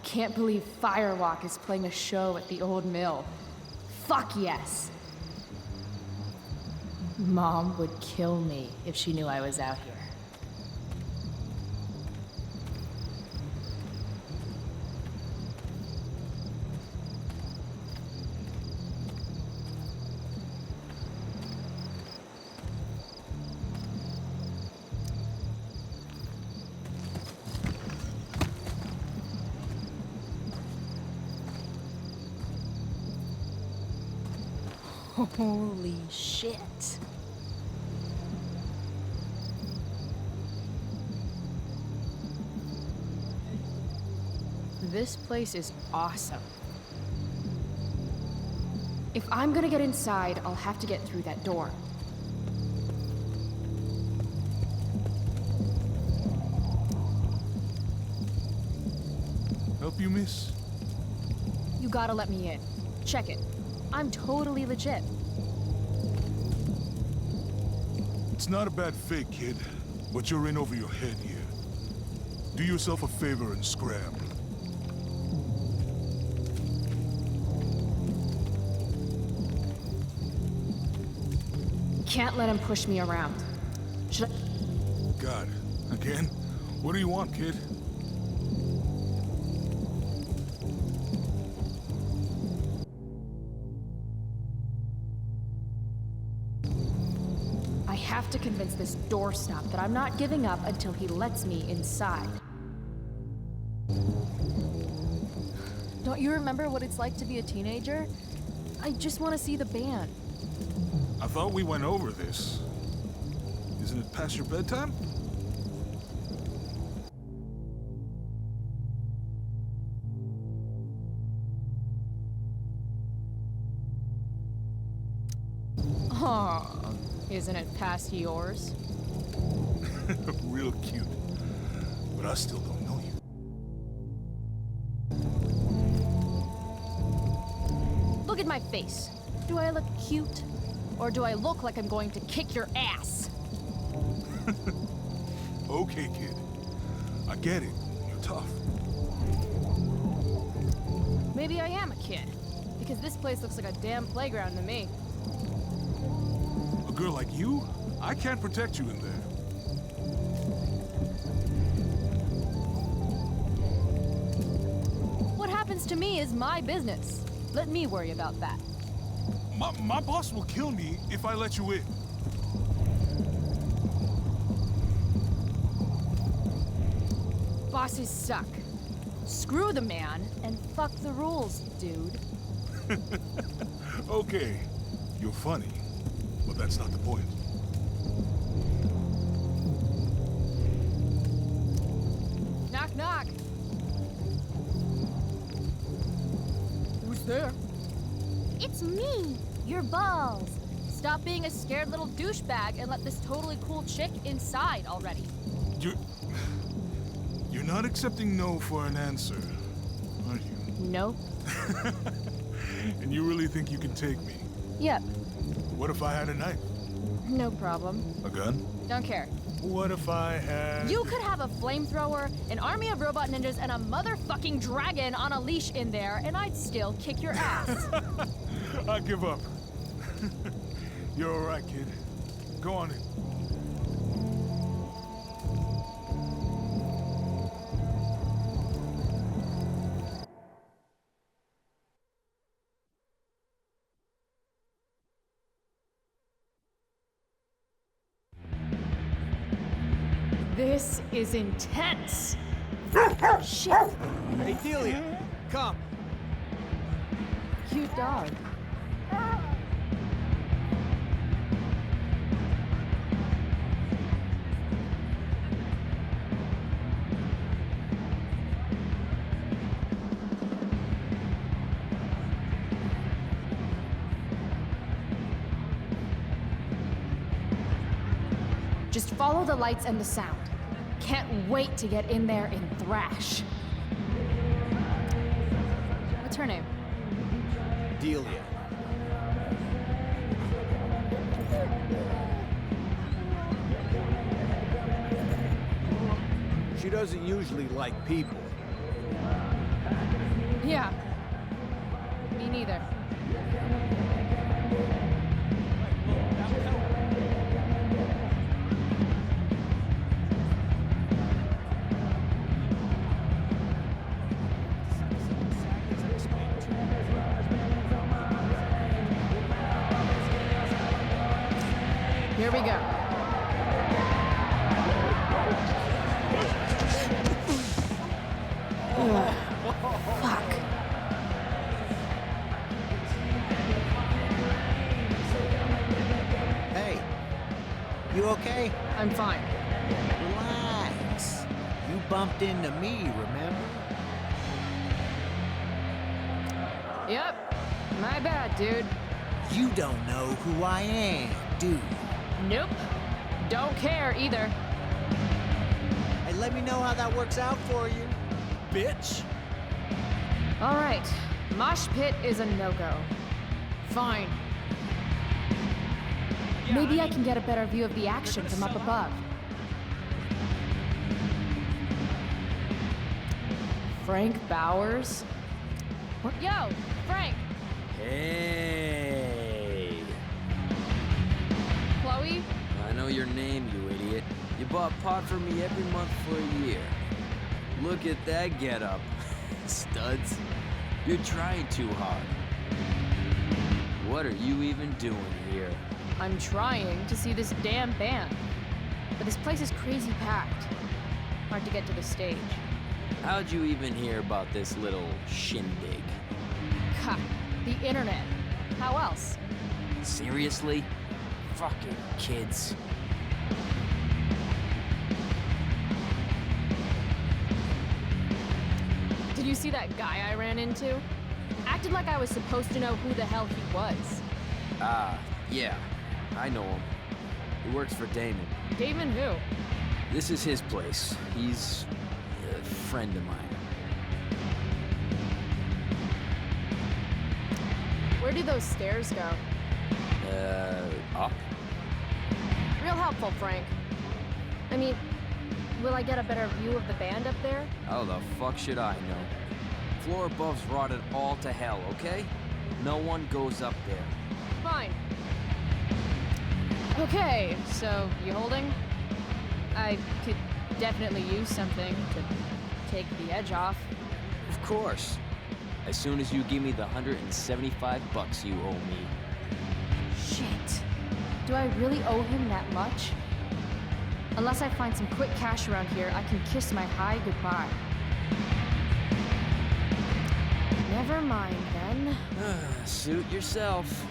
can't believe Firewalk is playing a show at the old mill. Fuck yes! Mom would kill me if she knew I was out here. Holy shit. This place is awesome. If I'm gonna get inside, I'll have to get through that door. Help you, miss? You gotta let me in. Check it. I'm totally legit. It's not a bad fake, kid, but you're in over your head here. Do yourself a favor and scram. Can't let him push me around. Should I... God, again? What do you want, kid? I have to convince this doorstop that I'm not giving up until he lets me inside. Don't you remember what it's like to be a teenager? I just want to see the band. I thought we went over this. Isn't it past your bedtime? Oh, isn't it past yours? Real cute. But I still don't know you. Look at my face. Do I look cute? Or do I look like I'm going to kick your ass? Okay, kid. I get it. You're tough. Maybe I am a kid. Because this place looks like a damn playground to me. A girl like you? I can't protect you in there. What happens to me is my business. Let me worry about that. My boss will kill me if I let you in. Bosses suck. Screw the man and fuck the rules, dude. Okay, you're funny, but that's not the point. Knock, knock. Who's there? It's me, your balls. Stop being a scared little douchebag and let this totally cool chick inside already. You're not accepting no for an answer, are you? Nope. And you really think you can take me? Yep. What if I had a knife? No problem. A gun? Don't care. What if I had... You could have a flamethrower, an army of robot ninjas, and a motherfucking dragon on a leash in there, and I'd still kick your ass. I give up. You're all right, kid. Go on in. This is intense. Shit. Hey, Delia, come. Cute dog. Just follow the lights and the sound. Can't wait to get in there and thrash. What's her name? Delia. She doesn't usually like people. Yeah. Me neither. Here we go. Fuck. Hey, you okay? I'm fine. Relax. You bumped into me, remember? Yep. My bad, dude. You don't know who I am, do you? Nope. Don't care either. Hey, let me know how that works out for you, bitch. All right. Mosh pit is a no-go. Fine. Maybe I can get a better view of the action from up above. Frank Bowers? What? Yo, Frank! Hey! Chloe? I know your name, you idiot. You bought pot for me every month for a year. Look at that getup. Studs. You're trying too hard. What are you even doing here? I'm trying to see this damn band. But this place is crazy packed. Hard to get to the stage. How'd you even hear about this little shindig? Ha! The internet. How else? Seriously? Fucking kids. Did you see that guy I ran into? Acted like I was supposed to know who the hell he was. Ah, yeah. I know him. He works for Damon. Damon who? This is his place. He's a friend of mine. Where do those stairs go? Up? Real helpful, Frank. I mean, will I get a better view of the band up there? How the fuck should I know? Floor above's rotted all to hell, okay? No one goes up there. Fine. Okay, so you holding? I could definitely use something to take the edge off. Of course. As soon as you give me the $175 you owe me. Shit. Do I really owe him that much? Unless I find some quick cash around here, I can kiss my high goodbye. Never mind, then. Suit yourself.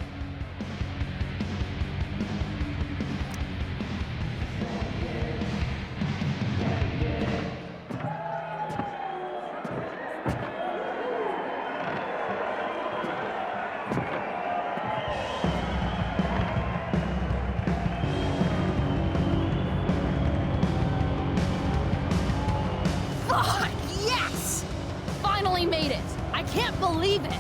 Fuck, yes! Finally made it! I can't believe it!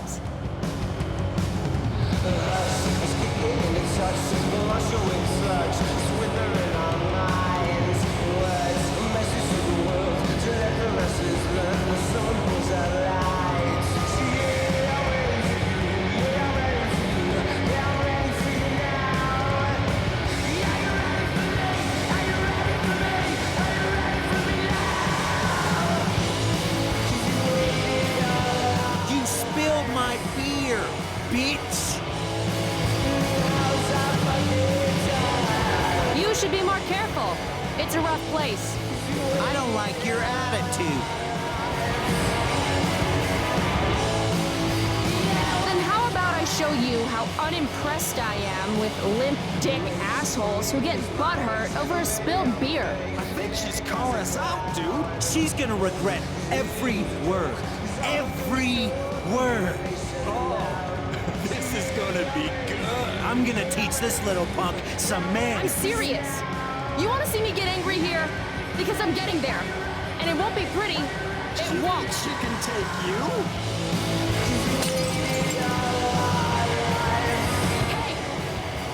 You spilled my beer, bitch. You should be more careful. It's a rough place. I don't like your attitude. Then how about I show you how unimpressed I am with limp dick assholes who get butthurt over a spilled beer? I think she's calling us out, dude. She's gonna regret every word. Every word. Oh, this is gonna be good. I'm gonna teach this little punk some I'm manners. serious. You want to see me get angry here? Because I'm getting there. And it won't be pretty. It won't. She can take you? Hey!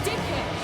Dickhead!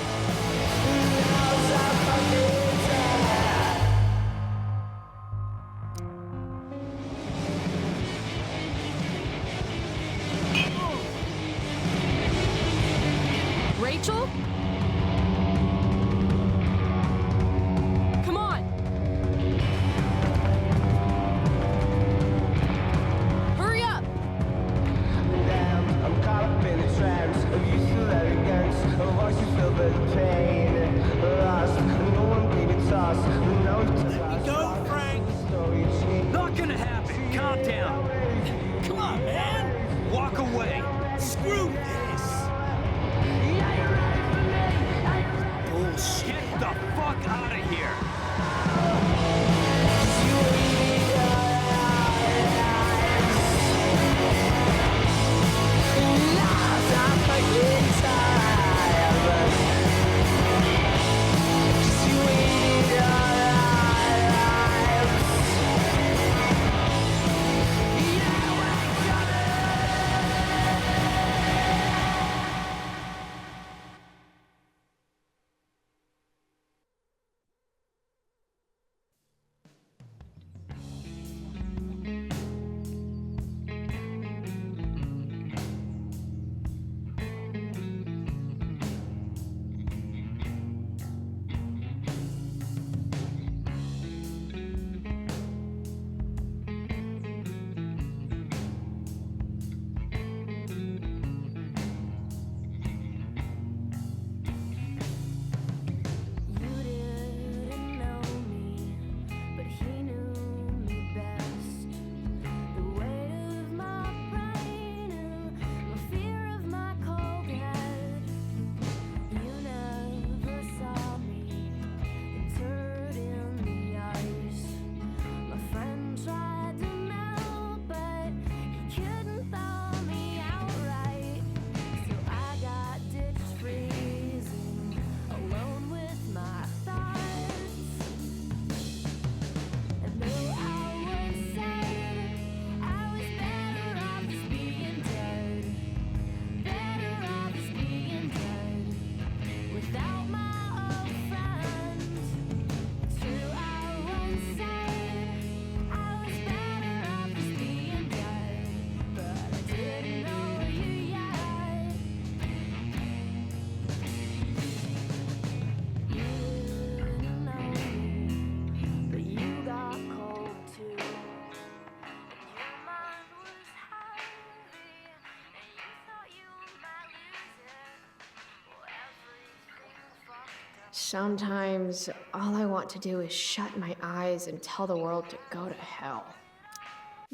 Sometimes all I want to do is shut my eyes and tell the world to go to hell.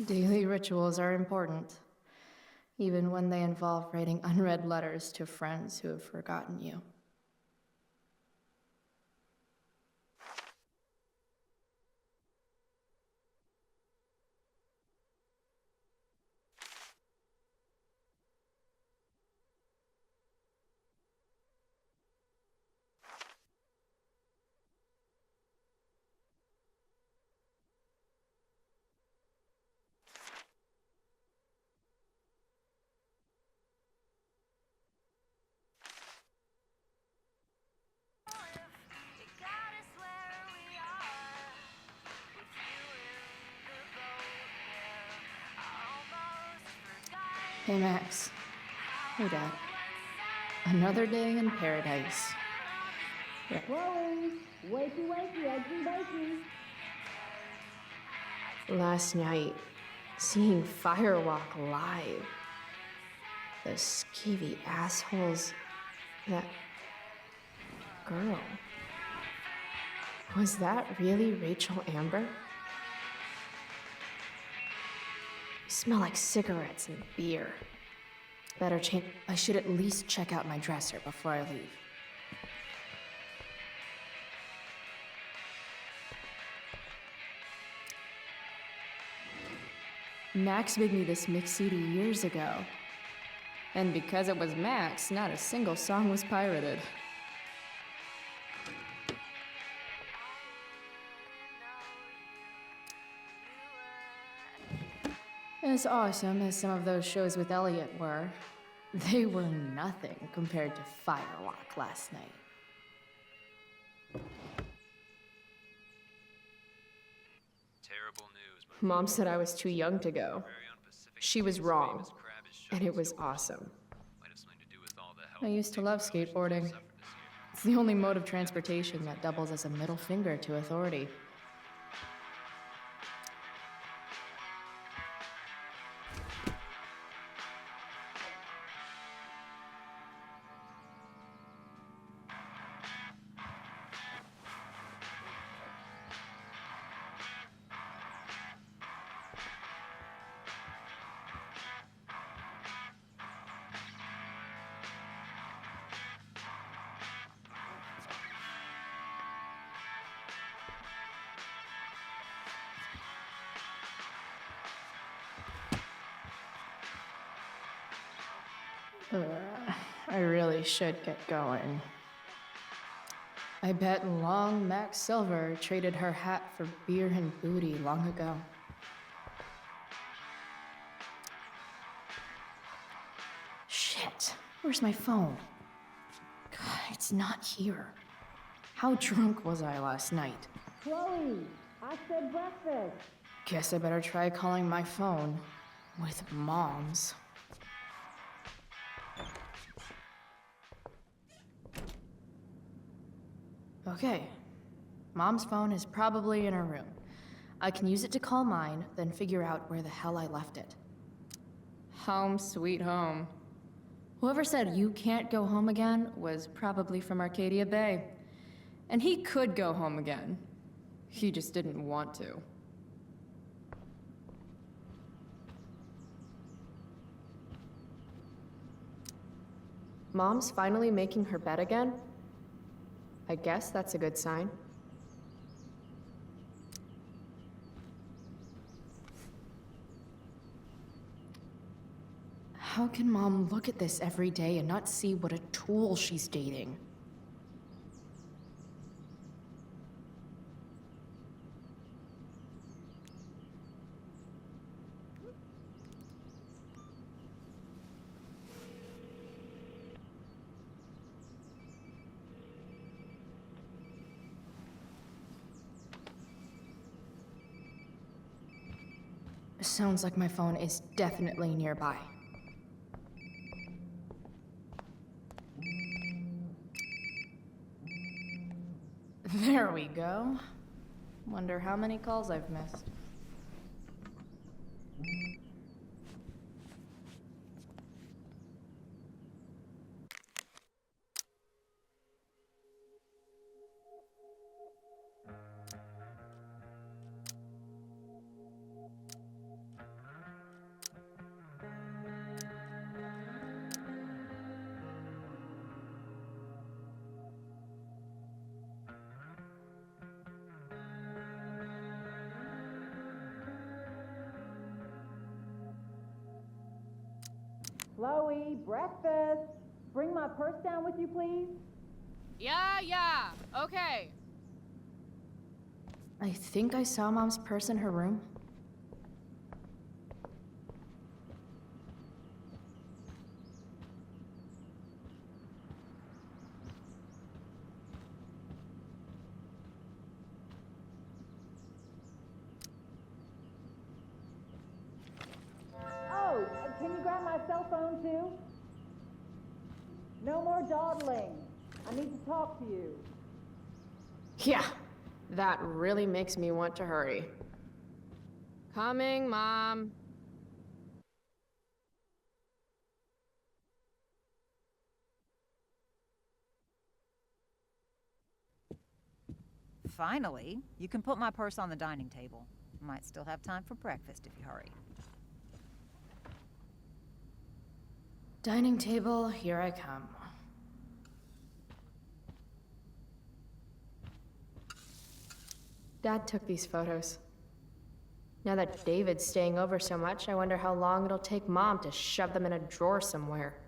Daily rituals are important, even when they involve writing unread letters to friends who have forgotten you. Hey, Max. Hey, Dad. Another day in paradise. Yeah. Chloe! Wakey, wakey, wakey, wakey! Last night, seeing Firewalk live. Those skeevy assholes. That girl. Was that really Rachel Amber? You smell like cigarettes and beer. Better change. I should at least check out my dresser before I leave. Max made me this mix CD years ago. And because it was Max, not a single song was pirated. As awesome as some of those shows with Elliot were, they were nothing compared to Firewalk last night. Terrible news. Mom said I was too young to go. She was wrong, and it was awesome. I used to love skateboarding. It's the only mode of transportation that doubles as a middle finger to authority. I really should get going. I bet long Max Silver traded her hat for beer and booty long ago. Shit, where's my phone? God, it's not here. How drunk was I last night? Chloe! I said breakfast! Guess I better try calling my phone with Mom's. Okay, Mom's phone is probably in her room. I can use it to call mine, then figure out where the hell I left it. Home sweet home. Whoever said you can't go home again was probably from Arcadia Bay. And he could go home again. He just didn't want to. Mom's finally making her bed again? I guess that's a good sign. How can Mom look at this every day and not see what a tool she's dating? Sounds like my phone is definitely nearby. There we go. Wonder how many calls I've missed. Chloe, breakfast. Bring my purse down with you, please. Yeah, okay. I think I saw Mom's purse in her room. Oh, can you grab my cell phone too? No more dawdling. I need to talk to you. Yeah, that really makes me want to hurry. Coming, Mom. Finally, you can put my purse on the dining table. Might still have time for breakfast if you hurry. Dining table, here I come. Dad took these photos. Now that David's staying over so much, I wonder how long it'll take Mom to shove them in a drawer somewhere.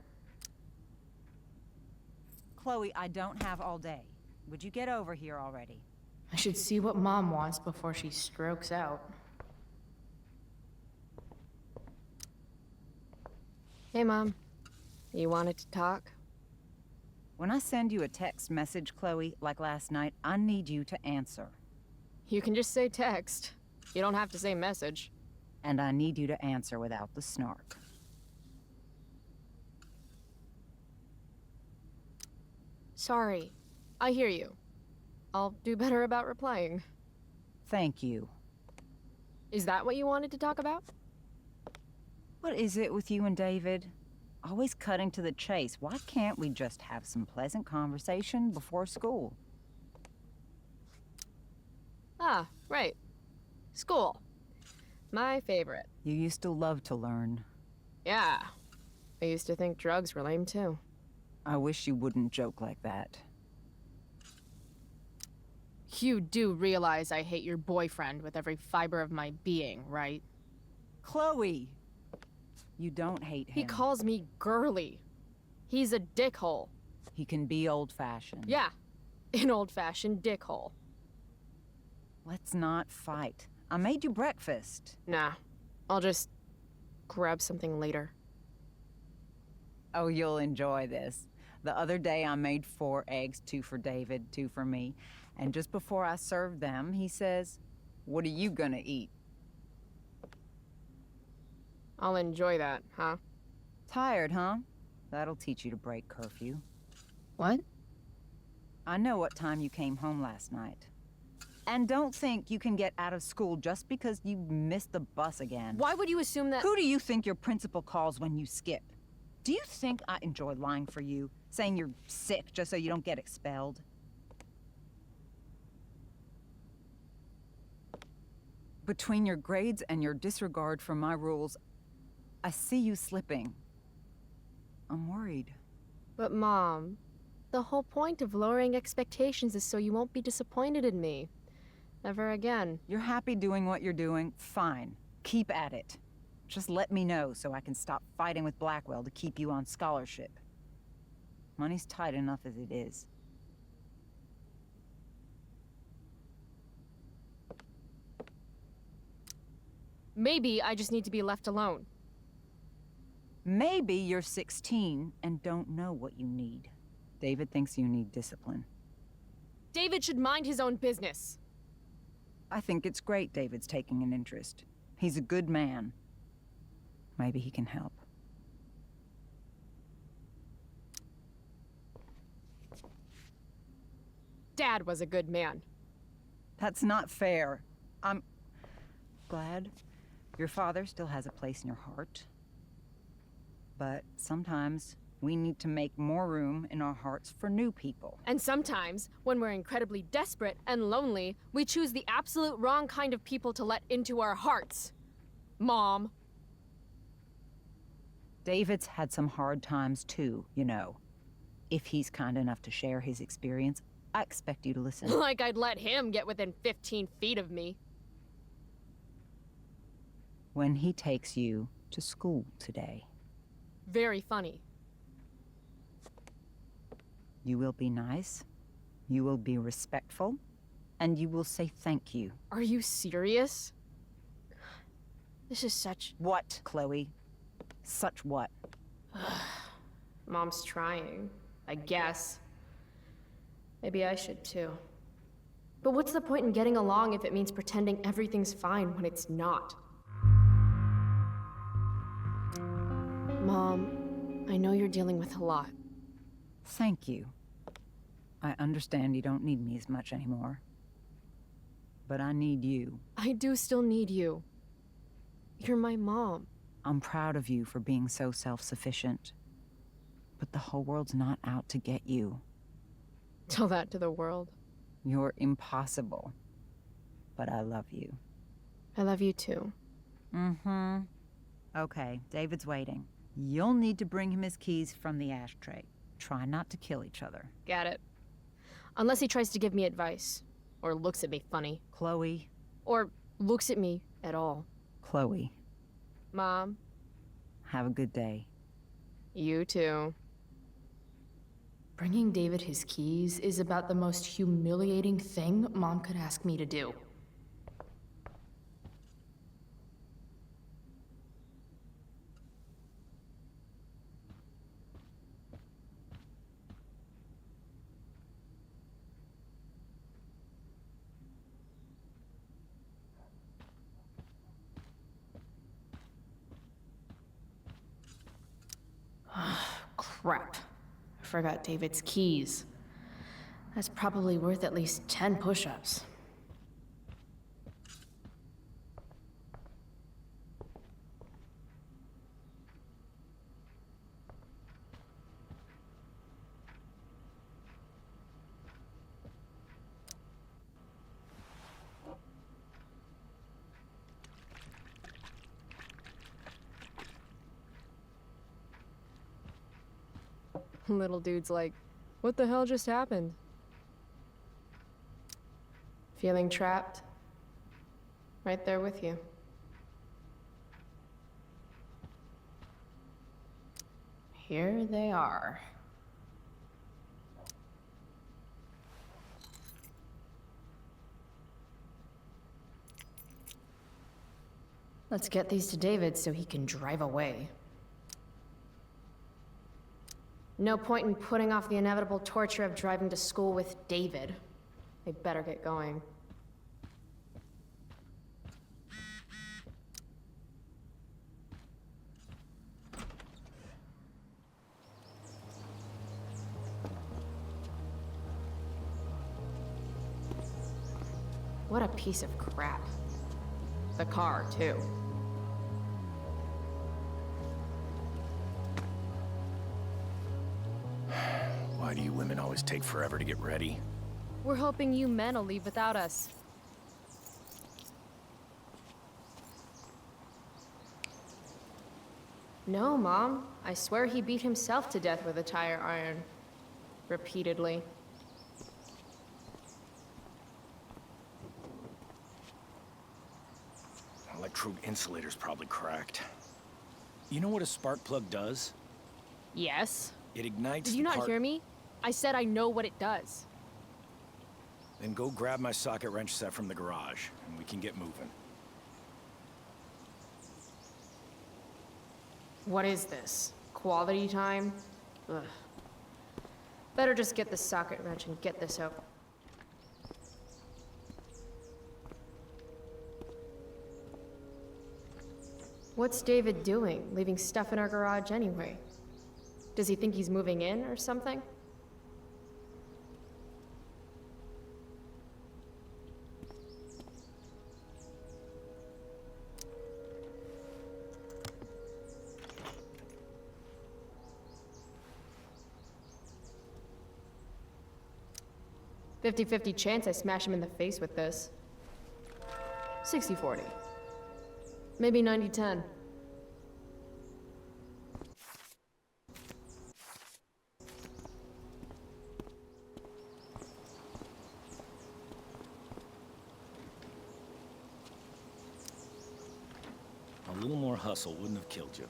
Chloe, I don't have all day. Would you get over here already? I should see what Mom wants before she strokes out. Hey, Mom. You wanted to talk? When I send you a text message, Chloe, like last night, I need you to answer. You can just say text. You don't have to say message. And I need you to answer without the snark. Sorry. I hear you. I'll do better about replying. Thank you. Is that what you wanted to talk about? What is it with you and David? Always cutting to the chase. Why can't we just have some pleasant conversation before school? Ah, right. School. My favorite. You used to love to learn. Yeah. I used to think drugs were lame too. I wish you wouldn't joke like that. You do realize I hate your boyfriend with every fiber of my being, right? Chloe! You don't hate him. He calls me girly. He's a dickhole. He can be old-fashioned. Yeah, an old-fashioned dickhole. Let's not fight. I made you breakfast. Nah, I'll just grab something later. Oh, you'll enjoy this. The other day I made 4 eggs, 2 for David, 2 for me. And just before I served them, he says, "What are you gonna eat?" I'll enjoy that, huh? Tired, huh? That'll teach you to break curfew. What? I know what time you came home last night. And don't think you can get out of school just because you missed the bus again. Why would you assume that— Who do you think your principal calls when you skip? Do you think I enjoy lying for you? Saying you're sick just so you don't get expelled? Between your grades and your disregard for my rules, I see you slipping. I'm worried. But Mom, the whole point of lowering expectations is so you won't be disappointed in me. Never again. You're happy doing what you're doing? Fine. Keep at it. Just let me know so I can stop fighting with Blackwell to keep you on scholarship. Money's tight enough as it is. Maybe I just need to be left alone. Maybe you're 16 and don't know what you need. David thinks you need discipline. David should mind his own business. I think it's great David's taking an interest. He's a good man. Maybe he can help. Dad was a good man. That's not fair. I'm glad your father still has a place in your heart. But sometimes we need to make more room in our hearts for new people. And sometimes, when we're incredibly desperate and lonely, we choose the absolute wrong kind of people to let into our hearts. Mom. David's had some hard times too, you know. If he's kind enough to share his experience, I expect you to listen. Like I'd let him get within 15 feet of me. When he takes you to school today. very funny. You will be nice, you will be respectful, and you will say thank you. Are you serious? This is such... What, Chloe? Such what? Mom's trying, I guess. Maybe I should too. But what's the point in getting along if it means pretending everything's fine when it's not? Mom, I know you're dealing with a lot. Thank you. I understand you don't need me as much anymore. But I need you. I do still need you. You're my mom. I'm proud of you for being so self-sufficient. But the whole world's not out to get you. Tell that to the world. You're impossible. But I love you. I love you too. Mm-hmm. Okay, David's waiting. You'll need to bring him his keys from the ashtray. Try not to kill each other. Got it. Unless he tries to give me advice. Or looks at me funny. Chloe. Or looks at me at all. Chloe. Mom. Have a good day. You too. Bringing David his keys is about the most humiliating thing Mom could ask me to do. Crap. I forgot David's keys. That's probably worth at least 10 push-ups. Little dude's like, what the hell just happened? Feeling trapped? Right there with you. Here they are. Let's get these to David so he can drive away. No point in putting off the inevitable torture of driving to school with David. They better get going. What a piece of crap. The car, too. Why do you women always take forever to get ready? We're hoping you men will leave without us. No, Mom. I swear he beat himself to death with a tire iron. Repeatedly. Electrode insulator's probably cracked. You know what a spark plug does? Yes. It ignites Did the you not part- hear me? I said I know what it does. Then go grab my socket wrench set from the garage, and we can get moving. What is this? Quality time? Ugh. Better just get the socket wrench and get this over. What's David doing, leaving stuff in our garage anyway? Does he think he's moving in or something? "50-50 chance I smash him in the face with this. 60-40. Maybe 90-10. A little more hustle wouldn't have killed you.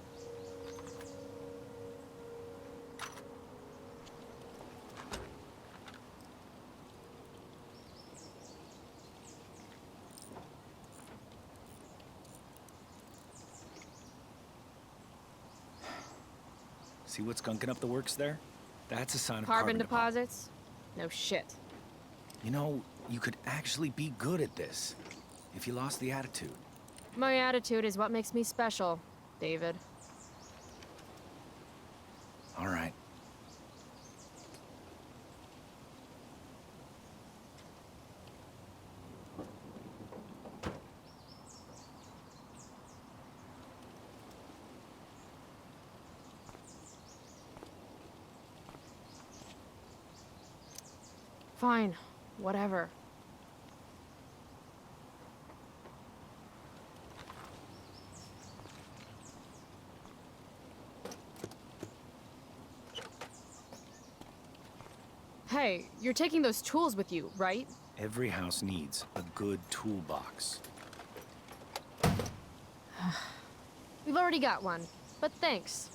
See what's gunking up the works there? That's a sign of Carbon deposits? No shit. You know, you could actually be good at this if you lost the attitude. My attitude is what makes me special, David. All right. Fine. Whatever. Hey, you're taking those tools with you, right? Every house needs a good toolbox. We've already got one, but thanks.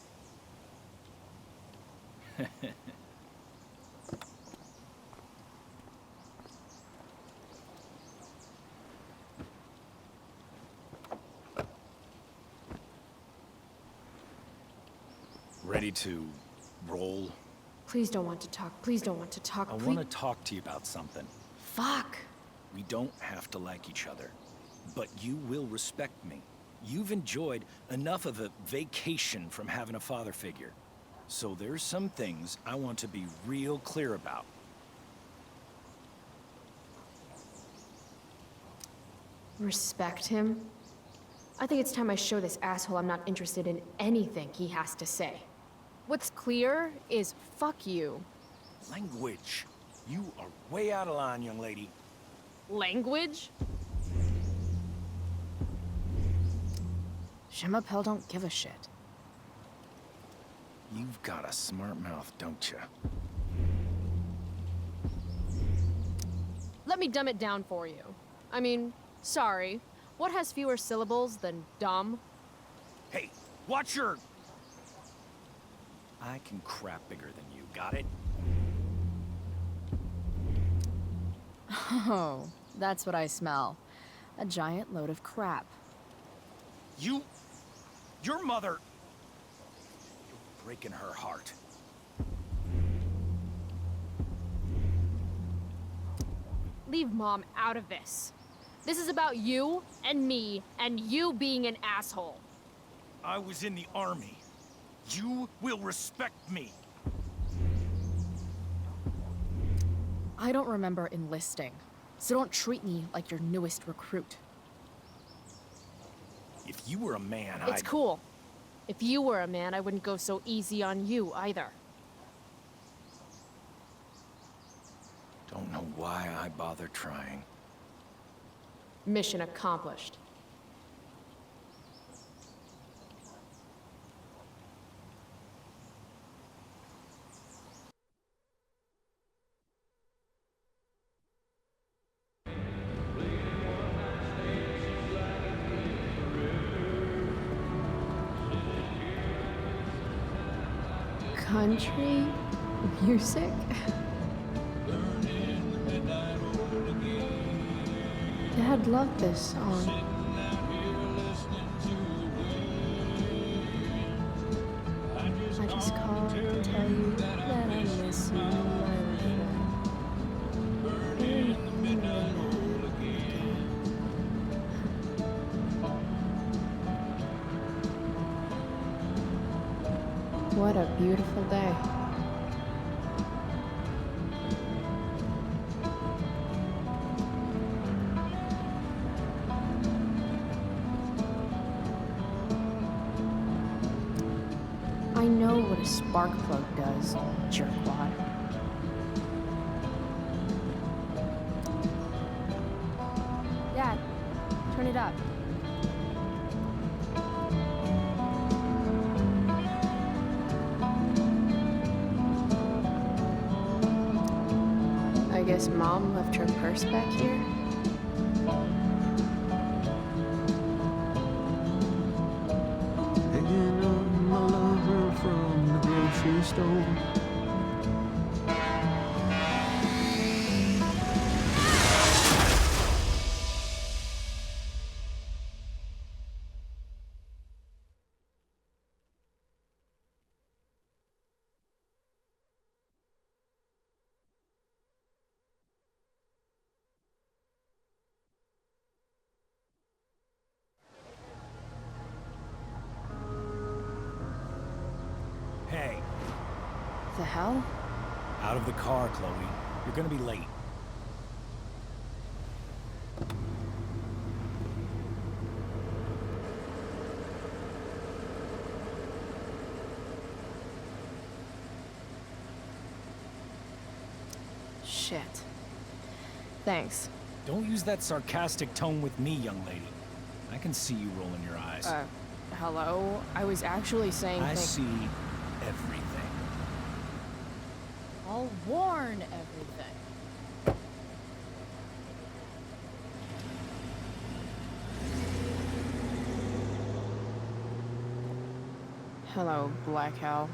Ready to roll? Please don't want to talk. Please don't want to talk. I want to talk to you about something. Fuck. We don't have to like each other, but you will respect me. You've enjoyed enough of a vacation from having a father figure. So there's some things I want to be real clear about. Respect him? I think it's time I show this asshole I'm not interested in anything he has to say. What's clear is fuck you. Language. You are way out of line, young lady. Language? Shimapel don't give a shit. You've got a smart mouth, don't you? Let me dumb it down for you. I mean, sorry. What has fewer syllables than dumb? Hey, watch your... I can crap bigger than you, got it? Oh, that's what I smell. A giant load of crap. Your mother... You're breaking her heart. Leave Mom out of this. This is about you and me and you being an asshole. I was in the army. You will respect me. I don't remember enlisting, so don't treat me like your newest recruit. If you were a man, It's cool. If you were a man, I wouldn't go so easy on you either. Don't know why I bother trying. Mission accomplished. Country music? Dad loved this song. I just called to tell you that I miss you, my What a beautiful day. I know what a spark plug does, jerkwad. Dad, turn it up. I guess Mom left her purse back here. Hanging on my lover from the grocery store. hell? Out of the car, Chloe. You're gonna be late. Shit. Thanks. Don't use that sarcastic tone with me, young lady. I can see you rolling your eyes. Hello? I was actually saying I see everything. I'll warn everything. Hello, Black Hell.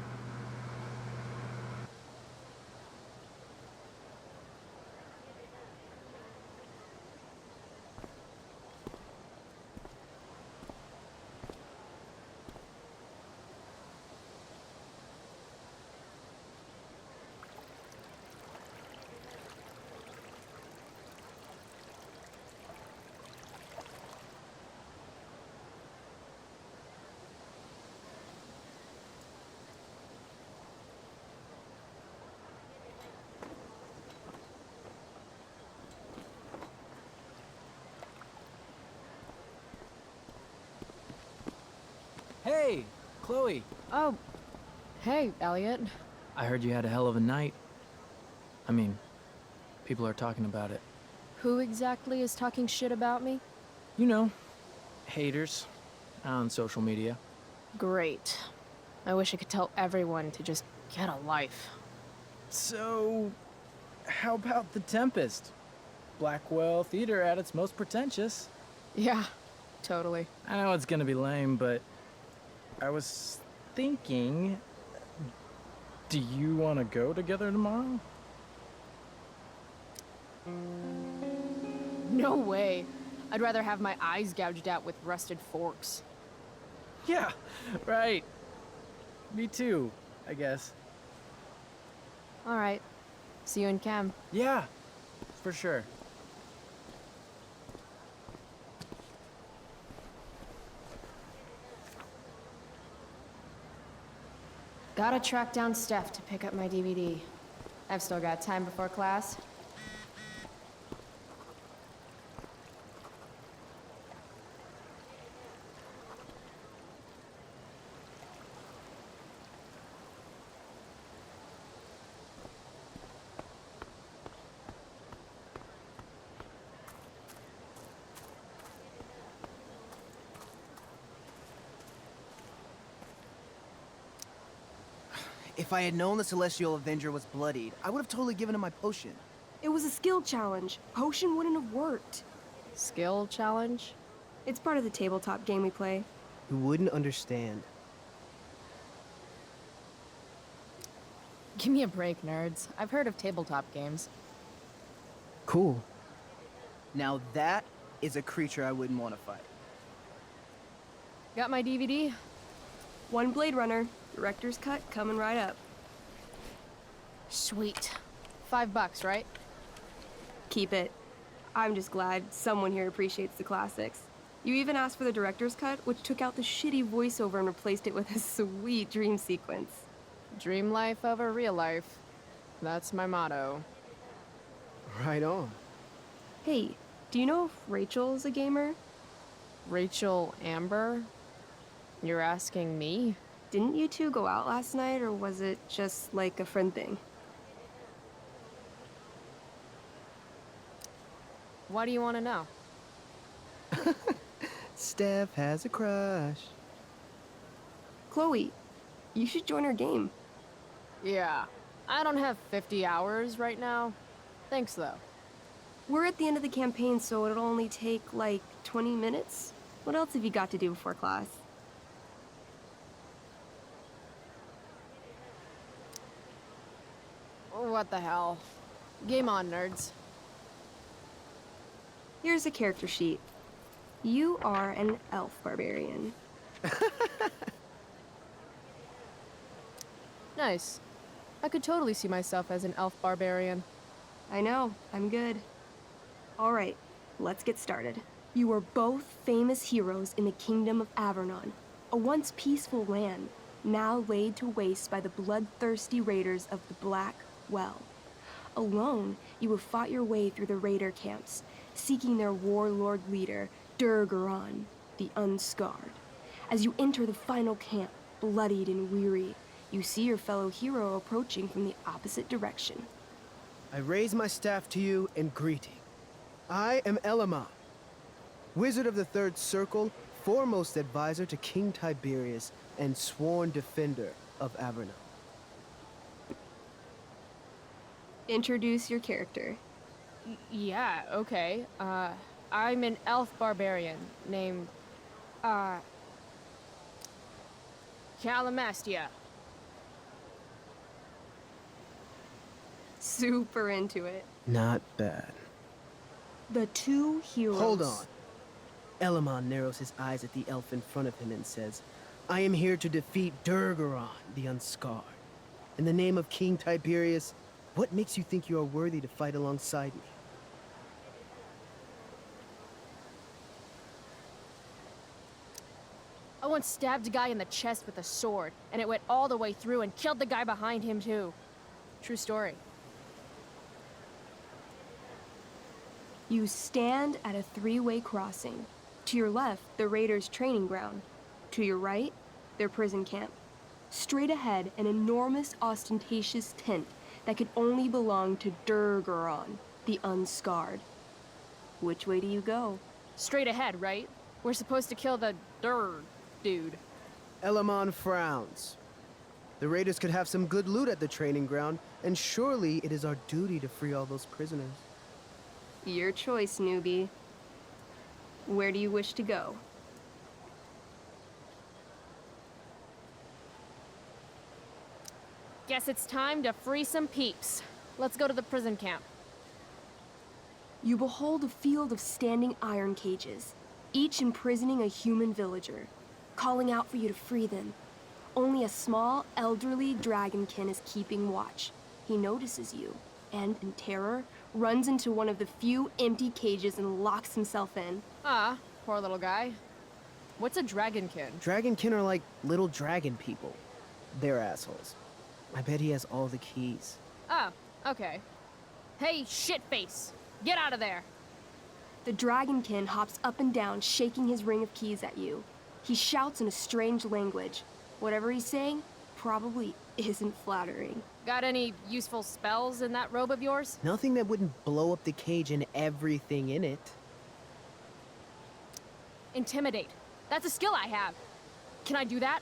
Hey, Chloe. Oh, hey, Elliot. I heard you had a hell of a night. I mean, people are talking about it. Who exactly is talking shit about me? You know, haters on social media. Great. I wish I could tell everyone to just get a life. So, how about The Tempest? Blackwell Theater at its most pretentious. Yeah, totally. I know it's gonna be lame, but I was thinking, do you want to go together tomorrow? No way. I'd rather have my eyes gouged out with rusted forks. Yeah, right. Me too, I guess. All right. See you in chem. Yeah, for sure. Gotta track down Steph to pick up my DVD. I've still got time before class. If I had known the Celestial Avenger was bloodied, I would have totally given him my potion. It was a skill challenge. Potion wouldn't have worked. Skill challenge? It's part of the tabletop game we play. You wouldn't understand. Give me a break, nerds. I've heard of tabletop games. Cool. Now that is a creature I wouldn't want to fight. Got my DVD? One Blade Runner. Director's cut coming right up. Sweet. $5, right? Keep it. I'm just glad someone here appreciates the classics. You even asked for the director's cut, which took out the shitty voiceover and replaced it with a sweet dream sequence. Dream life over real life. That's my motto. Right on. Hey, do you know if Rachel's a gamer? Rachel Amber? You're asking me? Didn't you two go out last night, or was it just like a friend thing? Why do you want to know? Steph has a crush. Chloe, you should join our game. Yeah. I don't have 50 hours right now. Thanks, though. We're at the end of the campaign, so it'll only take, like, 20 minutes. What else have you got to do before class? What the hell? Game on, nerds. Here's a character sheet. You are an elf barbarian. Nice. I could totally see myself as an elf barbarian. I know, I'm good. Alright, let's get started. You are both famous heroes in the Kingdom of Avernon, a once peaceful land. now laid to waste by the bloodthirsty raiders of the Black Well. Alone, you have fought your way through the raider camps, seeking their warlord leader, Durgaron, the Unscarred. As you enter the final camp, bloodied and weary, you see your fellow hero approaching from the opposite direction. I raise my staff to you in greeting. I am Elamon, Wizard of the Third Circle, foremost advisor to King Tiberius, and sworn defender of Averno. Introduce your character. Yeah, okay. I'm an elf barbarian named, Calamastia. Super into it. Not bad. The two heroes. Hold on. Elamon narrows his eyes at the elf in front of him and says, I am here to defeat Durgaron, the Unscarred. In the name of King Tiberius, what makes you think you are worthy to fight alongside me? I once stabbed a guy in the chest with a sword, and it went all the way through and killed the guy behind him too. True story. You stand at a three-way crossing. To your left, the raiders' training ground. To your right, their prison camp. Straight ahead, an enormous, ostentatious tent that could only belong to Durgaron, the Unscarred. Which way do you go? Straight ahead, right? We're supposed to kill the dude. Elamon frowns. The raiders could have some good loot at the training ground, and surely it is our duty to free all those prisoners. Your choice, newbie. Where do you wish to go? Guess it's time to free some peeps. Let's go to the prison camp. You behold a field of standing iron cages, each imprisoning a human villager, calling out for you to free them. Only a small, elderly dragonkin is keeping watch. He notices you, and in terror, runs into one of the few empty cages and locks himself in. Ah, poor little guy. What's a dragonkin? Dragonkin are like little dragon people. They're assholes. I bet he has all the keys. Oh, okay. Hey, shitface! Get out of there! The dragonkin hops up and down, shaking his ring of keys at you. He shouts in a strange language. Whatever he's saying probably isn't flattering. Got any useful spells in that robe of yours? Nothing that wouldn't blow up the cage and everything in it. Intimidate. That's a skill I have. Can I do that?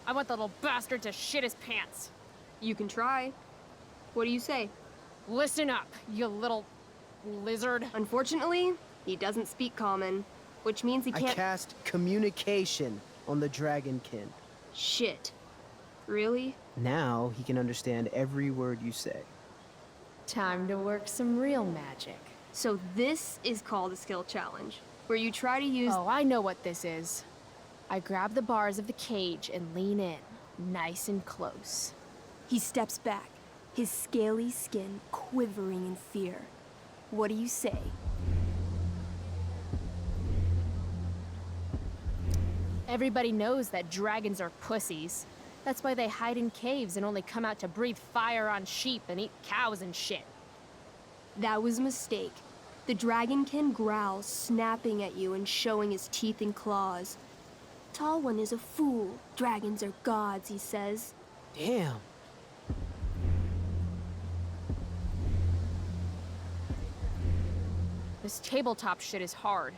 I want the little bastard to shit his pants. You can try. What do you say? Listen up, you little lizard. Unfortunately, he doesn't speak common, which means he can't— I cast communication on the dragonkin. Shit. Really? Now he can understand every word you say. Time to work some real magic. So this is called a skill challenge, where you try to use— Oh, I know what this is. I grab the bars of the cage and lean in, nice and close. He steps back, his scaly skin quivering in fear. What do you say? Everybody knows that dragons are pussies. That's why they hide in caves and only come out to breathe fire on sheep and eat cows and shit. That was a mistake. The dragonkin growls, snapping at you and showing his teeth and claws. Tall One is a fool. Dragons are gods, he says. Damn. This tabletop shit is hard.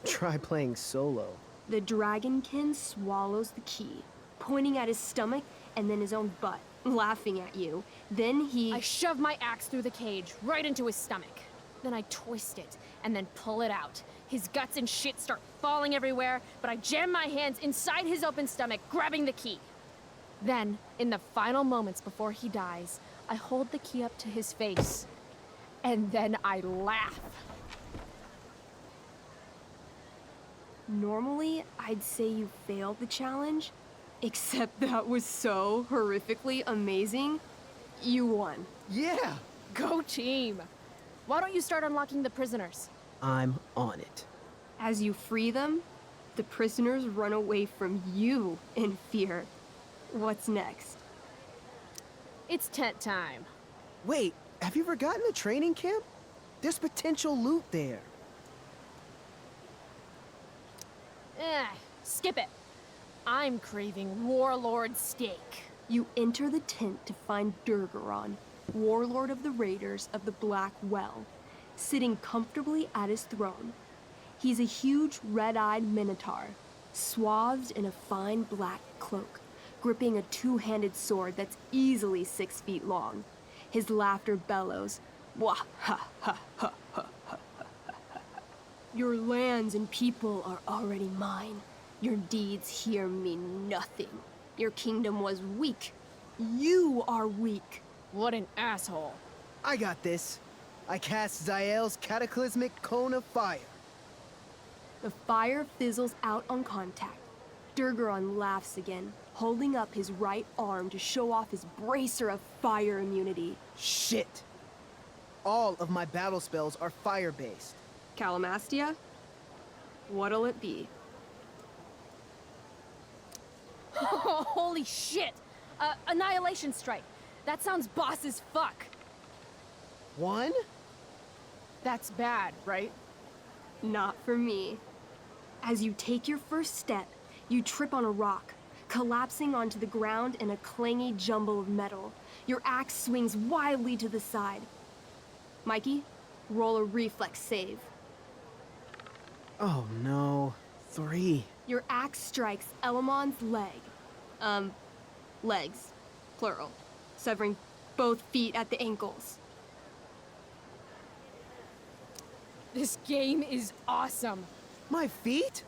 Try playing solo. The dragonkin swallows the key, pointing at his stomach and then his own butt, laughing at you. Then I shove my axe through the cage, right into his stomach. Then I twist it, and then pull it out. His guts and shit start falling everywhere, but I jam my hands inside his open stomach, grabbing the key. Then, in the final moments before he dies, I hold the key up to his face. And then I laugh. Normally, I'd say you failed the challenge, except that was so horrifically amazing. You won. Yeah! Go team! Why don't you start unlocking the prisoners? I'm on it. As you free them, the prisoners run away from you in fear. What's next? It's tent time. Wait, have you forgotten the training camp? There's potential loot there. Skip it. I'm craving warlord steak. You enter the tent to find Durgaron, warlord of the Raiders of the Black Well, sitting comfortably at his throne. He's a huge red-eyed minotaur, swathed in a fine black cloak, gripping a two-handed sword that's easily 6 feet long. His laughter bellows, "Wah ha ha ha ha ha ha. Your lands and people are already mine. Your deeds here mean nothing. Your kingdom was weak. You are weak." What an asshole. I got this. I cast Zael's cataclysmic cone of fire. The fire fizzles out on contact. Durgaron laughs again, holding up his right arm to show off his bracer of fire immunity. Shit! All of my battle spells are fire-based. Calamastia? What'll it be? Holy shit! Annihilation Strike. That sounds boss as fuck. One? That's bad, right? Not for me. As you take your first step, you trip on a rock, collapsing onto the ground in a clangy jumble of metal. Your axe swings wildly to the side. Mikey, roll a reflex save. Oh no. 3. Your axe strikes Elamon's leg. Legs. Plural. Severing both feet at the ankles. This game is awesome. My feet?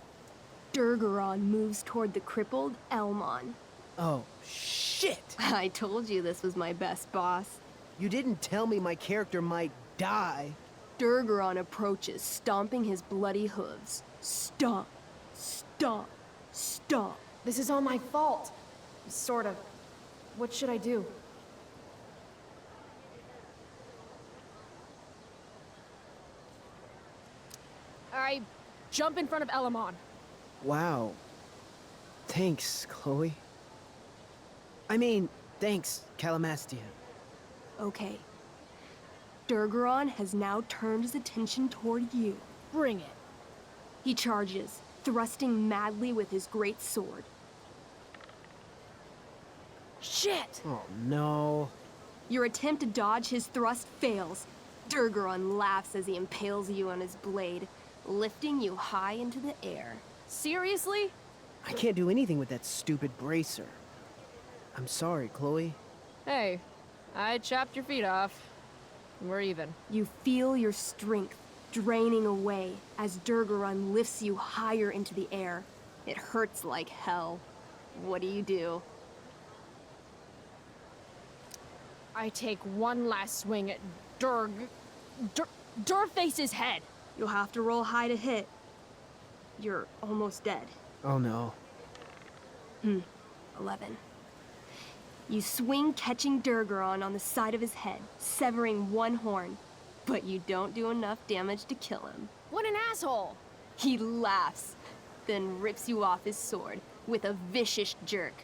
Durgaron moves toward the crippled Elmon. Oh, shit! I told you this was my best boss. You didn't tell me my character might die. Durgaron approaches, stomping his bloody hooves. Stomp, stomp, stomp. This is all my fault. Sort of. What should I do? I jump in front of Elamon. Wow. Thanks, Chloe. I mean, thanks, Calamastia. Okay. Durgaron has now turned his attention toward you. Bring it. He charges, thrusting madly with his great sword. Shit! Oh no. Your attempt to dodge his thrust fails. Durgaron laughs as he impales you on his blade, lifting you high into the air. Seriously? I can't do anything with that stupid bracer. I'm sorry, Chloe. Hey, I chopped your feet off. We're even. You feel your strength draining away as Durgaron lifts you higher into the air. It hurts like hell. What do? I take one last swing at Durface's head. You'll have to roll high to hit. You're almost dead. Oh no. 11. You swing, catching Durgaron on the side of his head, severing one horn. But you don't do enough damage to kill him. What an asshole! He laughs, then rips you off his sword with a vicious jerk.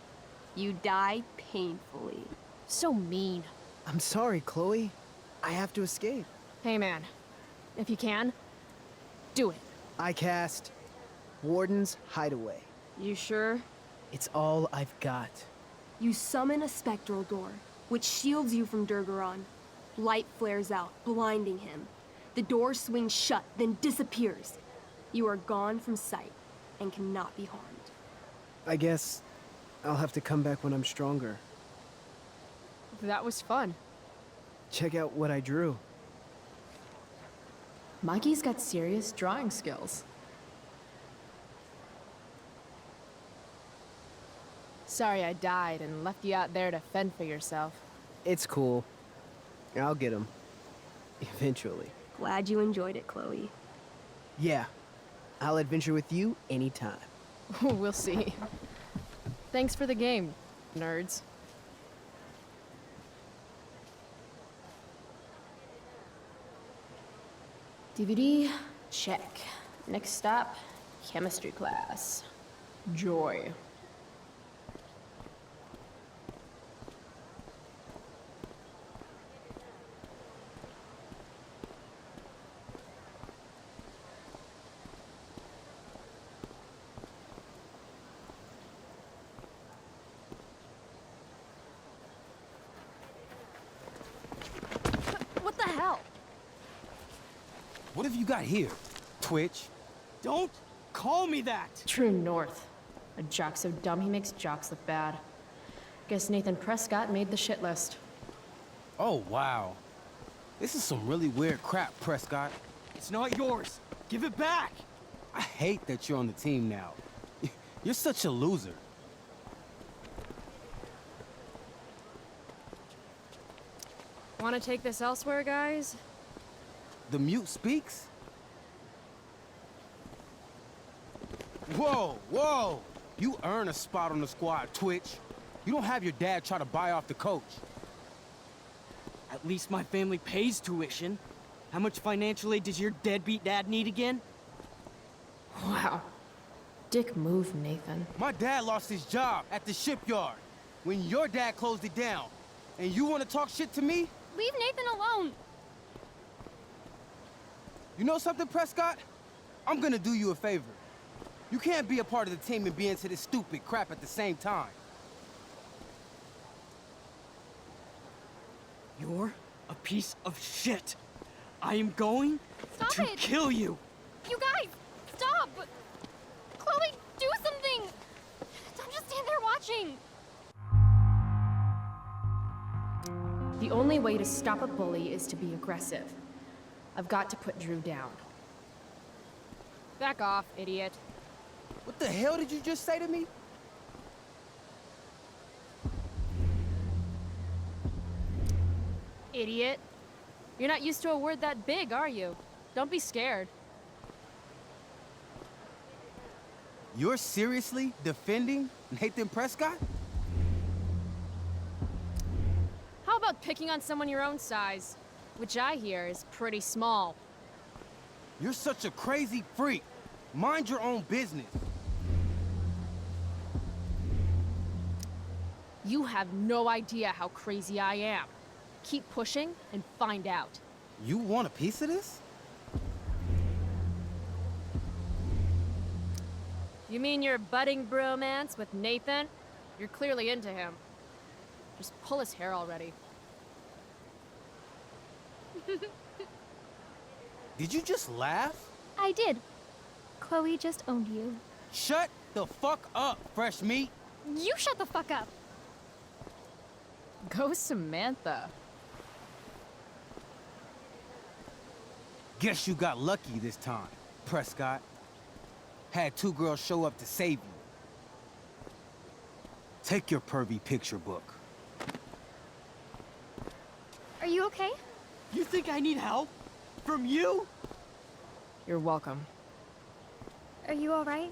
You die painfully. So mean. I'm sorry, Chloe. I have to escape. Hey man, if you can, do it. I cast Warden's Hideaway. You sure? It's all I've got. You summon a spectral door, which shields you from Durgaron. Light flares out, blinding him. The door swings shut, then disappears. You are gone from sight and cannot be harmed. I guess I'll have to come back when I'm stronger. That was fun. Check out what I drew. Mikey's got serious drawing skills. Sorry I died and left you out there to fend for yourself. It's cool. I'll get him. Eventually. Glad you enjoyed it, Chloe. Yeah. I'll adventure with you anytime. We'll see. Thanks for the game, nerds. DVD, check. Next stop, chemistry class. Joy. What have you got here? Twitch? Don't call me that! True north. A jock so dumb he makes jocks look bad. Guess Nathan Prescott made the shit list. Oh, wow. This is some really weird crap, Prescott. It's not yours. Give it back! I hate that you're on the team now. You're such a loser. Want to take this elsewhere, guys? The mute speaks? Whoa, whoa! You earn a spot on the squad, Twitch. You don't have your dad try to buy off the coach. At least my family pays tuition. How much financial aid does your deadbeat dad need again? Wow. Dick move, Nathan. My dad lost his job at the shipyard when your dad closed it down. And you want to talk shit to me? Leave Nathan alone! You know something, Prescott? I'm gonna do you a favor. You can't be a part of the team and be into this stupid crap at the same time. You're a piece of shit. I am going Stop to it. kill you. You guys, stop! Chloe, do something! Don't just stand there watching! The only way to stop a bully is to be aggressive. I've got to put Drew down. Back off, idiot. What the hell did you just say to me? Idiot. You're not used to a word that big, are you? Don't be scared. You're seriously defending Nathan Prescott? How about picking on someone your own size? Which I hear is pretty small. You're such a crazy freak. Mind your own business. You have no idea how crazy I am. Keep pushing and find out. You want a piece of this? You mean your budding bromance with Nathan? You're clearly into him. Just pull his hair already. Did you just laugh? I did. Chloe just owned you. Shut the fuck up, fresh meat. You shut the fuck up. Go Samantha. Guess you got lucky this time, Prescott. Had two girls show up to save you. Take your pervy picture book. Are you okay? You think I need help? From you? You're welcome. Are you alright?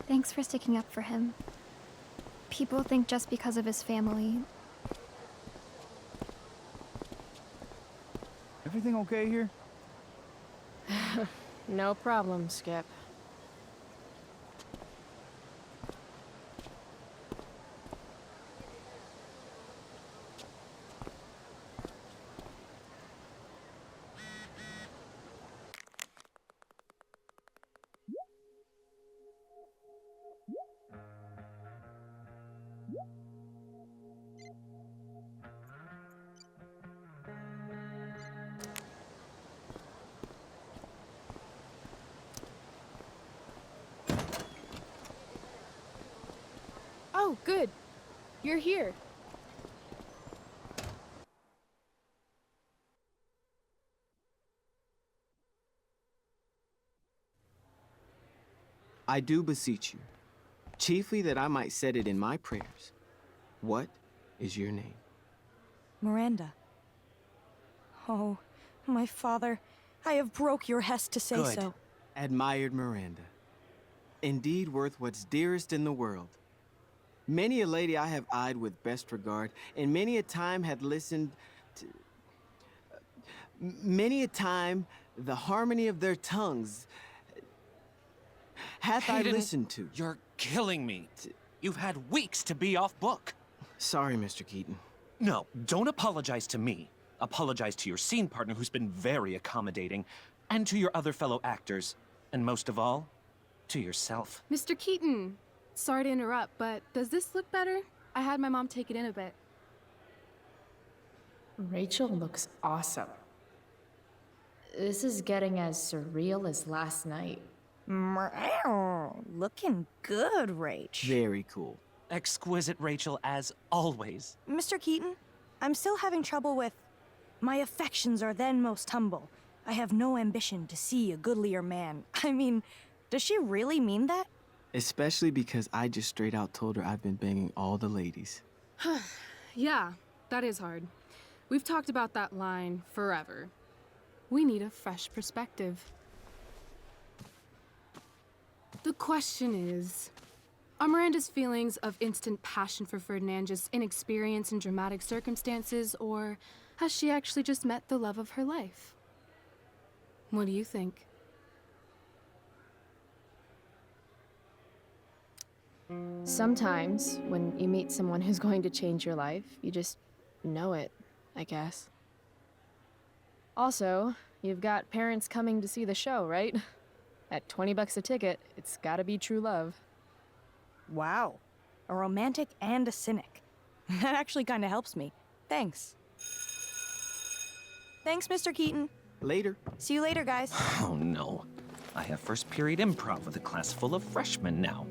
Thanks for sticking up for him. People think just because of his family. Everything okay here? No problem, Skip. Oh, good. You're here. I do beseech you, chiefly that I might set it in my prayers. What is your name? Miranda. Oh, my father, I have broke your hest to say Good. so. Admired Miranda. Indeed worth what's dearest in the world. Many a lady I have eyed with best regard, and many a time had listened to... many a time the harmony of their tongues hath I Hayden, listened to. You're killing me. You've had weeks to be off book. Sorry, Mr. Keaton. No, don't apologize to me. Apologize to your scene partner who's been very accommodating, and to your other fellow actors, and most of all, to yourself. Mr. Keaton, sorry to interrupt, but does this look better? I had my mom take it in a bit. Rachel looks awesome. This is getting as surreal as last night. Looking good, Rach. Very cool. Exquisite, Rachel, as always. Mr. Keaton, I'm still having trouble with... My affections are then most humble. I have no ambition to see a goodlier man. I mean, does she really mean that? Especially because I just straight out told her I've been banging all the ladies. Yeah, that is hard. We've talked about that line forever. We need a fresh perspective. The question is, are Miranda's feelings of instant passion for Ferdinand just inexperience in dramatic circumstances, or has she actually just met the love of her life? What do you think? Sometimes, when you meet someone who's going to change your life, you just know it, I guess. Also, you've got parents coming to see the show, right? At $20 a ticket, it's gotta be true love. Wow. A romantic and a cynic. That actually kind of helps me. Thanks. Thanks, Mr. Keaton. Later. See you later, guys. Oh no. I have first period improv with a class full of freshmen now.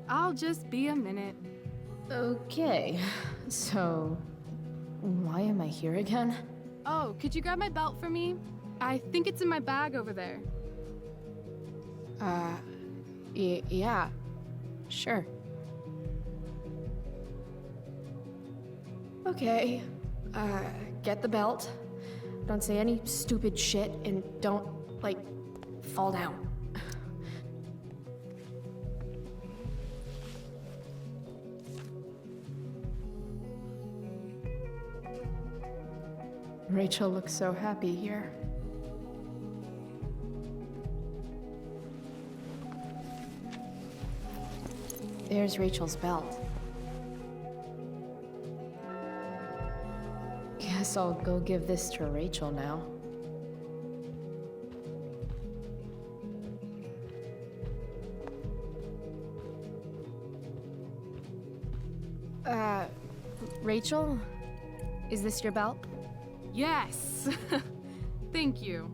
I'll just be a minute. Okay, so why am I here again? Oh, could you grab my belt for me? I think it's in my bag over there. Yeah, sure. Okay, get the belt. Don't say any stupid shit and don't, like, fall down. Rachel looks so happy here. There's Rachel's belt. Guess I'll go give this to Rachel now. Rachel? Is this your belt? Yes! Thank you.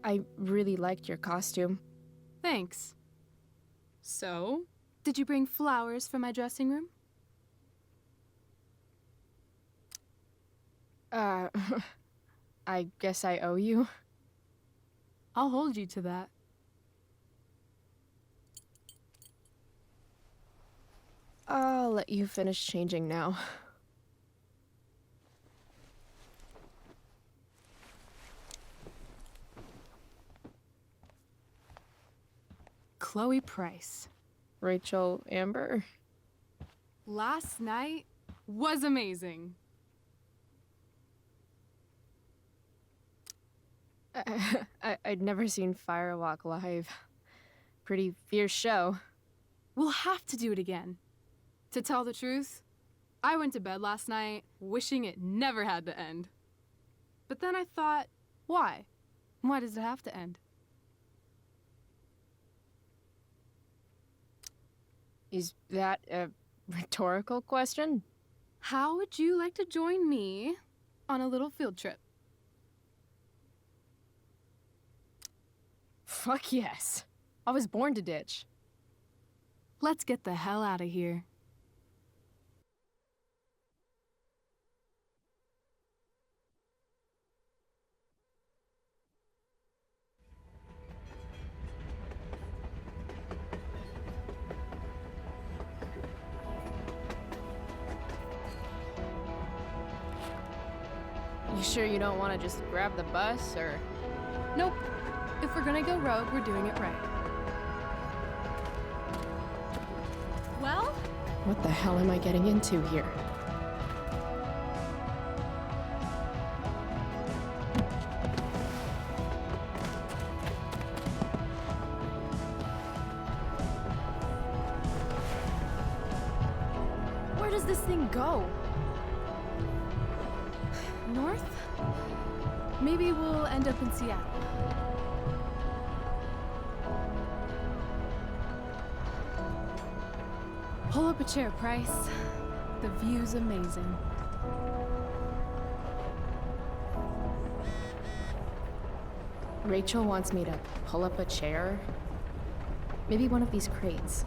I really liked your costume. Thanks. So, did you bring flowers for my dressing room? I guess I owe you. I'll hold you to that. I'll let you finish changing now. Chloe Price. Rachel Amber. Last night was amazing. I'd never seen Firewalk live. Pretty fierce show. We'll have to do it again. To tell the truth, I went to bed last night wishing it never had to end. But then I thought, why? Why does it have to end? Is that a rhetorical question? How would you like to join me on a little field trip? Fuck yes. I was born to ditch. Let's get the hell out of here. You sure you don't want to just grab the bus, or...? Nope. If we're gonna go rogue, we're doing it right. Well? What the hell am I getting into here? does this thing go? North? Maybe we'll end up in Seattle. Pull up a chair, Price. The view's amazing. Rachel wants me to pull up a chair. Maybe one of these crates.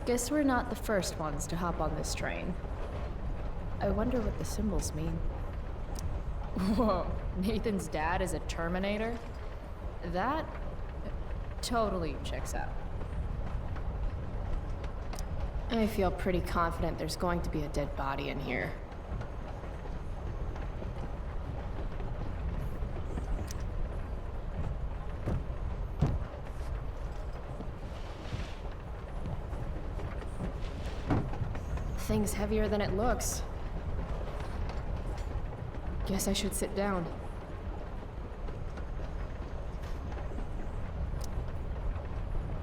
Guess we're not the first ones to hop on this train. I wonder what the symbols mean. Whoa, Nathan's dad is a Terminator? That totally checks out. I feel pretty confident there's going to be a dead body in here. Thing's heavier than it looks. Guess I should sit down.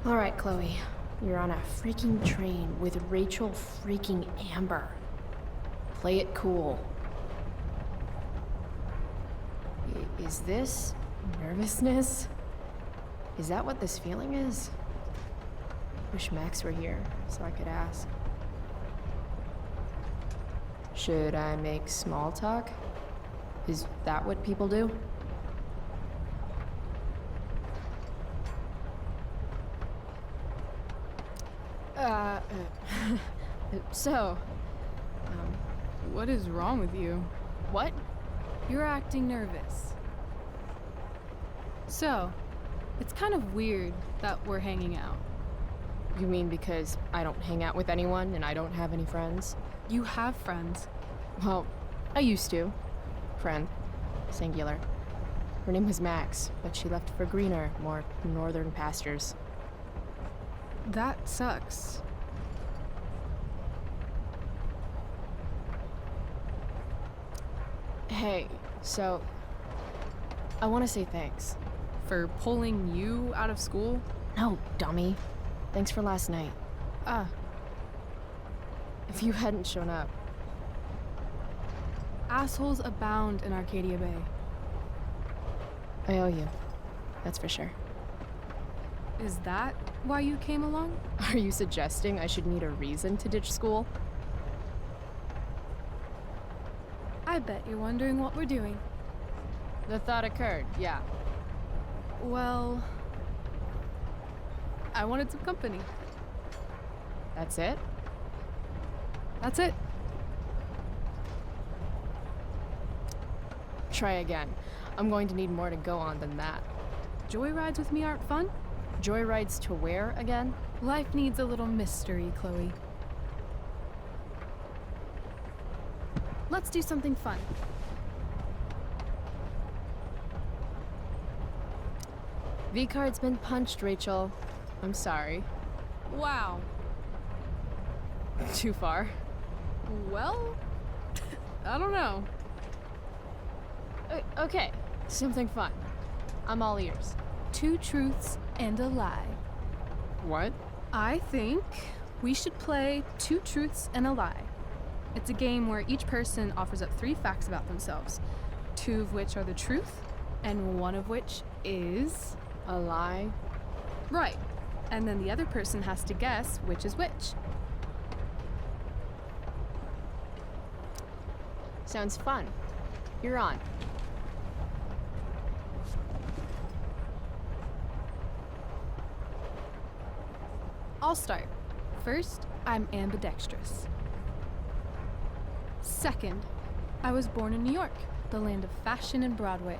All right, Chloe. You're on a freaking train with Rachel freaking Amber. Play it cool. Is this nervousness? Is that what this feeling is? Wish Max were here so I could ask. Should I make small talk? Is that what people do? What is wrong with you? What? You're acting nervous. So, it's kind of weird that we're hanging out. You mean because I don't hang out with anyone and I don't have any friends? You have friends. Well, I used to. Friend. Singular. Her name was Max, but she left for greener, more northern pastures. That sucks. Hey, so... I want to say thanks. For pulling you out of school? No, dummy. Thanks for last night. If you hadn't shown up... Assholes abound in Arcadia Bay. I owe you. That's for sure. Is that why you came along? Are you suggesting I should need a reason to ditch school? I bet you're wondering what we're doing. The thought occurred, yeah. Well... I wanted some company. That's it? That's it. Try again. I'm going to need more to go on than that. Joyrides with me aren't fun? Joyrides to where again? Life needs a little mystery, Chloe. Let's do something fun. V-card's been punched, Rachel. I'm sorry. Wow. Too far? Well, I don't know. Okay, something fun. I'm all ears. 2 truths and a lie. What? I think we should play 2 truths and a lie. It's a game where each person offers up 3 facts about themselves, 2 of which are the truth, and 1 of which is... a lie? Right. And then the other person has to guess which is which. Sounds fun. You're on. I'll start. First, I'm ambidextrous. Second, I was born in New York, the land of fashion and Broadway,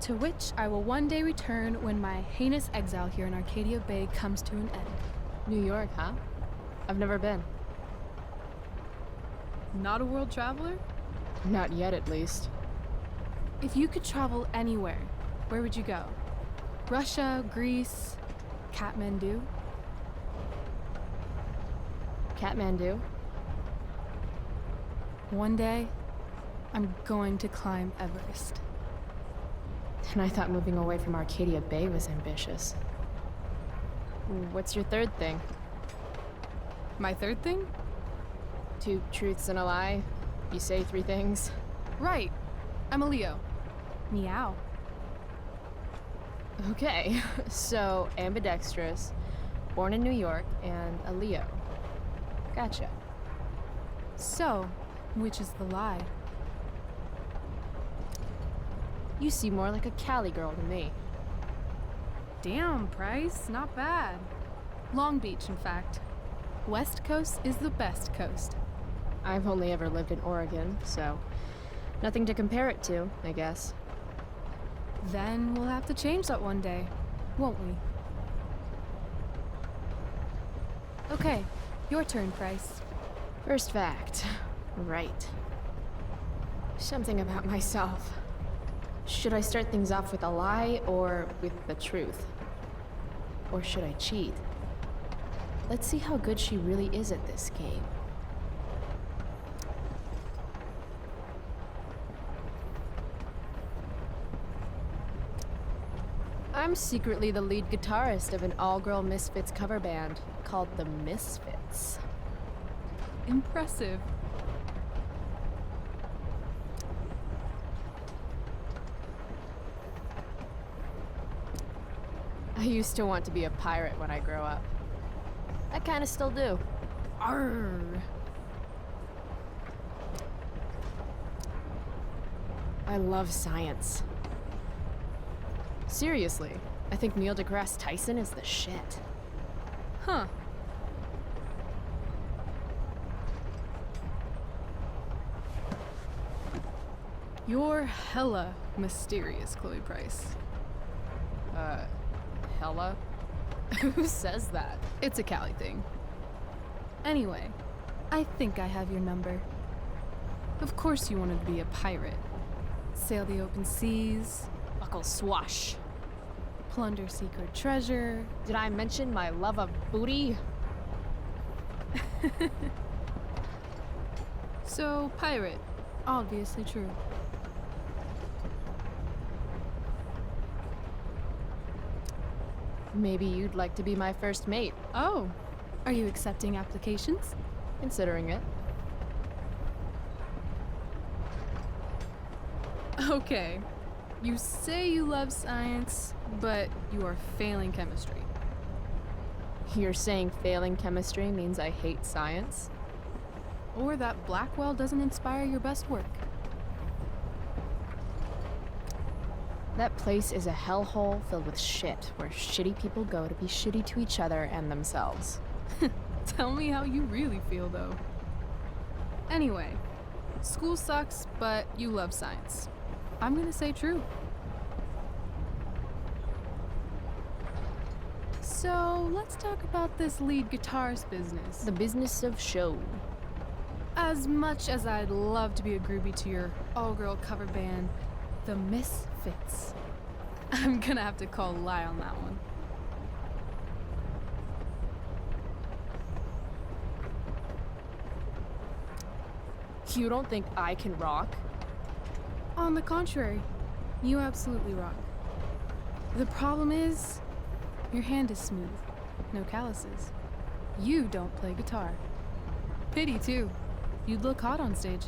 to which I will one day return when my heinous exile here in Arcadia Bay comes to an end. New York, huh? I've never been. Not a world traveler? Not yet, at least. If you could travel anywhere, where would you go? Russia, Greece, Kathmandu? Kathmandu? One day, I'm going to climb Everest. And I thought moving away from Arcadia Bay was ambitious. What's your third thing? My third thing? 2 truths and a lie. You say 3 things. Right. I'm a Leo. Meow. Okay, so ambidextrous, born in New York, and a Leo. Gotcha. So, which is the lie? You seem more like a Cali girl to me. Damn, Price, not bad. Long Beach, in fact. West Coast is the best coast. I've only ever lived in Oregon, so nothing to compare it to, I guess. Then we'll have to change that one day, won't we? Okay, your turn, Price. First fact. Right. Something about myself. Should I start things off with a lie or with the truth? Or should I cheat? Let's see how good she really is at this game. I'm secretly the lead guitarist of an all-girl Misfits cover band called the Misfits. Impressive. I used to want to be a pirate when I grow up. I kinda still do. Arr. I love science. Seriously, I think Neil deGrasse Tyson is the shit. Huh. You're hella mysterious, Chloe Price. Hella? Who says that? It's a Cali thing. Anyway, I think I have your number. Of course you wanted to be a pirate. Sail the open seas. Buckle swash. Plunder secret treasure. Did I mention my love of booty? So, pirate. Obviously true. Maybe you'd like to be my first mate. Oh, are you accepting applications? Considering it. Okay. You say you love science, but you are failing chemistry. You're saying failing chemistry means I hate science? Or that Blackwell doesn't inspire your best work. That place is a hellhole filled with shit, where shitty people go to be shitty to each other and themselves. Tell me how you really feel, though. Anyway, school sucks, but you love science. I'm gonna say true. So, let's talk about this lead guitarist business. The business of show. As much as I'd love to be a groupie to your all-girl cover band, the Misfits, I'm gonna have to call a lie on that one. You don't think I can rock? On the contrary, you absolutely rock. The problem is, your hand is smooth, no calluses. You don't play guitar. Pity, too. You'd look hot on stage.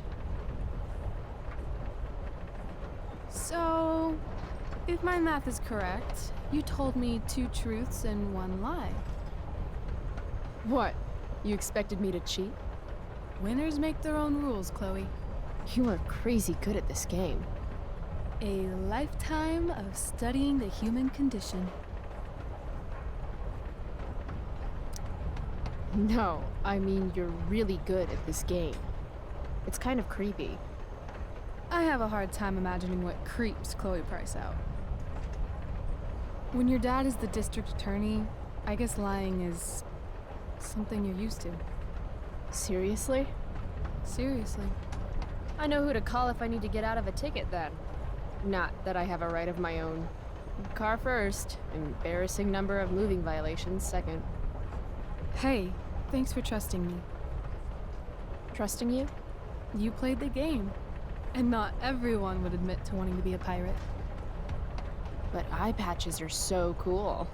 So, if my math is correct, you told me 2 truths and 1 lie. What? You expected me to cheat? Winners make their own rules, Chloe. You are crazy good at this game. A lifetime of studying the human condition. No, I mean you're really good at this game. It's kind of creepy. I have a hard time imagining what creeps Chloe Price out. When your dad is the district attorney, I guess lying is something you're used to. Seriously? Seriously. I know who to call if I need to get out of a ticket then. Not that I have a right of my own. Car first, embarrassing number of moving violations second. Hey, thanks for trusting me. Trusting you? You played the game. And not everyone would admit to wanting to be a pirate. But eye patches are so cool.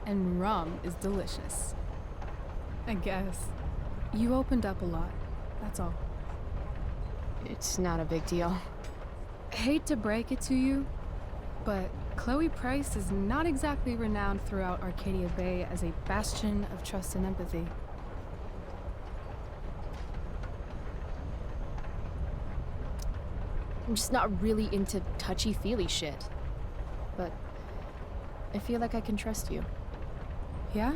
and rum is delicious. I guess. You opened up a lot, that's all. It's not a big deal. Hate to break it to you, but Chloe Price is not exactly renowned throughout Arcadia Bay as a bastion of trust and empathy. I'm just not really into touchy-feely shit. But I feel like I can trust you. Yeah?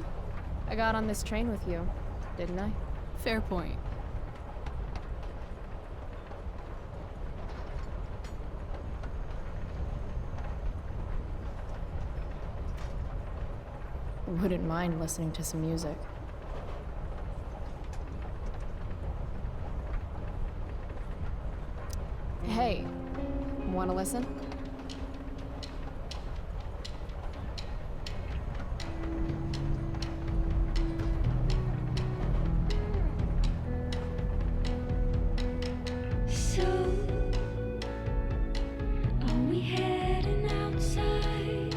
I got on this train with you, didn't I? Fair point. Wouldn't mind listening to some music. Hey, wanna listen? So, are we heading outside?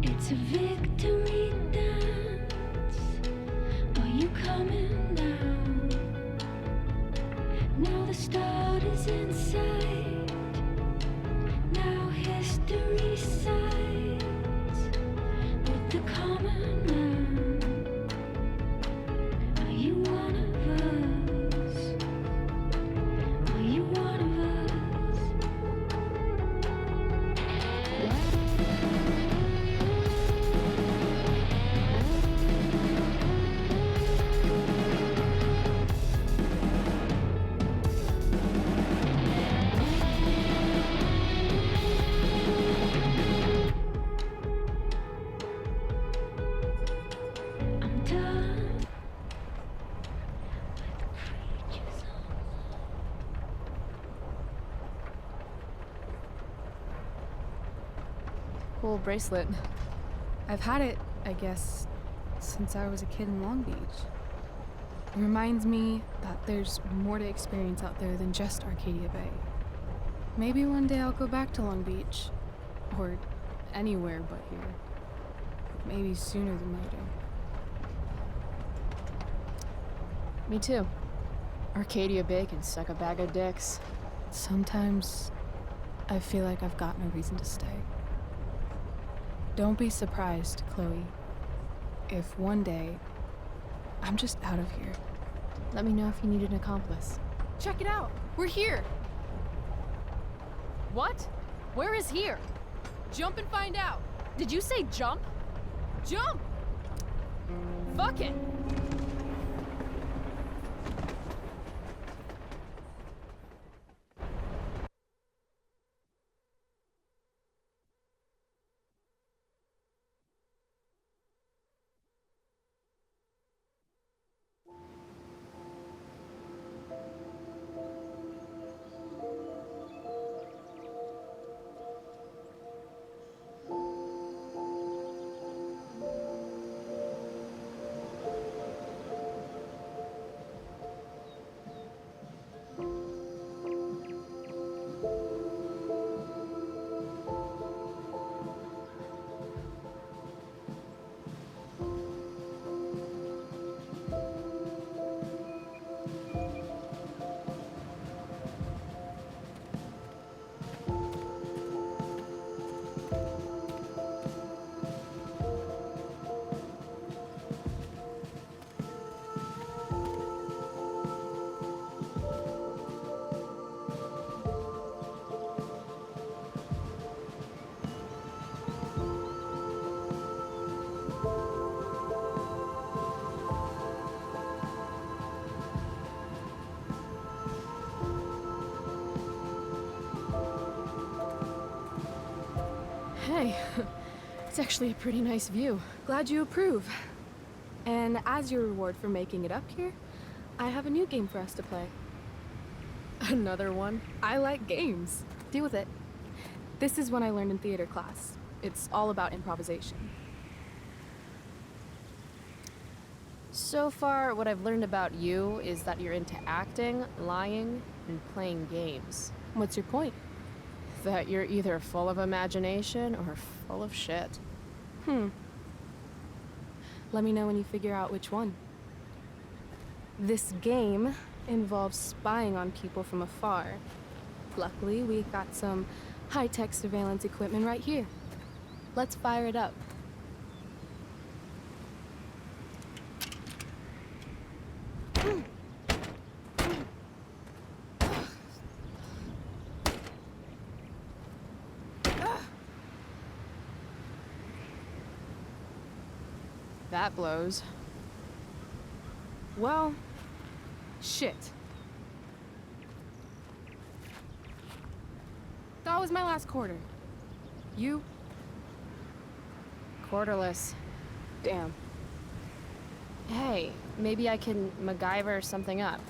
It's a victory dance. Are you coming down? Now the start is in sight. Now history sides with the common man. Are you one of us? Are you one of us? I'm done with creatures on. Cool bracelet. I've had it, I guess, since I was a kid in Long Beach. It reminds me that there's more to experience out there than just Arcadia Bay. Maybe one day I'll go back to Long Beach. Or anywhere but here. Maybe sooner than later. Me too. Arcadia Bay can suck a bag of dicks. Sometimes I feel like I've got no reason to stay. Don't be surprised, Chloe, if one day I'm just out of here. Let me know if you need an accomplice. Check it out. We're here. What? Where is here? Jump and find out. Did you say jump? Jump! Fuck it. Hey, it's actually a pretty nice view. Glad you approve. And as your reward for making it up here, I have a new game for us to play. Another one? I like games. Deal with it. This is one I learned in theater class. It's all about improvisation. So far, what I've learned about you is that you're into acting, lying, and playing games. What's your point? That you're either full of imagination or full of shit. Let me know when you figure out which one. This game involves spying on people from afar. Luckily, we got some high-tech surveillance equipment right here. Let's fire it up. That blows. Well, shit. That was my last quarter. You? Quarterless. Damn. Hey, maybe I can MacGyver something up.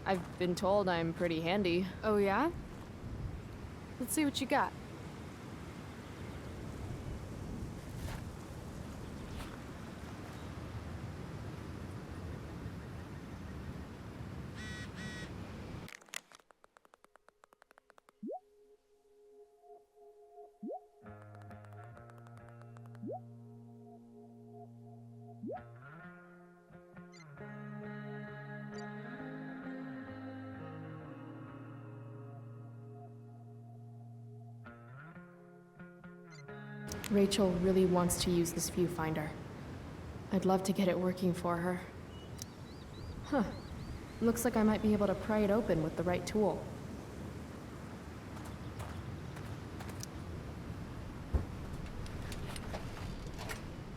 I've been told I'm pretty handy. Oh yeah? Let's see what you got. Rachel really wants to use this viewfinder. I'd love to get it working for her. Huh. Looks like I might be able to pry it open with the right tool.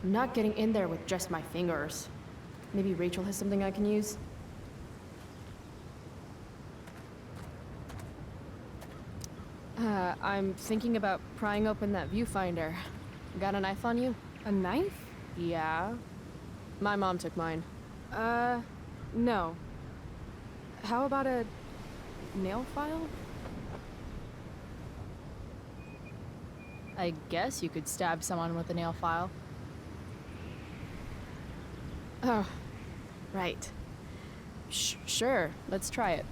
I'm not getting in there with just my fingers. Maybe Rachel has something I can use? I'm thinking about prying open that viewfinder. Got a knife on you? A knife? Yeah. My mom took mine. No. How about a nail file? I guess you could stab someone with a nail file. Oh, right. Sure, let's try it.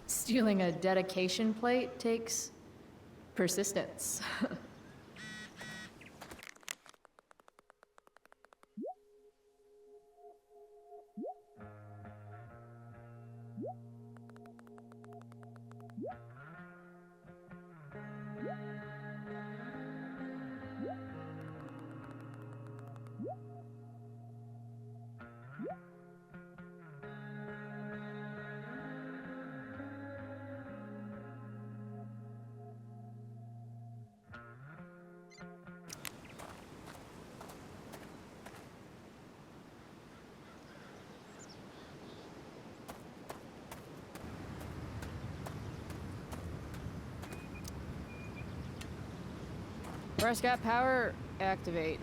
Stealing a dedication plate takes persistence. Press got power, activate.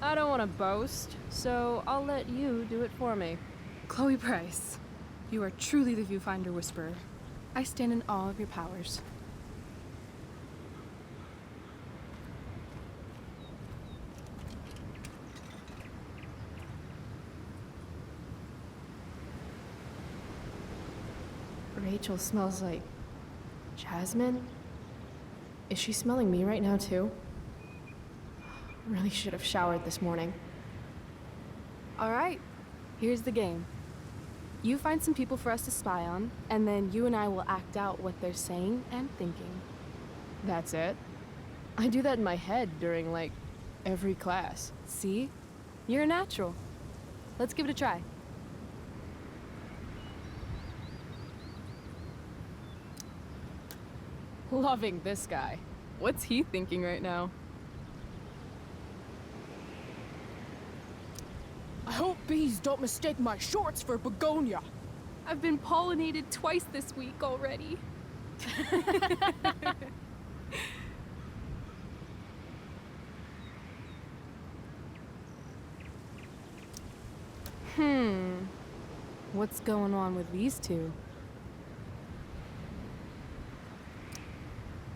I don't want to boast, so I'll let you do it for me. Chloe Price, you are truly the viewfinder whisperer. I stand in awe of your powers. Rachel smells like jasmine. Is Is she smelling me right now, too? Really should have showered this morning. All right, here's the game. You find some people for us to spy on, and then you and I will act out what they're saying and thinking. That's it? I do that in my head during, like, every class. See? You're a natural. Let's give it a try. Loving this guy. What's he thinking right now? I hope bees don't mistake my shorts for begonia. I've been pollinated twice this week already. What's going on with these two?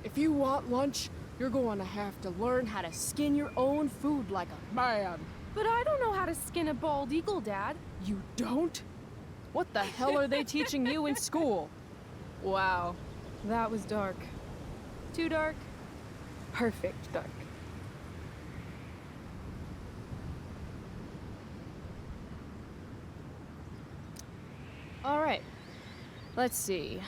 If you want lunch, you're going to have to learn how to skin your own food like a man. But I don't know how to skin a bald eagle, Dad. You don't? What the hell are they teaching you in school? Wow, that was dark. Too dark? Perfect dark. All right, let's see.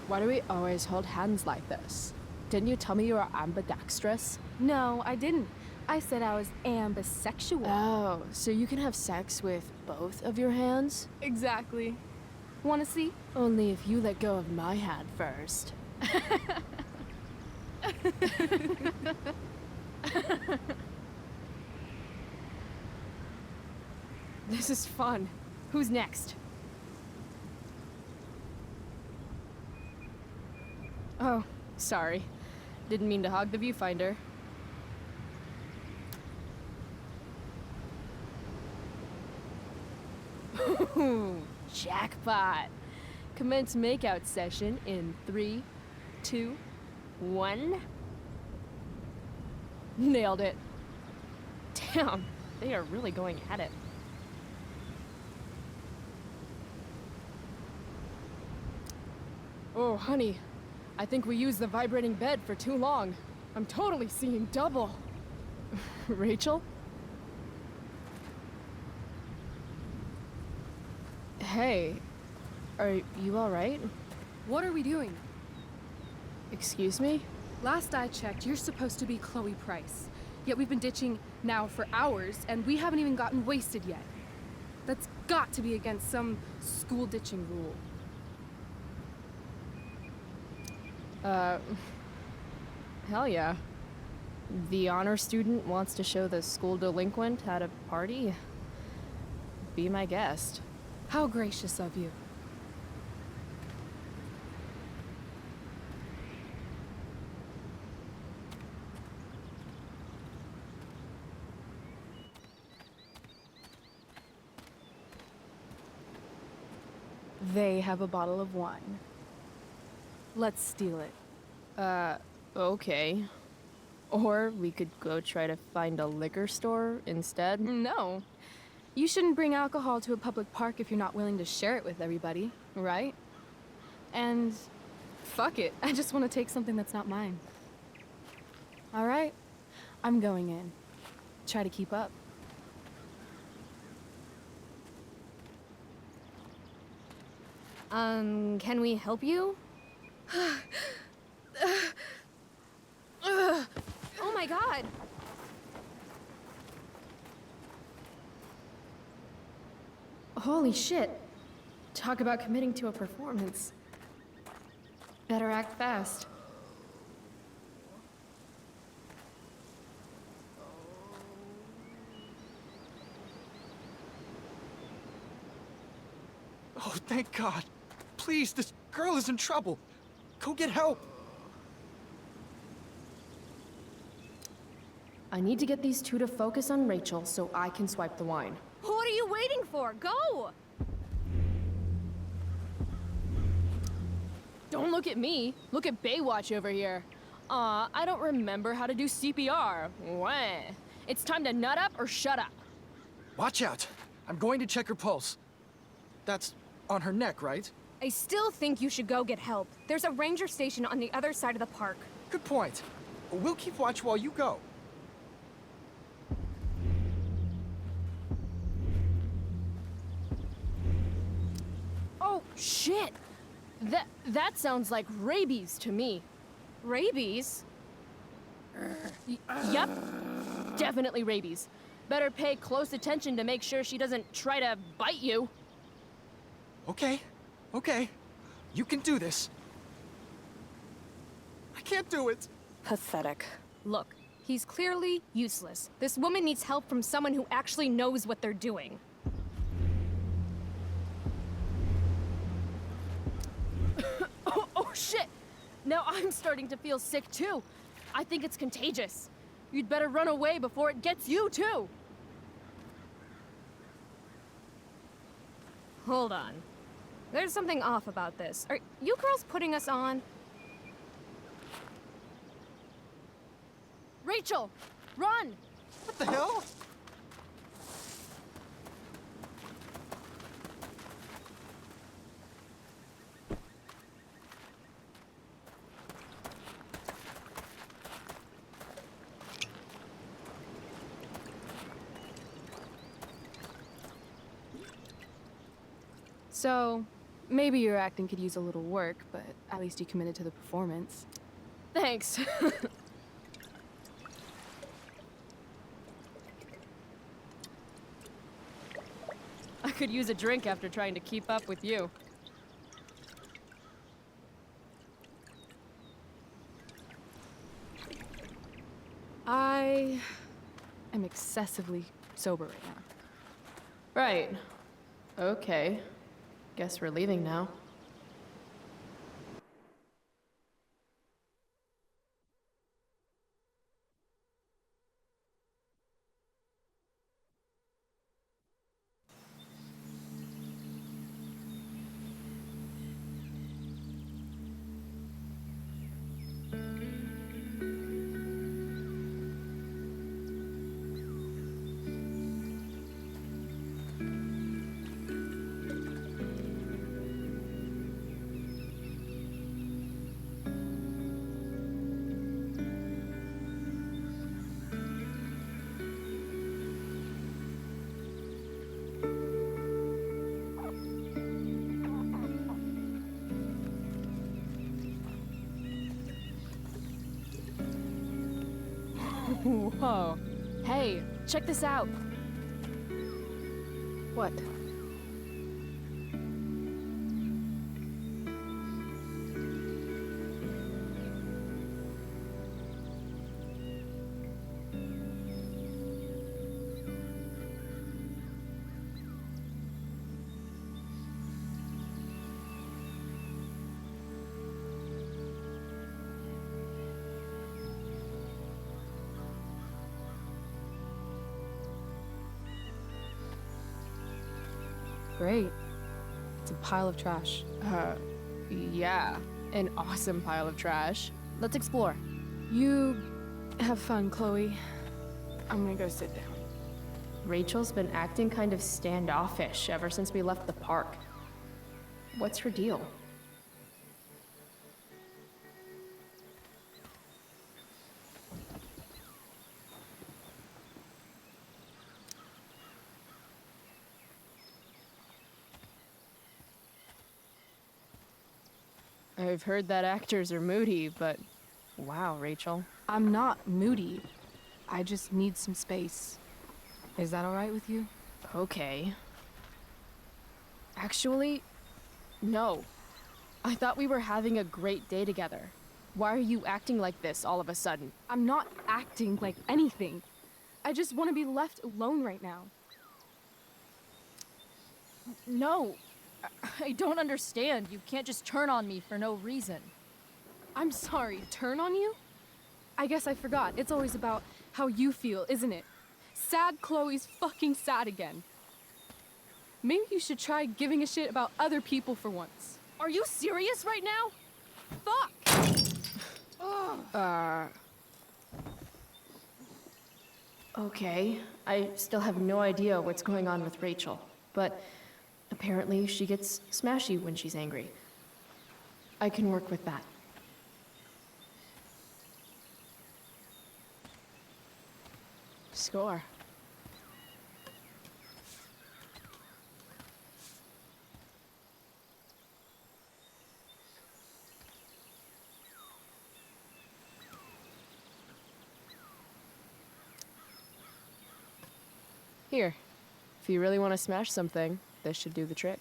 Why do we always hold hands like this? Didn't you tell me you were ambidextrous? No, I didn't. I said I was ambisexual. Oh, so you can have sex with both of your hands? Exactly. Wanna see? Only if you let go of my hand first. This is fun. Who's next? Oh, sorry. Didn't mean to hog the viewfinder. Jackpot! Commence makeout session in 3, 2, 1. Nailed it. Damn, they are really going at it. Oh, honey. I think we used the vibrating bed for too long. I'm totally seeing double. Rachel? Hey, are you all right? What are we doing? Excuse me? Last I checked, you're supposed to be Chloe Price. Yet we've been ditching now for hours, and we haven't even gotten wasted yet. That's got to be against some school ditching rule. Hell yeah. The honor student wants to show the school delinquent at a party? Be my guest. How gracious of you. They have a bottle of wine. Let's steal it. Okay. Or we could go try to find a liquor store instead. No. You shouldn't bring alcohol to a public park if you're not willing to share it with everybody, right? And fuck it, I just want to take something that's not mine. All right, I'm going in. Try to keep up. Can we help you? Oh my god! Holy shit. Talk about committing to a performance. Better act fast. Oh, thank God. Please, this girl is in trouble. Go get help. I need to get these two to focus on Rachel so I can swipe the wine. What are you waiting for? Go! Don't look at me. Look at Baywatch over here. I don't remember how to do CPR. Wah. It's time to nut up or shut up. Watch out. I'm going to check her pulse. That's On her neck, right? I still think you should go get help. There's a ranger station on the other side of the park. Good point. We'll keep watch while you go. Oh, shit! That sounds like rabies to me. Rabies? Yep. Definitely rabies. Better pay close attention to make sure she doesn't try to bite you. Okay. You can do this. I can't do it. Pathetic. Look, he's clearly useless. This woman needs help from someone who actually knows what they're doing. Oh, shit! Now I'm starting to feel sick, too. I think it's contagious. You'd better run away before it gets you, too. Hold on. There's something off about this. Are you girls putting us on? Rachel! Run! What the hell? So, maybe your acting could use a little work, but at least you committed to the performance. Thanks. I could use a drink after trying to keep up with you. I am excessively sober right now. Right. Okay. Guess we're leaving now. Whoa. Hey, check this out. What? Great. It's a pile of trash. Yeah. An awesome pile of trash. Let's explore. You have fun, Chloe. I'm gonna go sit down. Rachel's been acting kind of standoffish ever since we left the park. What's her deal? I've heard that actors are moody, but wow, Rachel. I'm not moody. I just need some space. Is that all right with you? Okay. Actually, no. I thought we were having a great day together. Why are you acting like this all of a sudden? I'm not acting like anything. I just want to be left alone right now. No. I don't understand. You can't just turn on me for no reason. I'm sorry, turn on you? I guess I forgot. It's always about how you feel, isn't it? Sad Chloe's fucking sad again. Maybe you should try giving a shit about other people for once. Are you serious right now? Fuck! Okay. I still have no idea what's going on with Rachel, but Apparently, she gets smashy when she's angry. I can work with that. Score. Here, if you really want to smash something, this should do the trick.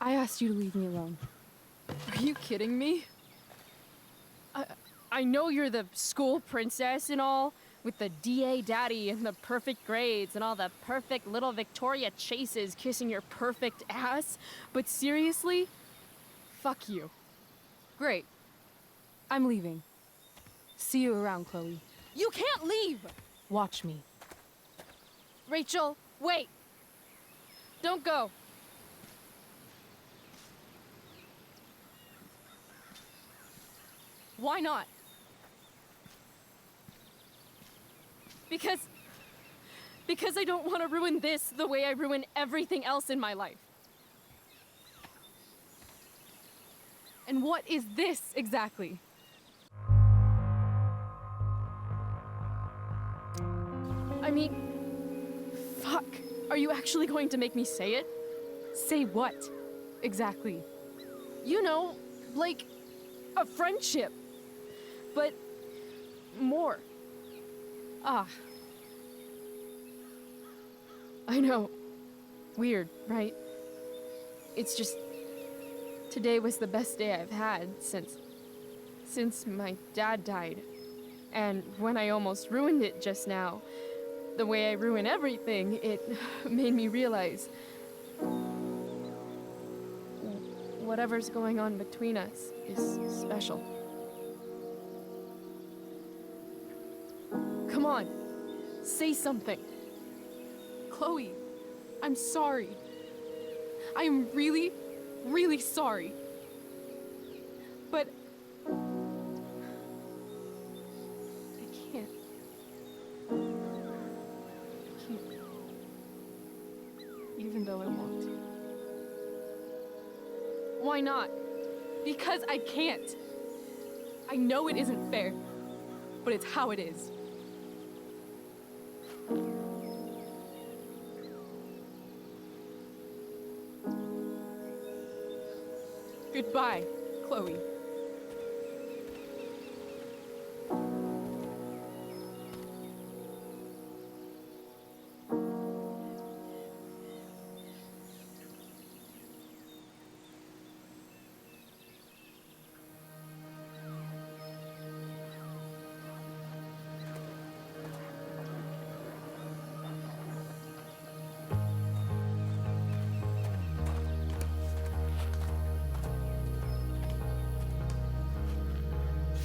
I asked you to leave me alone. Are you kidding me? I know you're the school princess and all, with the DA daddy and the perfect grades and all the perfect little Victoria chases kissing your perfect ass, but seriously? Fuck you. Great. I'm leaving. See you around, Chloe. You can't leave! Watch me. Rachel, wait! Don't go. Why not? Because I don't want to ruin this the way I ruin everything else in my life. And what is this exactly? I mean, fuck. Are you actually going to make me say it? Say what? Exactly. You know, like a friendship. But more. Ah. I know. Weird, right? It's just... Today was the best day I've had since my dad died. And when I almost ruined it just now, the way I ruin everything, it made me realize whatever's going on between us is special. Come on, say something. Chloe, I'm sorry. I am really, really sorry. But I can't. Even though I want to. Why not? Because I can't. I know it isn't fair, but it's how it is. Goodbye, Chloe.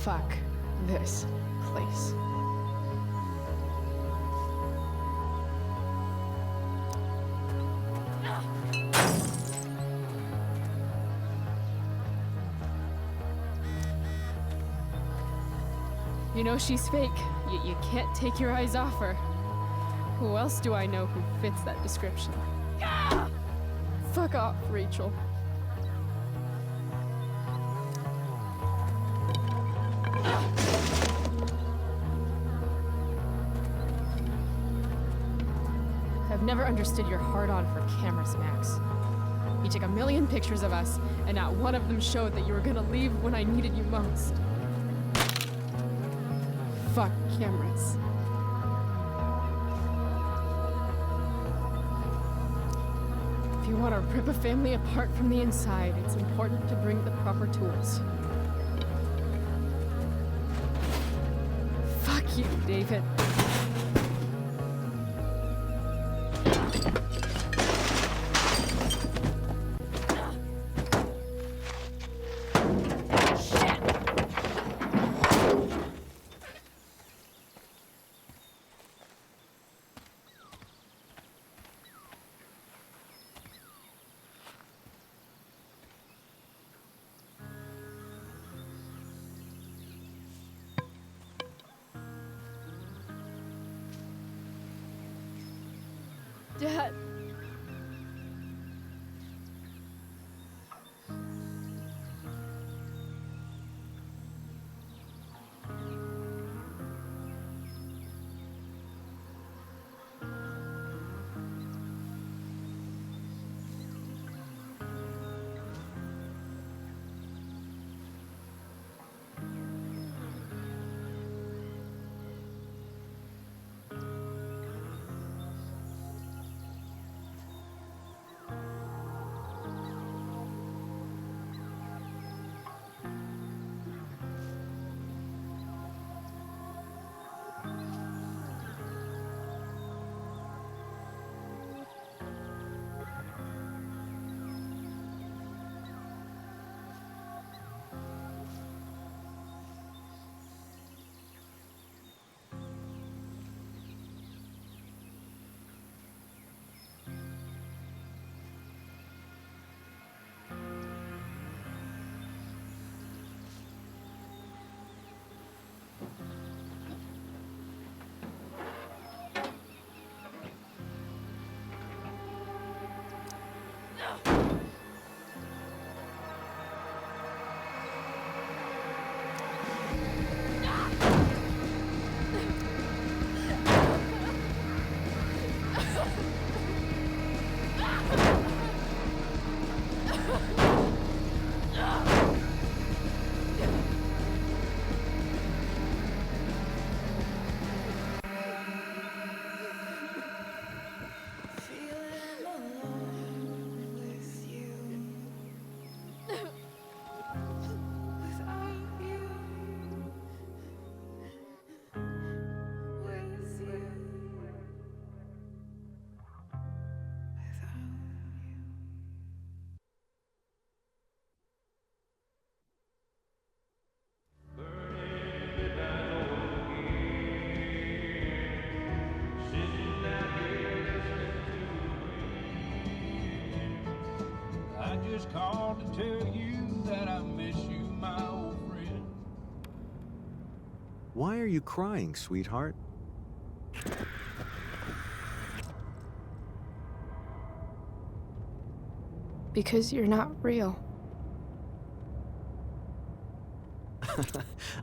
Fuck this place. You know she's fake, yet you can't take your eyes off her. Who else do I know who fits that description? Fuck off, Rachel. I've never understood your hard-on for cameras, Max. You took a million pictures of us, and not one of them showed that you were gonna leave when I needed you most. Fuck cameras. If you want to rip a family apart from the inside, it's important to bring the proper tools. Fuck you, David. Dad. Just called to tell you that I miss you, my old friend. Why are you crying, sweetheart? Because you're not real.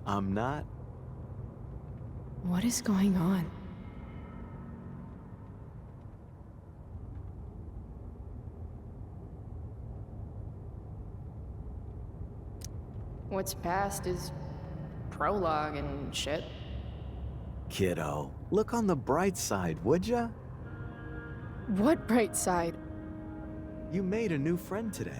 I'm not. What is going on? What's past is prologue and shit. Kiddo, look on the bright side, would ya? What bright side? You made a new friend today.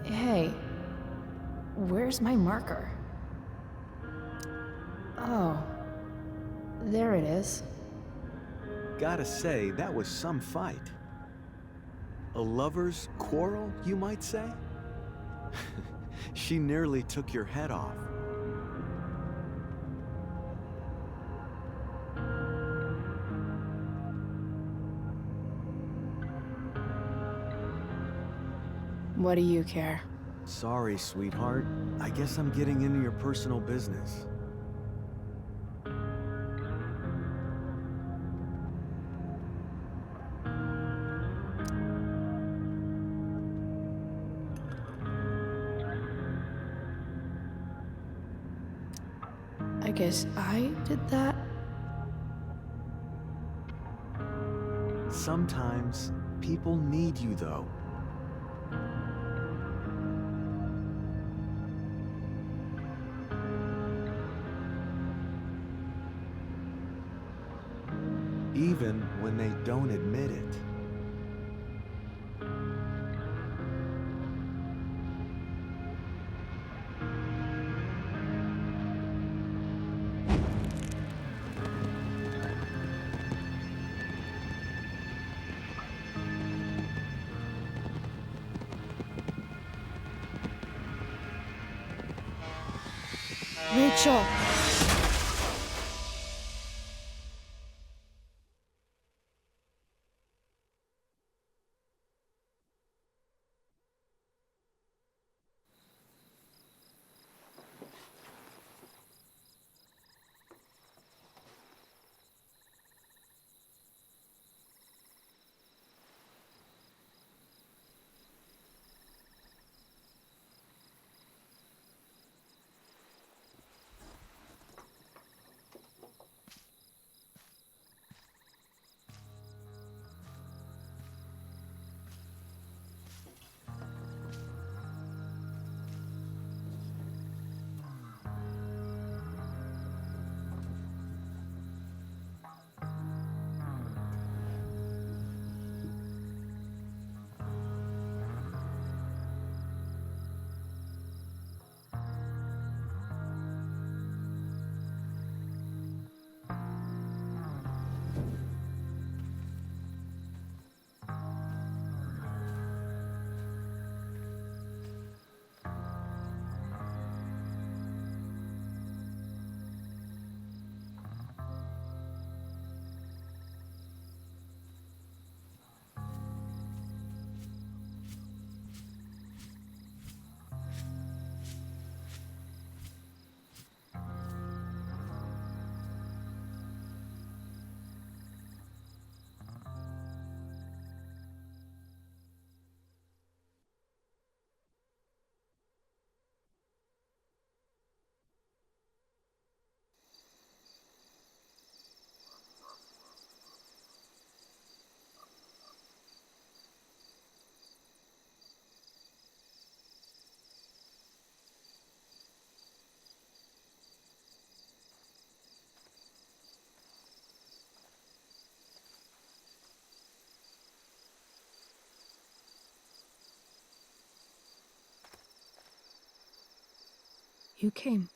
Hey, where's my marker? Oh, there it is. Gotta say, that was some fight. A lover's quarrel, you might say? She nearly took your head off. What do you care? Sorry, sweetheart. I guess I'm getting into your personal business. I guess I did that? Sometimes people need you, though. Even when they don't admit it. Rachel! You came.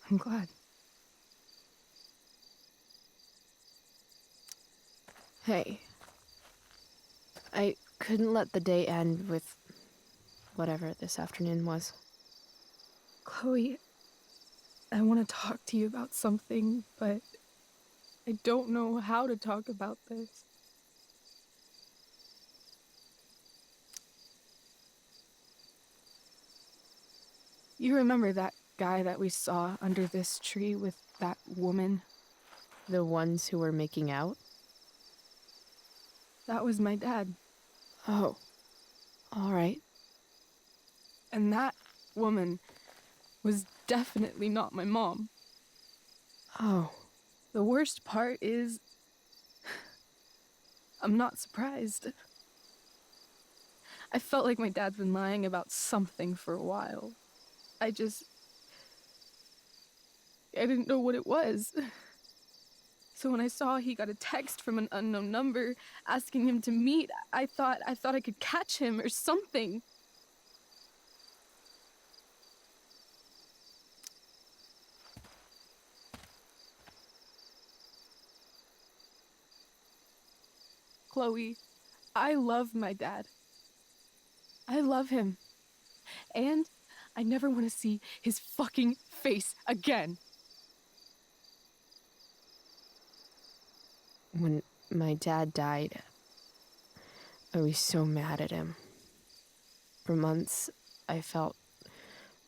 I'm glad. Hey. I couldn't let the day end with whatever this afternoon was. Chloe, I want to talk to you about something, but I don't know how to talk about this. You remember that guy that we saw under this tree with that woman? The ones who were making out? That was my dad. Oh. All right. And that woman was definitely not my mom. Oh. The worst part is, I'm not surprised. I felt like my dad's been lying about something for a while. I didn't know what it was. So when I saw he got a text from an unknown number asking him to meet, I thought I could catch him or something. Chloe, I love my dad. I love him. And I never want to see his fucking face again. When my dad died, I was so mad at him. For months, I felt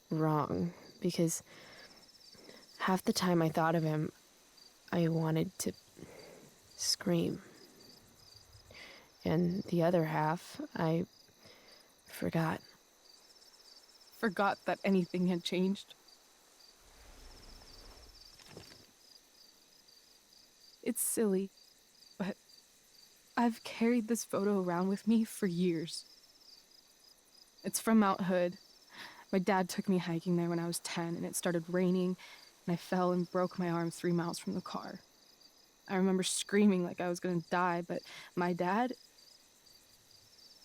wrong because half the time I thought of him, I wanted to scream. And the other half, I forgot. Forgot that anything had changed. It's silly, but I've carried this photo around with me for years. It's from Mount Hood. My dad took me hiking there when I was 10, and it started raining, and I fell and broke my arm 3 miles from the car. I remember screaming like I was gonna die, but my dad,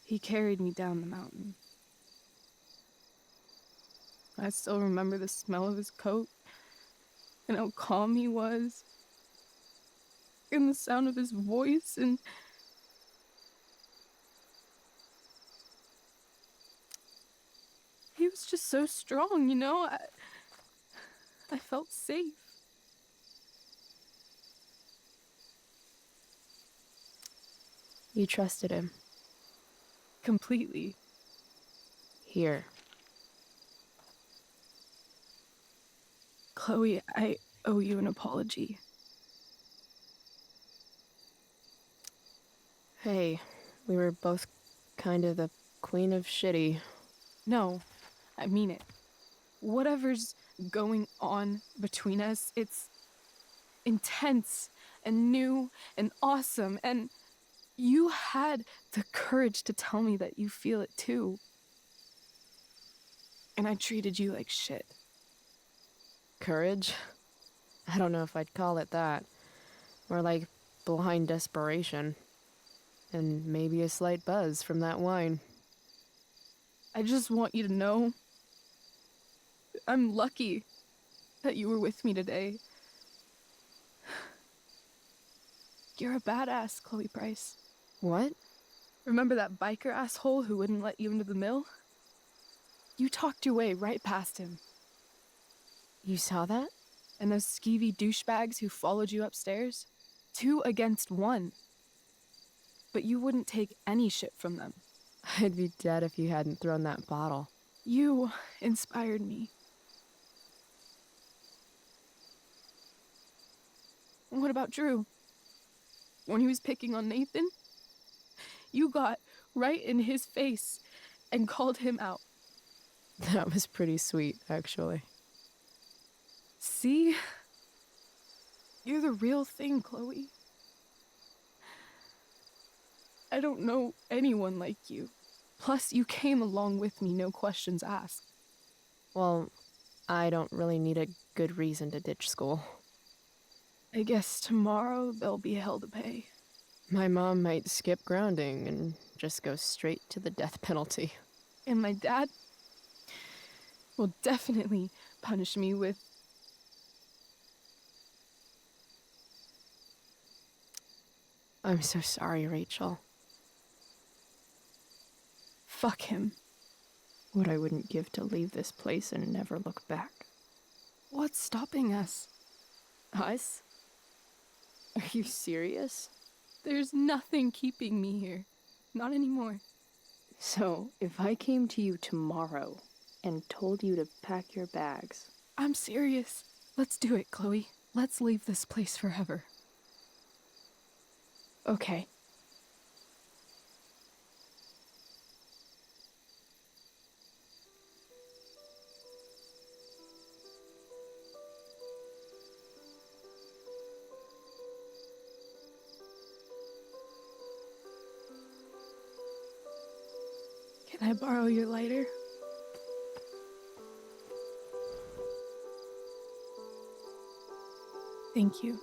he carried me down the mountain. I still remember the smell of his coat, and how calm he was, and the sound of his voice, and he was just so strong, you know? I felt safe. You trusted him. Completely. Here. Chloe, I owe you an apology. Hey, we were both kind of the queen of shitty. No, I mean it. Whatever's going on between us, it's intense and new and awesome, and you had the courage to tell me that you feel it too. And I treated you like shit. Courage? I don't know if I'd call it that. More like blind desperation. And maybe a slight buzz from that wine. I just want you to know I'm lucky that you were with me today. You're a badass, Chloe Price. What? Remember that biker asshole who wouldn't let you into the mill? You talked your way right past him. You saw that? And those skeevy douchebags who followed you upstairs? 2 against 1. But you wouldn't take any shit from them. I'd be dead if you hadn't thrown that bottle. You inspired me. What about Drew? When he was picking on Nathan? You got right in his face and called him out. That was pretty sweet, actually. See? You're the real thing, Chloe. I don't know anyone like you. Plus, you came along with me, no questions asked. Well, I don't really need a good reason to ditch school. I guess tomorrow there'll be hell to pay. My mom might skip grounding and just go straight to the death penalty. And my dad will definitely punish me with... I'm so sorry, Rachel. Fuck him. What I wouldn't give to leave this place and never look back. What's stopping us? Us? Are you serious? There's nothing keeping me here. Not anymore. So, if I came to you tomorrow and told you to pack your bags... I'm serious. Let's do it, Chloe. Let's leave this place forever. Okay. Can I borrow your lighter? Thank you.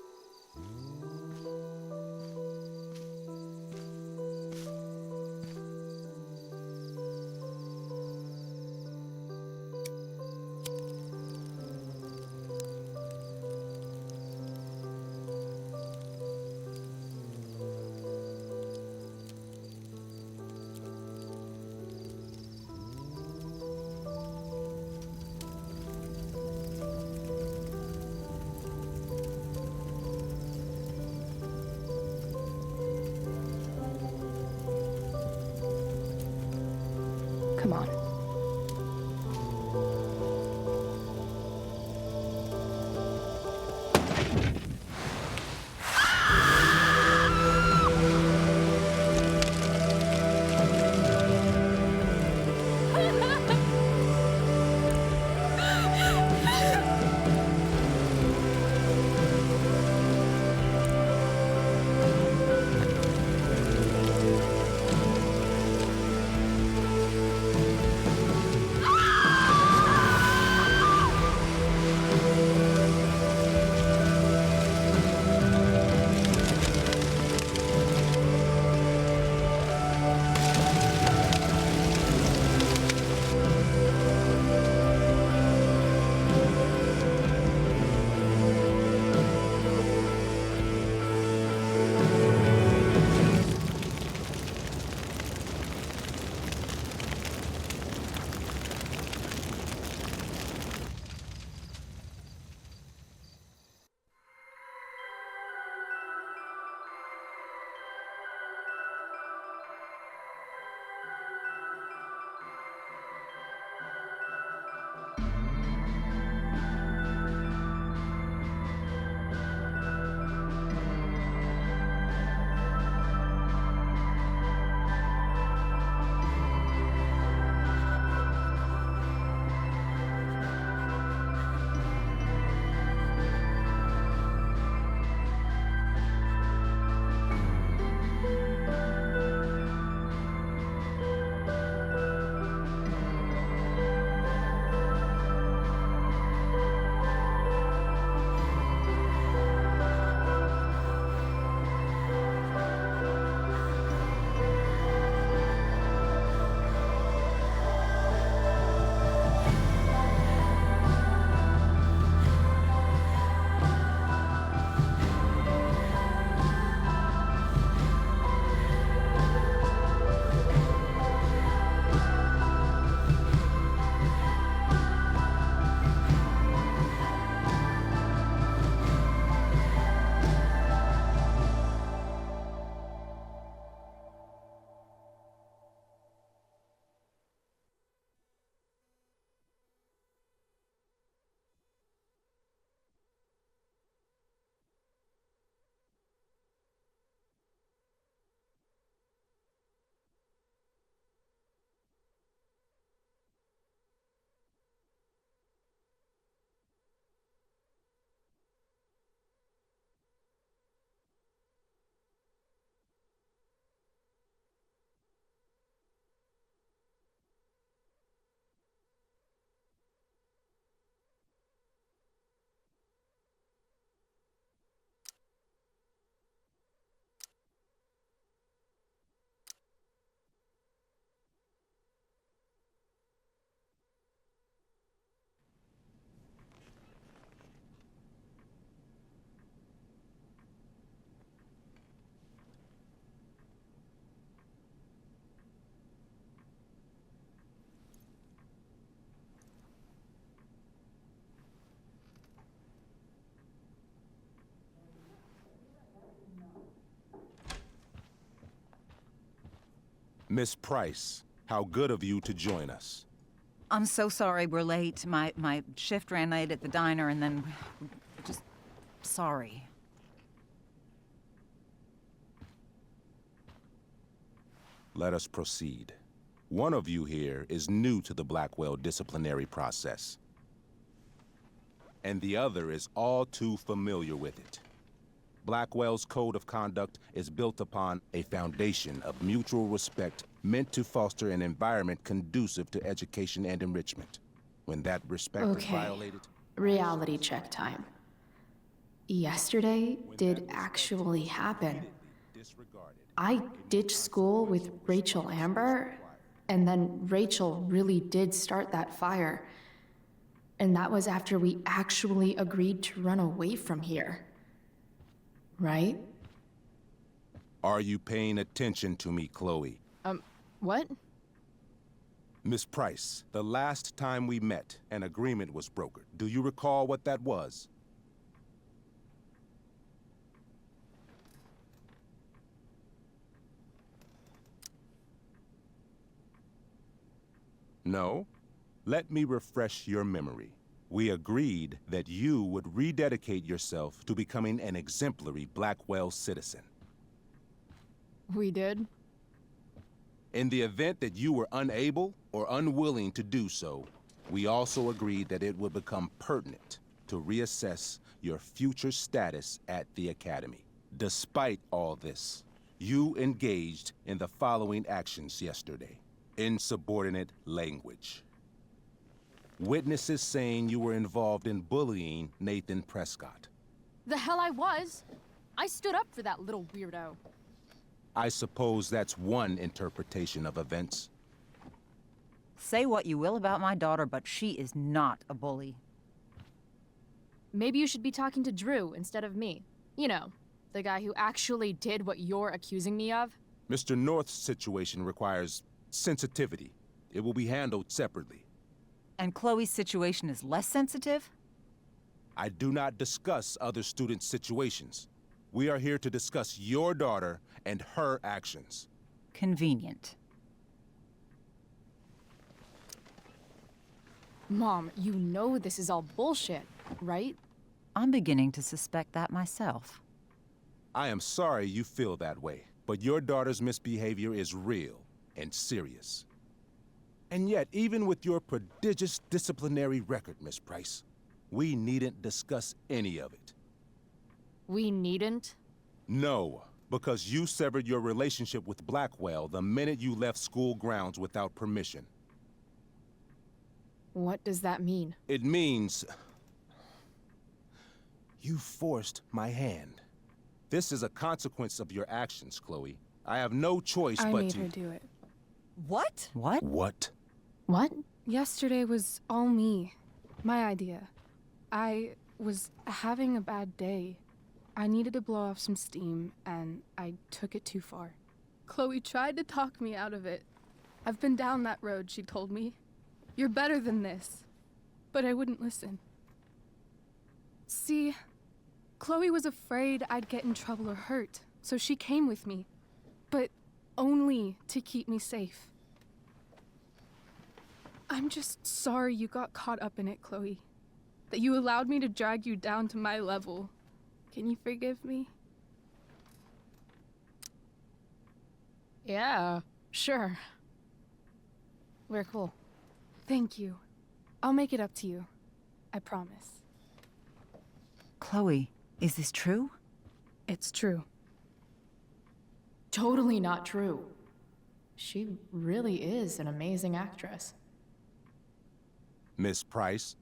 Miss Price, how good of you to join us. I'm so sorry we're late. My shift ran late at the diner and then... just... sorry. Let us proceed. One of you here is new to the Blackwell disciplinary process, and the other is all too familiar with it. Blackwell's code of conduct is built upon a foundation of mutual respect meant to foster an environment conducive to education and enrichment. When that respect is violated... Reality check time. Yesterday did actually happen. I ditched school with Rachel Amber, and then Rachel really did start that fire. And that was after we actually agreed to run away from here. Right? Are you paying attention to me, Chloe? What? Miss Price, the last time we met, an agreement was brokered. Do you recall what that was? No? Let me refresh your memory. We agreed that you would rededicate yourself to becoming an exemplary Blackwell citizen. We did? In the event that you were unable or unwilling to do so, we also agreed that it would become pertinent to reassess your future status at the Academy. Despite all this, you engaged in the following actions yesterday. Insubordinate language. Witnesses saying you were involved in bullying Nathan Prescott. The hell I was! I stood up for that little weirdo. I suppose that's one interpretation of events. Say what you will about my daughter, but she is not a bully. Maybe you should be talking to Drew instead of me. You know, the guy who actually did what you're accusing me of. Mr. North's situation requires sensitivity. It will be handled separately. And Chloe's situation is less sensitive? I do not discuss other students' situations. We are here to discuss your daughter and her actions. Convenient. Mom, you know this is all bullshit, right? I'm beginning to suspect that myself. I am sorry you feel that way, but your daughter's misbehavior is real and serious. And yet, even with your prodigious disciplinary record, Miss Price, we needn't discuss any of it. We needn't? No, because you severed your relationship with Blackwell the minute you left school grounds without permission. What does that mean? It means... you forced my hand. This is a consequence of your actions, Chloe. I have no choice but to... I made her do it. What? What? What? What? Yesterday was all me. My idea. I was having a bad day. I needed to blow off some steam, and I took it too far. Chloe tried to talk me out of it. I've been down that road, she told me. You're better than this. But I wouldn't listen. See, Chloe was afraid I'd get in trouble or hurt, so she came with me. But only to keep me safe. I'm just sorry you got caught up in it, Chloe. That you allowed me to drag you down to my level. Can you forgive me? Yeah, sure. We're cool. Thank you. I'll make it up to you. I promise. Chloe, is this true? It's true. Totally not true. She really is an amazing actress. Miss Price?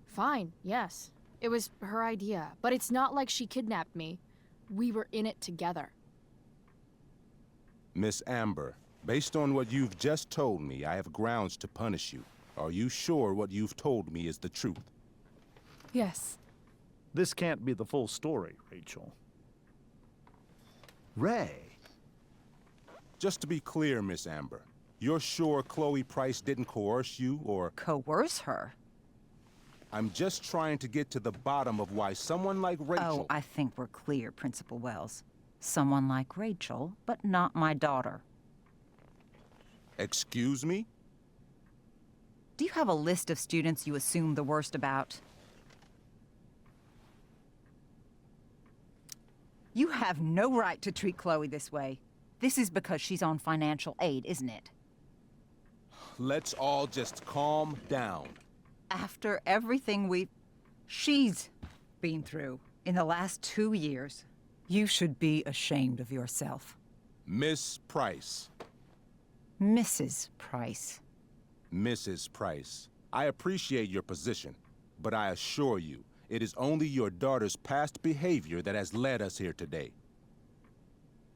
Fine, yes. It was her idea, but it's not like she kidnapped me. We were in it together. Miss Amber, based on what you've just told me, I have grounds to punish you. Are you sure what you've told me is the truth? Yes. This can't be the full story, Rachel. Ray. Just to be clear, Miss Amber, you're sure Chloe Price didn't coerce you or... Coerce her? I'm just trying to get to the bottom of why someone like Rachel... Oh, I think we're clear, Principal Wells. Someone like Rachel, but not my daughter. Excuse me? Do you have a list of students you assume the worst about? You have no right to treat Chloe this way. This is because she's on financial aid, isn't it? Let's all just calm down. After everything she's been through in the last 2 years, you should be ashamed of yourself. Miss Price. Mrs. Price. Mrs. Price, I appreciate your position, but I assure you, it is only your daughter's past behavior that has led us here today.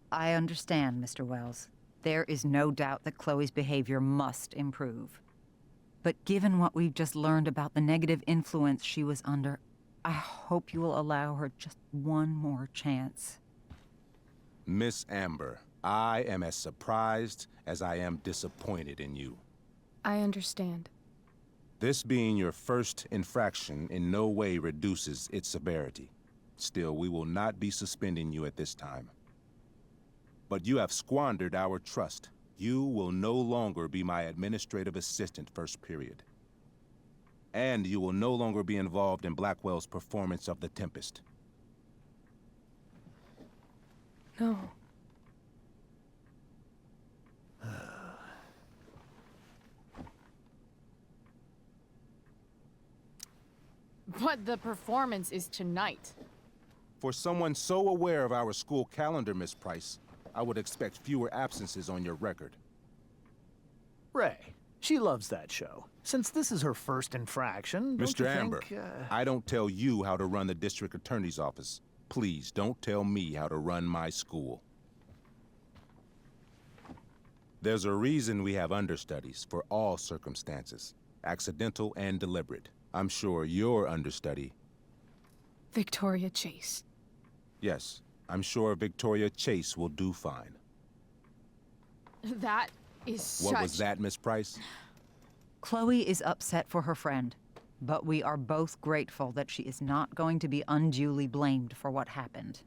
I understand, Mr. Wells. There is no doubt that Chloe's behavior must improve. But given what we've just learned about the negative influence she was under, I hope you will allow her just one more chance. Miss Amber, I am as surprised as I am disappointed in you. I understand. This being your first infraction in no way reduces its severity. Still, we will not be suspending you at this time. But you have squandered our trust. You will no longer be my administrative assistant first period. And you will no longer be involved in Blackwell's performance of The Tempest. No. But the performance is tonight. For someone so aware of our school calendar, Miss Price, I would expect fewer absences on your record. Ray, she loves that show. Since this is her first infraction, don't you Mr. Amber, think, I don't tell you how to run the district attorney's office. Please don't tell me how to run my school. There's a reason we have understudies for all circumstances, accidental and deliberate. I'm sure your understudy... Victoria Chase. Yes, I'm sure Victoria Chase will do fine. That is What was that, Miss Price? Chloe is upset for her friend, but we are both grateful that she is not going to be unduly blamed for what happened.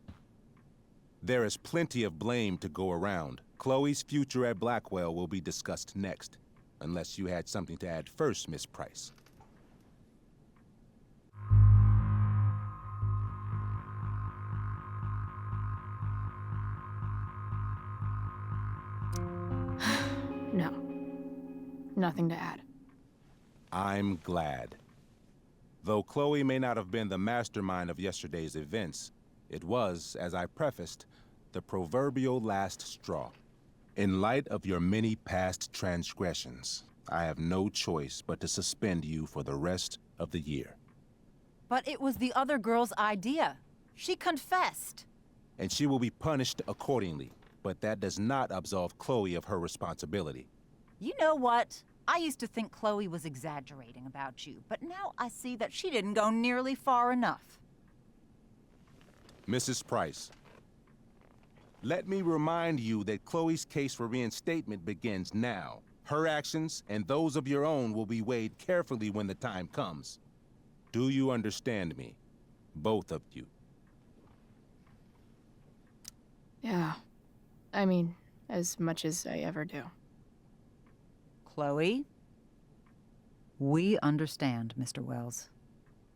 There is plenty of blame to go around. Chloe's future at Blackwell will be discussed next, unless you had something to add first, Miss Price. No. Nothing to add. I'm glad. Though Chloe may not have been the mastermind of yesterday's events, it was, as I prefaced, the proverbial last straw. In light of your many past transgressions, I have no choice but to suspend you for the rest of the year. But it was the other girl's idea. She confessed. And she will be punished accordingly, but that does not absolve Chloe of her responsibility. You know what? I used to think Chloe was exaggerating about you, but now I see that she didn't go nearly far enough. Mrs. Price, let me remind you that Chloe's case for reinstatement begins now. Her actions and those of your own will be weighed carefully when the time comes. Do you understand me? Both of you. Yeah. I mean, as much as I ever do. Chloe? We understand, Mr. Wells.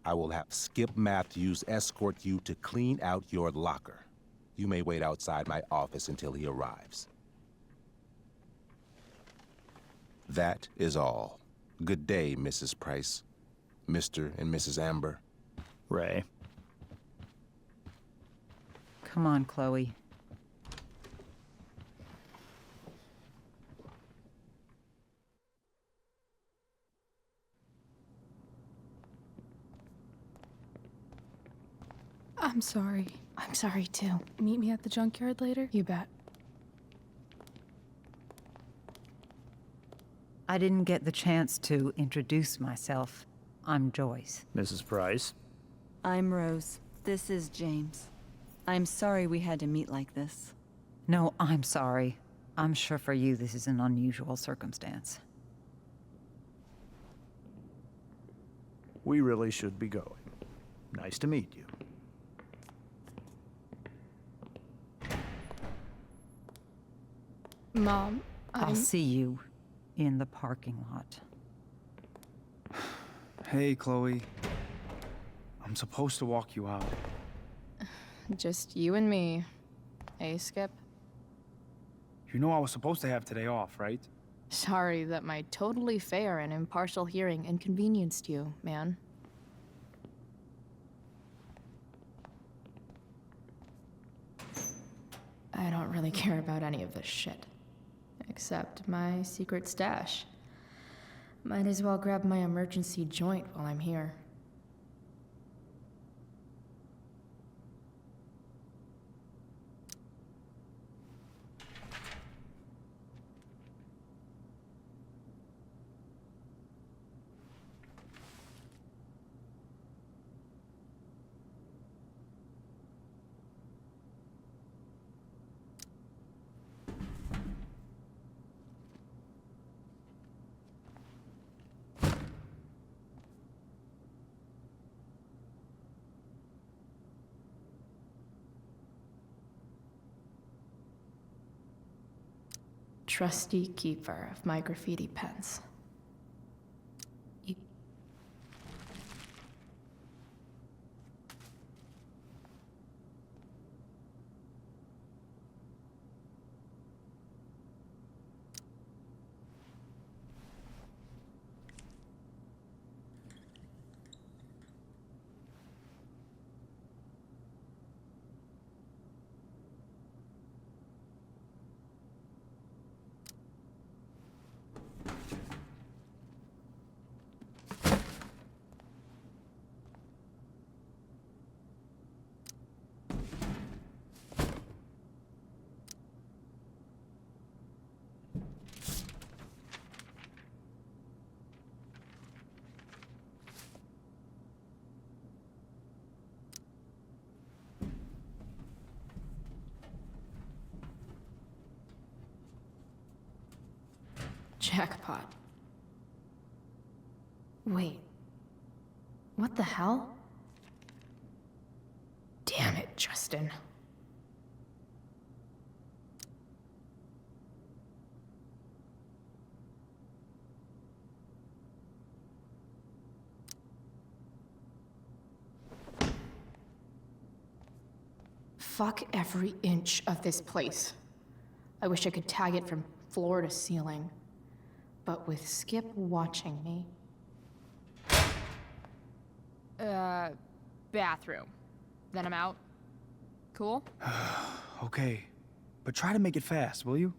I will have Skip Matthews escort you to clean out your locker. You may wait outside my office until he arrives. That is all. Good day, Mrs. Price. Mr. and Mrs. Amber. Ray. Come on, Chloe. I'm sorry. I'm sorry, too. Meet me at the junkyard later? You bet. I didn't get the chance to introduce myself. I'm Joyce. Mrs. Price. I'm Rose. This is James. I'm sorry we had to meet like this. No, I'm sorry. I'm sure for you this is an unusual circumstance. We really should be going. Nice to meet you. Mom, I'll see you in the parking lot. Hey, Chloe. I'm supposed to walk you out. Just you and me. Hey, Skip. You know I was supposed to have today off, right? Sorry that my totally fair and impartial hearing inconvenienced you, man. I don't really care about any of this shit. Except my secret stash. Might as well grab my emergency joint while I'm here. Trusty keeper of my graffiti pens. Jackpot. Wait. What the hell? Damn it, Justin. Fuck every inch of this place. I wish I could tag it from floor to ceiling. But with Skip watching me. Bathroom. Then I'm out. Cool? Okay, but try to make it fast, will you?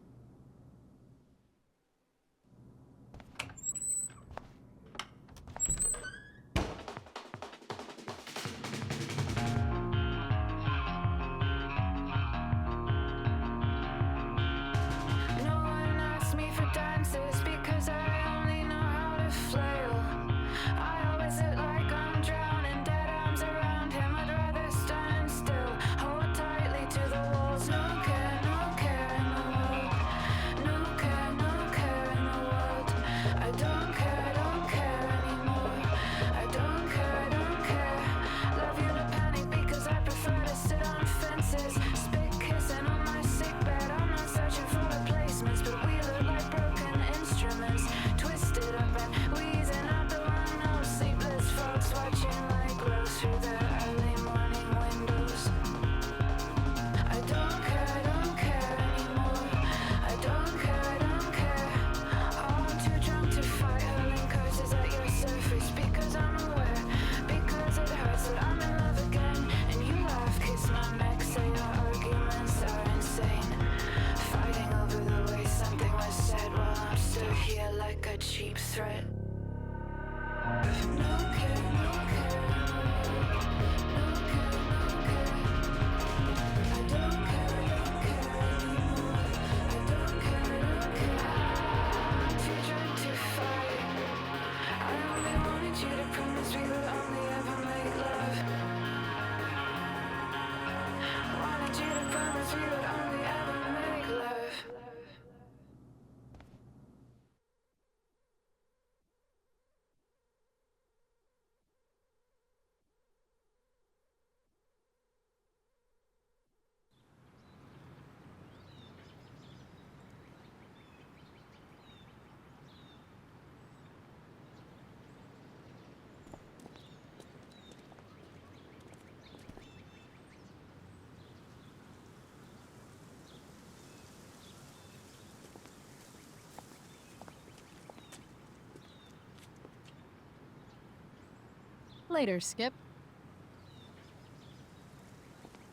Later, Skip.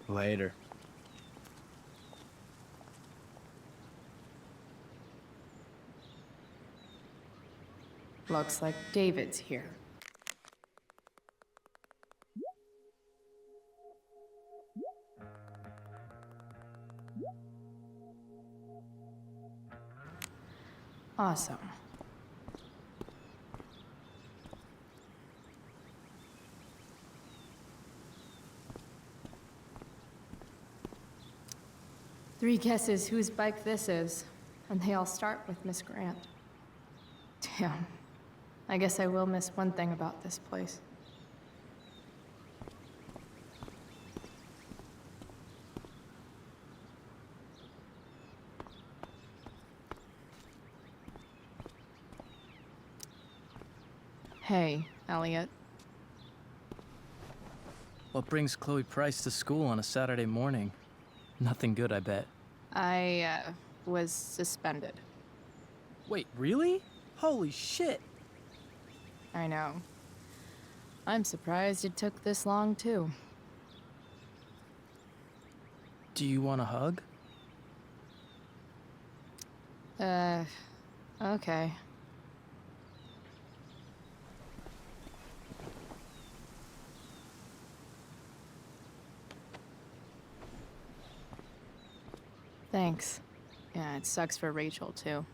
Later. Looks like David's here. Awesome. Three guesses whose bike this is, and they all start with Miss Grant. Damn. I guess I will miss one thing about this place. Hey, Elliot. What brings Chloe Price to school on a Saturday morning? Nothing good, I bet. I, was suspended. Wait, really? Holy shit! I know. I'm surprised it took this long, too. Do you want a hug? Okay. Thanks. Yeah, it sucks for Rachel, too.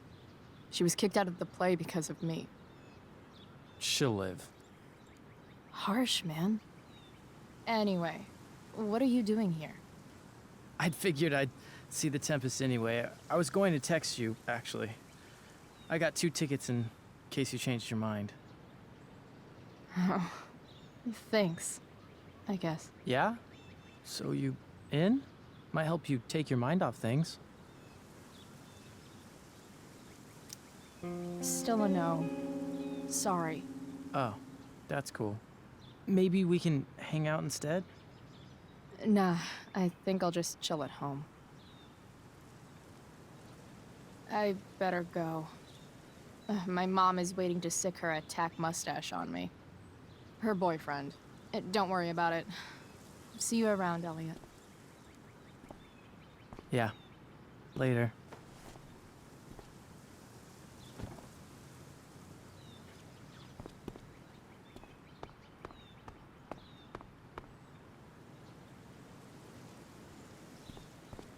She was kicked out of the play because of me. She'll live. Harsh, man. Anyway, what are you doing here? I'd figured I'd see the Tempest anyway. I was going to text you, actually. I got 2 tickets in case you changed your mind. Oh, thanks, I guess. Yeah? So you in? Might help you take your mind off things. Still a no. Sorry. Oh, that's cool. Maybe we can hang out instead? Nah, I think I'll just chill at home. I better go. My mom is waiting to sick her attack mustache on me. Her boyfriend. Don't worry about it. See you around, Elliot. Yeah. Later.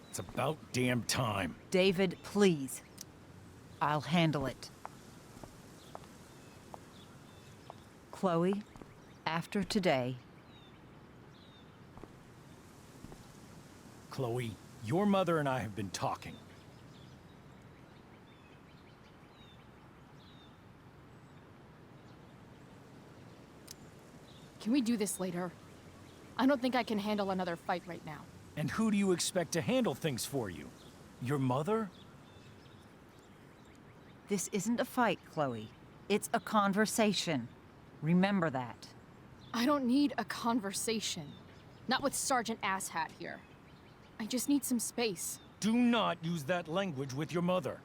It's about damn time. David, please. I'll handle it. Chloe, after today... Chloe, your mother and I have been talking. Can we do this later? I don't think I can handle another fight right now. And who do you expect to handle things for you? Your mother? This isn't a fight, Chloe. It's a conversation. Remember that. I don't need a conversation. Not with Sergeant Asshat here. I just need some space. Do not use that language with your mother.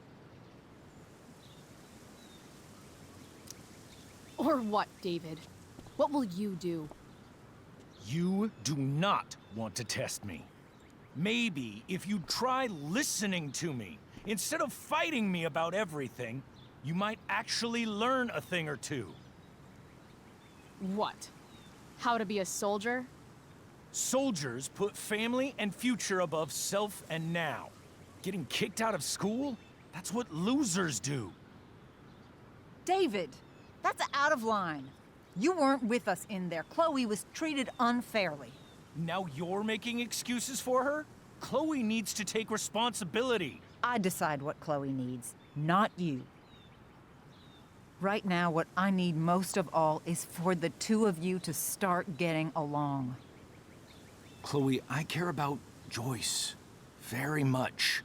Or what, David? What will you do? You do not want to test me. Maybe if you try listening to me, instead of fighting me about everything, you might actually learn a thing or two. What? How to be a soldier? Soldiers put family and future above self and now. Getting kicked out of school? That's what losers do. David, that's out of line. You weren't with us in there. Chloe was treated unfairly. Now you're making excuses for her? Chloe needs to take responsibility. I decide what Chloe needs, not you. Right now, what I need most of all is for the two of you to start getting along. Chloe, I care about Joyce very much.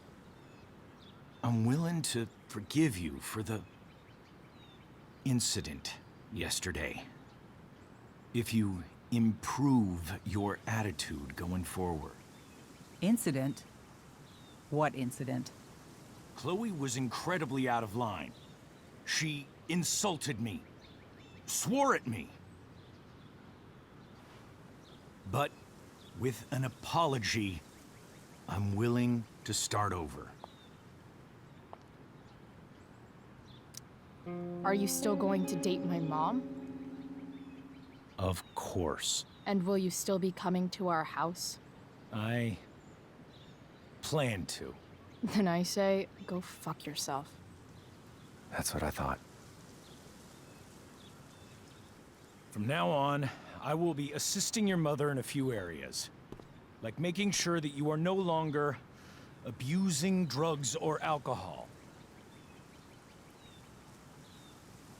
I'm willing to forgive you for the incident yesterday. If you improve your attitude going forward. Incident? What incident? Chloe was incredibly out of line. She insulted me, swore at me. But with an apology, I'm willing to start over. Are you still going to date my mom? Of course. And will you still be coming to our house? I plan to. Then I say, go fuck yourself. That's what I thought. From now on, I will be assisting your mother in a few areas. Like making sure that you are no longer abusing drugs or alcohol.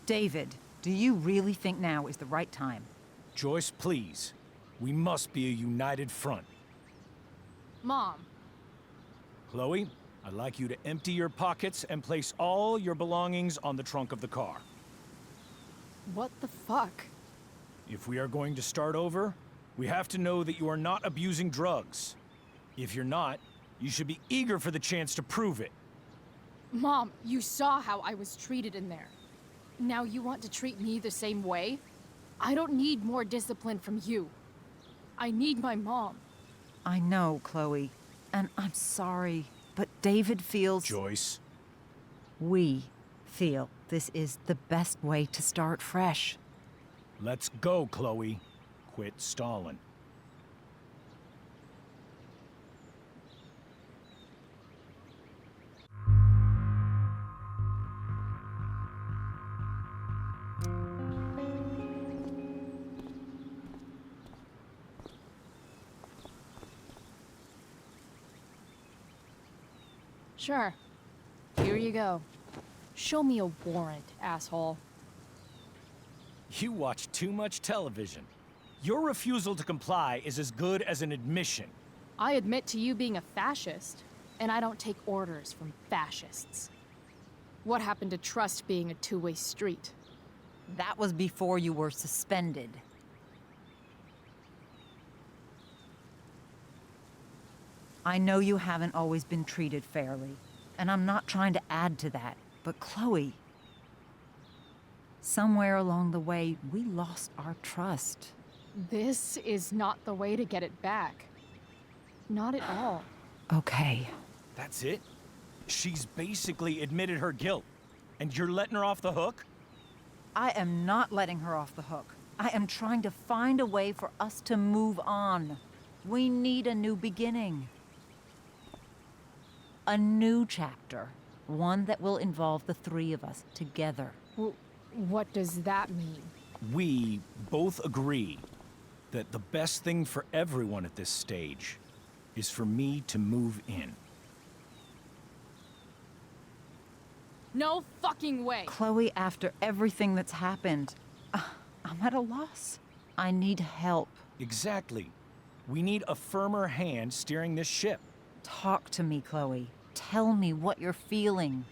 David, do you really think now is the right time? Joyce, please. We must be a united front. Mom. Chloe, I'd like you to empty your pockets and place all your belongings on the trunk of the car. What the fuck? If we are going to start over, we have to know that you are not abusing drugs. If you're not, you should be eager for the chance to prove it. Mom, you saw how I was treated in there. Now you want to treat me the same way? I don't need more discipline from you. I need my mom. I know, Chloe, and I'm sorry, but David feels... Joyce. We feel this is the best way to start fresh. Let's go, Chloe. Quit stalling. Sure. Here you go. Show me a warrant, asshole. You watch too much television. Your refusal to comply is as good as an admission. I admit to you being a fascist, and I don't take orders from fascists. What happened to trust being a two-way street? That was before you were suspended. I know you haven't always been treated fairly, and I'm not trying to add to that, but Chloe, somewhere along the way, we lost our trust. This is not the way to get it back. Not at all. Okay. That's it? She's basically admitted her guilt, and you're letting her off the hook? I am not letting her off the hook. I am trying to find a way for us to move on. We need a new beginning. A new chapter. One that will involve the three of us together. What does that mean? We both agree that the best thing for everyone at this stage is for me to move in. No fucking way! Chloe, after everything that's happened, I'm at a loss. I need help. Exactly. We need a firmer hand steering this ship. Talk to me, Chloe. Tell me what you're feeling.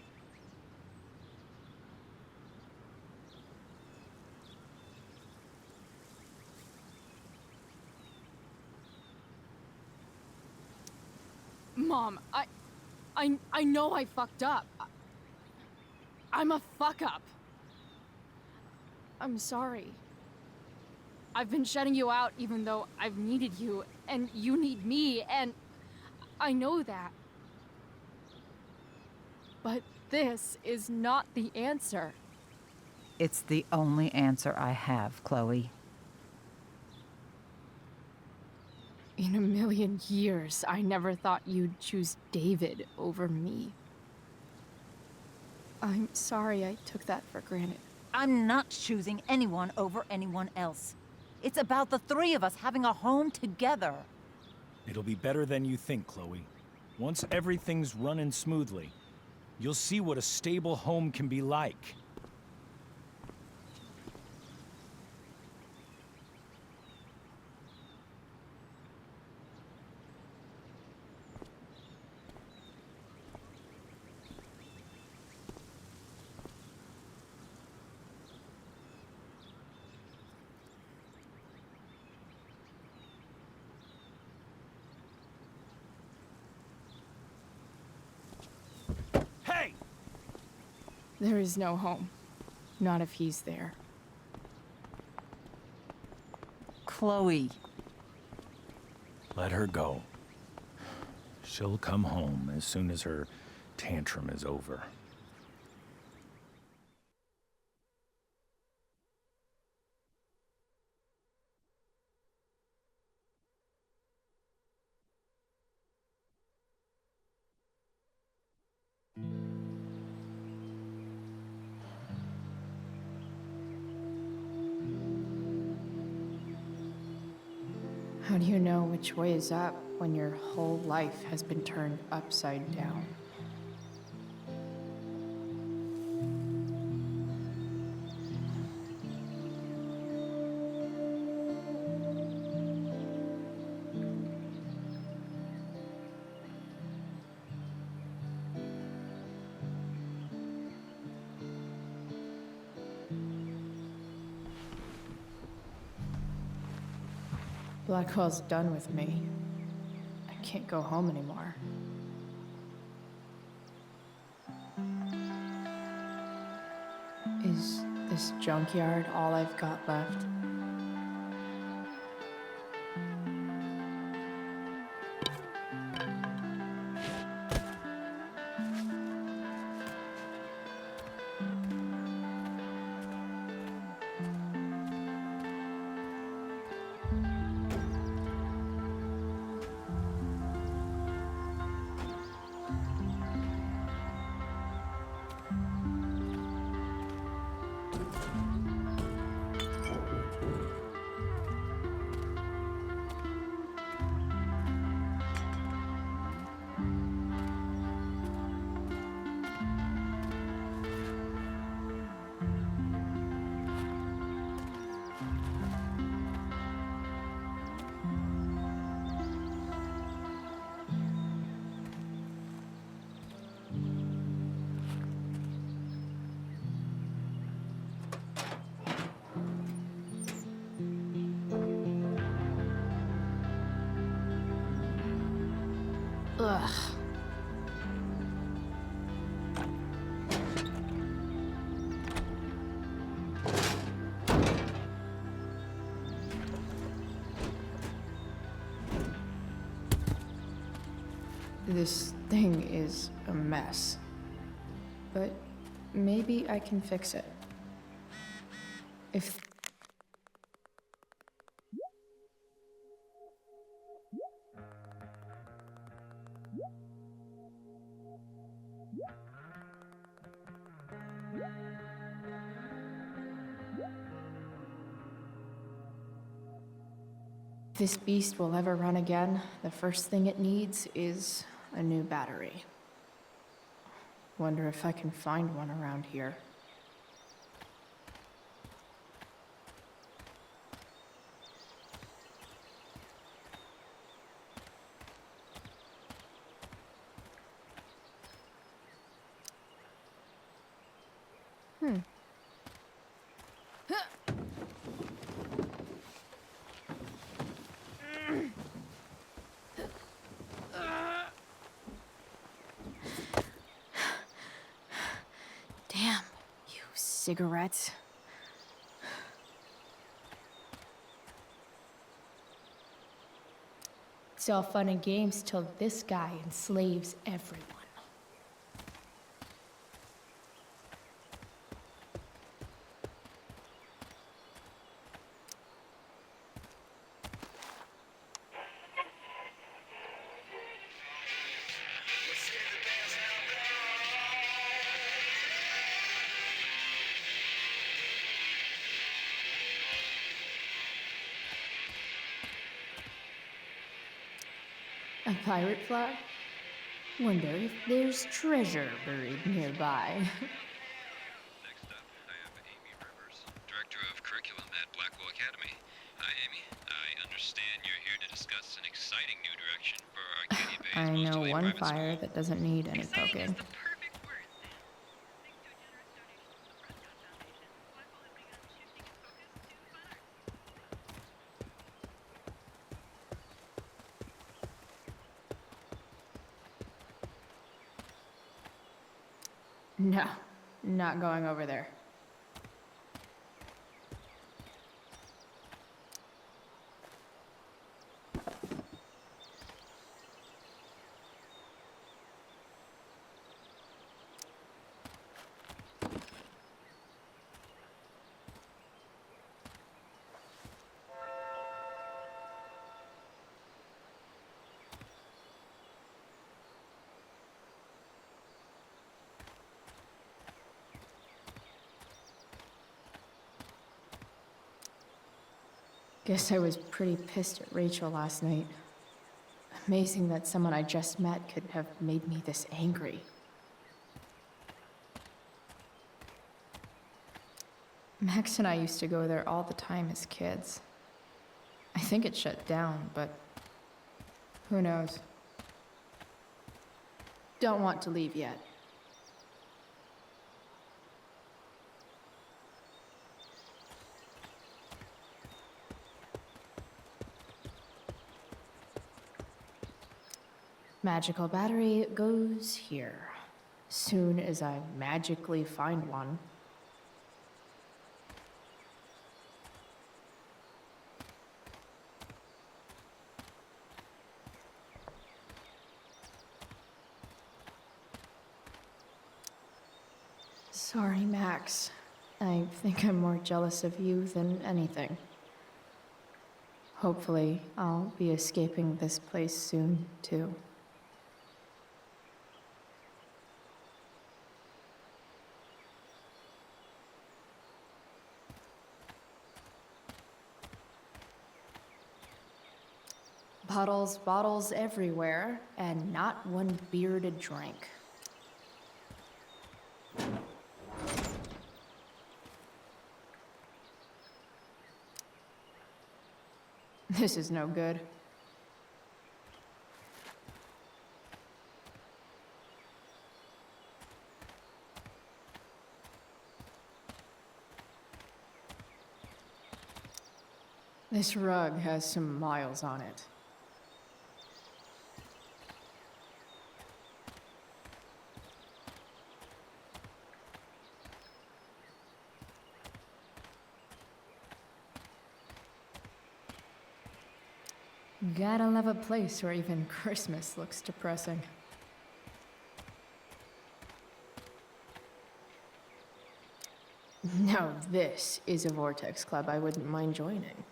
Mom, I know I fucked up. I'm a fuck-up. I'm sorry. I've been shutting you out even though I've needed you, and you need me, and I know that. But this is not the answer. It's the only answer I have, Chloe. In a million years, I never thought you'd choose David over me. I'm sorry I took that for granted. I'm not choosing anyone over anyone else. It's about the three of us having a home together. It'll be better than you think, Chloe. Once everything's running smoothly, you'll see what a stable home can be like. There is no home. Not if he's there. Chloe. Let her go. She'll come home as soon as her tantrum is over. How do you know which way is up when your whole life has been turned upside down? Blackwell's done with me. I can't go home anymore. Is this junkyard all I've got left? Ugh. This thing is a mess. But maybe I can fix it. If this beast will ever run again, the first thing it needs is a new battery. Wonder if I can find one around here. Damn, you cigarettes. It's all fun and games till this guy enslaves everyone. A pirate flag? Wonder if there's treasure buried nearby. Next up, I have Amy Rivers, Director of Curriculum at Blackwell Academy. Hi, Amy. I understand you're here to discuss an exciting new direction for Arcadia Bay's I most know elite one private fire school. that doesn't need any poking. No, not going over there. Guess I was pretty pissed at Rachel last night. Amazing that someone I just met could have made me this angry. Max and I used to go there all the time as kids. I think it shut down, but who knows? Don't want to leave yet. Magical battery goes here. Soon as I magically find one. Sorry, Max. I think I'm more jealous of you than anything. Hopefully, I'll be escaping this place soon, too. Bottles, bottles everywhere, and not one beer to drink. This is no good. This rug has some miles on it. Gotta love a place where even Christmas looks depressing. Now this is a Vortex Club I wouldn't mind joining.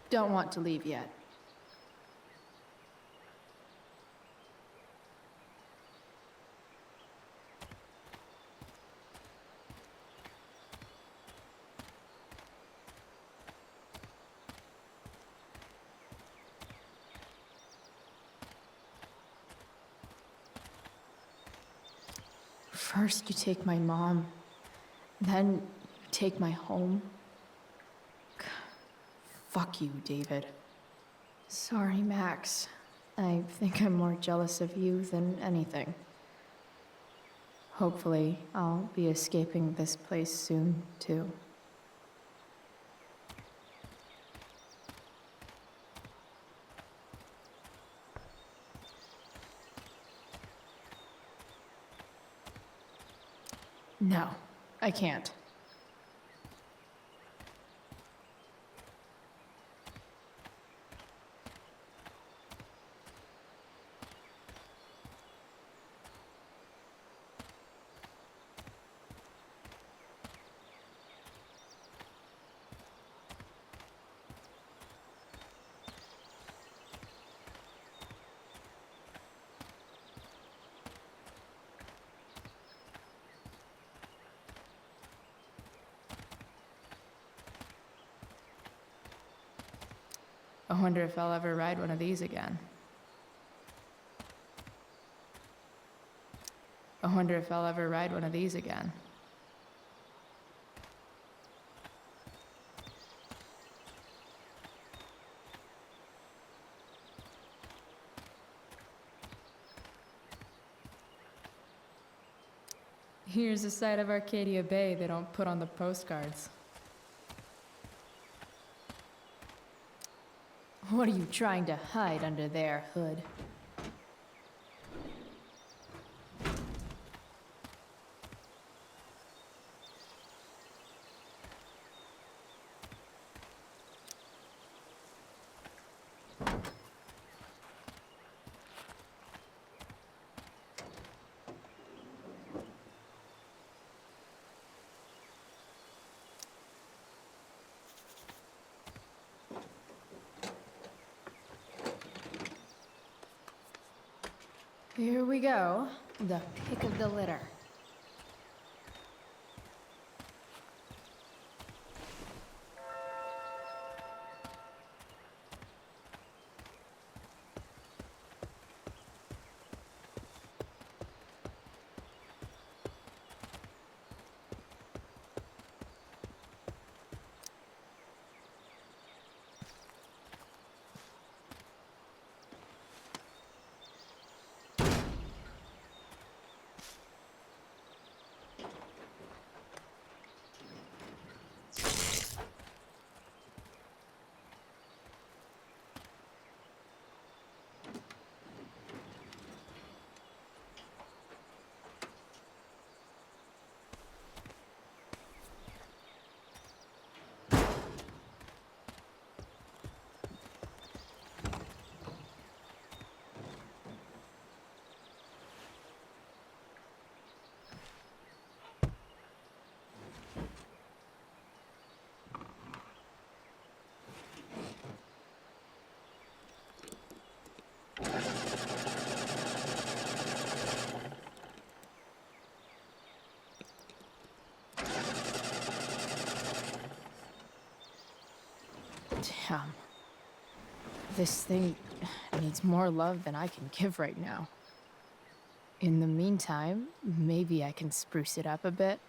Don't want to leave yet. First you take my mom, then you take my home. Fuck you, David. Sorry, Max. I think I'm more jealous of you than anything. Hopefully, I'll be escaping this place soon, too. No, I can't. I wonder if I'll ever ride one of these again. I wonder if I'll ever ride one of these again. Here's a side of Arcadia Bay they don't put on the postcards. What are you trying to hide under there, Hood? Here we go. The pick of the litter. Damn. This thing needs more love than I can give right now. In the meantime, maybe I can spruce it up a bit.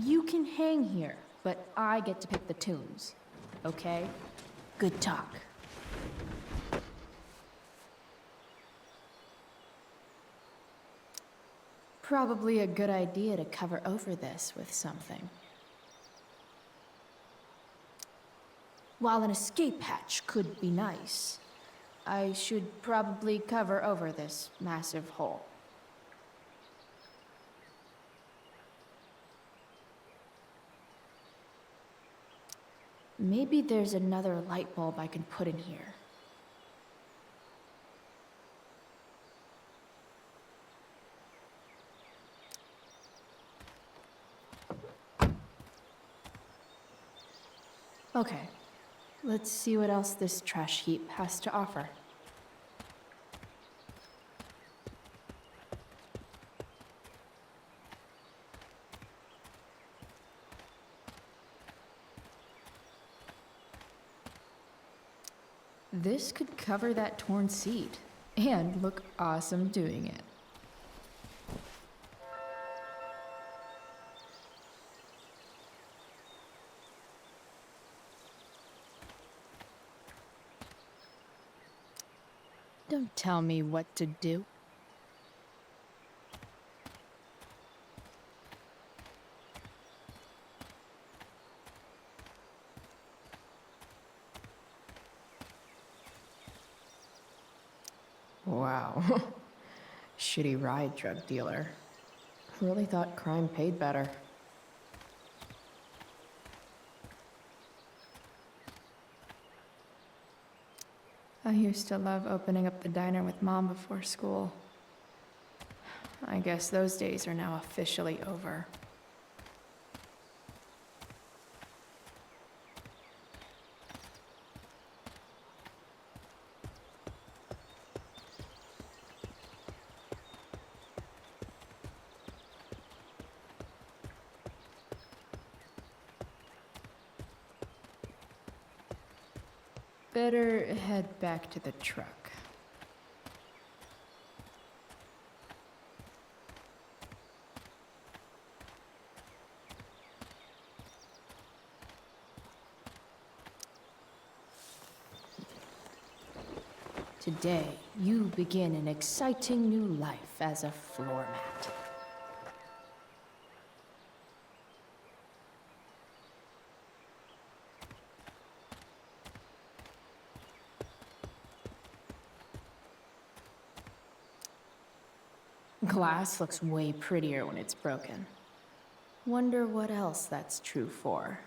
You can hang here, but I get to pick the tunes. Okay? Good talk. Probably a good idea to cover over this with something. While an escape hatch could be nice, I should probably cover over this massive hole. Maybe there's another light bulb I can put in here. Okay, let's see what else this trash heap has to offer. This could cover that torn seat and look awesome doing it. Don't tell me what to do. Wow. Shitty ride drug dealer. Really thought crime paid better. I used to love opening up the diner with Mom before school. I guess those days are now officially over. Better head back to the truck. Today, you begin an exciting new life as a floor mat. Glass looks way prettier when it's broken. Wonder what else that's true for.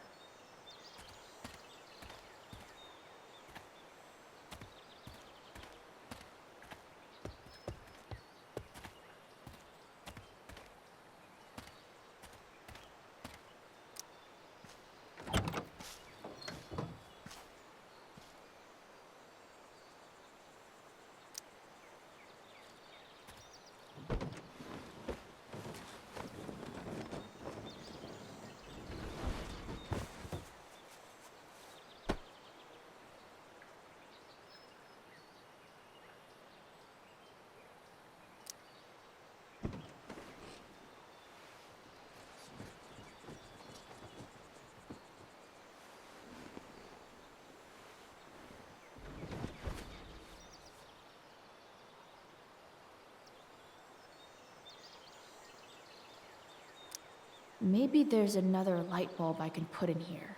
Maybe there's another light bulb I can put in here.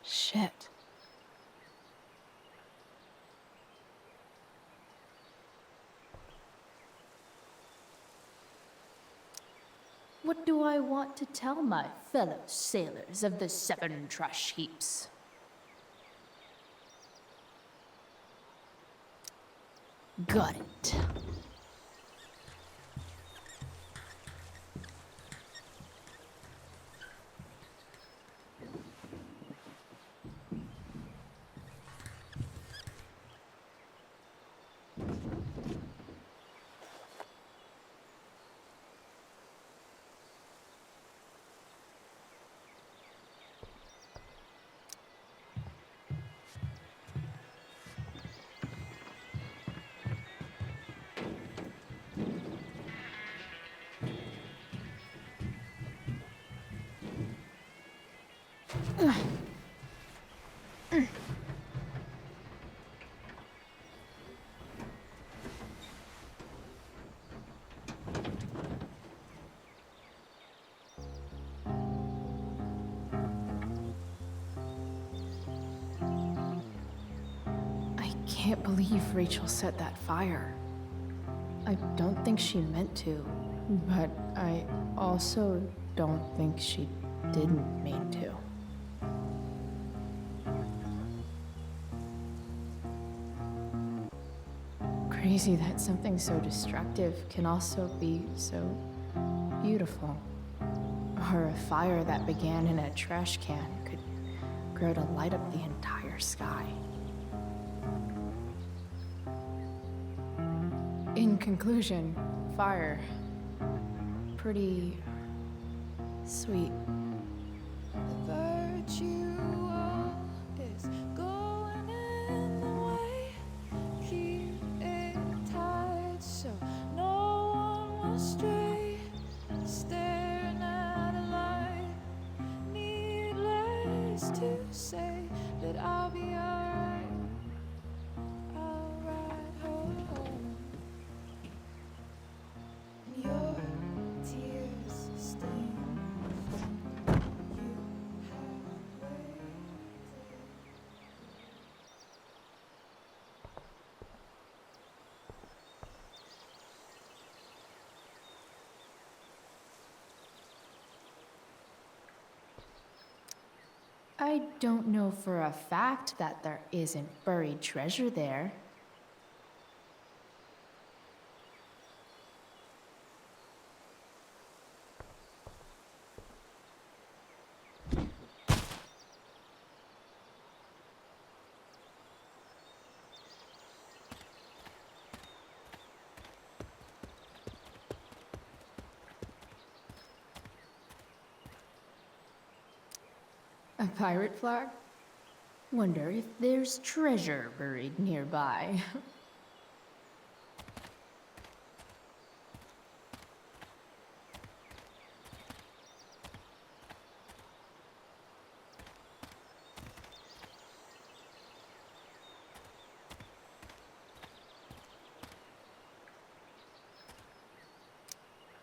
Shit. What do I want to tell my fellow sailors of the 7 trash heaps? Got it. I can't believe Rachel set that fire. I don't think she meant to, but I also don't think she didn't mean to. Crazy that something so destructive can also be so beautiful. Or a fire that began in a trash can could grow to light up the entire sky. In conclusion, fire. Pretty sweet. To say that I'll be alright, I'll ride home. You're I don't know for a fact that there isn't buried treasure there. A pirate flag? Wonder if there's treasure buried nearby.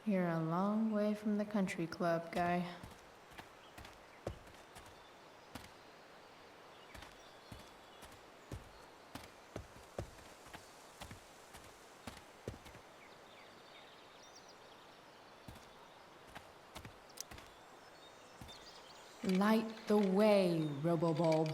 You're a long way from the country club, guy. Light the way, Robobulb.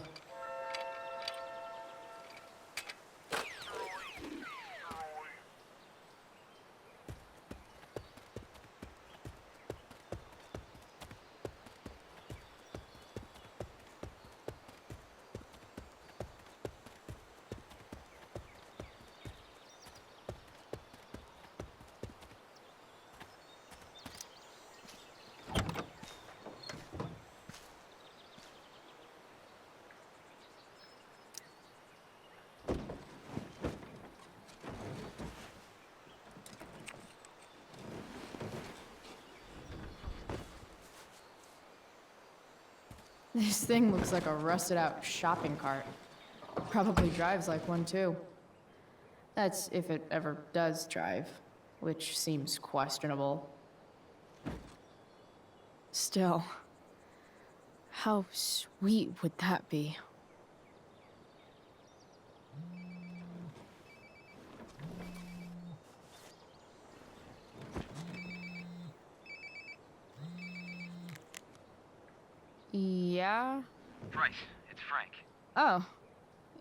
This thing looks like a rusted out shopping cart. Probably drives like one too. That's if it ever does drive, which seems questionable. Still, how sweet would that be? Yeah? Bryce, it's Frank. Oh.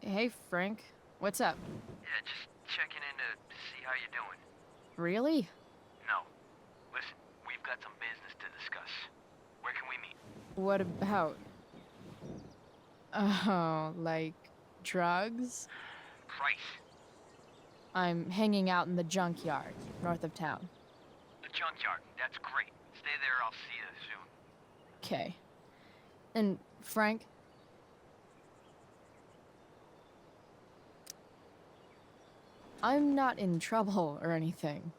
Hey, Frank. What's up? Yeah, just checking in to see how you're doing. Really? No. Listen, we've got some business to discuss. Where can we meet? What about? Oh, like drugs? Bryce. I'm hanging out in the junkyard, north of town. The junkyard. That's great. Stay there, I'll see you soon. Okay. And Frank? I'm not in trouble or anything,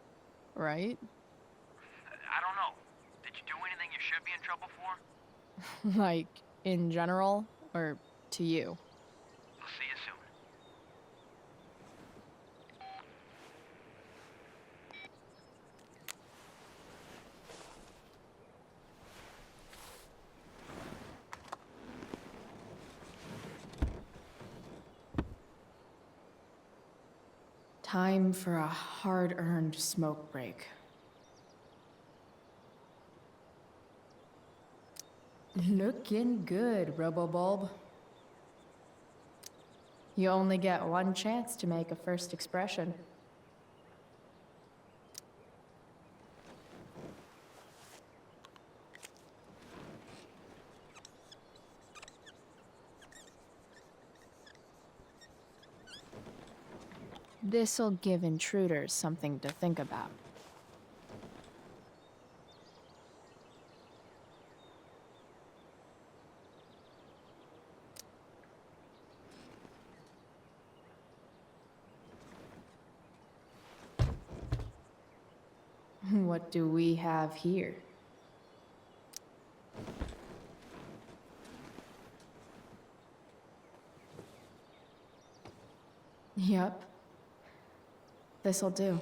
right? I don't know. Did you do anything you should be in trouble for? Like, in general, or to you? I'll see you soon. Time for a hard-earned smoke break. Looking good, Robobulb. You only get one chance to make a first expression. This'll give intruders something to think about. What do we have here? Yep. This'll do.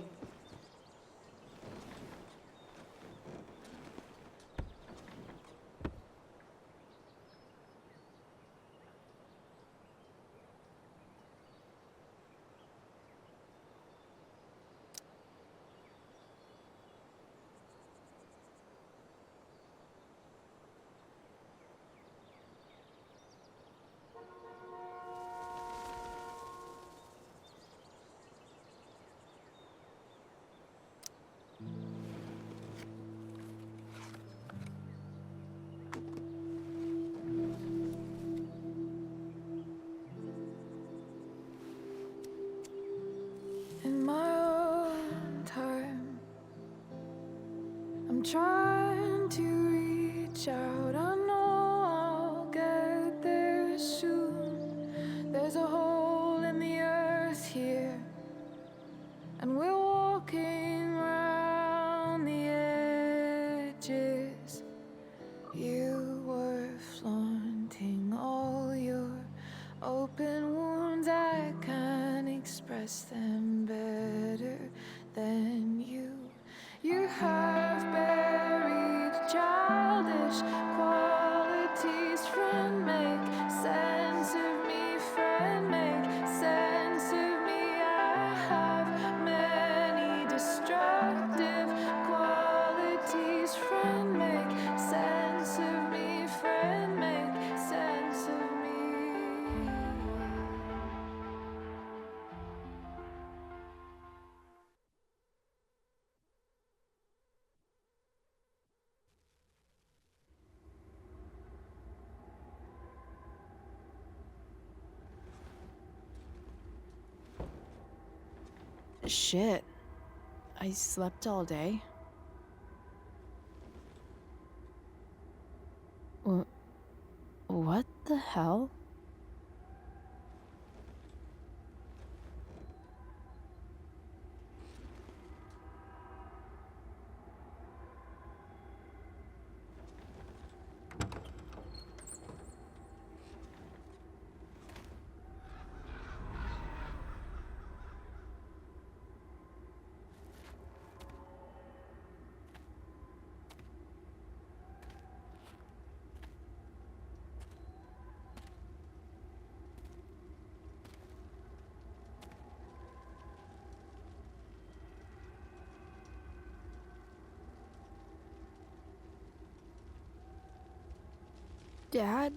soon. There's a hole in the earth here, and we're walking round the edges. You were flaunting all your open wounds. I can't express them better than you. You have buried childish qualities. Friend, make sense of me. Friend, make sense of me. I have many destructive qualities. Friend, make sense of me. Friend, make sense of me. Shit. I slept all day. What the hell? Dad?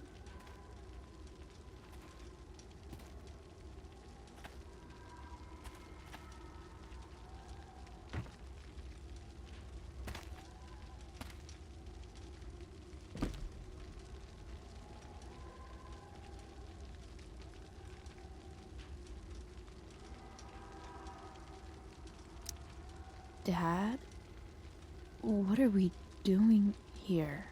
Dad? What are we doing here?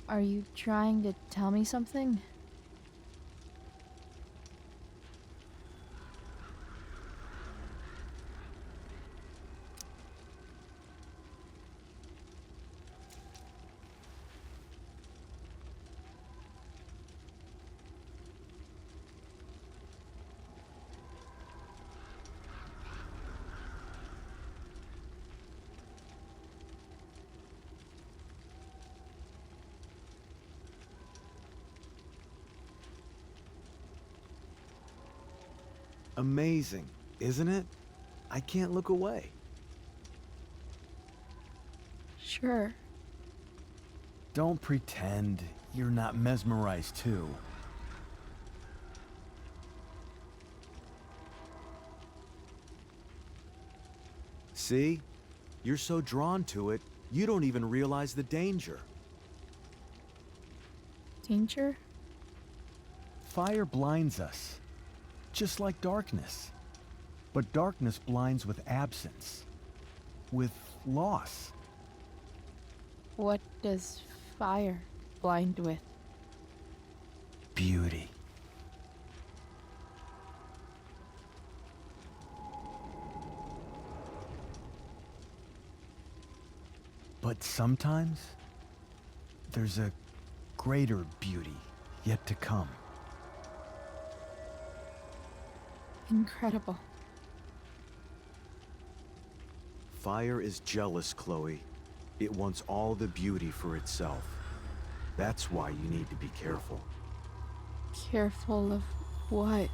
Are you trying to tell me something? Amazing, isn't it? I can't look away. Sure. Don't pretend you're not mesmerized too. See? You're so drawn to it, you don't even realize the danger. Danger? Fire blinds us, just like darkness. But darkness blinds with absence, with loss. What does fire blind with? Beauty. But sometimes, there's a greater beauty yet to come. Incredible. Fire is jealous, Chloe. It wants all the beauty for itself. That's why you need to be careful. Careful of what?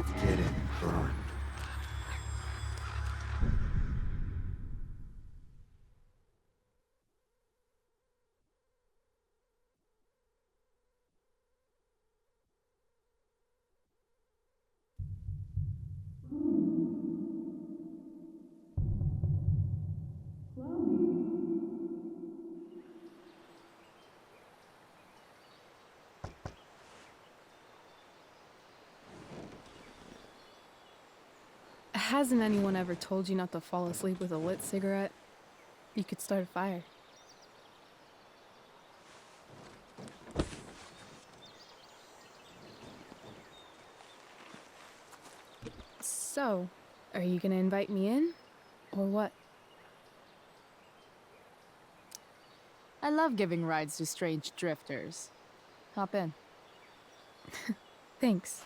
both getting burned. Hasn't anyone ever told you not to fall asleep with a lit cigarette? You could start a fire. So, are you gonna invite me in? Or what? I love giving rides to strange drifters. Hop in. Thanks.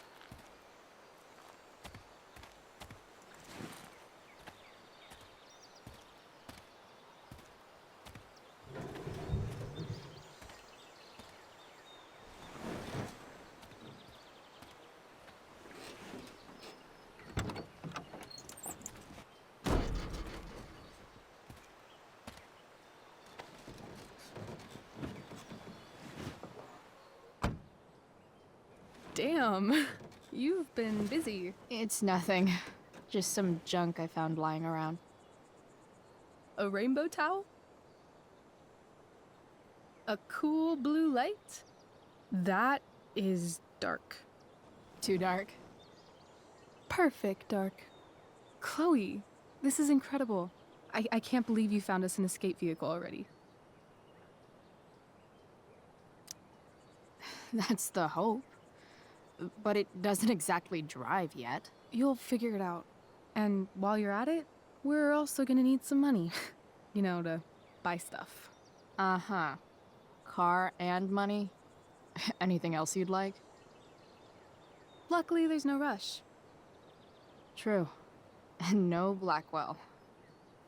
Damn, you've been busy. It's nothing. Just some junk I found lying around. A rainbow towel? A cool blue light? That is dark. Too dark? Perfect dark. Chloe, this is incredible. I can't believe you found us an escape vehicle already. That's the hope. But it doesn't exactly drive yet. You'll figure it out. And while you're at it, we're also gonna need some money. You know, to buy stuff. Uh-huh. Car and money? Anything else you'd like? Luckily, there's no rush. True. And no Blackwell.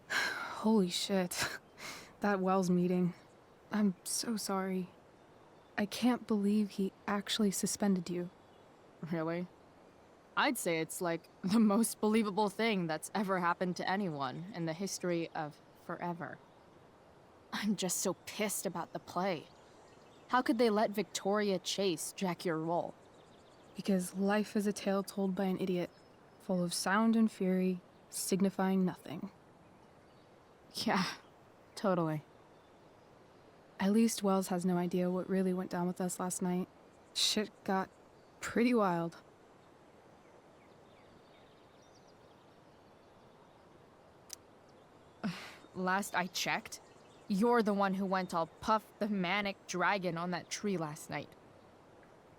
Holy shit. That Wells meeting. I'm so sorry. I can't believe he actually suspended you. Really? I'd say it's like the most believable thing that's ever happened to anyone in the history of forever. I'm just so pissed about the play. How could they let Victoria Chase jack your role? Because life is a tale told by an idiot, full of sound and fury, signifying nothing. Yeah, totally. At least Wells has no idea what really went down with us last night. Shit got pretty wild. Last I checked, you're the one who went all Puff the Manic Dragon on that tree last night.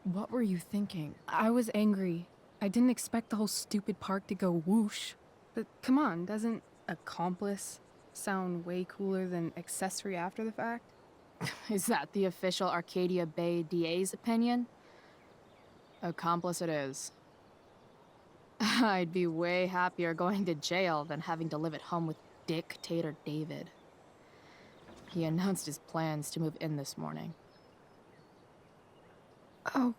What were you thinking? I was angry. I didn't expect the whole stupid park to go whoosh. But come on, doesn't accomplice sound way cooler than accessory after the fact? Is that the official Arcadia Bay DA's opinion? Accomplice it is. I'd be way happier going to jail than having to live at home with Dictator David. He announced his plans to move in this morning. Oh,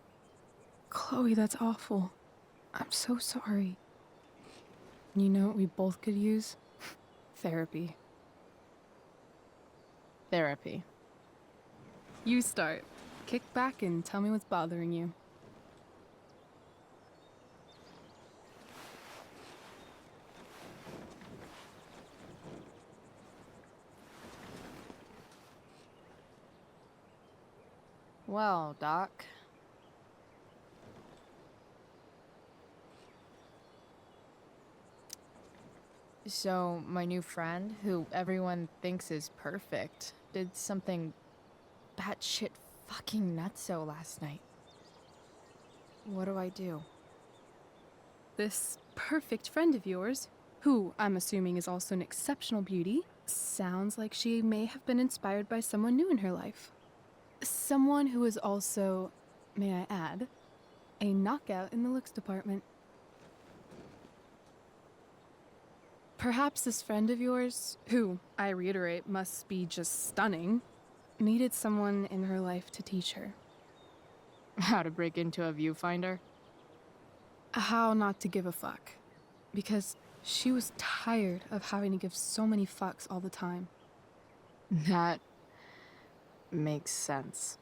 Chloe, that's awful. I'm so sorry. You know what we both could use? Therapy. Therapy. You start. Kick back and tell me what's bothering you. Well, Doc. So, my new friend, who everyone thinks is perfect, did something batshit fucking nutso last night. What do I do? This perfect friend of yours, who I'm assuming is also an exceptional beauty, sounds like she may have been inspired by someone new in her life. Someone who is also, may I add, a knockout in the looks department. Perhaps this friend of yours, who, I reiterate, must be just stunning, needed someone in her life to teach her. How to break into a viewfinder? how not to give a fuck. Because she was tired of having to give so many fucks all the time. That makes sense.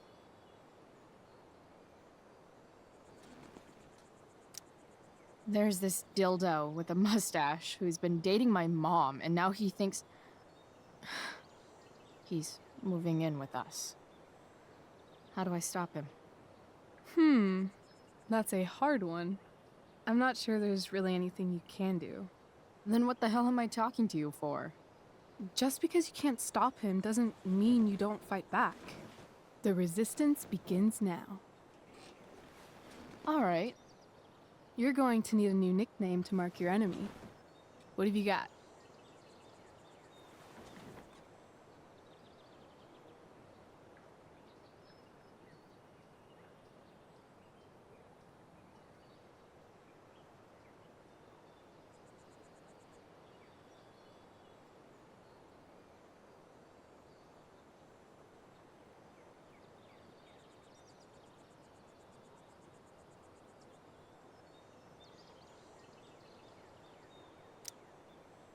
There's this dildo with a mustache who's been dating my mom, and now he thinks he's moving in with us. How do I stop him? That's a hard one. I'm not sure there's really anything you can do. Then what the hell am I talking to you for? Just because you can't stop him doesn't mean you don't fight back. The resistance begins now. All right. You're going to need a new nickname to mark your enemy. What have you got?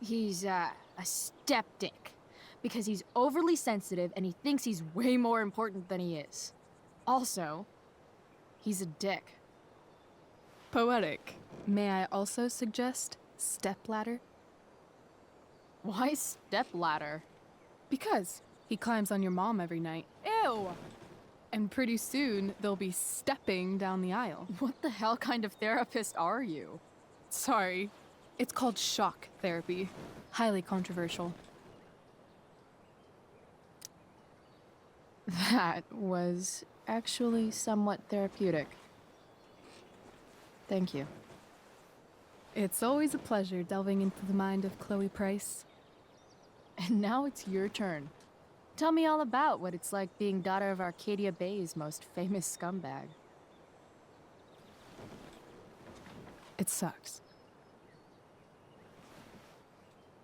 He's a skeptic because he's overly sensitive and he thinks he's way more important than he is. Also, he's a dick. Poetic. May I also suggest stepladder? Why stepladder? Because he climbs on your mom every night. Ew! And pretty soon, they'll be stepping down the aisle. What the hell kind of therapist are you? Sorry. It's called shock therapy. Highly controversial. That was actually somewhat therapeutic. Thank you. It's always a pleasure delving into the mind of Chloe Price. And now it's your turn. Tell me all about what it's like being daughter of Arcadia Bay's most famous scumbag. It sucks.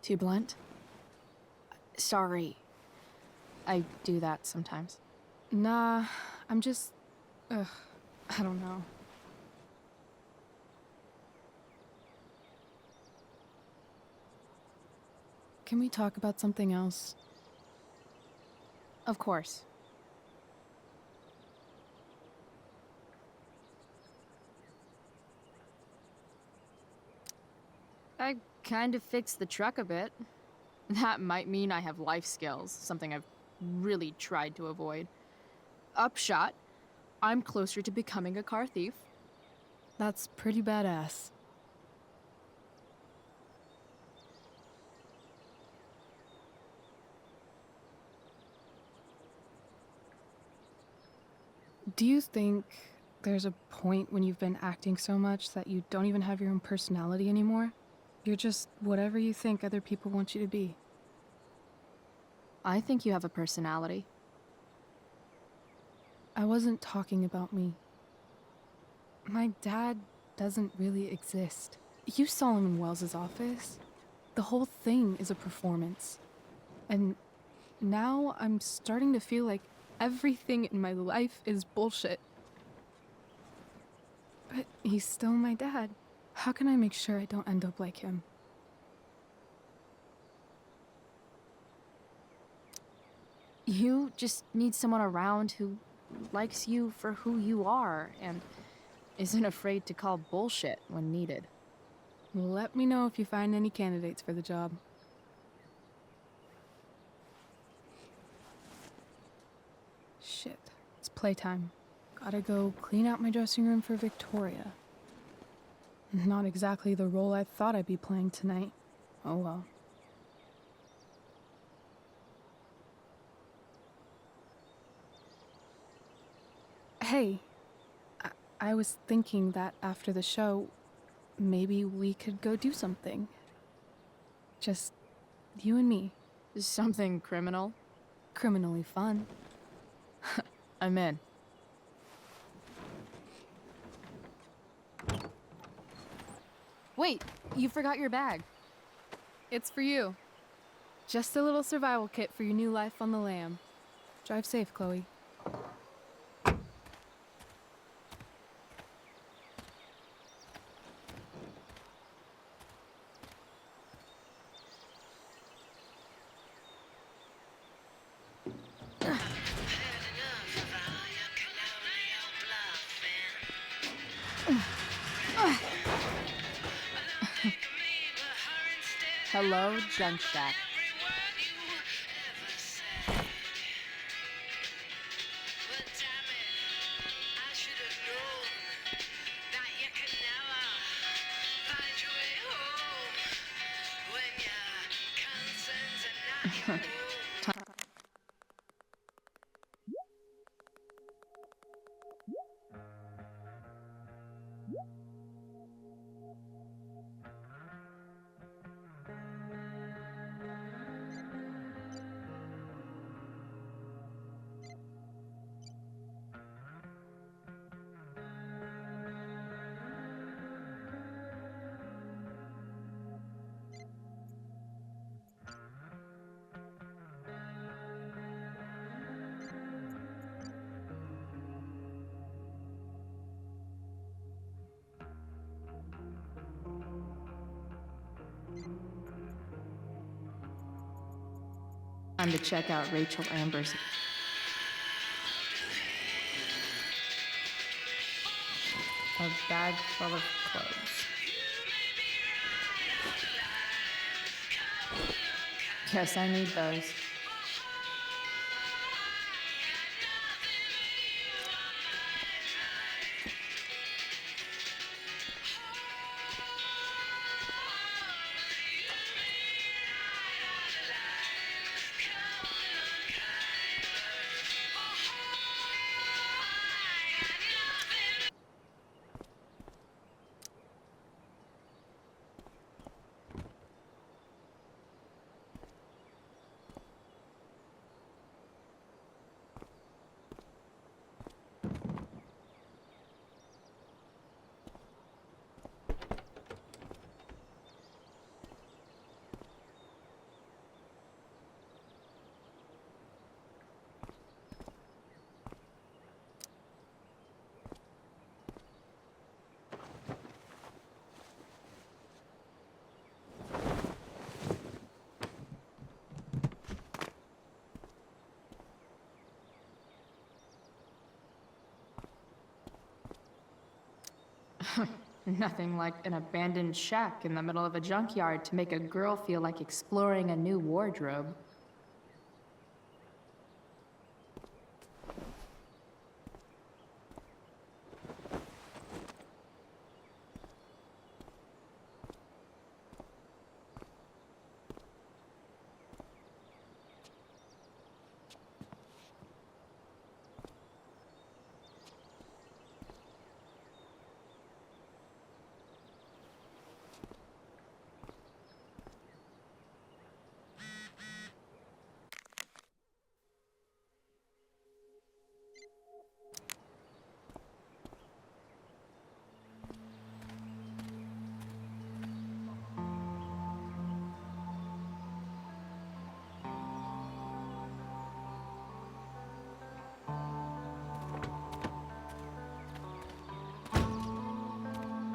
Too blunt? Sorry. I do that sometimes. Nah, I'm just... I don't know. Can we talk about something else? Of course. I kind of fixed the truck a bit. That might mean I have life skills, something I've really tried to avoid. Upshot, I'm closer to becoming a car thief. That's pretty badass. Do you think there's a point when you've been acting so much that you don't even have your own personality anymore? You're just whatever you think other people want you to be. I think you have a personality. I wasn't talking about me. My dad doesn't really exist. You saw him in Wells's office. The whole thing is a performance. And now I'm starting to feel like everything in my life is bullshit. But he's still my dad. How can I make sure I don't end up like him? You just need someone around who likes you for who you are and isn't afraid to call bullshit when needed. Let me know if you find any candidates for the job. Shit, it's playtime. Gotta go clean out my dressing room for Victoria. Not exactly the role I thought I'd be playing tonight. Oh well. Hey, I was thinking that after the show, maybe we could go do something. Just you and me. Something criminal? Criminally fun. I'm in. Wait, you forgot your bag. It's for you. Just a little survival kit for your new life on the lam. Drive safe, Chloe. Hello, Junk Shack. Time to check out Rachel Amber's. A bag full of clothes. Yes, I need those. Nothing like an abandoned shack in the middle of a junkyard to make a girl feel like exploring a new wardrobe.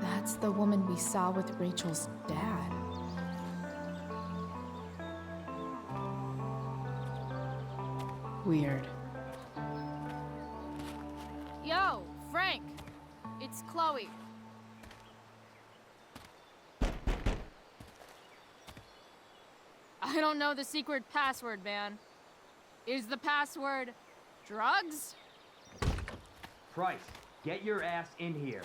That's the woman we saw with Rachel's dad. Weird. Yo, Frank! It's Chloe. I don't know the secret password, man. Is the password drugs? Price, get your ass in here.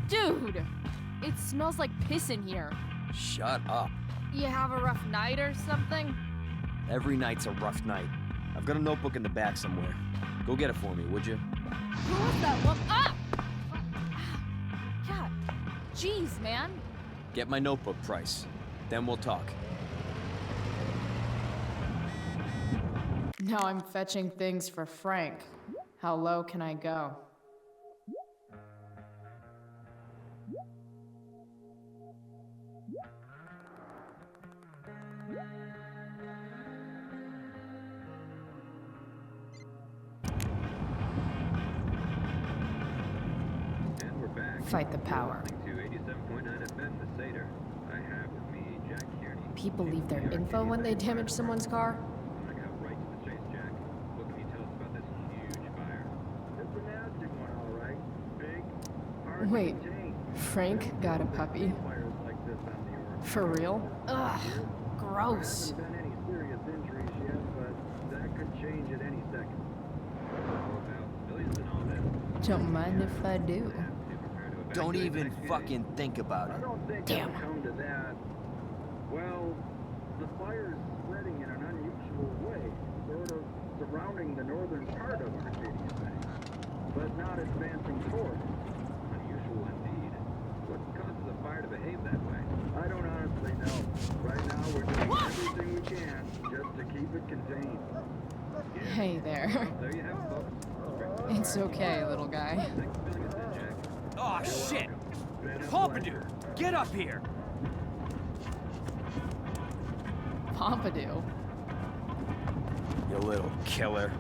Dude! It smells like piss in here. Shut up. You have a rough night or something? Every night's a rough night. I've got a notebook in the back somewhere. Go get it for me, would you? Who was that one? Ah! God. Jeez, man. Get my notebook, Price. Then we'll talk. Now I'm fetching things for Frank. How low can I go? Fight the power. people leave their info when they damage someone's car? I got right to the chase, Jack. What can you tell us about this huge fire? It's a nasty one, all right. Big, hard to Wait, contain. Frank got a puppy? Fires like this on the order. For real? Ugh, gross. There haven't been any serious injuries yet, but that could change at any second. About millions and all that. Don't mind if I do. Don't even fucking think about I it. don't think Damn. it'll come to that. Well, the fire's spreading in an unusual way, sort of surrounding the northern part of Arcadia Bay, but not advancing toward it. Unusual indeed. What causes a fire to behave that way? I don't honestly know. Right now, we're doing everything we can just to keep it contained. Hey there. There you have it, folks. It's okay, little guy. Oh, shit! Pompadour, get up here! Pompadour? You little killer.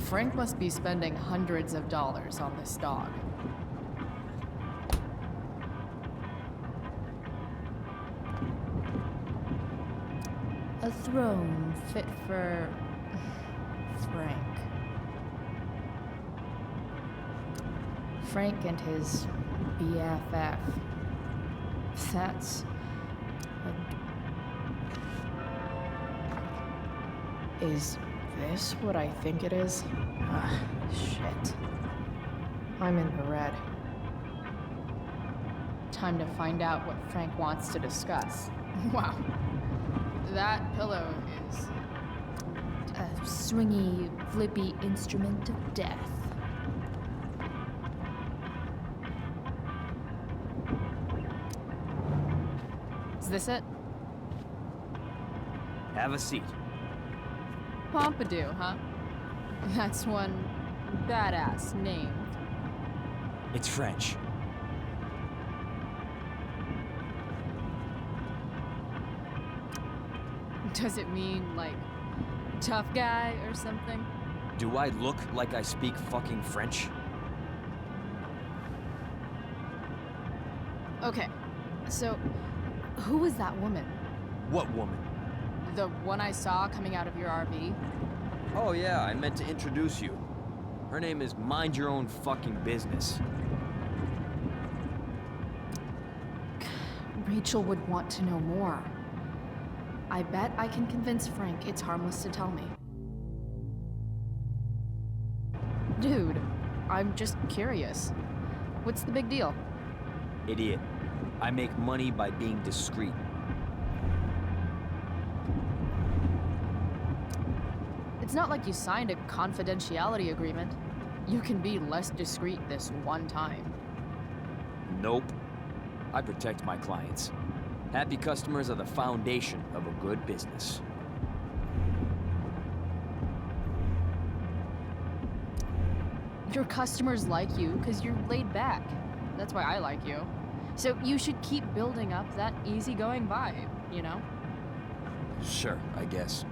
Frank must be spending hundreds of dollars on this dog. A throne fit for Frank. Frank and his BFF. That's... Is this what I think it is? Ah, shit. I'm in the red. Time to find out what Frank wants to discuss. Wow. That pillow is a swingy, flippy instrument of death. Is this it? Have a seat. Pompadour, huh? That's one badass name. It's French. Does it mean, like, tough guy or something? Do I look like I speak fucking French? Okay, so who was that woman? What woman? The one I saw coming out of your RV? Oh yeah, I meant to introduce you. Her name is Mind Your Own Fucking Business. Rachel would want to know more. I bet I can convince Frank it's harmless to tell me. Dude, I'm just curious. What's the big deal? Idiot. I make money by being discreet. It's not like you signed a confidentiality agreement. You can be less discreet this one time. Nope. I protect my clients. Happy customers are the foundation of a good business. Your customers like you because you're laid back. That's why I like you. So you should keep building up that easygoing vibe, you know? Sure, I guess.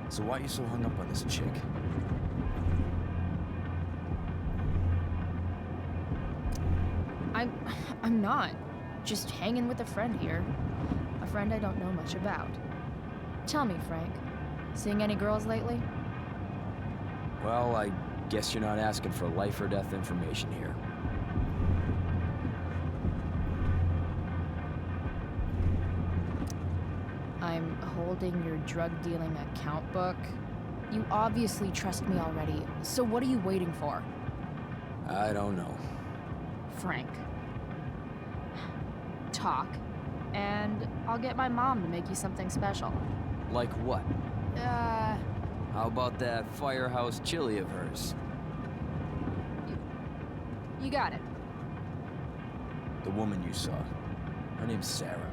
So why are you so hung up on this chick? I'm not. Just hanging with a friend here. A friend I don't know much about. Tell me, Frank, seeing any girls lately? Well, I guess you're not asking for life or death information here. I'm holding your drug-dealing account book. You obviously trust me already, so what are you waiting for? I don't know. Frank. Talk, and I'll get my mom to make you something special. Like what? How about that firehouse chili of hers? You got it. The woman you saw. Her name's Sarah.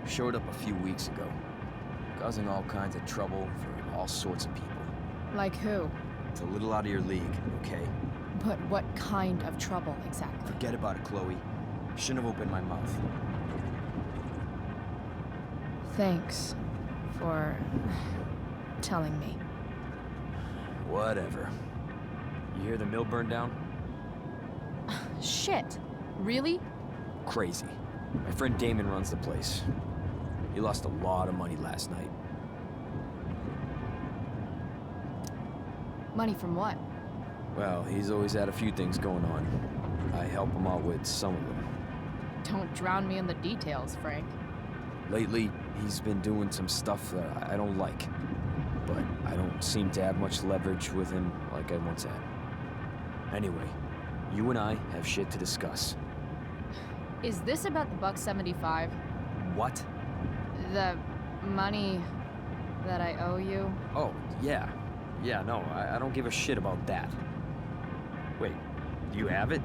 Showed up a few weeks ago. causing all kinds of trouble for all sorts of people. Like who? It's a little out of your league, okay? But what kind of trouble exactly? Forget about it, Chloe. Shouldn't have opened my mouth. Thanks for telling me. Whatever. You hear the mill burn down? Shit. Really? Crazy. My friend Damon runs the place. He lost a lot of money last night. Money from what? Well, he's always had a few things going on. I help him out with some of them. Don't drown me in the details, Frank. Lately, he's been doing some stuff that I don't like. But I don't seem to have much leverage with him like I once had. Anyway, you and I have shit to discuss. Is this about the $1.75? What? The money that I owe you? Oh, yeah. Yeah, no, I don't give a shit about that. Wait, do you have it?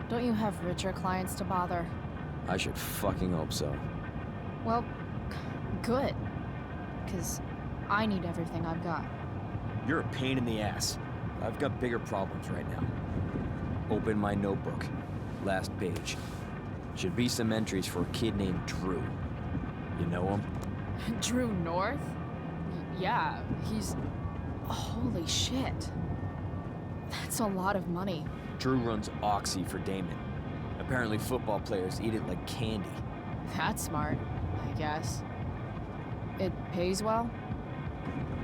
Don't you have richer clients to bother? I should fucking hope so. Well, good. 'Cause I need everything I've got. You're a pain in the ass. I've got bigger problems right now. Open my notebook. Last page. Should be some entries for a kid named Drew. You know him? Drew North? Yeah, he's... Holy shit. That's a lot of money. Drew runs Oxy for Damon. Apparently football players eat it like candy. That's smart, I guess. It pays well?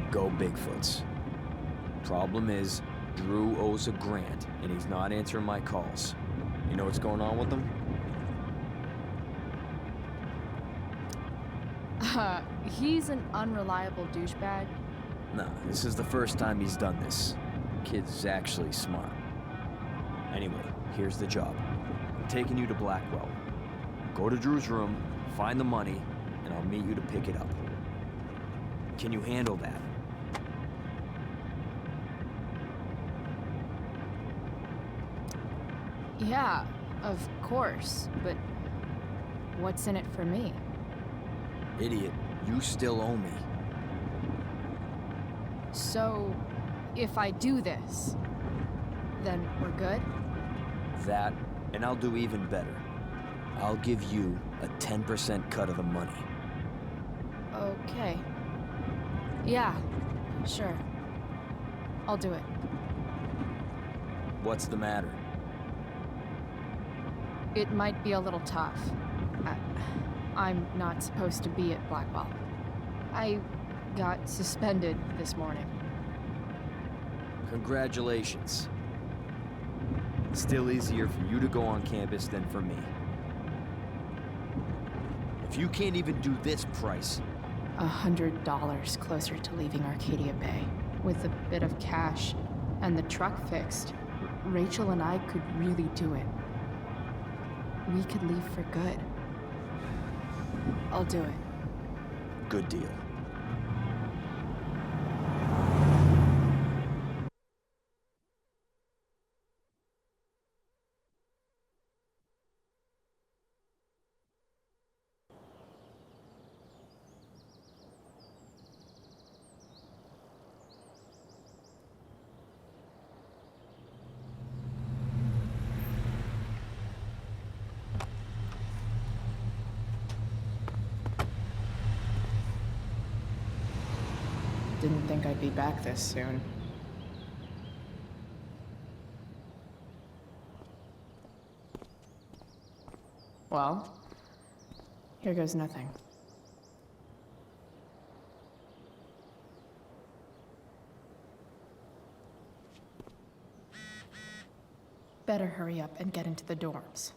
Go Bigfoots. Problem is, Drew owes a grant, and he's not answering my calls. You know what's going on with him? He's an unreliable douchebag. Nah, this is the first time he's done this. Kid's actually smart. Anyway, here's the job. I'm taking you to Blackwell. Go to Drew's room, find the money, and I'll meet you to pick it up. Can you handle that? Yeah, of course, but what's in it for me? Idiot, you still owe me. So, if I do this, then we're good? That, and I'll do even better. I'll give you a 10% cut of the money. Okay. Yeah, sure. I'll do it. What's the matter? It might be a little tough. I'm not supposed to be at Blackwell. I got suspended this morning. Congratulations. Still easier for you to go on campus than for me. If you can't even do this price... $100 closer to leaving Arcadia Bay. With a bit of cash and the truck fixed, Rachel and I could really do it. We could leave for good. I'll do it. Good deal. Didn't think I'd be back this soon. Well, here goes nothing. Better hurry up and get into the dorms.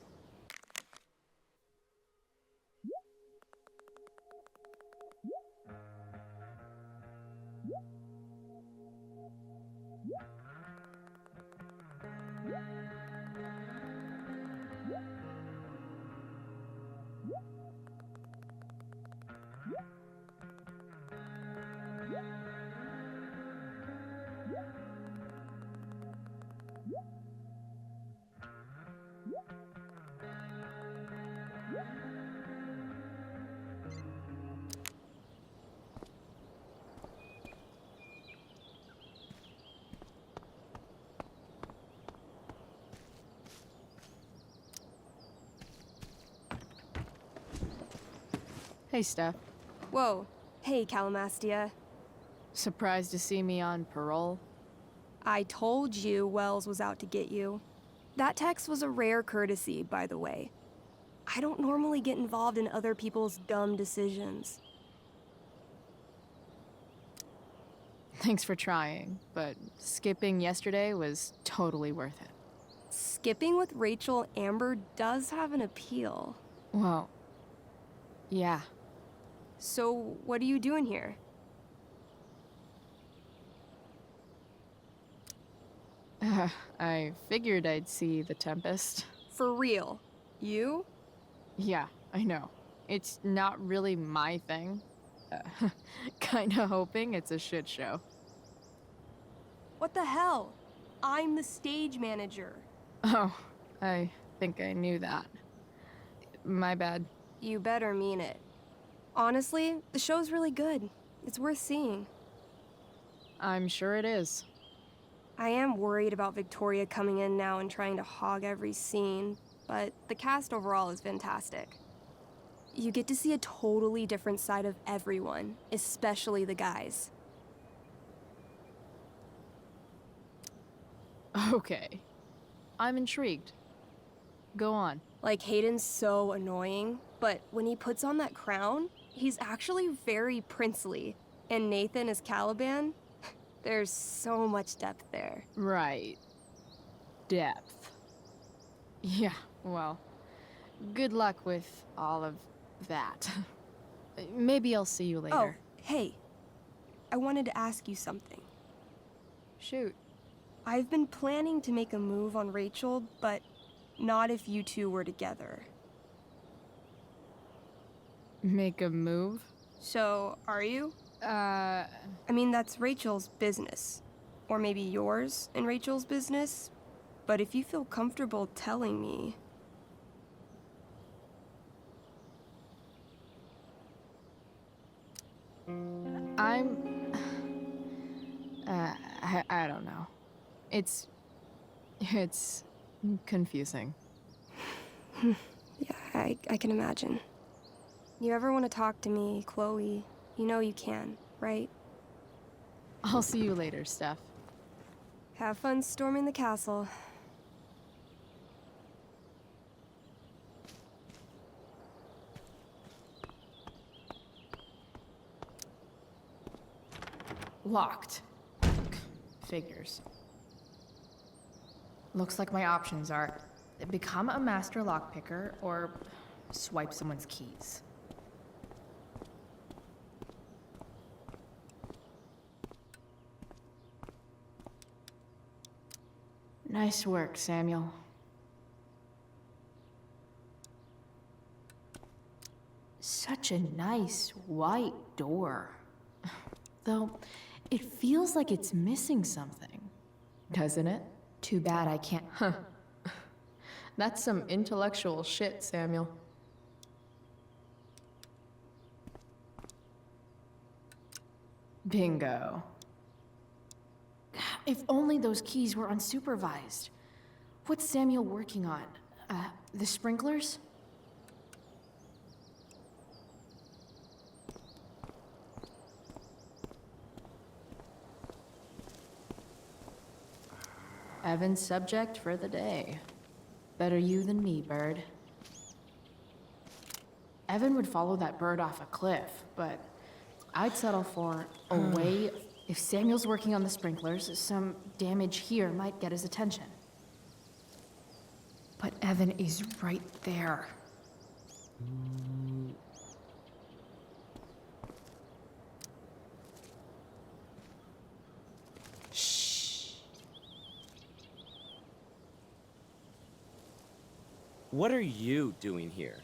Hey, Steph. Whoa. Hey, Calamastia. Surprised to see me on parole? I told you Wells was out to get you. That text was a rare courtesy, by the way. I don't normally get involved in other people's dumb decisions. Thanks for trying, but skipping yesterday was totally worth it. Skipping with Rachel Amber does have an appeal. Well, yeah. So, what are you doing here? I figured I'd see the Tempest. For real? You? Yeah, I know. It's not really my thing. Kinda hoping it's a shit show. What the hell? I'm the stage manager. Oh, I think I knew that. My bad. You better mean it. Honestly, the show's really good. It's worth seeing. I'm sure it is. I am worried about Victoria coming in now and trying to hog every scene, but the cast overall is fantastic. You get to see a totally different side of everyone, especially the guys. Okay. I'm intrigued. Go on. Like, Hayden's so annoying, but when he puts on that crown, he's actually very princely. And Nathan is Caliban. There's so much depth there. Right. Depth. Yeah, well, good luck with all of that. Maybe I'll see you later. Oh, hey. I wanted to ask you something. Shoot. I've been planning to make a move on Rachel, but not if you two were together. Make a move? So, are you? I mean, that's Rachel's business. Or maybe yours and Rachel's business. But if you feel comfortable telling me... I don't know. It's confusing. Yeah, I can imagine. You ever want to talk to me, Chloe, you know you can, right? I'll see you later, Steph. Have fun storming the castle. Locked. Figures. Looks like my options are become a master lockpicker or swipe someone's keys. Nice work, Samuel. Such a nice white door. Though, it feels like it's missing something. Doesn't it? Too bad I can't. Huh. That's some intellectual shit, Samuel. Bingo. If only those keys were unsupervised. What's Samuel working on? The sprinklers? Evan's subject for the day. Better you than me, bird. Evan would follow that bird off a cliff, but I'd settle for a way. If Samuel's working on the sprinklers, some damage here might get his attention. But Evan is right there. What are you doing here?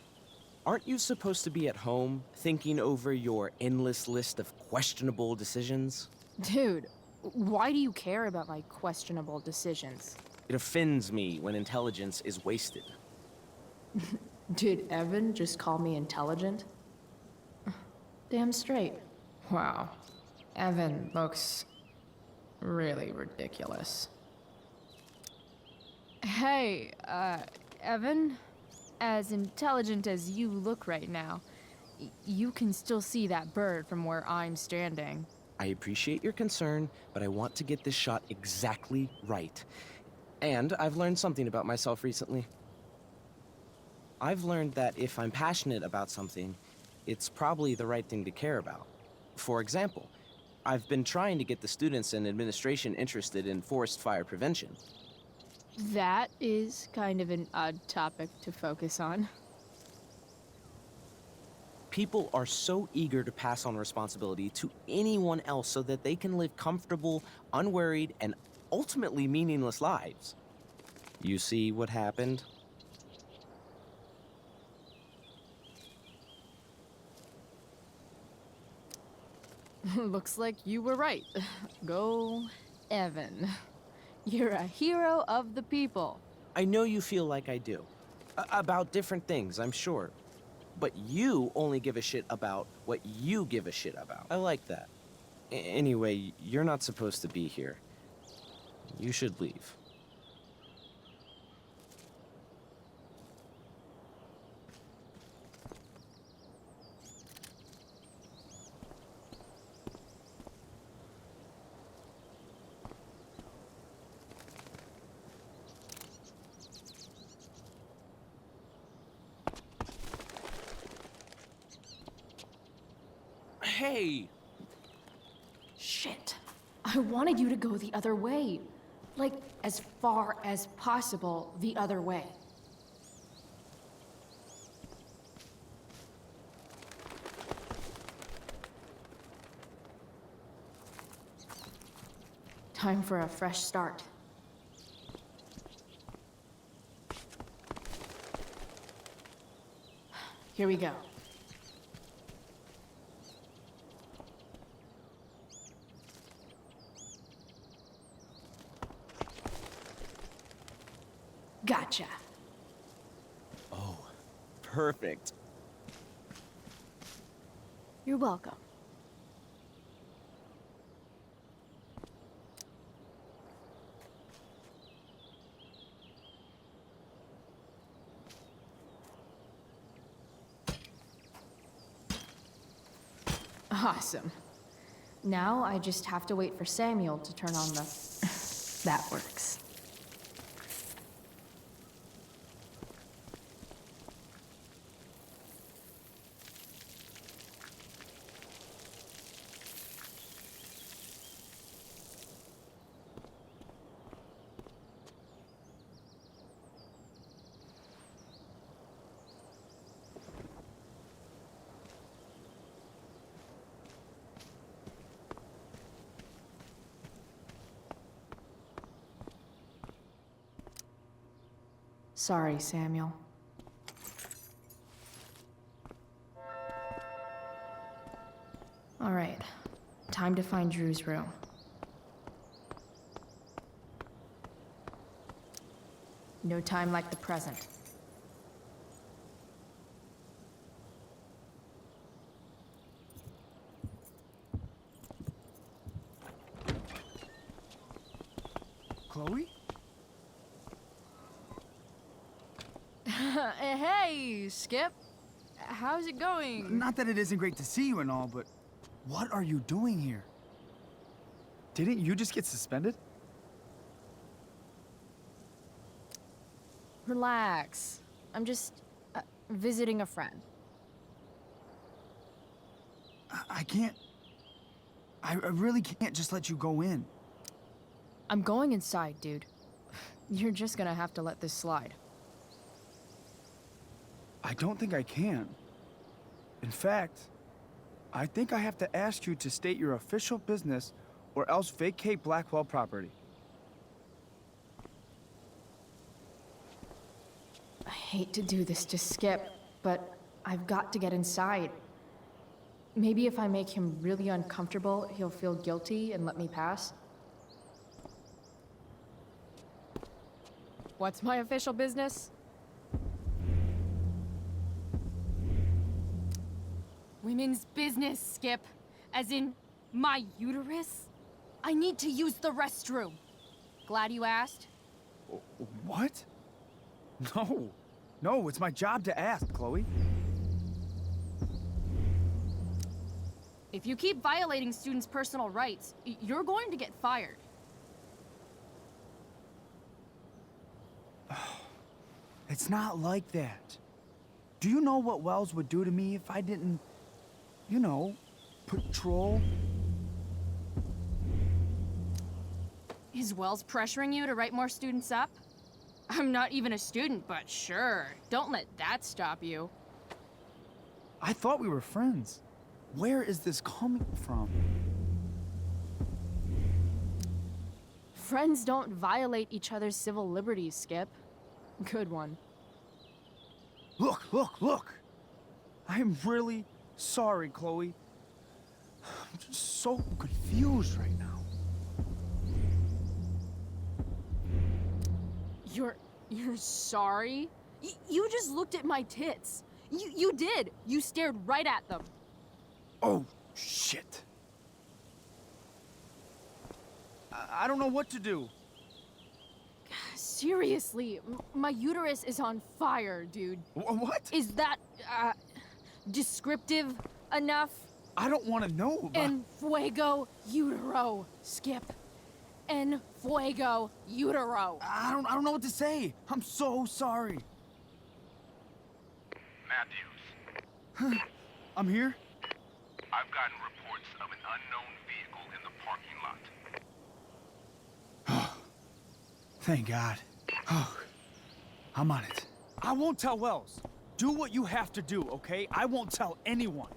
Aren't you supposed to be at home, thinking over your endless list of questionable decisions? Dude, why do you care about my questionable decisions? It offends me when intelligence is wasted. Did Evan just call me intelligent? Damn straight. Wow. Evan looks really ridiculous. Hey, Evan? As intelligent as you look right now, You can still see that bird from where I'm standing. I appreciate your concern, but I want to get this shot exactly right. And I've learned something about myself recently. I've learned that if I'm passionate about something, it's probably the right thing to care about. For example, I've been trying to get the students and administration interested in forest fire prevention. That is kind of an odd topic to focus on. People are so eager to pass on responsibility to anyone else so that they can live comfortable, unworried, and ultimately meaningless lives. You see what happened? Looks like you were right. Go, Evan. You're a hero of the people. I know you feel like I do. About different things, I'm sure. But you only give a shit about what you give a shit about. I like that. Anyway, you're not supposed to be here. You should leave. Hey! Shit. I wanted you to go the other way. Like, as far as possible the other way. Time for a fresh start. Here we go. Gotcha. Oh, perfect. You're welcome. Awesome. Now I just have to wait for Samuel to turn on the... That works. Sorry, Samuel. All right, time to find Drew's room. No time like the present. Chloe? Hey, Skip. How's it going? Not that it isn't great to see you and all, but what are you doing here? Didn't you just get suspended? Relax. I'm just visiting a friend. I can't... I really can't just let you go in. I'm going inside, dude. You're just gonna have to let this slide. I don't think I can. In fact, I think I have to ask you to state your official business or else vacate Blackwell property. I hate to do this to Skip, but I've got to get inside. Maybe if I make him really uncomfortable, he'll feel guilty and let me pass. What's my official business? Women's business, Skip. As in, my uterus? I need to use the restroom. Glad you asked. What? No. No, it's my job to ask, Chloe. If you keep violating students' personal rights, you're going to get fired. It's not like that. Do you know what Wells would do to me if I didn't, you know, patrol? Is Wells pressuring you to write more students up? I'm not even a student, but sure. Don't let that stop you. I thought we were friends. Where is this coming from? Friends don't violate each other's civil liberties, Skip. Good one. Look! I am really sorry, Chloe. I'm just so confused right now. You're sorry? You just looked at my tits. You did. You stared right at them. Oh, shit. I don't know what to do. Seriously, my uterus is on fire, dude. What? Is that, descriptive enough? I don't want to know, but... En fuego utero, Skip. En fuego utero. I don't know what to say. I'm so sorry. Matthews. I'm here? I've gotten reports of an unknown vehicle in the parking lot. Thank God. Oh, I'm on it. I won't tell Wells. Do what you have to do, okay? I won't tell anyone.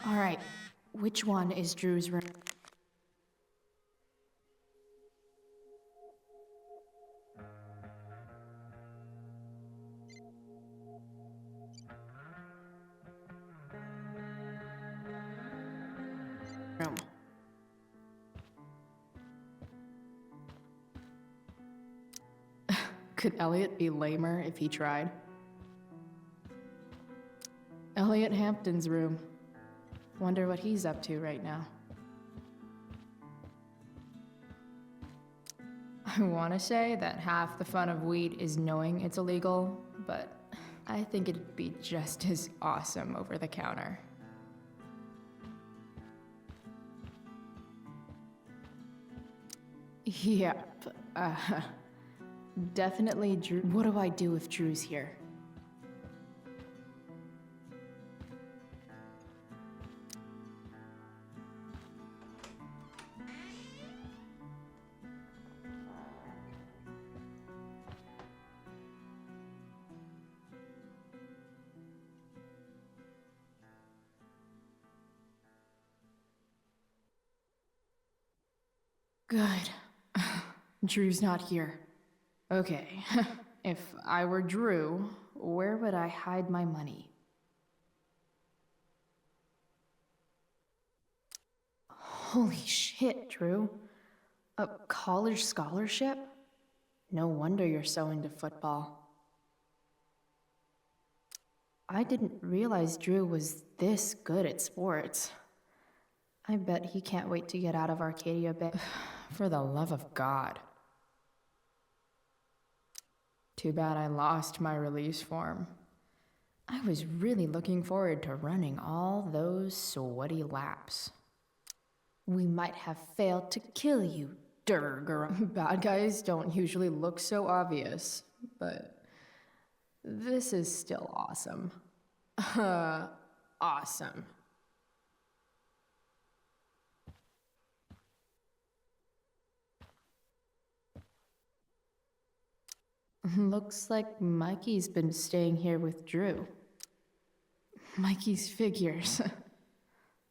All right, which one is Drew's room? Could Elliot be lamer if he tried? Elliot Hampton's room. Wonder what he's up to right now. I want to say that half the fun of weed is knowing it's illegal, but I think it'd be just as awesome over the counter. Yep, definitely Drew. What do I do if Drew's here? Good. Drew's not here. Okay, if I were Drew, where would I hide my money? Holy shit, Drew. A college scholarship? No wonder you're so into football. I didn't realize Drew was this good at sports. I bet he can't wait to get out of Arcadia Bay. For the love of God. Too bad I lost my release form. I was really looking forward to running all those sweaty laps. We might have failed to kill you, Durger. Bad guys don't usually look so obvious, but this is still awesome. Awesome. Looks like Mikey's been staying here with Drew. Mikey's figures.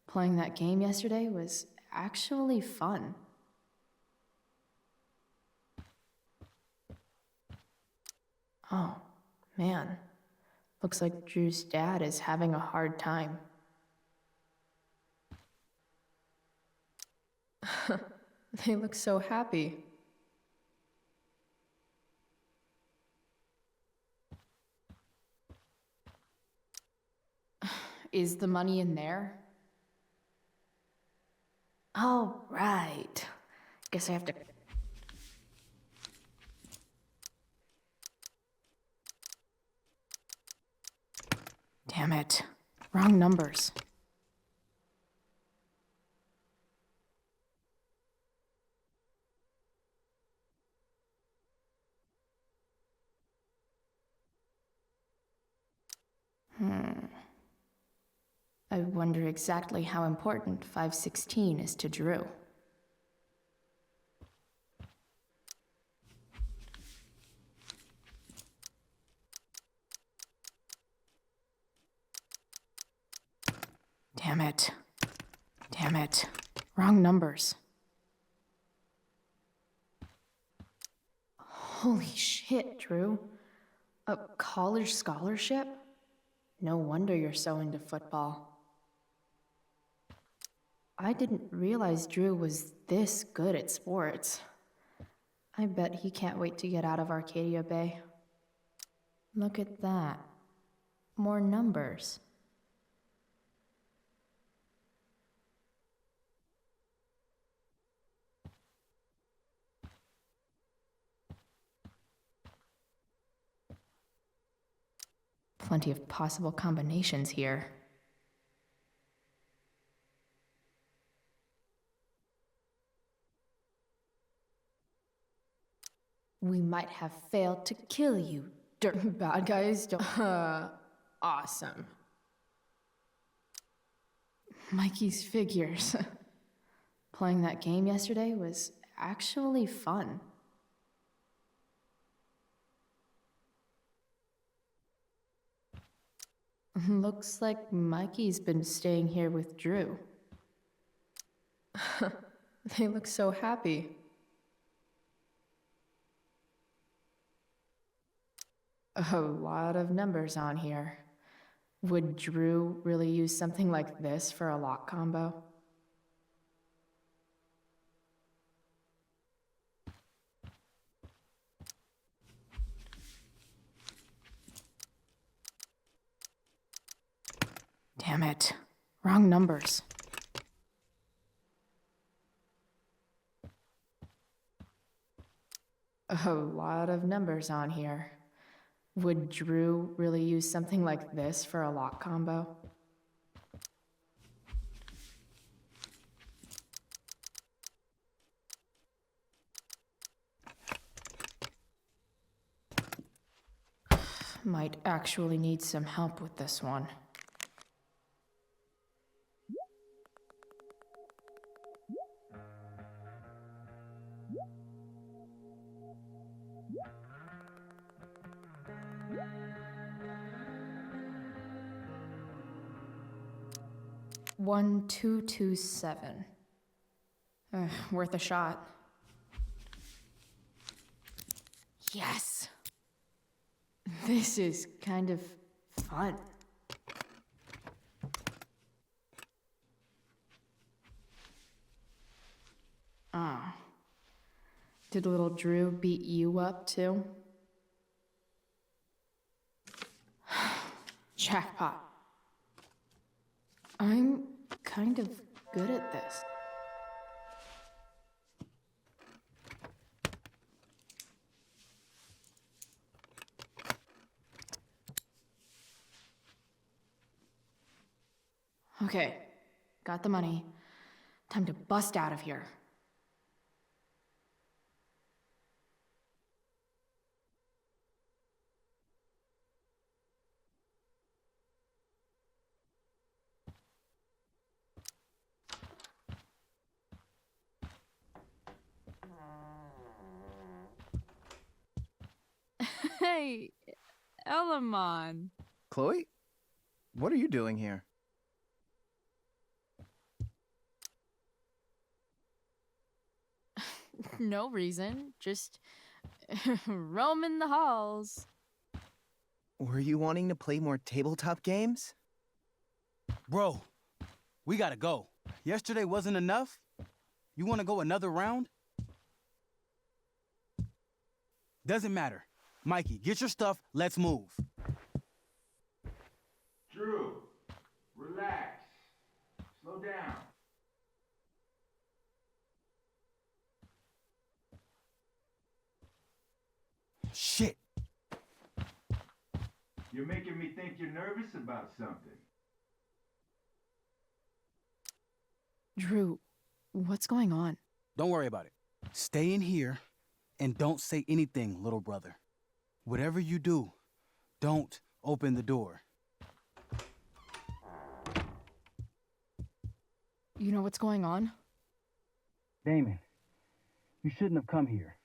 Playing that game yesterday was actually fun. Oh, man. Looks like Drew's dad is having a hard time. They look so happy. Is the money in there? Oh, right. Guess I have to... Damn it. Wrong numbers. I wonder exactly how important 516 is to Drew. Damn it. Damn it. Wrong numbers. Holy shit, Drew. A college scholarship? No wonder you're so into football. I didn't realize Drew was this good at sports. I bet he can't wait to get out of Arcadia Bay. Look at that. More numbers. Plenty of possible combinations here. We might have failed to kill you, dirt bad guys don't. Awesome. Mikey's figures. Playing that game yesterday was actually fun. Looks like Mikey's been staying here with Drew. They look so happy. A lot of numbers on here. Would Drew really use something like this for a lock combo? Damn it. Wrong numbers. A lot of numbers on here. Would Drew really use something like this for a lock combo? Might actually need some help with this one. $1,227. Worth a shot. Yes! This is kind of fun. Did little Drew beat you up too? Jackpot. I'm kind of good at this. Okay, got the money. Time to bust out of here. Hey, Elamon. Chloe? What are you doing here? No reason, just roaming the halls. Were you wanting to play more tabletop games? Bro, we gotta go. Yesterday wasn't enough? You want to go another round? Doesn't matter. Mikey, get your stuff. Let's move. Drew, relax. Slow down. Shit. You're making me think you're nervous about something. Drew, what's going on? Don't worry about it. Stay in here and don't say anything, little brother. Whatever you do, don't open the door. You know what's going on? Damon, you shouldn't have come here.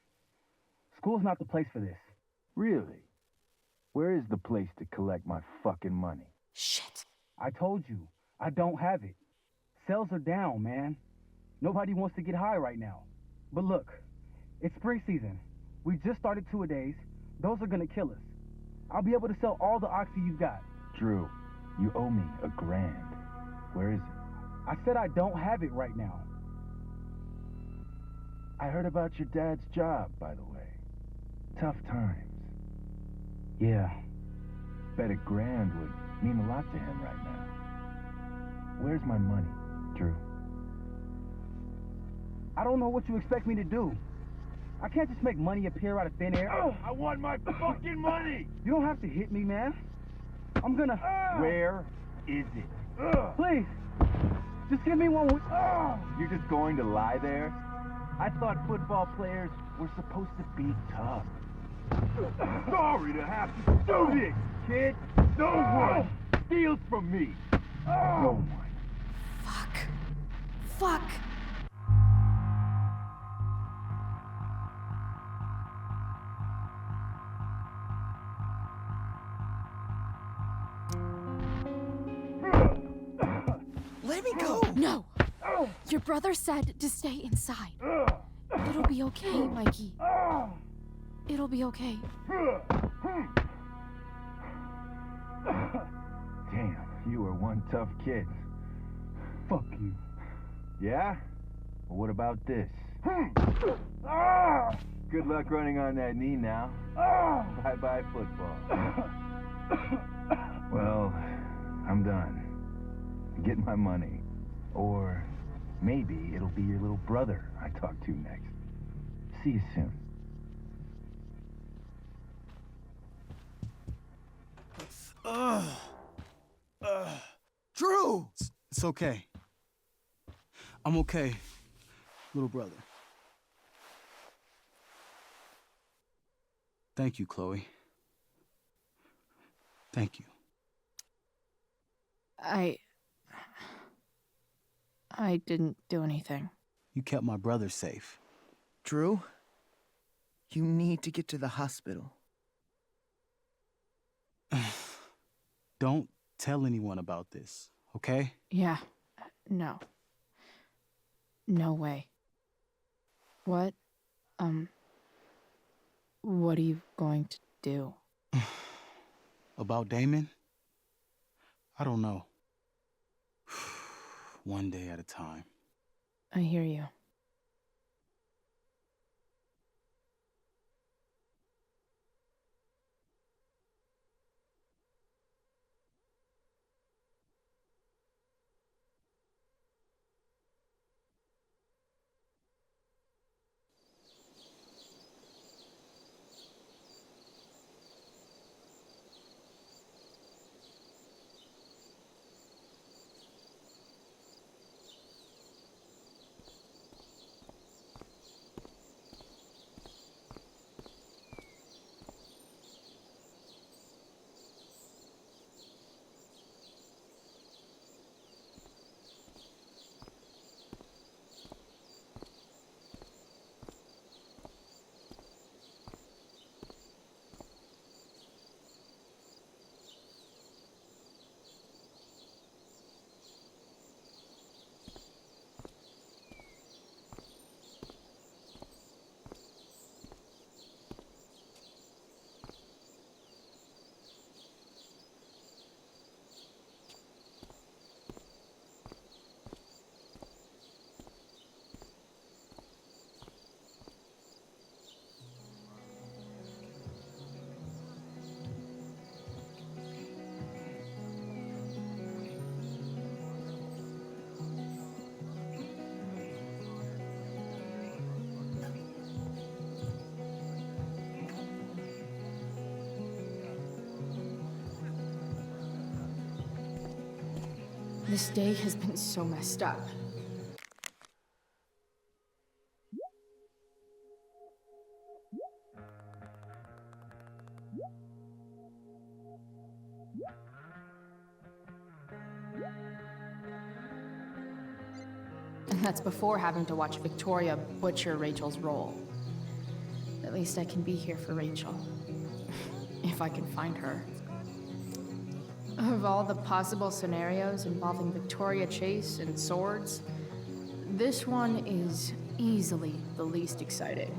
School's not the place for this. Really? Where is the place to collect my fucking money? Shit. I told you, I don't have it. Sales are down, man. Nobody wants to get high right now. But look, it's spring season. We just started two-a-days. Those are gonna kill us. I'll be able to sell all the oxy you've got. Drew, you owe me $1,000. Where is it? I said I don't have it right now. I heard about your dad's job, by the way. Tough times. Yeah. Bet $1,000 would mean a lot to him right now. Where's my money, Drew? I don't know what you expect me to do. I can't just make money appear out of thin air. I want my fucking money! You don't have to hit me, man. I'm gonna... Where is it? Please, just give me one... You're just going to lie there? I thought football players were supposed to be tough. Sorry to have to do this, kid. No one steals from me. No one. Fuck. Let me go! No! Your brother said to stay inside. It'll be okay, Mikey. It'll be okay. Damn, you are one tough kid. Fuck you. Yeah? Well, what about this? Good luck running on that knee now. Bye-bye football. Well, I'm done. Get my money. Or maybe it'll be your little brother I talk to next. See you soon. Drew! It's okay. I'm okay, little brother. Thank you, Chloe. Thank you. I didn't do anything. You kept my brother safe. Drew, you need to get to the hospital. Don't tell anyone about this, okay? Yeah. No. No way. What are you going to do? About Damon? I don't know. One day at a time. I hear you. This day has been so messed up. And that's before having to watch Victoria butcher Rachel's role. At least I can be here for Rachel. If I can find her. Of all the possible scenarios involving Victoria Chase and swords, this one is easily the least exciting.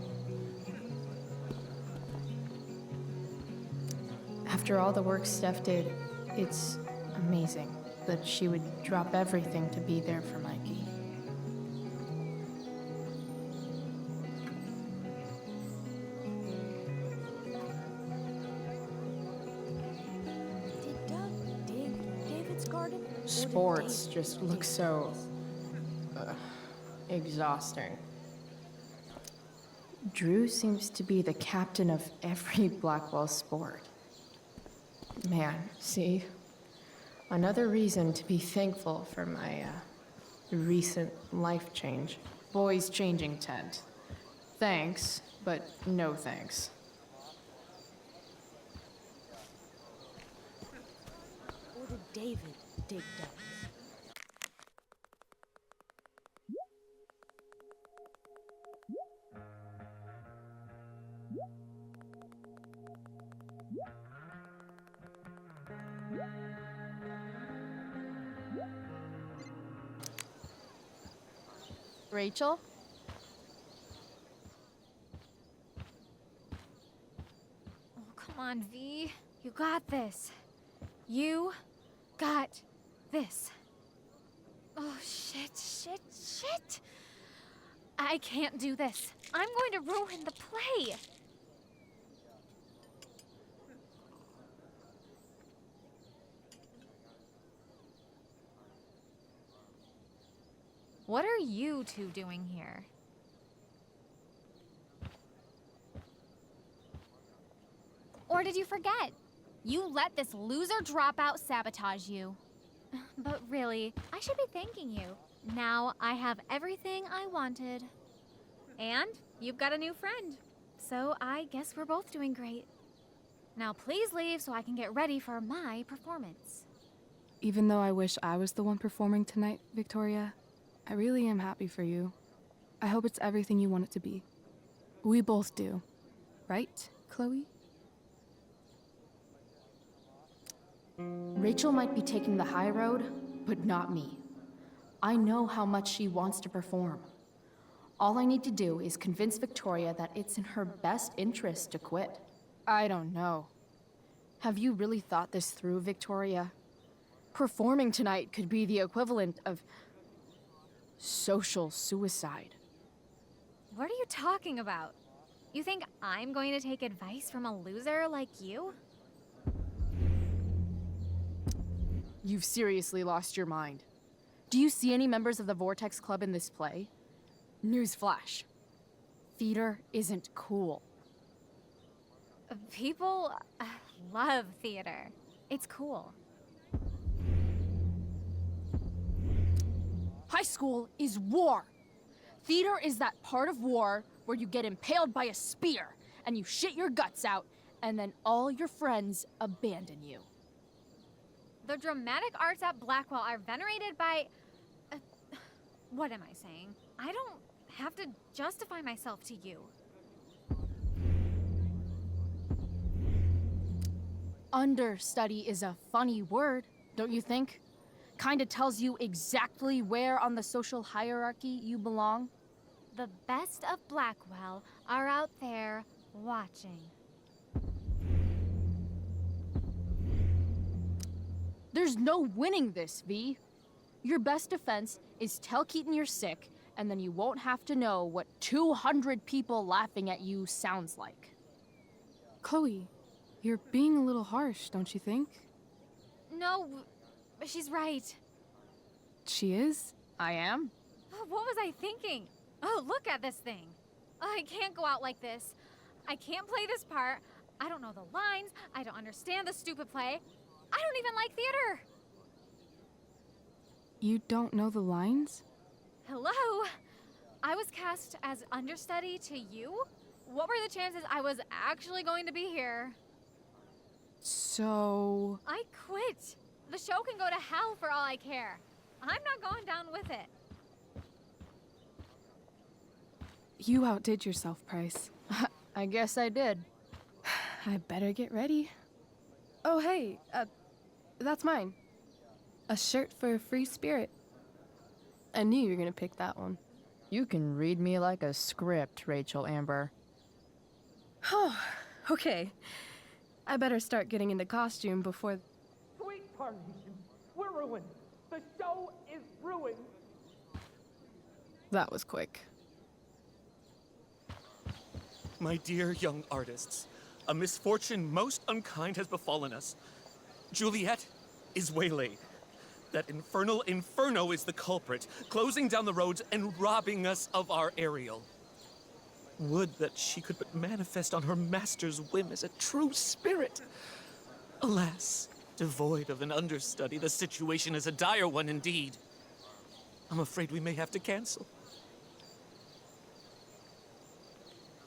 After all the work Steph did, it's amazing that she would drop everything to be there for Mikey. Sports just look so exhausting. Drew seems to be the captain of every Blackwell sport. Man, see? Another reason to be thankful for my recent life change. Boys changing tent. Thanks, but no thanks. Or did David dig up? Rachel? Oh, come on, V. You got this. You got this. Oh, shit. I can't do this. I'm going to ruin the play. What are you two doing here? Or did you forget? You let this loser dropout sabotage you. But really, I should be thanking you. Now I have everything I wanted. And you've got a new friend. So I guess we're both doing great. Now please leave so I can get ready for my performance. Even though I wish I was the one performing tonight, Victoria, I really am happy for you. I hope it's everything you want it to be. We both do. Right, Chloe? Rachel might be taking the high road, but not me. I know how much she wants to perform. All I need to do is convince Victoria that it's in her best interest to quit. I don't know. Have you really thought this through, Victoria? Performing tonight could be the equivalent of social suicide. What are you talking about? You think I'm going to take advice from a loser like you? You've seriously lost your mind. Do you see any members of the Vortex Club in this play? Newsflash. Theater isn't cool. People love theater. It's cool. High school is war. Theater is that part of war where you get impaled by a spear and you shit your guts out and then all your friends abandon you. The dramatic arts at Blackwell are venerated by... what am I saying? I don't have to justify myself to you. Understudy is a funny word, don't you think? Kinda tells you exactly where on the social hierarchy you belong. The best of Blackwell are out there watching. There's no winning this, V. Your best defense is tell Keaton you're sick, and then you won't have to know what 200 people laughing at you sounds like. Chloe, you're being a little harsh, don't you think? No, but she's right. She is? I am. What was I thinking? Oh, look at this thing. I can't go out like this. I can't play this part. I don't know the lines. I don't understand the stupid play. I don't even like theater. You don't know the lines? Hello? I was cast as understudy to you? What were the chances I was actually going to be here? So... I quit. The show can go to hell for all I care. I'm not going down with it. You outdid yourself, Price. I guess I did. I better get ready. Oh, hey, that's mine. A shirt for a free spirit. I knew you were gonna pick that one. You can read me like a script, Rachel Amber. Oh, okay. I better start getting into costume before... Sweet Carnation, we're ruined. The show is ruined. That was quick. My dear young artists, a misfortune most unkind has befallen us. Juliet is waylaid. That infernal Inferno is the culprit, closing down the roads and robbing us of our Ariel. Would that she could but manifest on her master's whim as a true spirit. Alas, devoid of an understudy, the situation is a dire one indeed. I'm afraid we may have to cancel.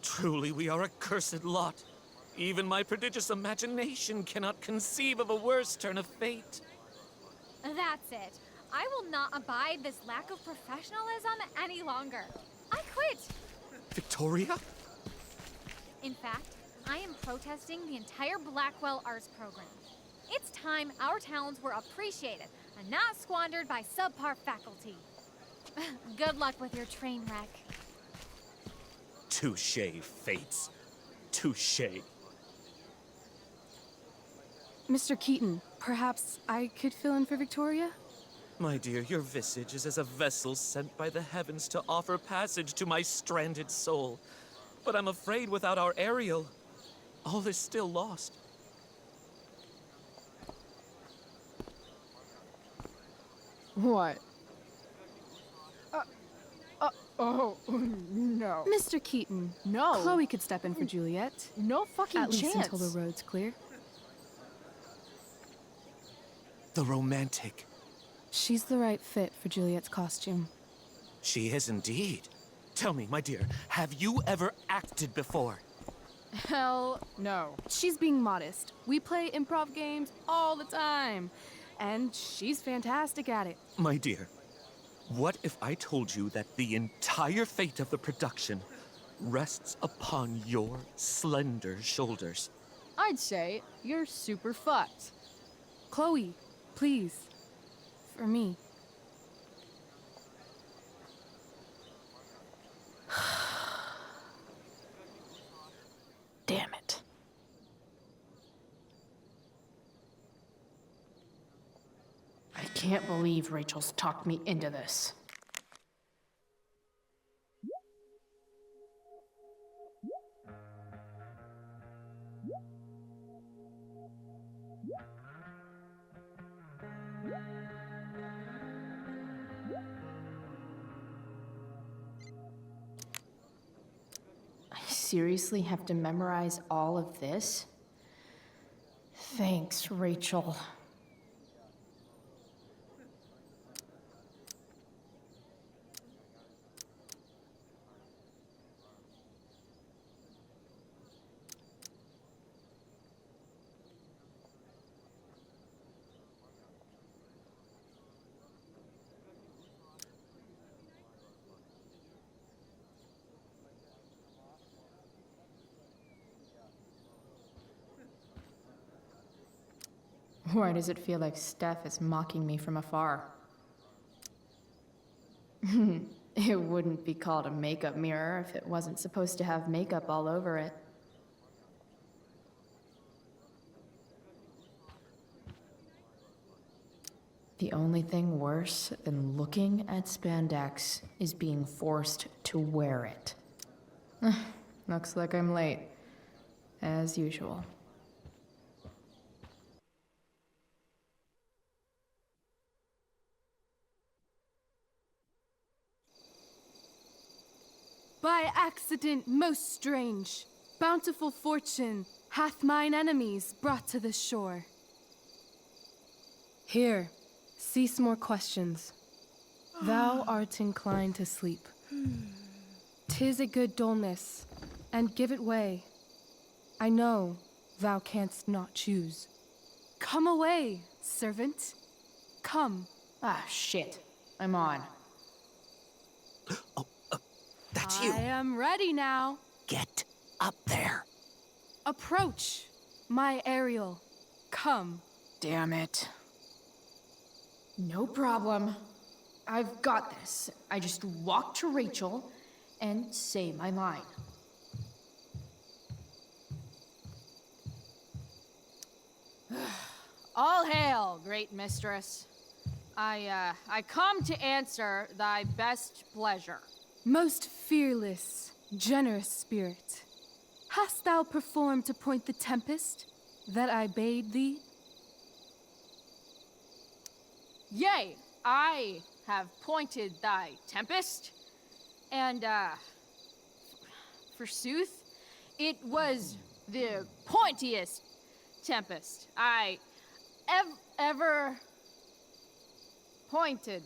Truly, we are a cursed lot. Even my prodigious imagination cannot conceive of a worse turn of fate. That's it. I will not abide this lack of professionalism any longer. I quit. Victoria? In fact, I am protesting the entire Blackwell Arts program. It's time our talents were appreciated and not squandered by subpar faculty. Good luck with your train wreck. Touché, Fates. Touché. Mr. Keaton, perhaps I could fill in for Victoria? My dear, your visage is as a vessel sent by the heavens to offer passage to my stranded soul. But I'm afraid without our Ariel, all is still lost. What? Oh, no. Mr. Keaton. No. Chloe could step in for Juliet. No fucking At least chance. until the road's clear. The romantic. She's the right fit for Juliet's costume. She is indeed. Tell me, my dear, have you ever acted before? Hell no. She's being modest. We play improv games all the time. And she's fantastic at it. My dear, what if I told you that the entire fate of the production rests upon your slender shoulders? I'd say you're super fucked. Chloe, please. For me. Damn it. I can't believe Rachel's talked me into this. I seriously have to memorize all of this? Thanks, Rachel. Why does it feel like Steph is mocking me from afar? It wouldn't be called a makeup mirror if it wasn't supposed to have makeup all over it. The only thing worse than looking at spandex is being forced to wear it. Looks like I'm late, as usual. By accident most strange, bountiful fortune hath mine enemies brought to this shore. Here, cease more questions. Thou art inclined to sleep. 'Tis a good dullness, and give it way. I know thou canst not choose. Come away, servant. Come. Ah, shit. I'm on. That's you. I am ready now. Get up there. Approach, my Ariel. Come. Damn it. No problem. I've got this. I just walk to Rachel and say my line. All hail, great mistress. I come to answer thy best pleasure. Most fearless, generous spirit, hast thou performed to point the tempest that I bade thee? Yea, I have pointed thy tempest, and, forsooth, it was the pointiest tempest I ever pointed.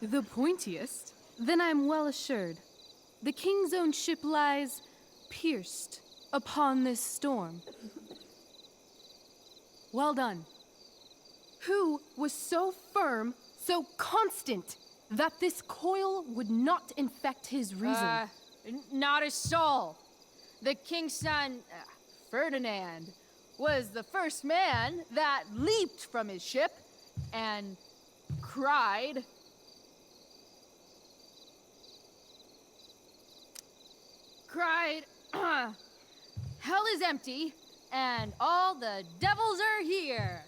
The pointiest? Then I'm well assured. The king's own ship lies pierced upon this storm. Well done. Who was so firm, so constant, that this coil would not infect his reason? Not a soul. The king's son, Ferdinand, was the first man that leaped from his ship and cried, hell is empty, and all the devils are here.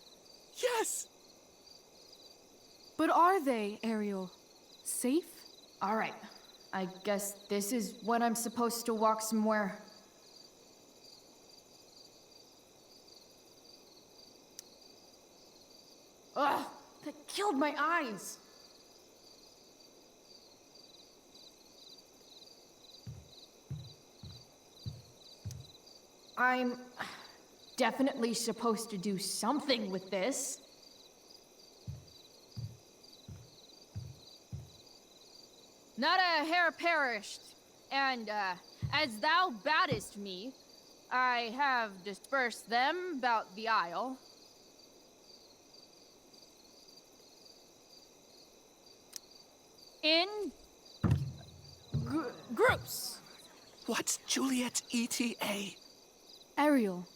Yes! But are they, Ariel? Safe? All right. I guess this is when I'm supposed to walk somewhere. Ugh! That killed my eyes! I'm definitely supposed to do something with this. Not a hair perished, and as thou badest me, I have dispersed them about the isle. In groups. What's Juliet's ETA? Ariel,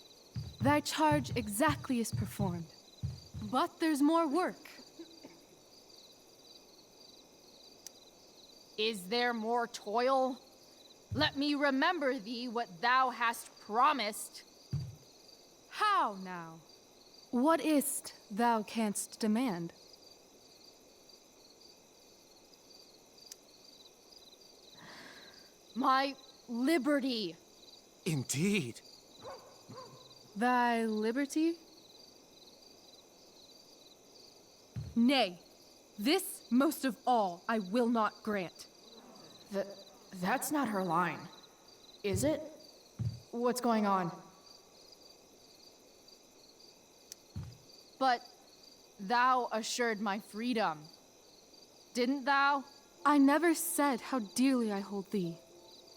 thy charge exactly is performed. But there's more work. Is there more toil? Let me remember thee what thou hast promised. How now? What is't thou canst demand? My liberty. Indeed. Thy liberty? Nay, this most of all I will not grant. That's not her line, is it? What's going on? But thou assured my freedom, didn't thou? I never said how dearly I hold thee.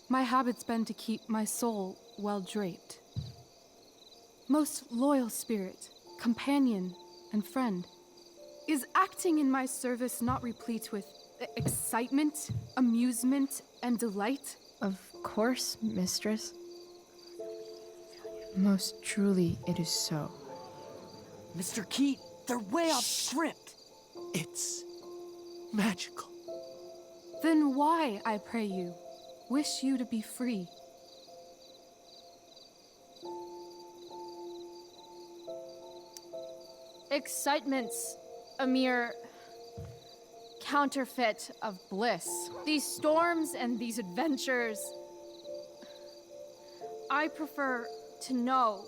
My habit's been to keep my soul well draped. Most loyal spirit, companion, and friend, is acting in my service not replete with excitement, amusement, and delight? Of course, mistress. Most truly, it is so. Mr. Keat, they're way off script. It's magical. Then why, I pray you, wish you to be free? Excitement's a mere counterfeit of bliss. These storms and these adventures, I prefer to know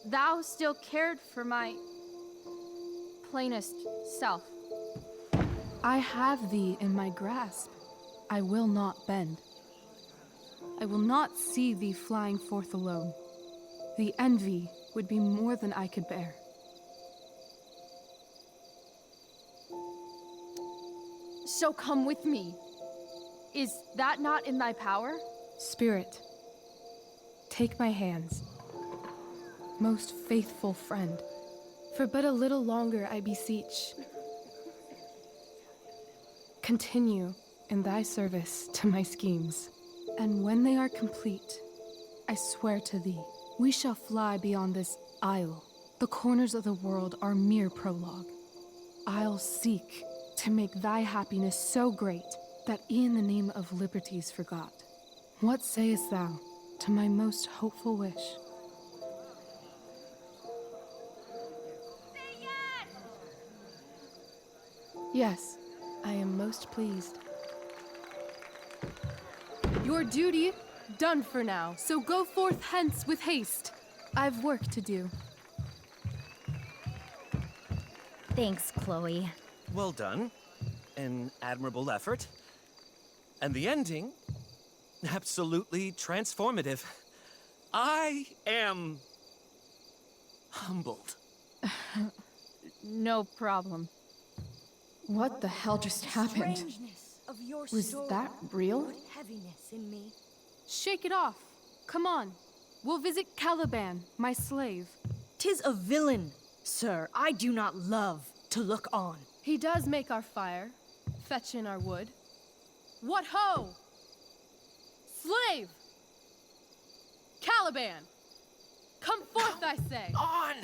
thou still cared for my plainest self. I have thee in my grasp. I will not bend. I will not see thee flying forth alone. The envy would be more than I could bear. '. . . . . . . . . . . . . . . . . . . . . . . . . . . . . . . . . . . . . . . . . . . . . . . . . . . . . . . . . . So come with me. Is that not in thy power? Spirit, take my hands. Most faithful friend, for but a little longer I beseech. Continue in thy service to my schemes, and when they are complete, I swear to thee, we shall fly beyond this isle. The corners of the world are mere prologue. I'll seek to make thy happiness so great that e'en the name of liberty's forgot. What sayest thou to my most hopeful wish? Say yes! Yes, I am most pleased. Your duty done for now, so go forth hence with haste. I've work to do. Thanks, Chloe. Well done. An admirable effort. And the ending, absolutely transformative. I am humbled. No problem. What the hell just happened? Strangeness of your Was story that real? put heaviness in me. Shake it off. Come on. We'll visit Caliban, my slave. 'Tis a villain, sir, I do not love to look on. He does make our fire, fetch in our wood. What ho! Slave! Caliban! Come forth, I say! On!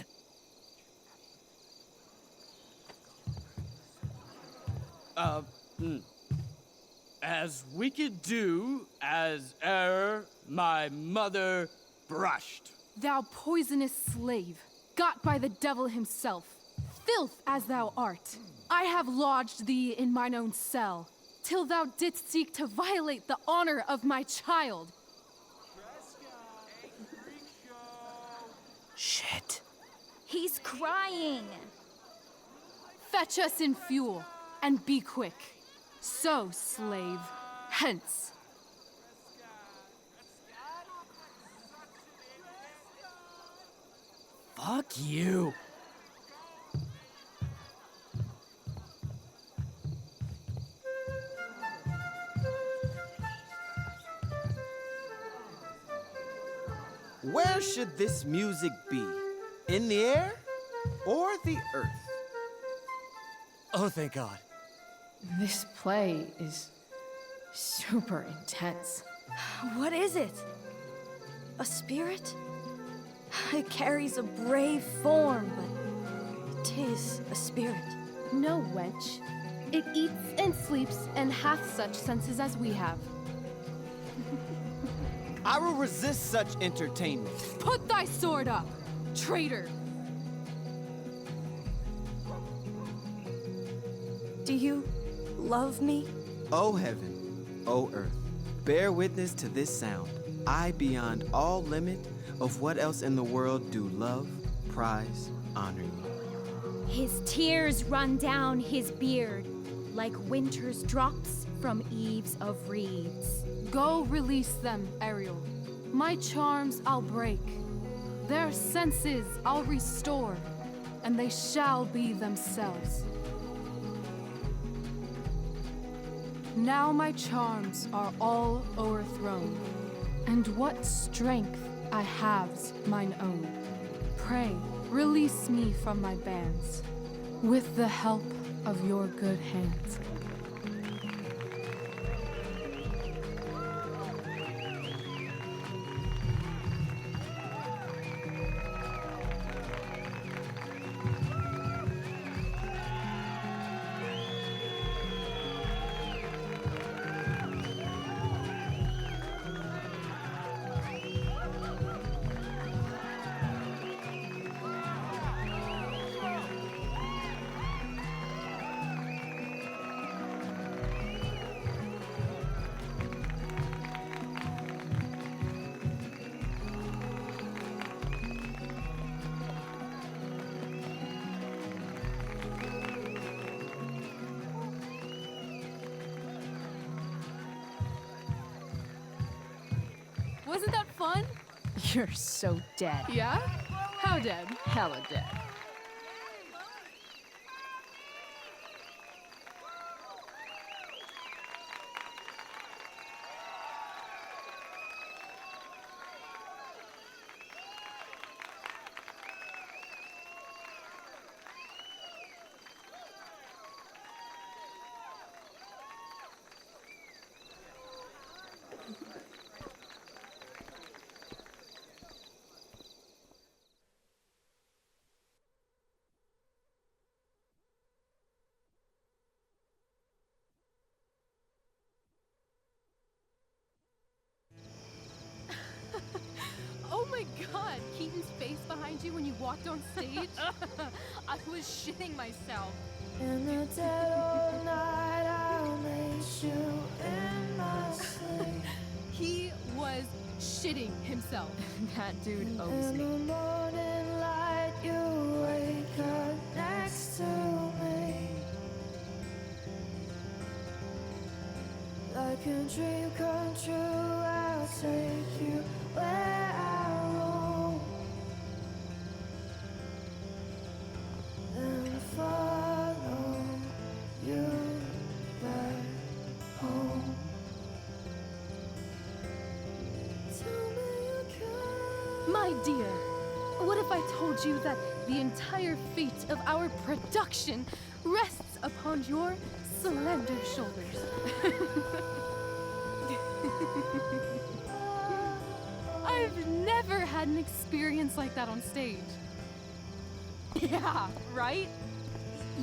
As wicked do as e'er my mother brushed. Thou poisonous slave, got by the devil himself, filth as thou art, I have lodged thee in mine own cell, till thou didst seek to violate the honor of my child. Shit. He's crying. Fetch us in fuel, and be quick. So, slave, hence. Fuck you. Where should this music be? In the air or the earth? Oh, thank God. This play is super intense. What is it? A spirit? It carries a brave form, but 'tis a spirit. No, wench. It eats and sleeps and hath such senses as we have. I will resist such entertainment. Put thy sword up, traitor! Do you love me? O heaven, O earth, bear witness to this sound. I, beyond all limit of what else in the world do love, prize, honor you. His tears run down his beard like winter's drops from eaves of reeds. Go release them, Ariel. My charms I'll break. Their senses I'll restore, and they shall be themselves. Now my charms are all o'erthrown, and what strength I have's mine own. Pray, release me from my bands, with the help of your good hands. Wasn't that fun? You're so dead. Yeah? How dead? Hella dead. behind you when you walked on stage? I was shitting myself. In the dead of night, I'll make you in my sleep. He was shitting himself. That dude owes In me. the morning light, you wake up next to me. Like a dream come true, I'll take you where I roam. Then follow you back home. My dear, what if I told you that the entire fate of our production rests upon your slender shoulders? I've never had an experience like that on stage. Yeah, right?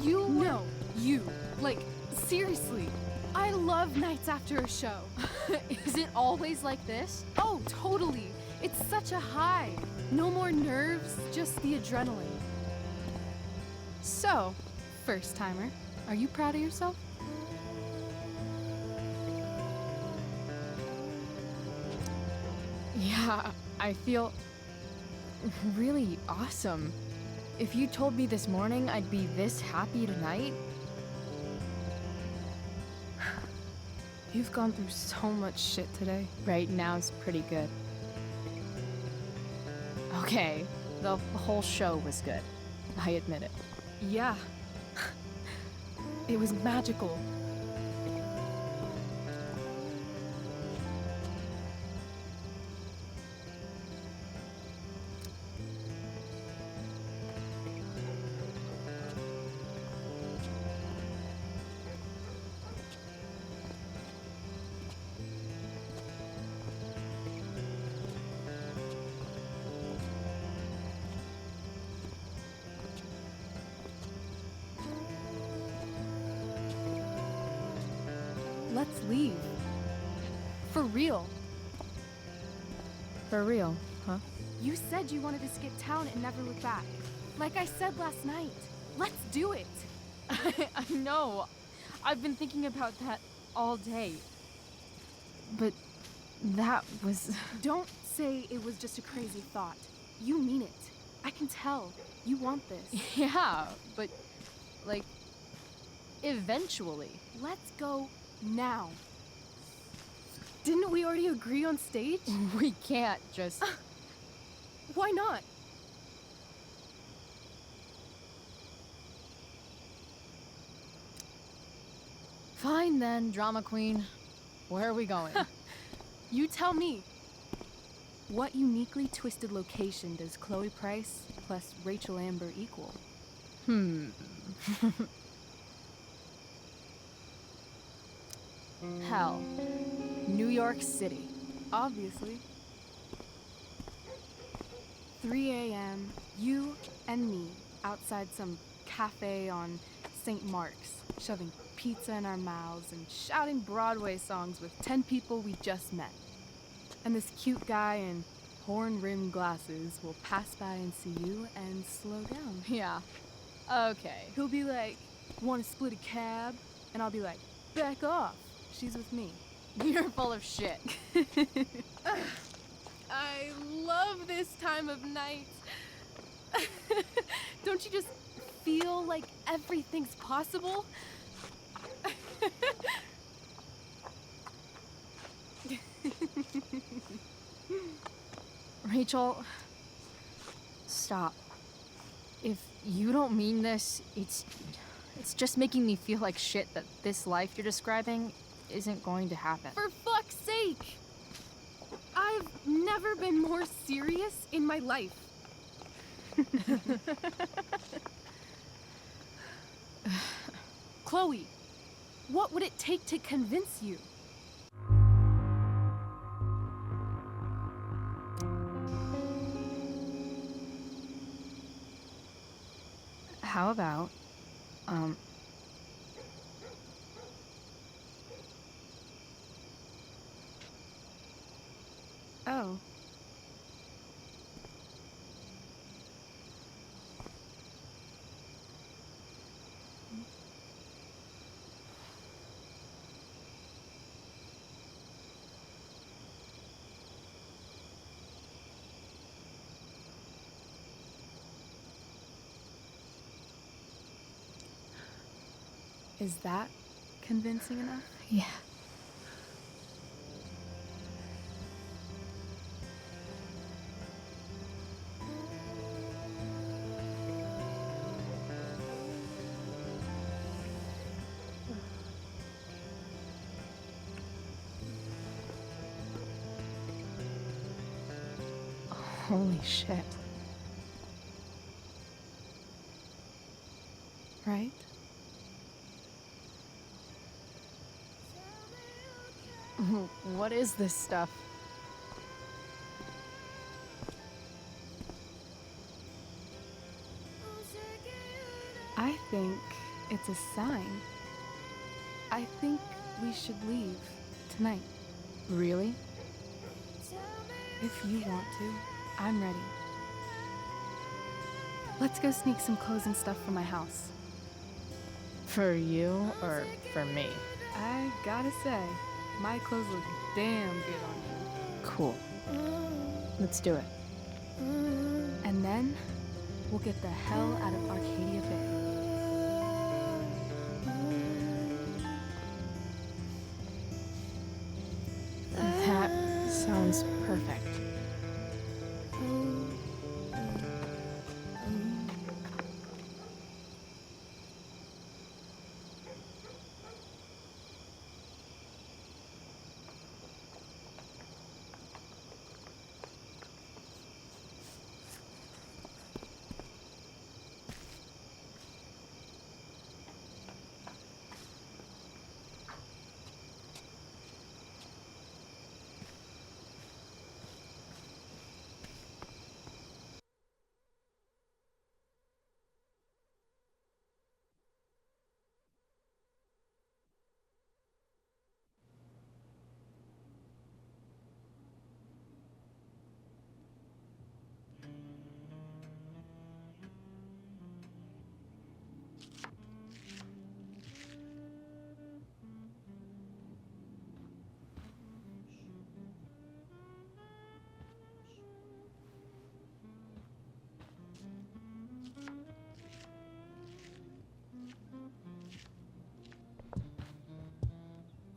You? No, you. Like, seriously. I love nights after a show. Is it always like this? Oh, totally. It's such a high. No more nerves, just the adrenaline. So, first timer, are you proud of yourself? Yeah, I feel really awesome. If you told me this morning I'd be this happy tonight. You've gone through so much shit today. Right now's pretty good. Okay, the whole show was good. I admit it. Yeah. It was magical. Let's leave. For real. For real, huh? You said you wanted to skip town and never look back. Like I said last night. Let's do it. I know. I've been thinking about that all day. But that was... Don't say it was just a crazy thought. You mean it. I can tell. You want this. Yeah, but... like... eventually. Let's go now. Didn't we already agree on stage? We can't just... Why not? Fine then, drama queen. Where are we going? You tell me. What uniquely twisted location does Chloe Price plus Rachel Amber equal? Hell. New York City. Obviously. 3 a.m., you and me outside some cafe on St. Mark's, shoving pizza in our mouths and shouting Broadway songs with 10 people we just met. And this cute guy in horn-rimmed glasses will pass by and see you and slow down. Yeah. Okay. He'll be like, "Want to split a cab?" And I'll be like, "Back off. She's with me." You're full of shit. I love this time of night. Don't you just feel like everything's possible? Rachel, stop. If you don't mean this, it's just making me feel like shit that this life you're describing isn't going to happen. For fuck's sake! I've never been more serious in my life. Chloe, what would it take to convince you? How about, Oh. Is that convincing enough? Yeah. Holy shit. Right? What is this stuff? I think it's a sign. I think we should leave tonight. Really? If you want to, I'm ready. Let's go sneak some clothes and stuff from my house. For you or for me? I gotta say, my clothes look damn good on you. Cool. Let's do it. And then, we'll get the hell out of Arcadia Bay. That sounds perfect.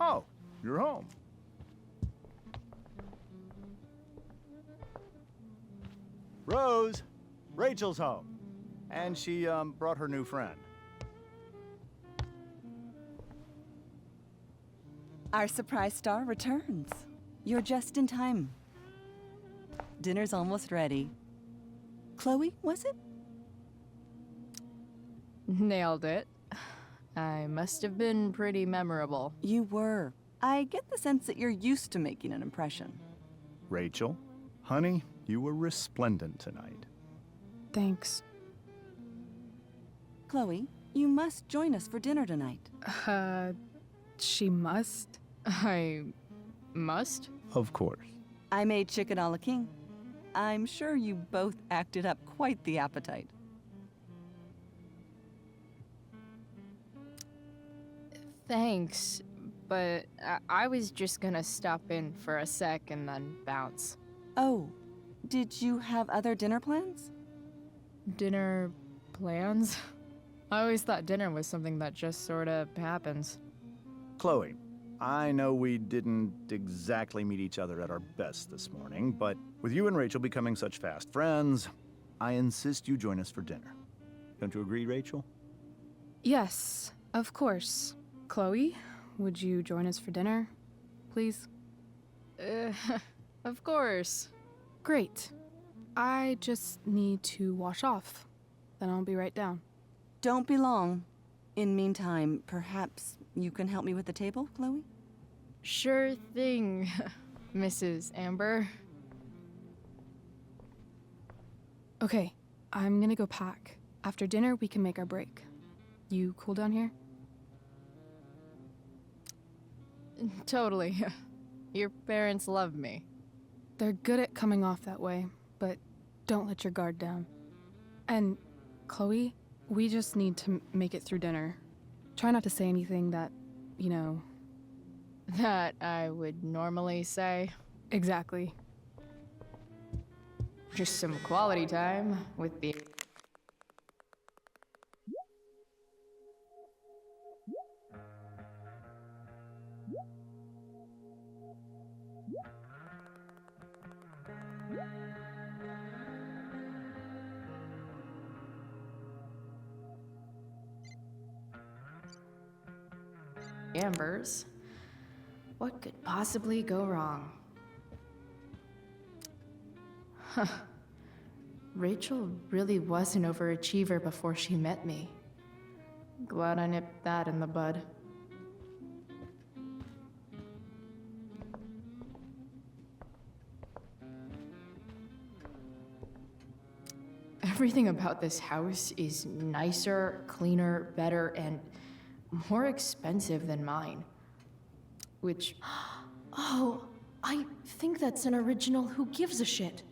Oh, you're home. Rose, Rachel's home. And she, brought her new friend. Our surprise star returns. You're just in time. Dinner's almost ready. Chloe, was it? Nailed it. I must have been pretty memorable. You were. I get the sense that you're used to making an impression. Rachel, honey, you were resplendent tonight. Thanks. Chloe, you must join us for dinner tonight. She must? I must? Of course. I made chicken a la king. I'm sure you both acted up quite the appetite. Thanks, but I was just gonna stop in for a sec and then bounce. Oh, did you have other dinner plans? Dinner plans? I always thought dinner was something that just sorta happens. Chloe, I know we didn't exactly meet each other at our best this morning, but with you and Rachel becoming such fast friends, I insist you join us for dinner. Don't you agree, Rachel? Yes, of course. Chloe, would you join us for dinner, please? Of course. Great. I just need to wash off. Then I'll be right down. Don't be long. In meantime, perhaps you can help me with the table, Chloe? Sure thing, Mrs. Amber. Okay, I'm gonna go pack. After dinner, we can make our break. You cool down here? Totally. Your parents love me. They're good at coming off that way, but don't let your guard down. And, Chloe, we just need to make it through dinner. Try not to say anything that, you know... That I would normally say. Exactly. Just some quality time with the... Amber's. What could possibly go wrong? Huh. Rachel really was an overachiever before she met me. Glad I nipped that in the bud. Everything about this house is nicer, cleaner, better, and more expensive than mine. Which... Oh, I think that's an original Who Gives a Shit.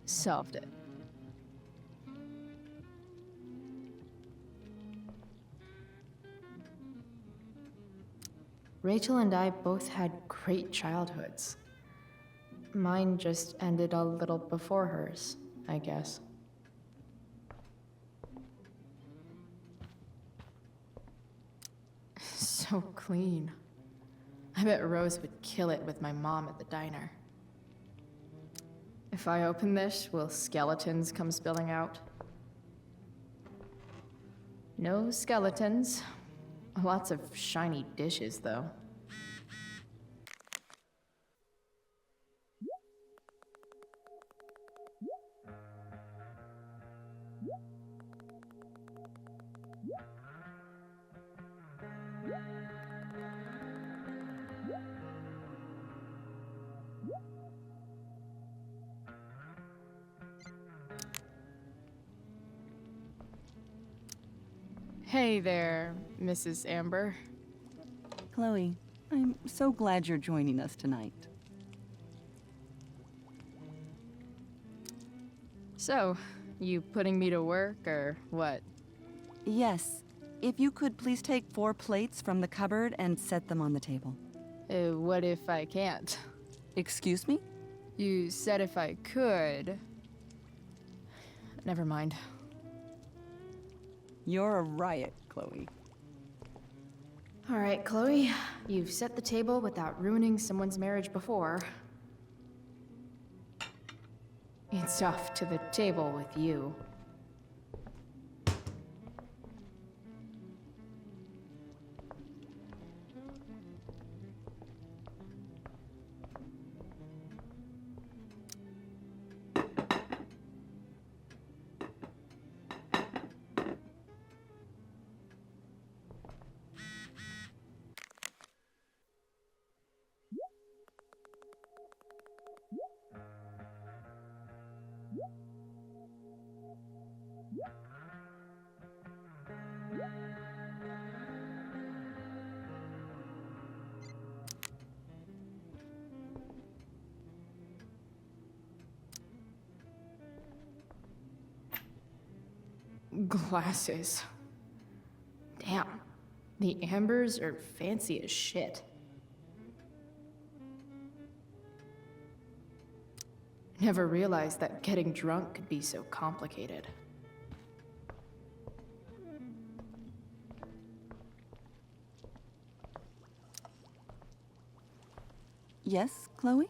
Solved it. Rachel and I both had great childhoods. Mine just ended a little before hers, I guess. So clean. I bet Rose would kill it with my mom at the diner. If I open this, will skeletons come spilling out? No skeletons. Lots of shiny dishes, though. Hey there, Mrs. Amber. Chloe, I'm so glad you're joining us tonight. So, you putting me to work, or what? Yes. If you could please take 4 plates from the cupboard and set them on the table. What if I can't? Excuse me? You said if I could. Never mind. You're a riot, Chloe. All right, Chloe. You've set the table without ruining someone's marriage before. It's off to the table with you. Glasses. Damn. The Ambers are fancy as shit. Never realized that getting drunk could be so complicated. Yes, Chloe?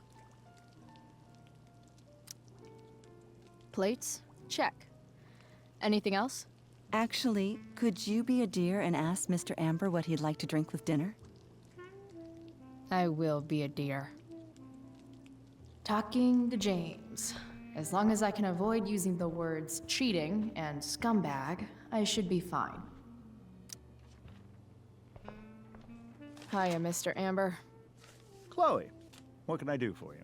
Plates? Check. Anything else? Actually, could you be a dear and ask Mr. Amber what he'd like to drink with dinner? I will be a dear. Talking to James. As long as I can avoid using the words cheating and scumbag, I should be fine. Hiya, Mr. Amber. Chloe, what can I do for you?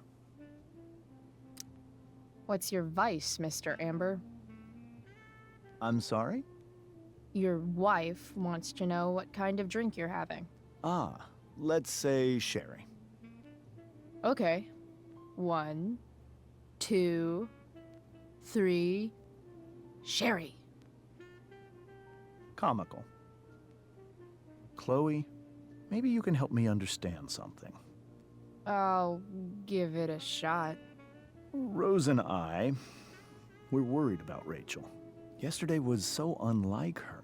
What's your vice, Mr. Amber? I'm sorry? Your wife wants to know what kind of drink you're having. Ah, let's say sherry. Okay. 1, 2, 3. Sherry. Comical. Chloe, maybe you can help me understand something. I'll give it a shot. Rose and I, we're worried about Rachel. Yesterday was so unlike her.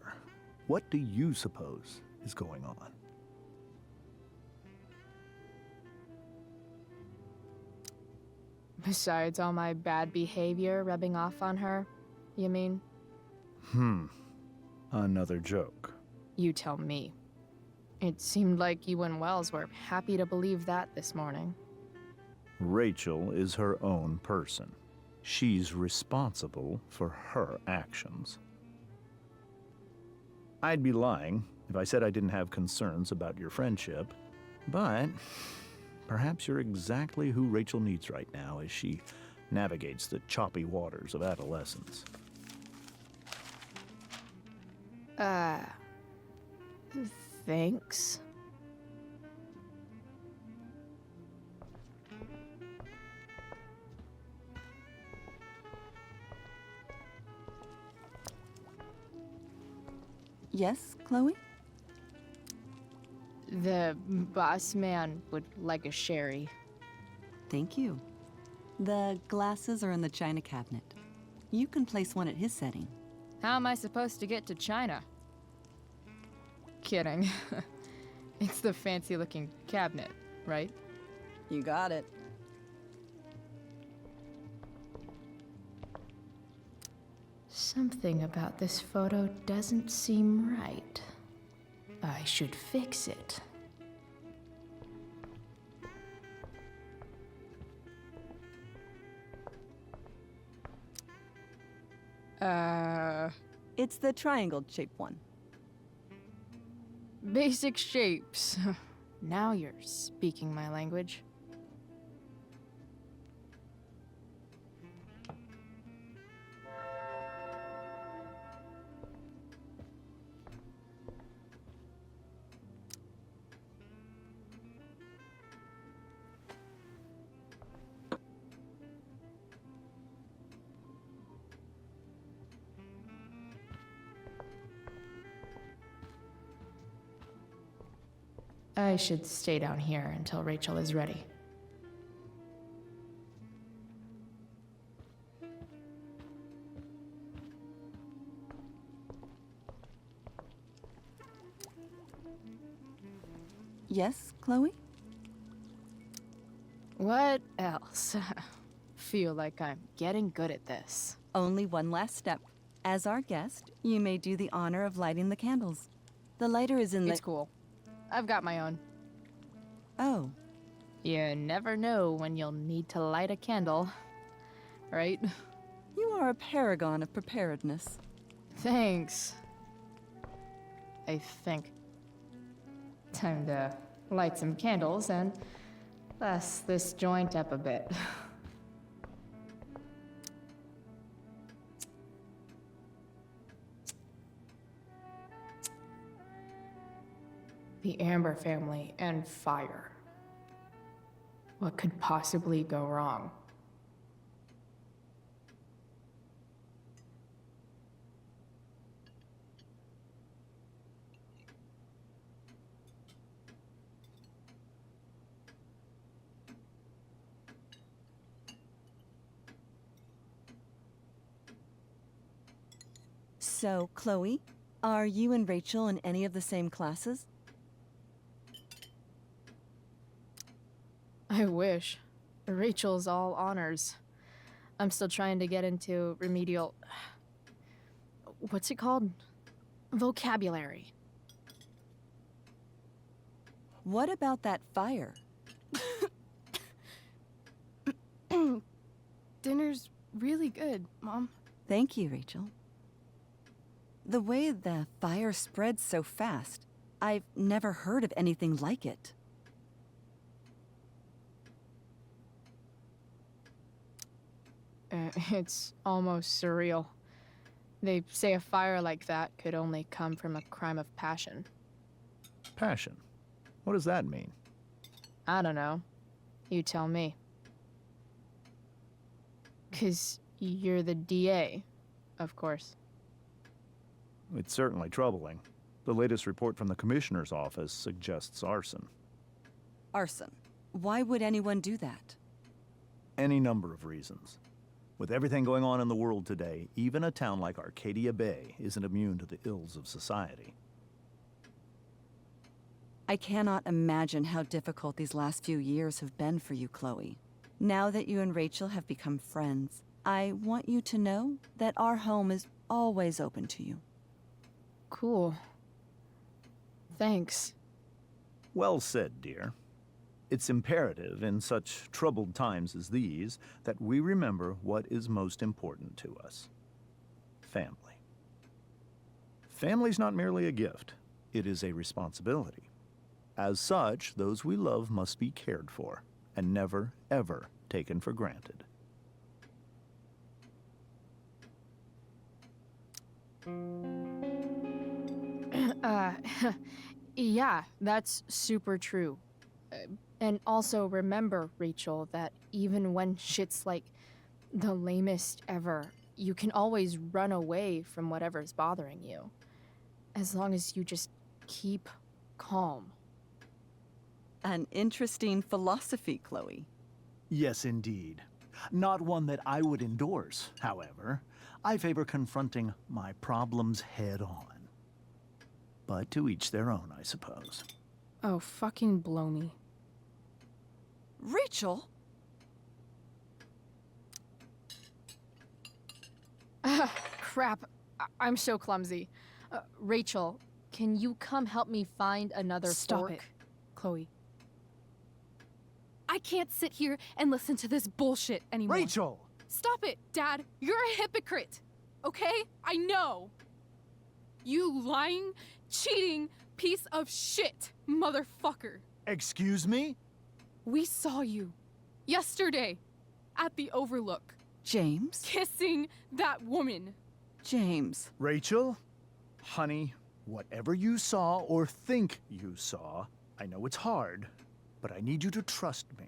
What do you suppose is going on? Besides all my bad behavior rubbing off on her, you mean? Another joke. You tell me. It seemed like you and Wells were happy to believe that this morning. Rachel is her own person. She's responsible for her actions. I'd be lying if I said I didn't have concerns about your friendship, but perhaps you're exactly who Rachel needs right now as she navigates the choppy waters of adolescence. Thanks. Yes, Chloe? The boss man would like a sherry. Thank you. The glasses are in the china cabinet. You can place one at his setting. How am I supposed to get to China? Kidding. It's the fancy-looking cabinet, right? You got it. Something about this photo doesn't seem right. I should fix it. It's the triangle-shaped one. Basic shapes. Now you're speaking my language. I should stay down here until Rachel is ready. Yes, Chloe? What else? Feel like I'm getting good at this. Only one last step. As our guest, you may do the honor of lighting the candles. The lighter is in the— It's cool. I've got my own. Oh. You never know when you'll need to light a candle, right? You are a paragon of preparedness. Thanks. I think. Time to light some candles and bless this joint up a bit. The Amber family and fire. What could possibly go wrong? So, Chloe, are you and Rachel in any of the same classes? I wish. Rachel's all honors. I'm still trying to get into remedial... What's it called? Vocabulary. What about that fire? Dinner's really good, Mom. Thank you, Rachel. The way the fire spreads so fast, I've never heard of anything like it. It's almost surreal. They say a fire like that could only come from a crime of passion. Passion? What does that mean? I don't know. You tell me. 'Cause you're the DA, of course. It's certainly troubling. The latest report from the Commissioner's office suggests arson. Arson. Why would anyone do that? Any number of reasons. With everything going on in the world today, even a town like Arcadia Bay isn't immune to the ills of society. I cannot imagine how difficult these last few years have been for you, Chloe. Now that you and Rachel have become friends, I want you to know that our home is always open to you. Cool. Thanks. Well said, dear. It's imperative in such troubled times as these that we remember what is most important to us. Family. Family's not merely a gift, it is a responsibility. As such, those we love must be cared for and never, ever taken for granted. Yeah, that's super true. And also remember, Rachel, that even when shit's like the lamest ever, you can always run away from whatever's bothering you. As long as you just keep calm. An interesting philosophy, Chloe. Yes, indeed. Not one that I would endorse, however. I favor confronting my problems head on. But to each their own, I suppose. Oh, fucking blow me. Rachel? Crap. I'm so clumsy. Rachel, can you come help me find another Stop fork? it, Chloe. I can't sit here and listen to this bullshit anymore. Rachel! Stop it, Dad. You're a hypocrite. Okay? I know. You lying, cheating piece of shit, motherfucker. Excuse me? We saw you yesterday at the Overlook. James? Kissing that woman. James. Rachel? Honey, whatever you saw or think you saw, I know it's hard, but I need you to trust me.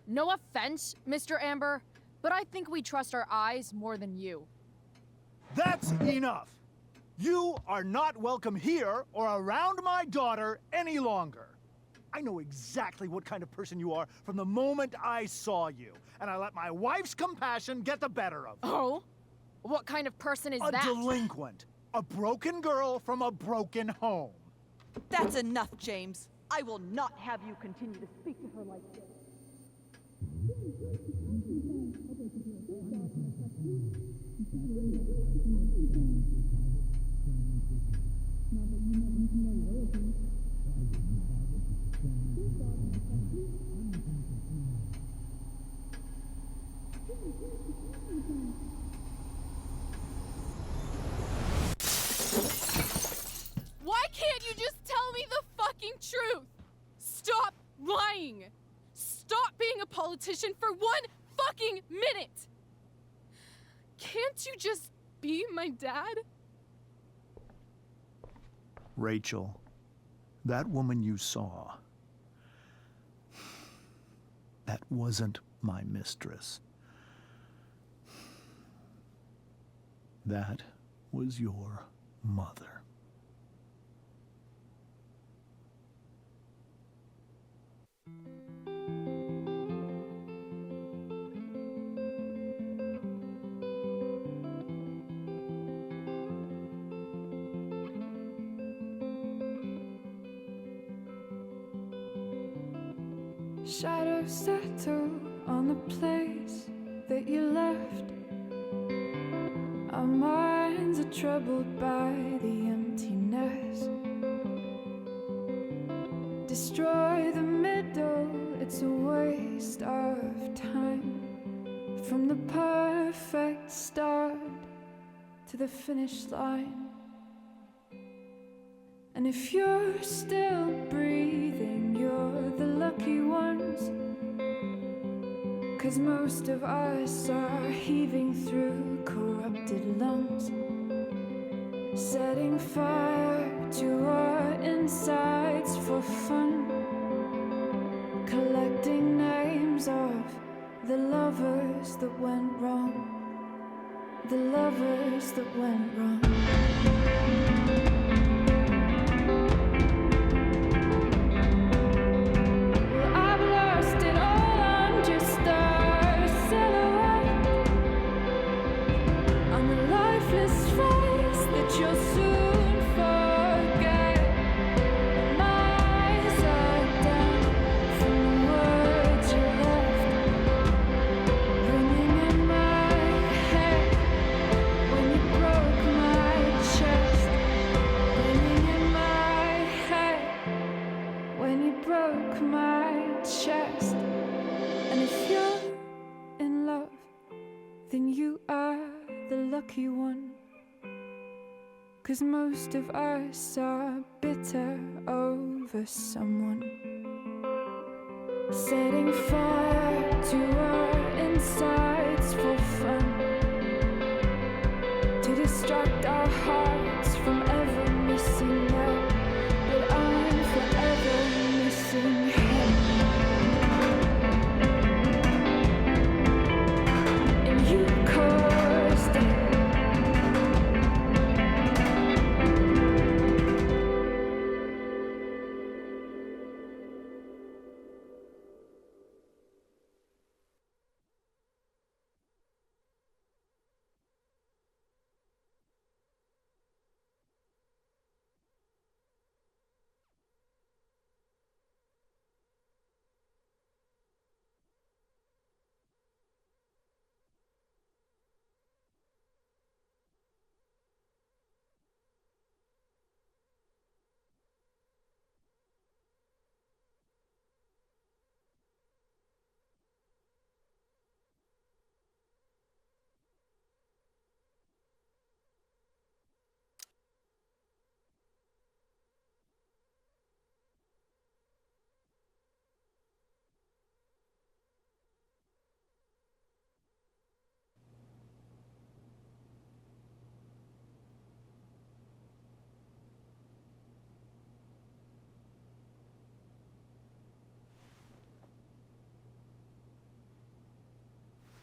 No offense, Mr. Amber, but I think we trust our eyes more than you. That's enough! You are not welcome here or around my daughter any longer. I know exactly what kind of person you are from the moment I saw you, and I let my wife's compassion get the better of me. Oh? What kind of person is that? A delinquent. A broken girl from a broken home. That's enough, James. I will not have you continue to speak to her like this. Why can't you just tell me the fucking truth? Stop lying. Stop being a politician for 1 fucking minute. Can't you just be my dad? Rachel, that woman you saw, that wasn't my mistress. That was your mother. Shadows settle on the place that you left. Our minds are troubled by the emptiness. Destroy the middle, it's a waste of time. From the perfect start to the finish line. And if you're still breathing, you're the lucky ones. 'Cause most of us are heaving through corrupted lungs, setting fire to our insides for fun, collecting names of the lovers that went wrong, the lovers that went wrong. 'cause most of us are bitter over someone. Setting fire to our insides for fun, to distract our hearts from ever missing out. But I'm forever missing him. And you caused it.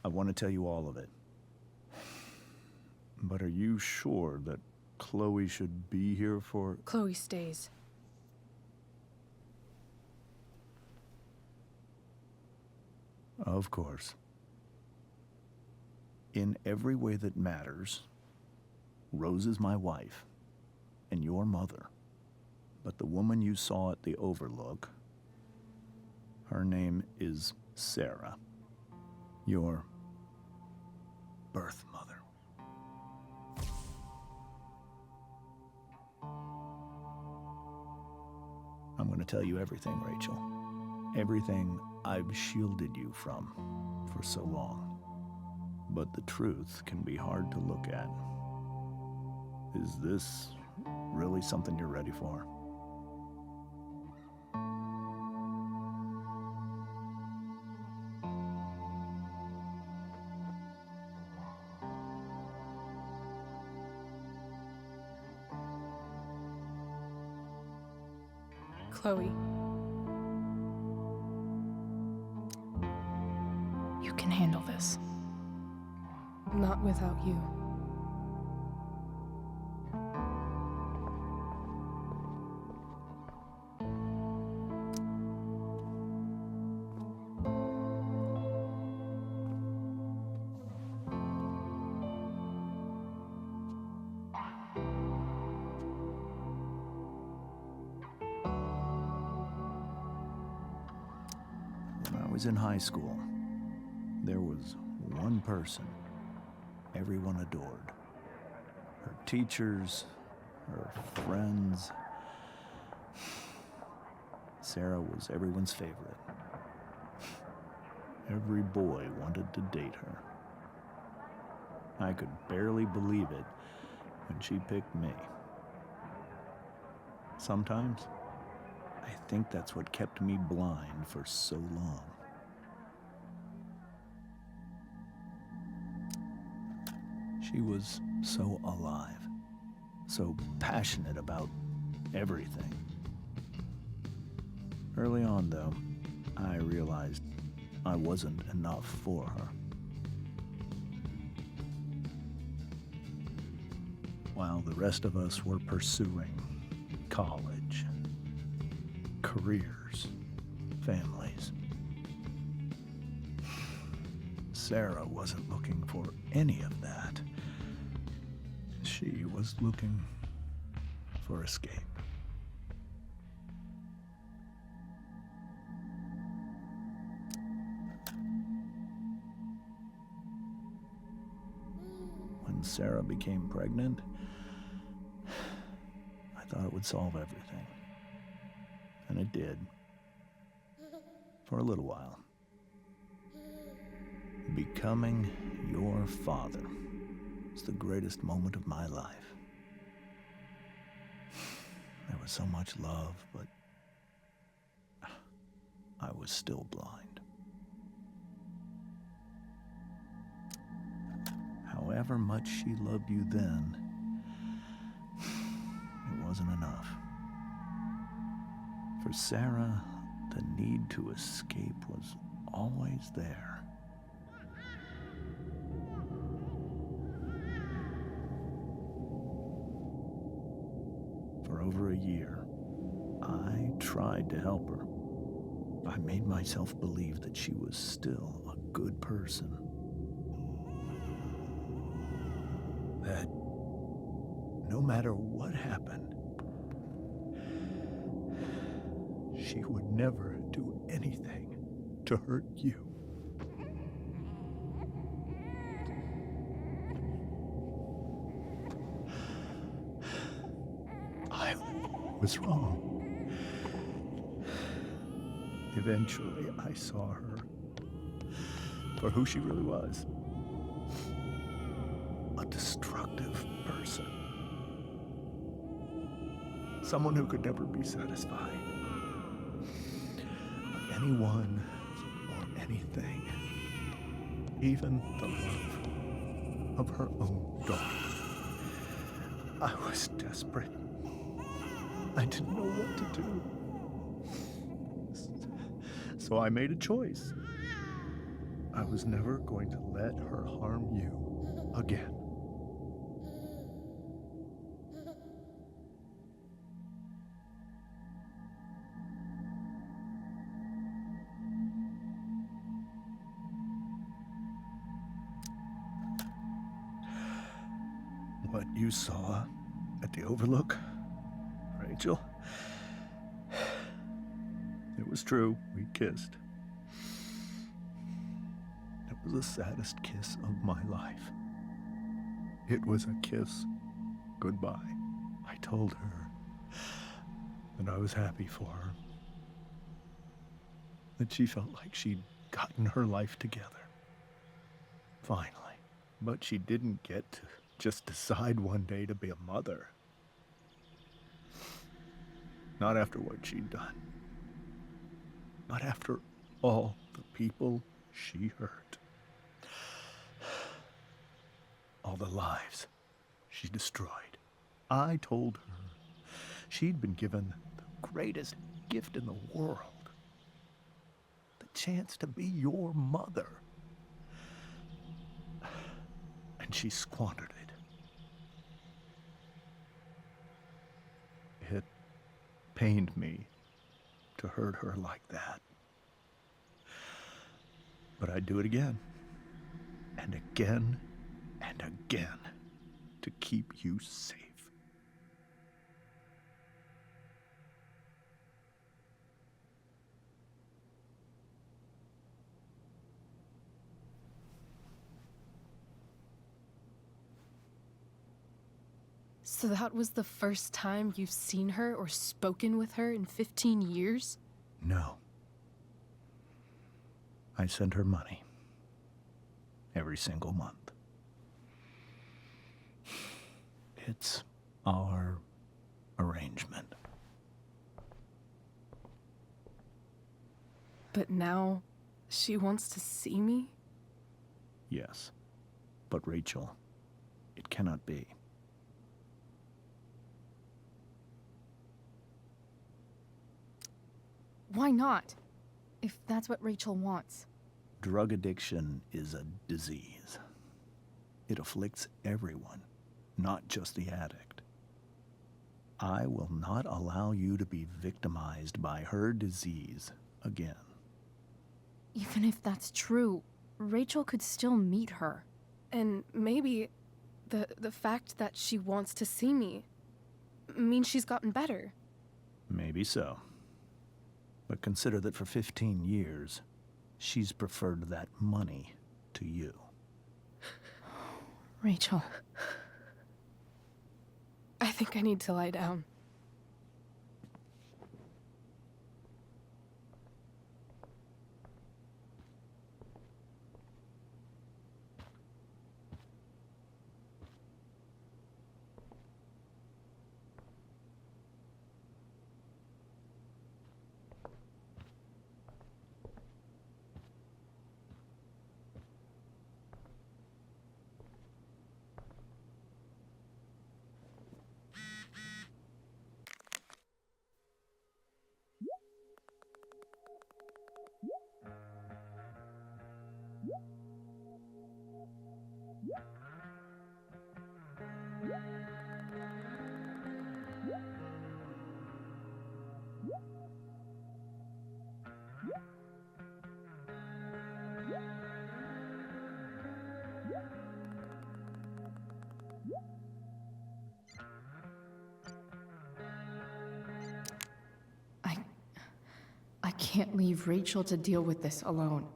I want to tell you all of it. But are you sure that Chloe should be here for... Chloe stays. Of course. In every way that matters, Rose is my wife and your mother. But the woman you saw at the Overlook, her name is Sarah, your birth mother. I'm going to tell you everything, Rachel. Everything I've shielded you from for so long. But the truth can be hard to look at. Is this really something you're ready for? Chloe. You can handle this. Not without you. When I was in high school, there was one person everyone adored. Her teachers, her friends. Sarah was everyone's favorite. Every boy wanted to date her. I could barely believe it when she picked me. Sometimes, I think that's what kept me blind for so long. She was so alive, so passionate about everything. Early on, though, I realized I wasn't enough for her. While the rest of us were pursuing college, careers, families, Sarah wasn't looking for any of that. She was looking for escape. When Sarah became pregnant, I thought it would solve everything. And it did. For a little while. Becoming your father was the greatest moment of my life. was so much love, but I was still blind. However much she loved you then, it wasn't enough. For Sarah, the need to escape was always there. For over a year, I tried to help her. I made myself believe that she was still a good person. That no matter what happened, she would never do anything to hurt you. I was wrong. Eventually, I saw her for who she really was. A destructive person. Someone who could never be satisfied. By anyone or anything. Even the love of her own daughter. I was desperate. I didn't know what to do. So I made a choice. I was never going to let her harm you again. What you saw at the Overlook, Rachel, it was true. We kissed. It was the saddest kiss of my life. It was a kiss goodbye. I told her that I was happy for her. That she felt like she'd gotten her life together. Finally. But she didn't get to just decide one day to be a mother. Not after what she'd done. Not after all the people she hurt. All the lives she destroyed. I told her she'd been given the greatest gift in the world. The chance to be your mother. And she squandered it. It pained me to hurt her like that. But I'd do it again, and again, and again, to keep you safe. So that was the first time you've seen her or spoken with her in 15 years? No. I sent her money. Every single month. It's our arrangement. But now, she wants to see me? Yes. But Rachel, it cannot be. Why not? If that's what Rachel wants. Drug addiction is a disease. It afflicts everyone, not just the addict. I will not allow you to be victimized by her disease again. Even if that's true, Rachel could still meet her. And maybe the fact that she wants to see me means she's gotten better. Maybe so. But consider that for 15 years, she's preferred that money to you. Rachel. I think I need to lie down. can't leave Rachel to deal with this alone.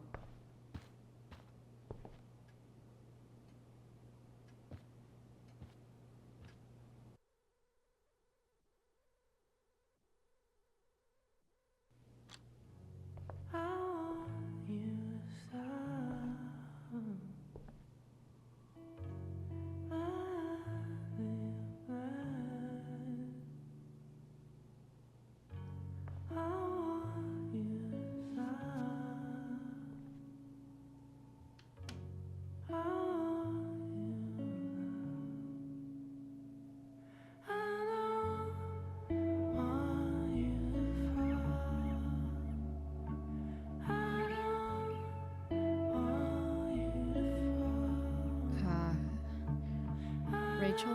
Rachel?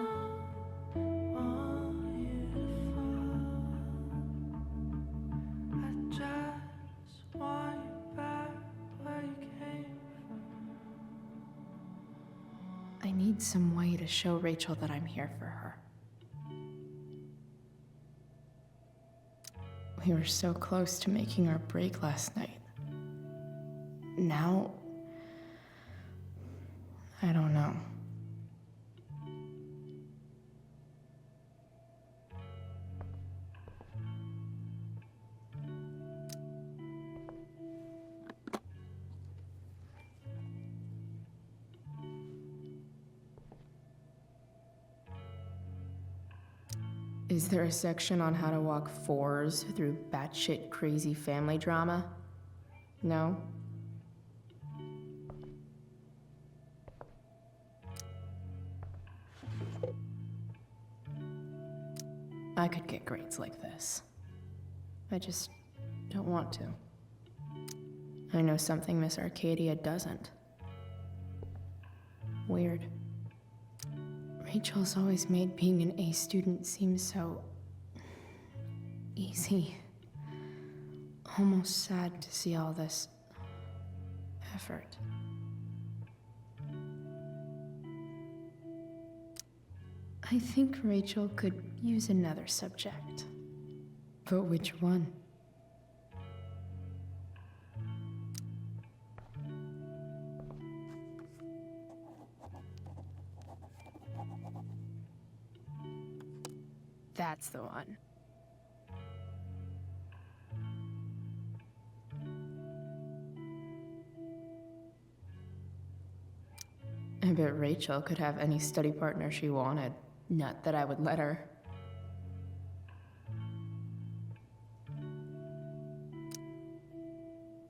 I need some way to show Rachel that I'm here for her. We were so close to making our break last night. Now, I don't know. Is there a section on how to walk fours through batshit crazy family drama? No? I could get grades like this. I just don't want to. I know something Miss Arcadia doesn't. Weird. Rachel's always made being an A student seem so easy. Almost sad to see all this effort. I think Rachel could use another subject. But which one? That's the one. I bet Rachel could have any study partner she wanted. Not that I would let her.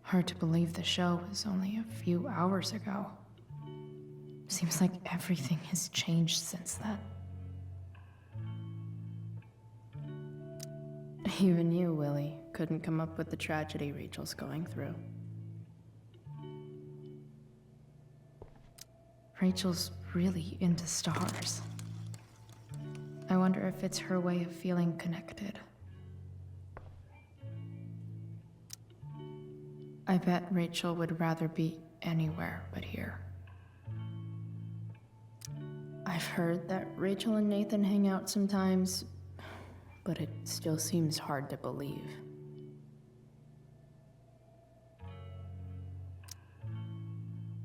Hard to believe the show was only a few hours ago. Seems like everything has changed since then. Even you, Willie, couldn't come up with the tragedy Rachel's going through. Rachel's really into stars. I wonder if it's her way of feeling connected. I bet Rachel would rather be anywhere but here. I've heard that Rachel and Nathan hang out sometimes, but it still seems hard to believe.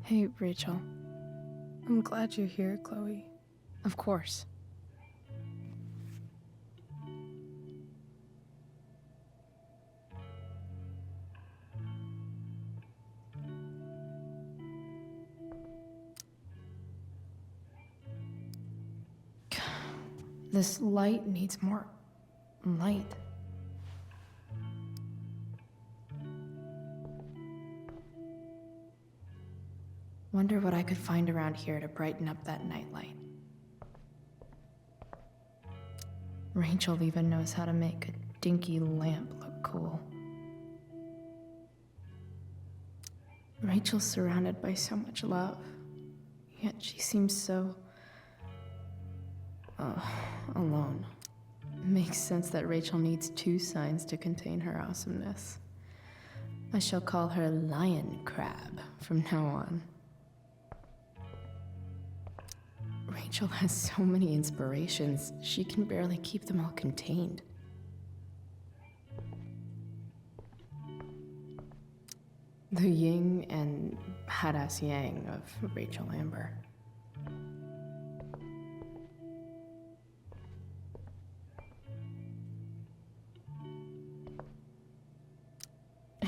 Hey, Rachel. I'm glad you're here, Chloe. Of course. This light needs more light. Wonder what I could find around here to brighten up that nightlight. Rachel even knows how to make a dinky lamp look cool. Rachel's surrounded by so much love, yet she seems so alone. Makes sense that Rachel needs two signs to contain her awesomeness. I shall call her Lion Crab from now on. Rachel has so many inspirations, she can barely keep them all contained. The yin and badass yang of Rachel Amber.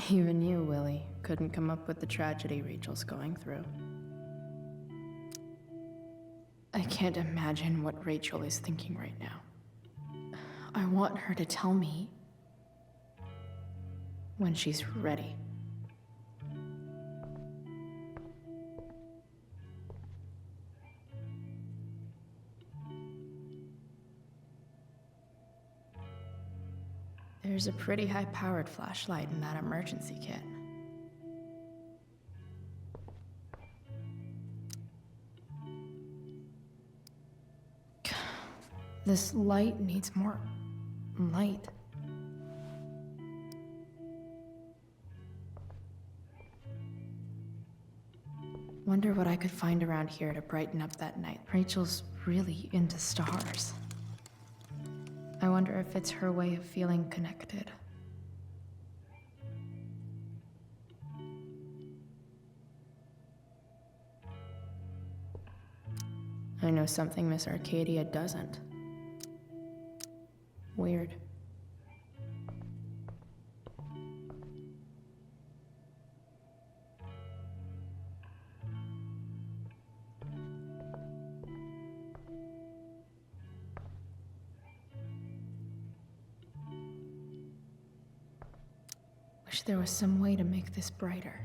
Even you, Willie, couldn't come up with the tragedy Rachel's going through. I can't imagine what Rachel is thinking right now. I want her to tell me when she's ready. There's a pretty high-powered flashlight in that emergency kit. This light needs more light. Wonder what I could find around here to brighten up that night. Rachel's really into stars. I wonder if it's her way of feeling connected. I know something Miss Arcadia doesn't. Weird. Wish there was some way to make this brighter.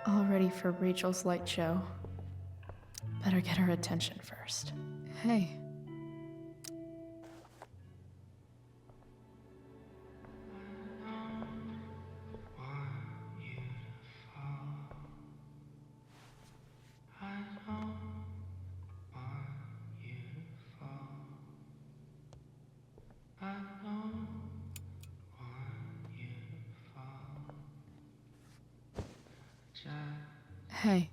All ready for Rachel's light show. Better get her attention first. Hey. Hey,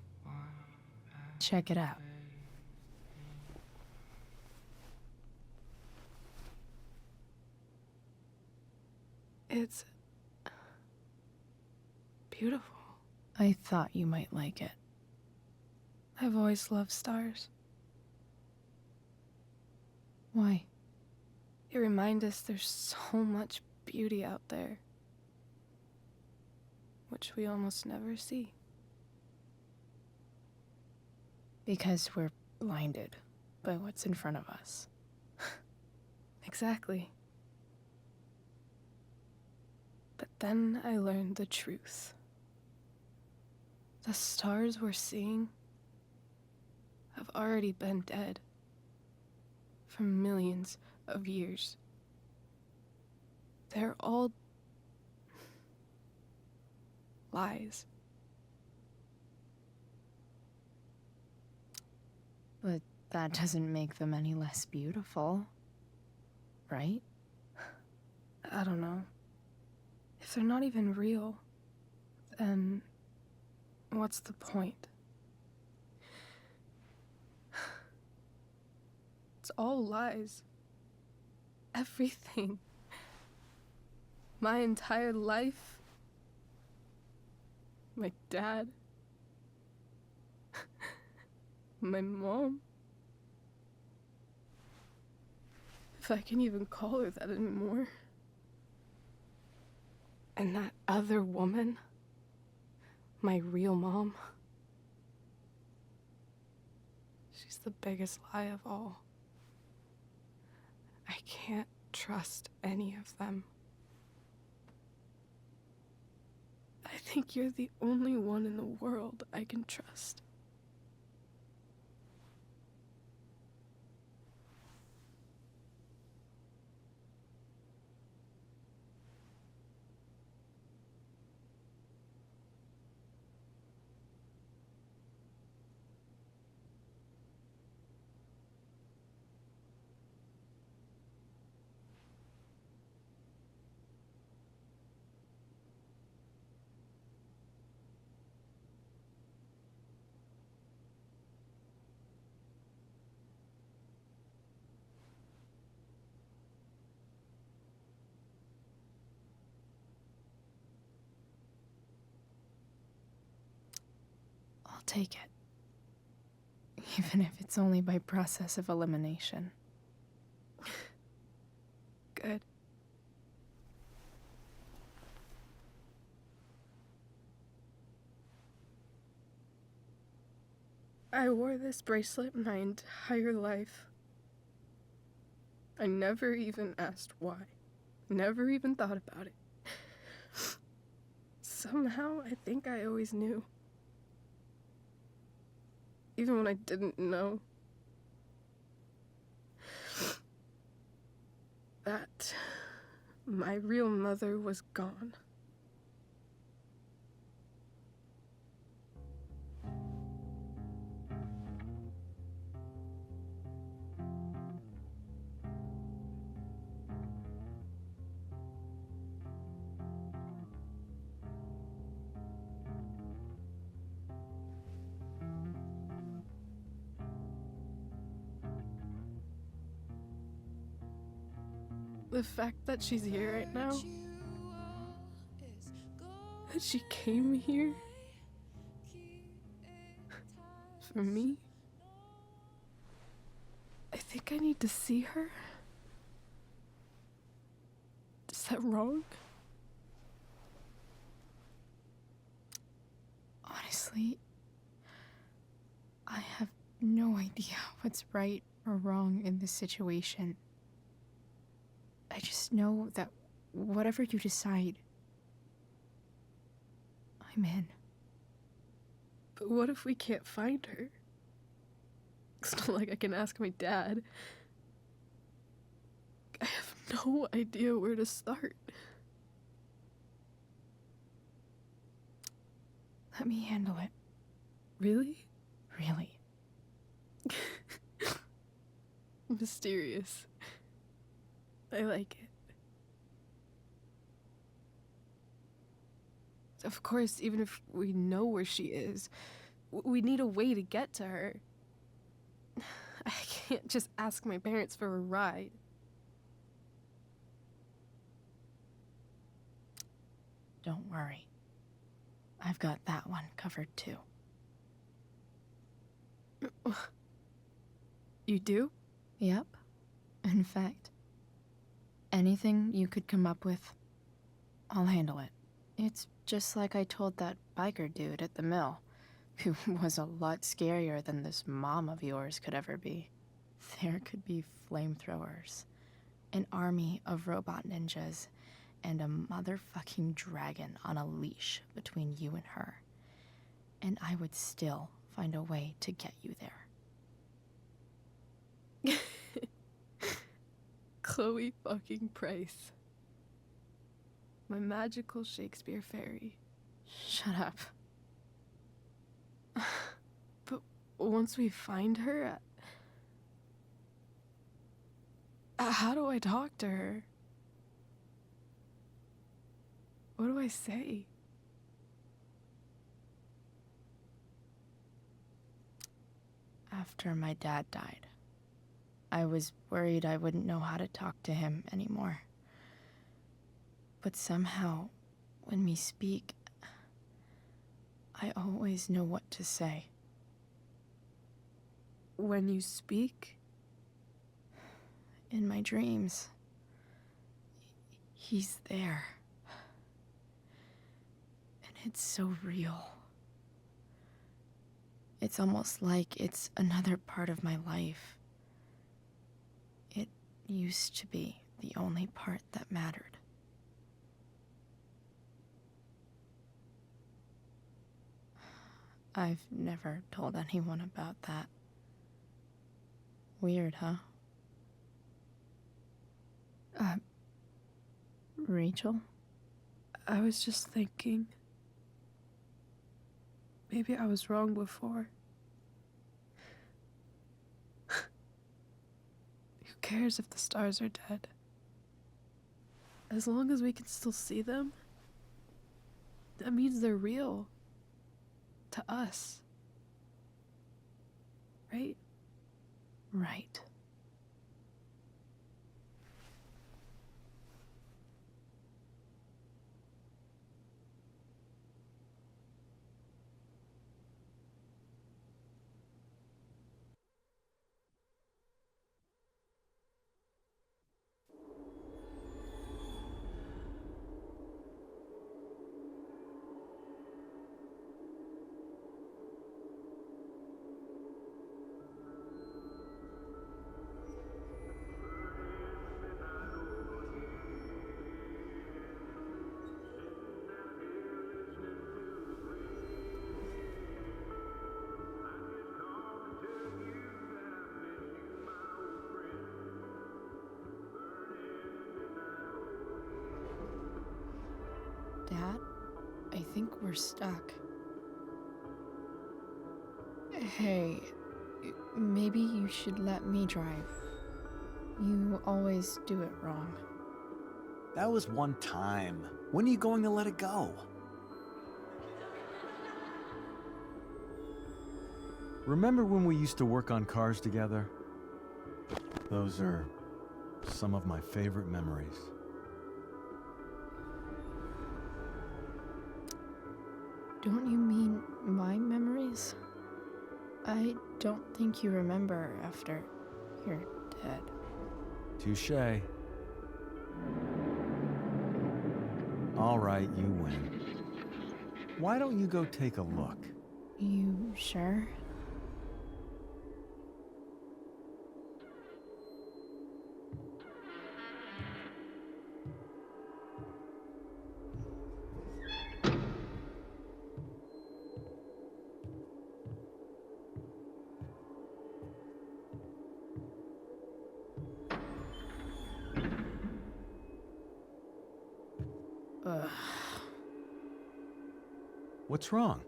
check it out. It's beautiful. I thought you might like it. I've always loved stars. Why? They remind us there's so much beauty out there, which we almost never see. Because we're blinded by what's in front of us. Exactly. But then I learned the truth. The stars we're seeing have already been dead for millions of years. They're all lies. But that doesn't make them any less beautiful, right? I don't know. If they're not even real, then what's the point? It's all lies. Everything. My entire life. My dad. My mom. If I can even call her that anymore. And that other woman, my real mom, the biggest lie of all. I can't trust any of them. I think you're the only one in the world I can trust. I'll take it. Even if it's only by process of elimination. Good. I wore this bracelet my entire life. I never even asked why. Never even thought about it. Somehow, I think I always knew. Even when I didn't know. That my real mother was gone. The fact that she's here right now, that she came here for me, I think I need to see her. Is that wrong? Honestly, I have no idea what's right or wrong in this situation. I just know that whatever you decide, I'm in. But what if we can't find her? It's not like I can ask my dad. I have no idea where to start. Let me handle it. Really? Really. Mysterious. I like it. Of course, even if we know where she is, we need a way to get to her. I can't just ask my parents for a ride. Don't worry. I've got that one covered too. You do? Yep. In fact, anything you could come up with, I'll handle it. It's just like I told that biker dude at the mill, who was a lot scarier than this mom of yours could ever be. There could be flamethrowers, an army of robot ninjas, and a motherfucking dragon on a leash between you and her. And I would still find a way to get you there. Chloe fucking Price. My magical Shakespeare fairy. Shut up. But once we find her, how do I talk to her? What do I say? After my dad died, I was worried I wouldn't know how to talk to him anymore. But somehow, when we speak, I always know what to say. When you speak? In my dreams. He's there. And it's so real. It's almost like it's another part of my life. It used to be the only part that mattered. I've never told anyone about that. Weird, huh? Rachel? I was just thinking. Maybe I was wrong before. Who cares if the stars are dead? As long as we can still see them, that means they're real. To us. Right? Right. Dad, I think we're stuck. Hey, maybe you should let me drive. You always do it wrong. That was one time. When are you going to let it go? Remember when we used to work on cars together? Those are some of my favorite memories. Don't you mean my memories? I don't think you remember after you're dead. Touché. All right, you win. Why don't you go take a look? You sure? What's wrong?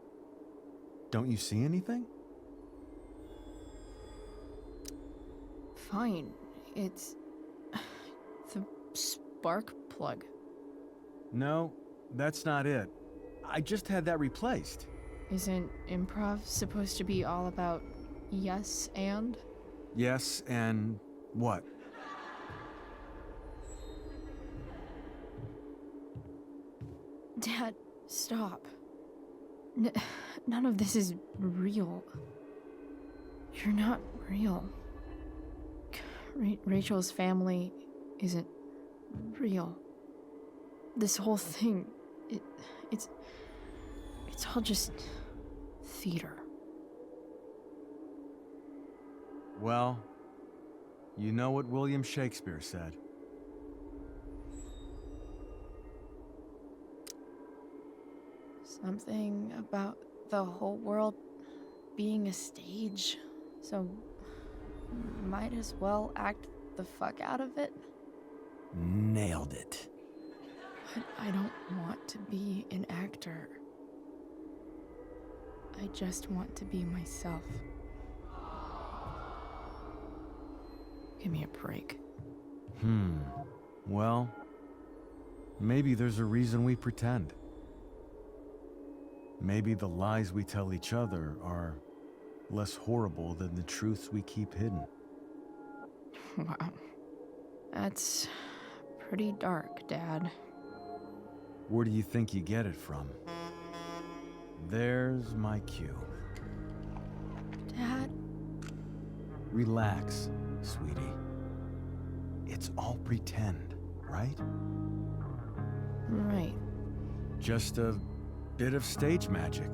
Don't you see anything? Fine. It's the spark plug. No, that's not it. I just had that replaced. Isn't improv supposed to be all about yes and? Yes, and what? Dad, stop. None of this is real. You're not real. Rachel's family isn't real. This whole thing, it's all just theater. Well, you know what William Shakespeare said. Something about the whole world being a stage, so might as well act the fuck out of it. Nailed it. But I don't want to be an actor. I just want to be myself. Give me a break. Well, maybe there's a reason we pretend. Maybe the lies we tell each other are less horrible than the truths we keep hidden. Wow. That's pretty dark, Dad. Where do you think you get it from? There's my cue. Dad? Relax, sweetie. It's all pretend, right? Right. Just a bit of stage magic.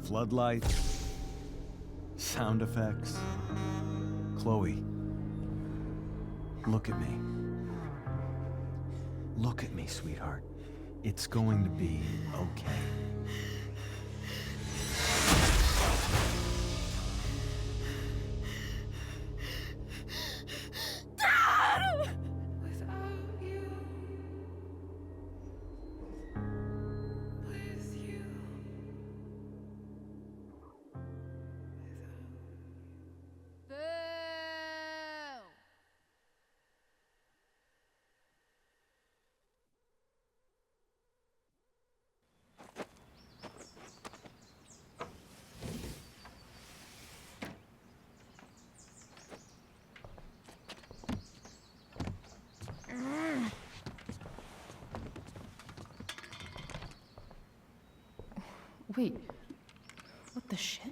Floodlights, sound effects. Chloe, look at me. Look at me, sweetheart. It's going to be okay. Wait, what the shit?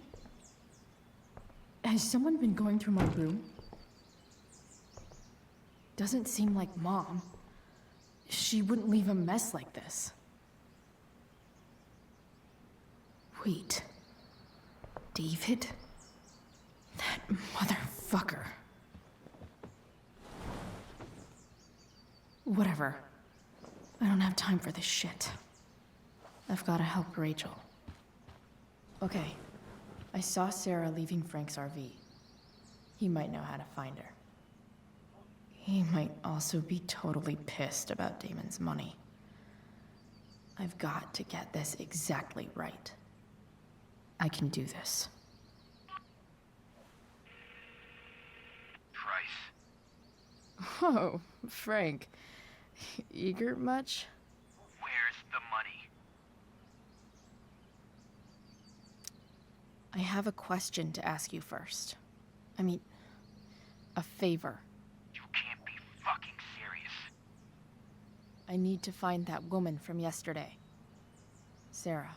Has someone been going through my room? Doesn't seem like Mom. She wouldn't leave a mess like this. Wait. David? That motherfucker. Whatever. I don't have time for this shit. I've gotta help Rachel. Okay. I saw Sarah leaving Frank's RV. He might know how to find her. He might also be totally pissed about Damon's money. I've got to get this exactly right. I can do this. Price. Oh, Frank. Eager much? Where's the money? I have a question to ask you first. I mean, a favor. You can't be fucking serious. I need to find that woman from yesterday. Sarah.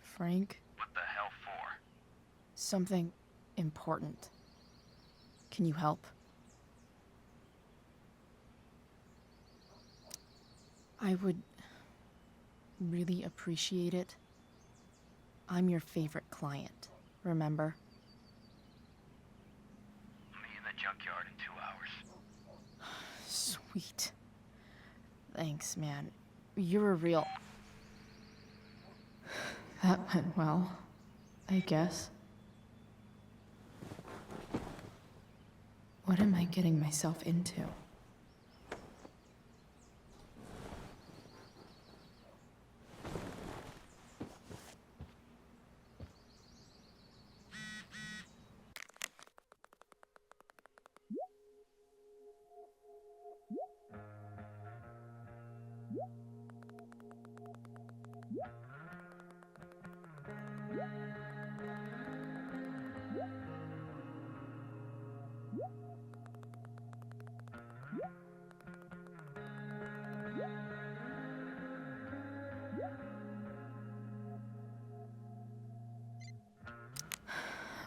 Frank? What the hell for? Something important. Can you help? I would really appreciate it. I'm your favorite client, remember? I'll be in the junkyard in 2 hours. Sweet. Thanks, man. You're a real... That went well, I guess. What am I getting myself into?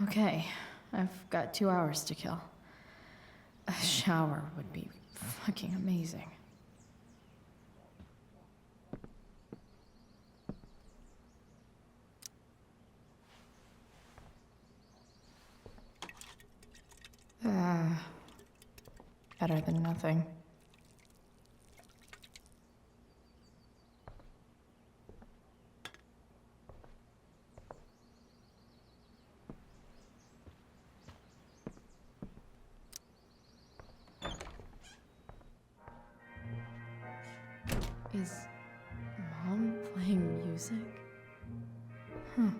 Okay, I've got 2 hours to kill. A shower would be fucking amazing. Better than nothing. Is Mom playing music? Huh.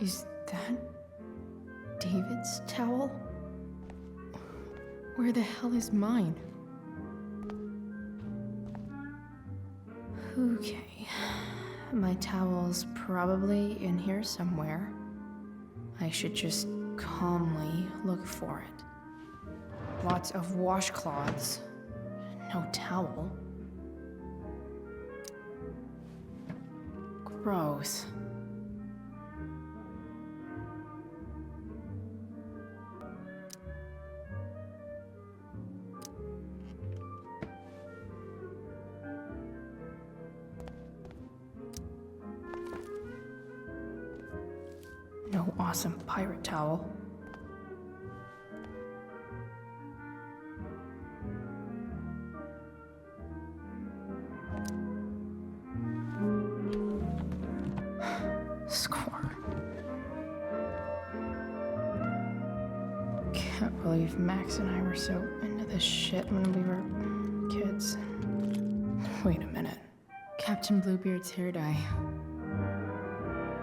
Is that David's towel? Where the hell is mine? Okay, My towel's probably in here somewhere. I should just calmly look for it. Lots of washcloths. No towel. Gross. No awesome pirate towel. Score. Can't believe Max and I were so into this shit when we were kids. Wait a minute. Captain Bluebeard's hair dye.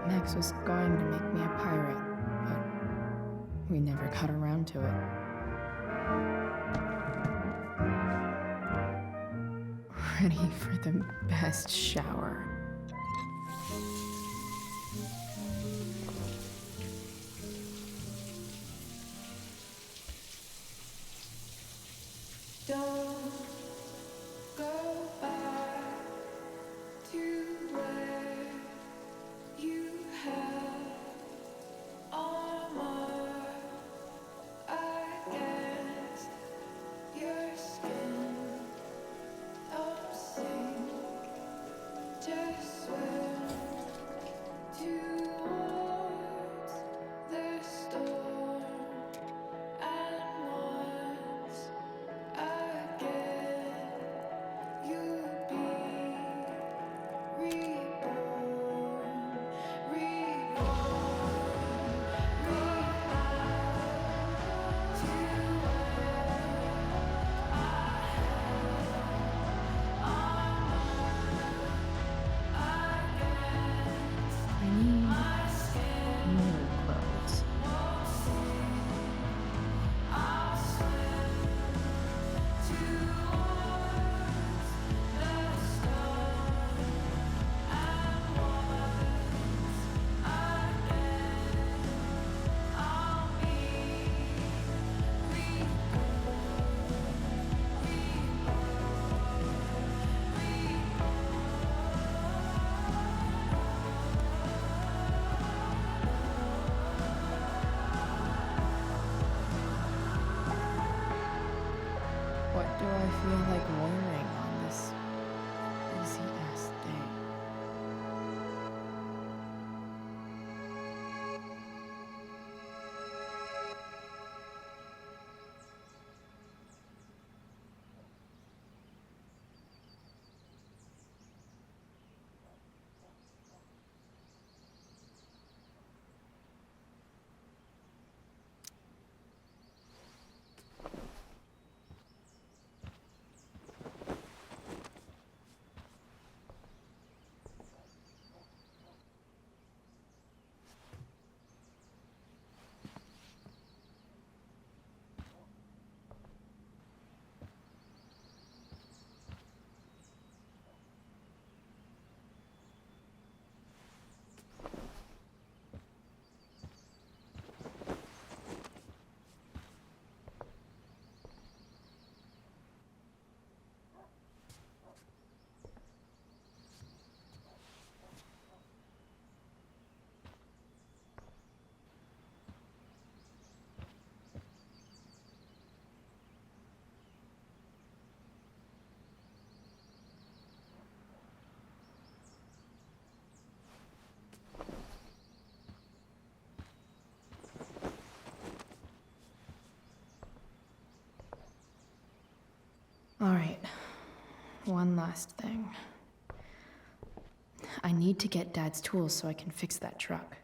Max was going to make me a pirate, but we never got around to it. Ready for the best shower. Don't go back to where you had armor against your skin. Don't sink, just swim towards the storm. And once again, you'll be reborn, I need new clothes. What do I feel like wearing on this crazy ass day? All right, one last thing. I need to get Dad's tools so I can fix that truck.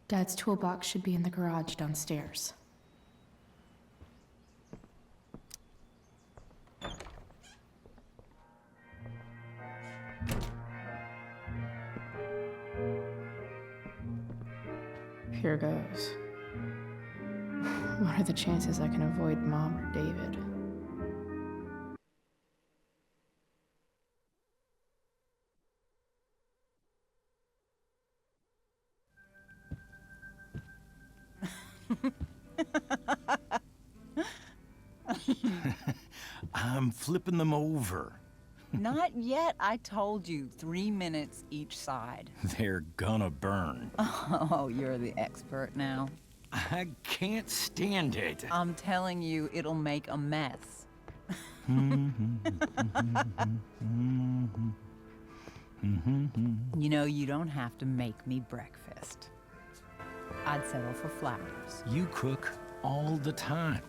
Dad's toolbox should be in the garage downstairs. Here goes. What are the chances I can avoid Mom or David? I'm flipping them over. Not yet. I told you, 3 minutes each side. They're gonna burn. Oh, you're the expert now. I can't stand it. I'm telling you, it'll make a mess. You know, you don't have to make me breakfast. I'd settle for flowers. You cook all the time.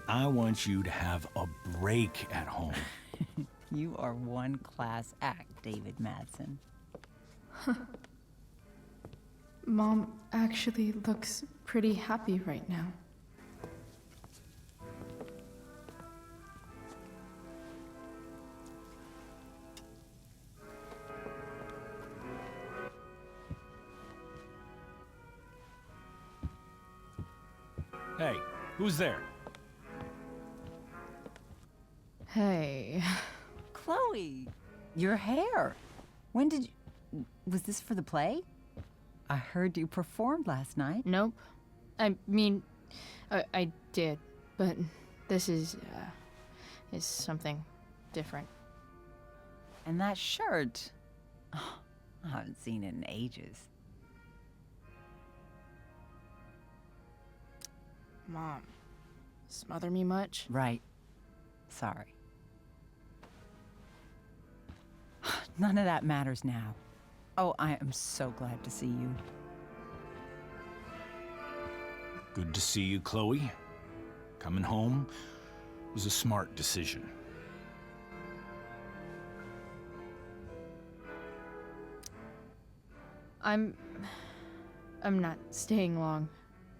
I want you to have a break at home. You are one class act, David Madsen. Mom actually looks pretty happy right now. Hey, who's there? Hey. Chloe, your hair. When did you... Was this for the play? I heard you performed last night. Nope. I mean, I did, but this is something different. And that shirt... Oh, I haven't seen it in ages. Mom, smother me much? Right. Sorry. None of that matters now. Oh, I am so glad to see you. Good to see you, Chloe. Coming home was a smart decision. I'm not staying long.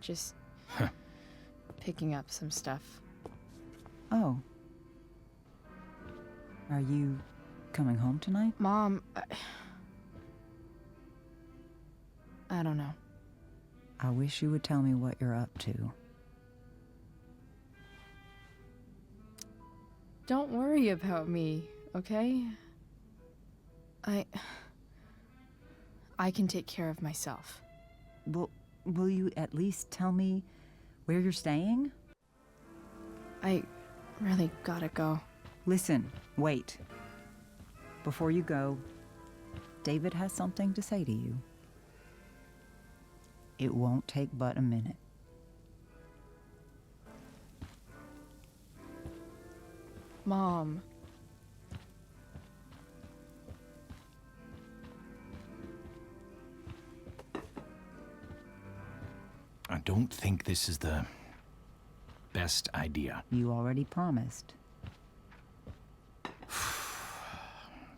Just picking up some stuff. Oh. Are you coming home tonight? Mom, I don't know. I wish you would tell me what you're up to. Don't worry about me, okay? I can take care of myself. Will you at least tell me where you're staying? I really gotta go. Listen, wait. Before you go, David has something to say to you. It won't take but a minute. Mom. I don't think this is the best idea. You already promised.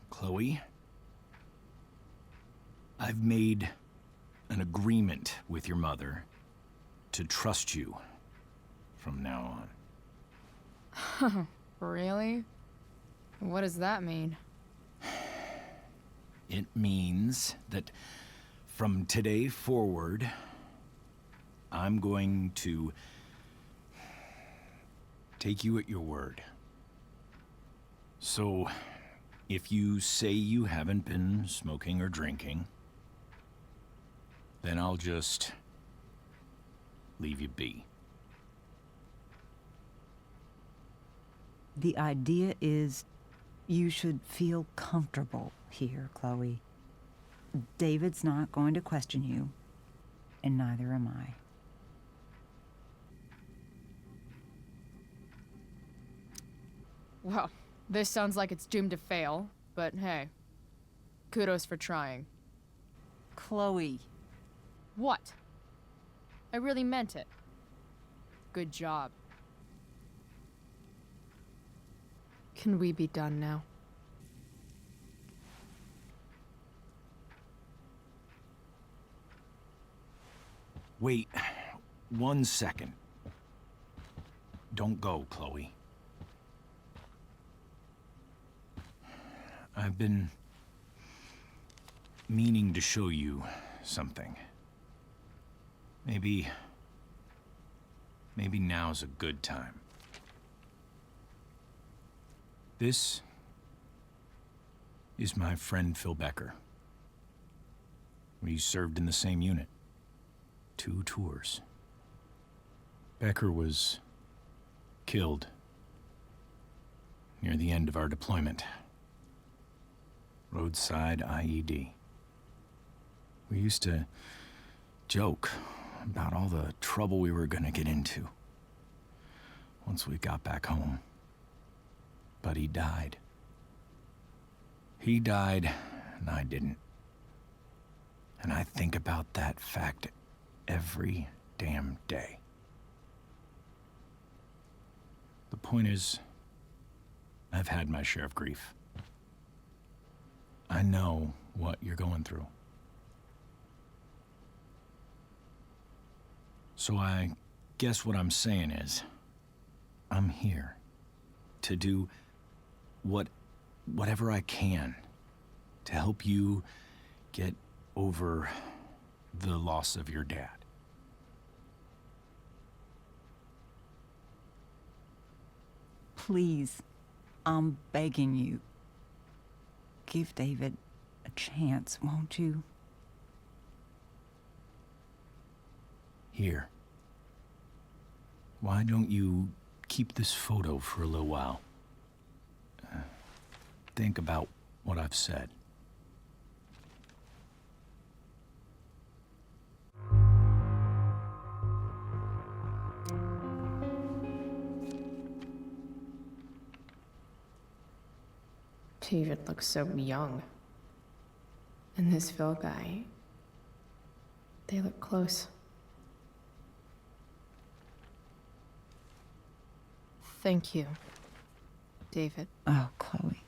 Chloe, I've made an agreement with your mother to trust you from now on. Really? What does that mean? It means that from today forward, I'm going to take you at your word. So, if you say you haven't been smoking or drinking, then I'll just leave you be. The idea is you should feel comfortable here, Chloe. David's not going to question you, and neither am I. Well, this sounds like it's doomed to fail, but hey, kudos for trying. Chloe. What? I really meant it. Good job. Can we be done now? Wait 1 second. Don't go, Chloe. I've been meaning to show you something. Maybe now's a good time. This is my friend Phil Becker. We served in the same unit. 2 tours. Becker was killed near the end of our deployment. Roadside IED. We used to joke about all the trouble we were gonna get into once we got back home. But he died. He died, and I didn't. And I think about that fact every damn day. The point is, I've had my share of grief. I know what you're going through. So I guess what I'm saying is, I'm here to do whatever I can to help you get over the loss of your dad. Please, I'm begging you. Give David a chance, won't you? Here. Why don't you keep this photo for a little while? Think about what I've said. David looks so young. And this Phil guy, they look close. Thank you, David. Oh, Chloe.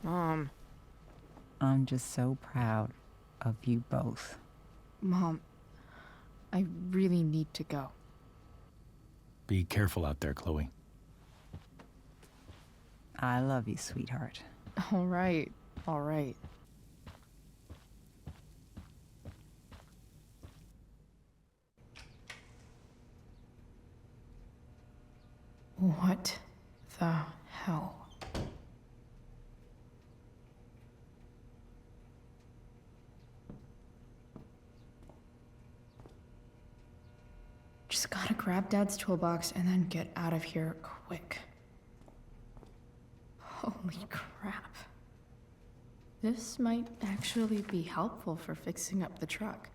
Mom. I'm just so proud of you both. Mom, I really need to go. Be careful out there, Chloe. I love you, sweetheart. All right, all right. What the hell? Just gotta grab Dad's toolbox and then get out of here quick. Holy crap. This might actually be helpful for fixing up the truck.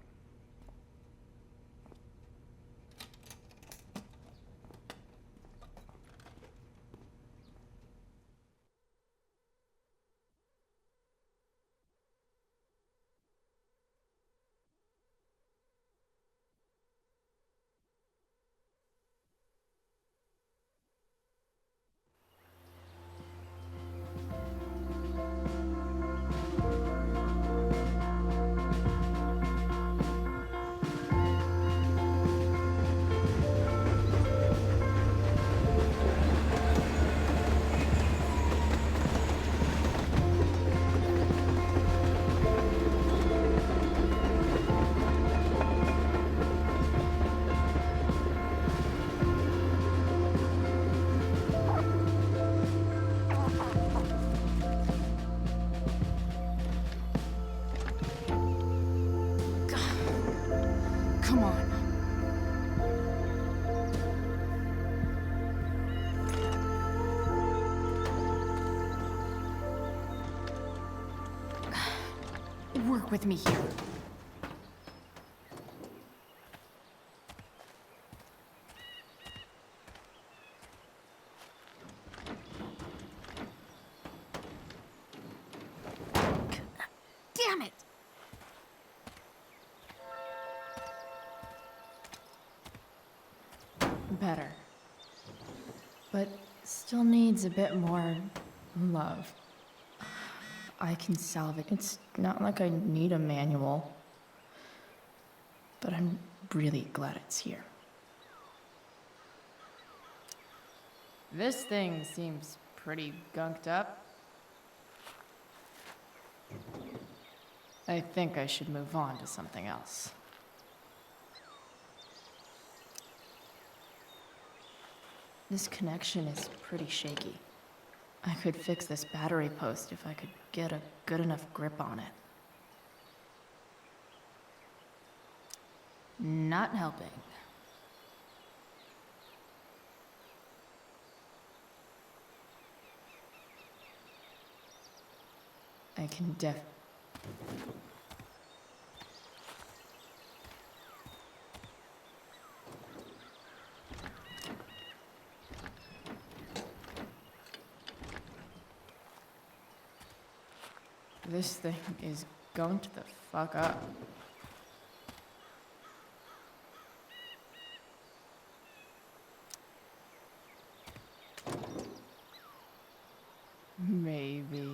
Come on. Work with me here. Damn it! Better. But still needs a bit more love. I can salvage. It's not like I need a manual. But I'm really glad it's here. This thing seems pretty gunked up. I think I should move on to something else. This connection is pretty shaky. I could fix this battery post if I could get a good enough grip on it. Not helping. I can This thing is going to the fuck up. Maybe.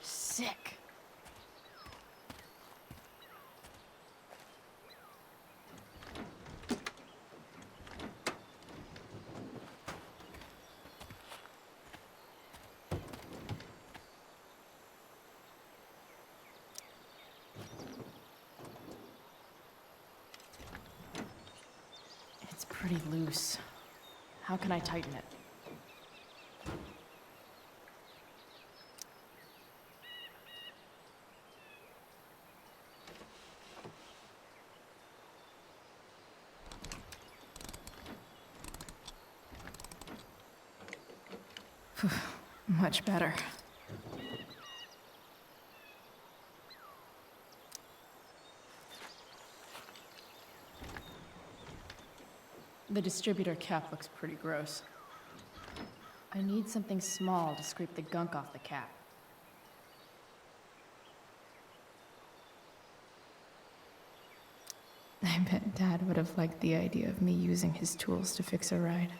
Sick. It's pretty loose. How can I tighten it? Much better. The distributor cap looks pretty gross. I need something small to scrape the gunk off the cap. I bet Dad would have liked the idea of me using his tools to fix a ride.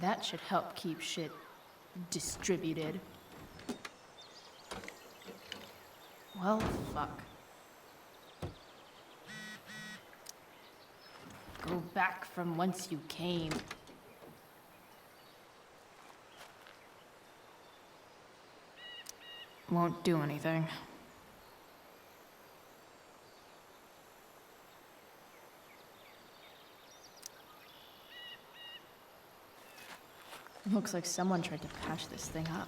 That should help keep shit distributed. Well, fuck. Go back from whence you came. Won't do anything. Looks like someone tried to patch this thing up.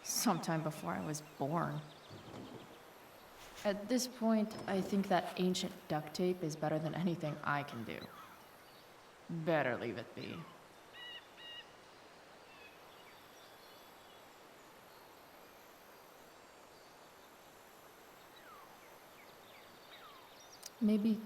Sometime before I was born. At this point, I think that ancient duct tape is better than anything I can do. Better leave it be. Maybe...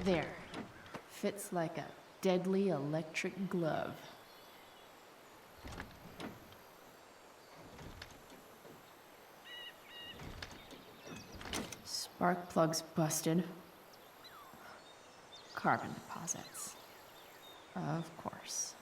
There. Fits like a deadly electric glove. Spark plugs busted. Carbon deposits. Of course.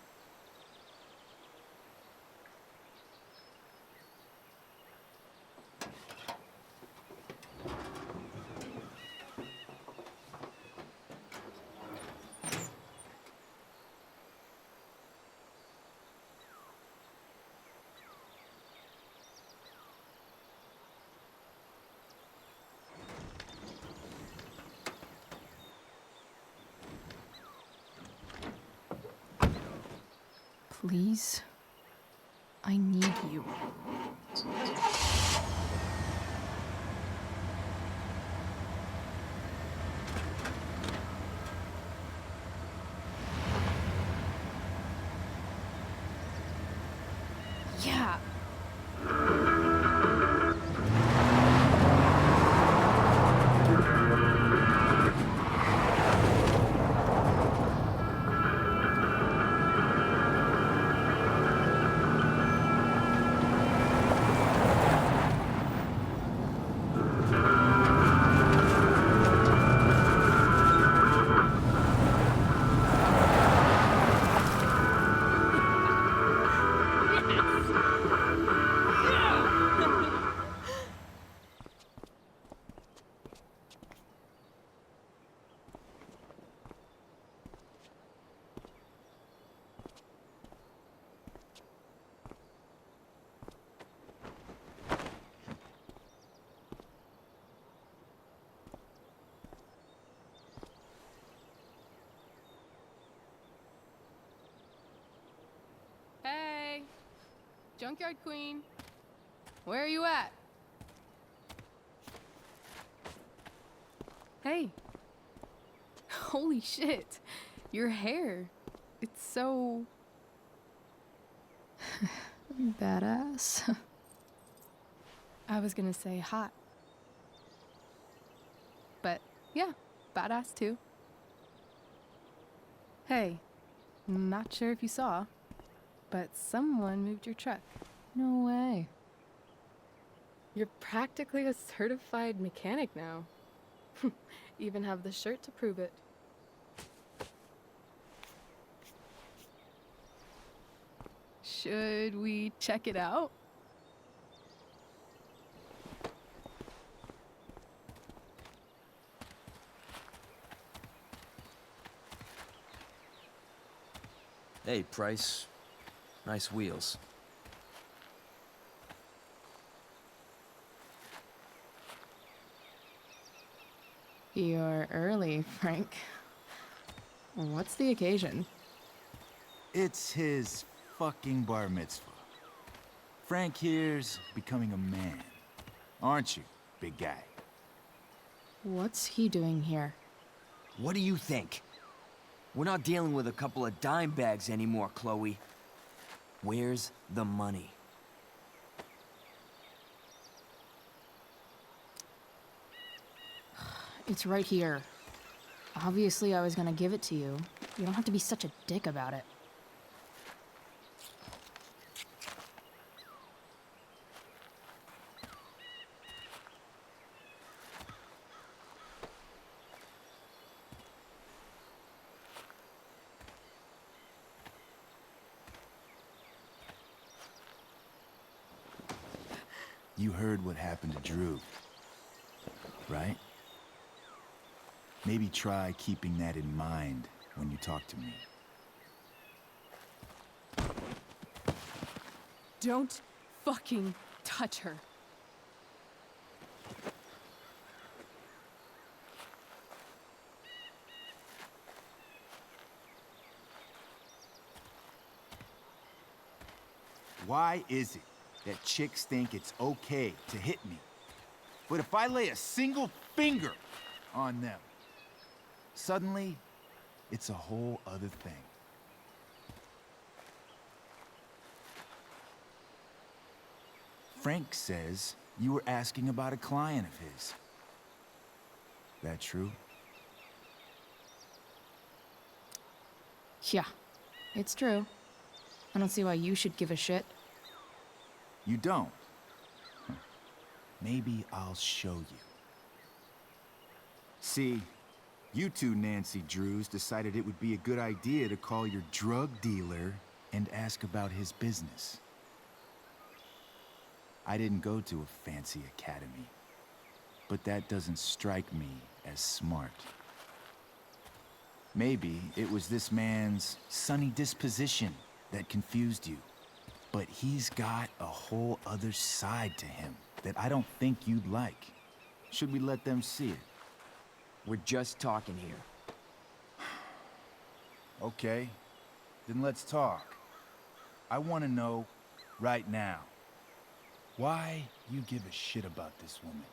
Please? I need you. Yeah. Junkyard Queen. Where are you at? Hey. Holy shit. Your hair. It's so... badass. I was gonna say hot. But yeah, badass too. Hey, not sure if you saw, but someone moved your truck. No way. You're practically a certified mechanic now. Even have the shirt to prove it. Should we check it out? Hey, Price. Nice wheels. You're early, Frank. What's the occasion? It's his fucking bar mitzvah. Frank here's becoming a man. Aren't you, big guy? What's he doing here? What do you think? We're not dealing with a couple of dime bags anymore, Chloe. Where's the money? It's right here. Obviously, I was gonna give it to you. You don't have to be such a dick about it. You heard what happened to Drew, right? Maybe try keeping that in mind when you talk to me. Don't fucking touch her. Why is it that chicks think it's okay to hit me? But if I lay a single finger on them, suddenly, it's a whole other thing. Frank says you were asking about a client of his. That true? Yeah, it's true. I don't see why you should give a shit. You don't? Huh. Maybe I'll show you. See, you two Nancy Drews decided it would be a good idea to call your drug dealer and ask about his business. I didn't go to a fancy academy, but that doesn't strike me as smart. Maybe it was this man's sunny disposition that confused you, but he's got a whole other side to him that I don't think you'd like. Should we let them see it? We're just talking here. Okay, then let's talk. I want to know right now why you give a shit about this woman.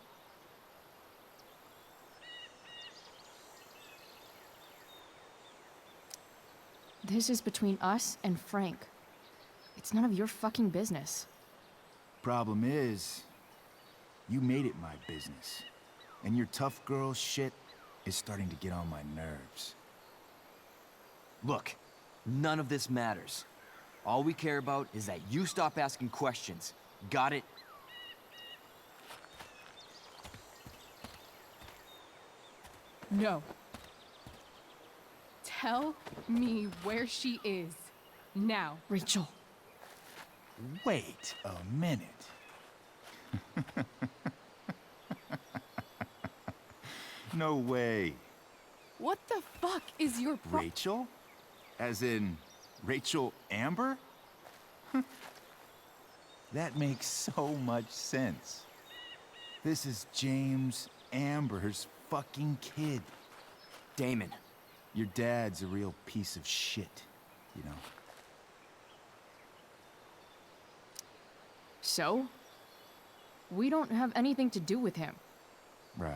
This is between us and Frank. It's none of your fucking business. Problem is, you made it my business. And your tough girl shit is starting to get on my nerves. Look, none of this matters. All we care about is that you stop asking questions. Got it? No. Tell me where she is. Now. Rachel. Wait a minute. No way. What the fuck is your Rachel? As in, Rachel Amber? That makes so much sense. This is James Amber's fucking kid. Damon. Your dad's a real piece of shit, you know? So? We don't have anything to do with him. Right.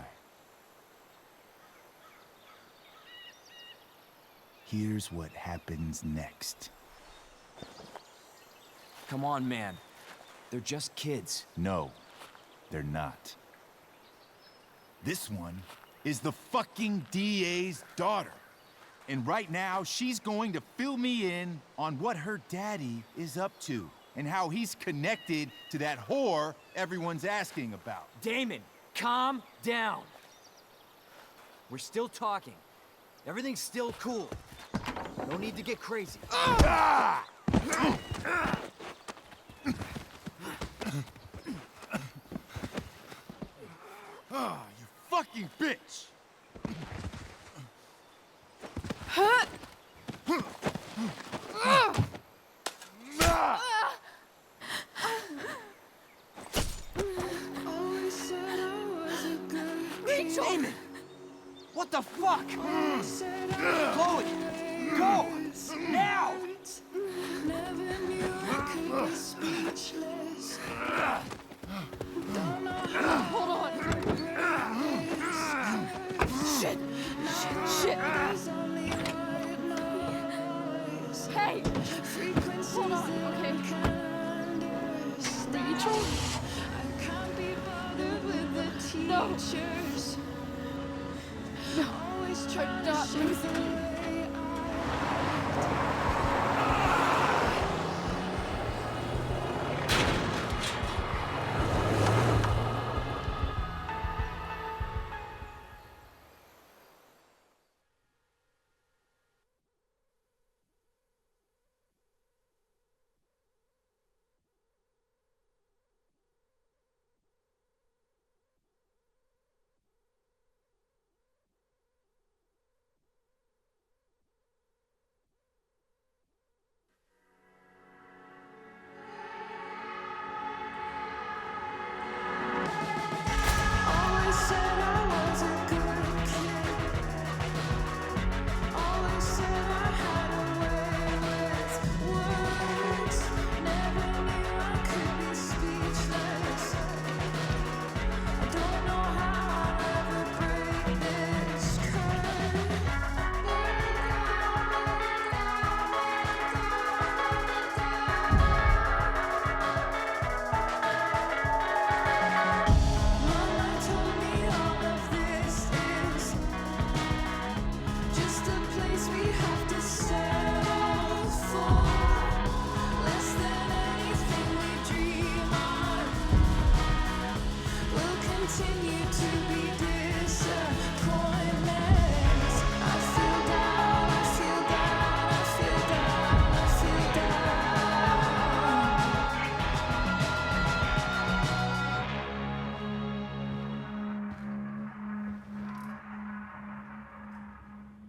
Here's what happens next. Come on, man. They're just kids. No, they're not. This one is the fucking DA's daughter. And right now, she's going to fill me in on what her daddy is up to and how he's connected to that whore everyone's asking about. Damon, calm down. We're still talking. Everything's still cool. No need to get crazy. Ah! Oh, you fucking bitch! Huh? Rachel! Damon! What the fuck? Chloe! Go! Now! Hold on. Shit! Shit! Hey! Hold on, okay? Rachel? No! No! I'm not losing you.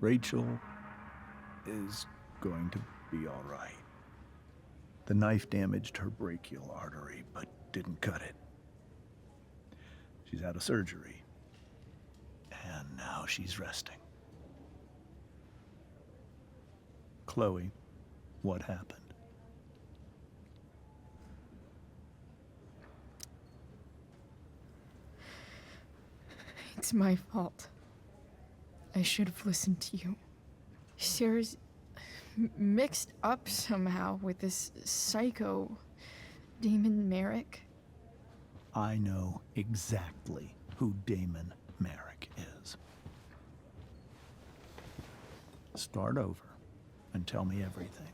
Rachel is going to be all right. The knife damaged her brachial artery, but didn't cut it. She's had a surgery, and now she's resting. Chloe, what happened? It's my fault. I should have listened to you. Sarah's mixed up somehow with this psycho Damon Merrick. I know exactly who Damon Merrick is. Start over and tell me everything.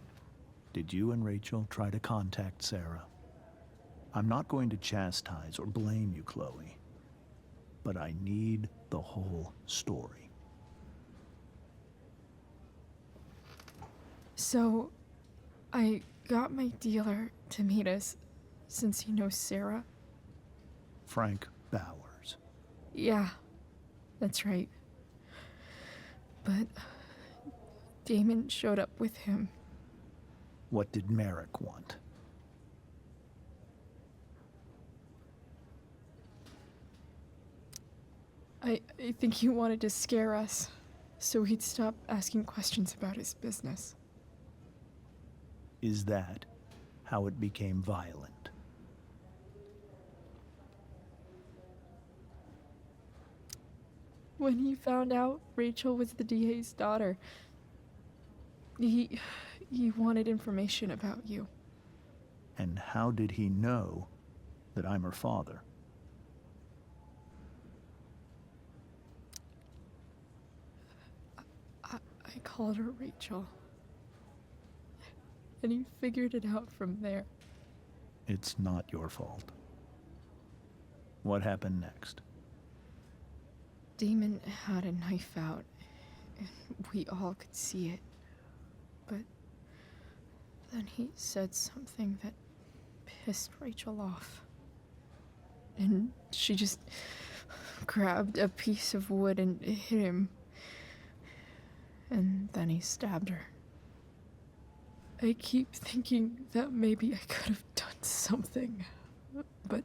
Did you and Rachel try to contact Sarah? I'm not going to chastise or blame you, Chloe, but I need the whole story. So, I got my dealer to meet us since he knows Sarah. Frank Bowers. Yeah, that's right. But Damon showed up with him. What did Merrick want? I think he wanted to scare us, so he'd stop asking questions about his business. Is that how it became violent? when he found out Rachel was the DA's daughter, he wanted information about you. And how did he know that I'm her father? I called her Rachel. And he figured it out from there. It's not your fault. What happened next? Damon had a knife out, and we all could see it. But then he said something that pissed Rachel off. And she just grabbed a piece of wood and hit him. And then he stabbed her. I keep thinking that maybe I could have done something, but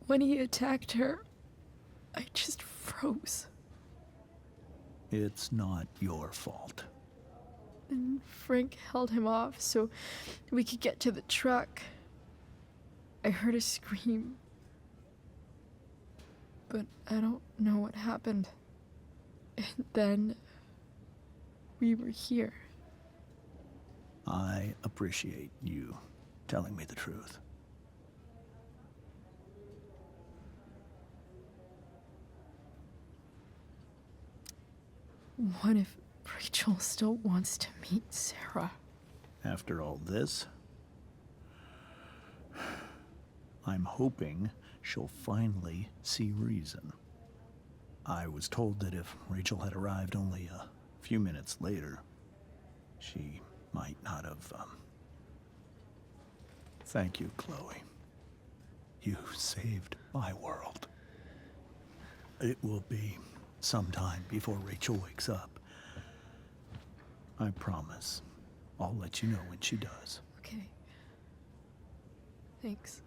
when he attacked her, I just froze. It's not your fault. And Frank held him off so we could get to the truck. I heard a scream, but I don't know what happened. And then we were here. I appreciate you telling me the truth. What if Rachel still wants to meet Sarah? After all this, I'm hoping she'll finally see reason. I was told that if Rachel had arrived only a few minutes later, she might not have, Thank you, Chloe. You saved my world. It will be some time before Rachel wakes up. I promise. I'll let you know when she does. Okay. Thanks.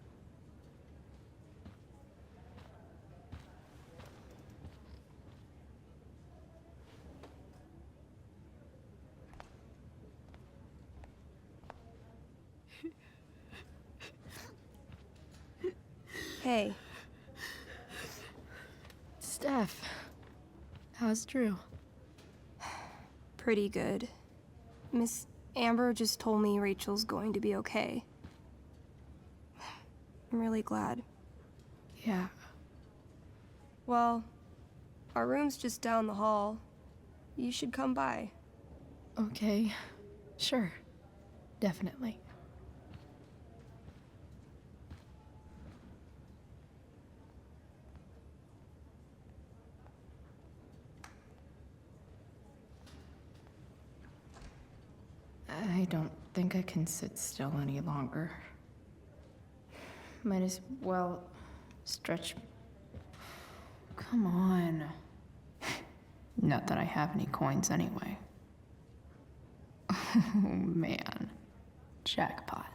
Hey. Steph, how's Drew? Pretty good. Miss Amber just told me Rachel's going to be okay. I'm really glad. Yeah. Well, our room's just down the hall. You should come by. Okay. Sure. Definitely. I don't think I can sit still any longer. Might as well stretch. Come on. Not that I have any coins anyway. Oh man. Jackpot.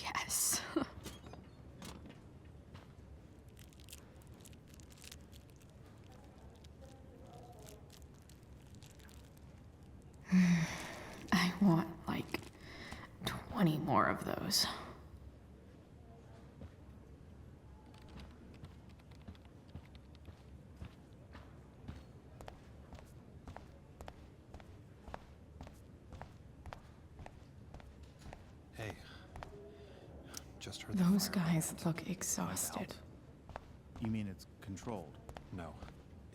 Yes. I want like 20 more of those. Hey. Just heard Those guys look exhausted. You mean it's controlled? No.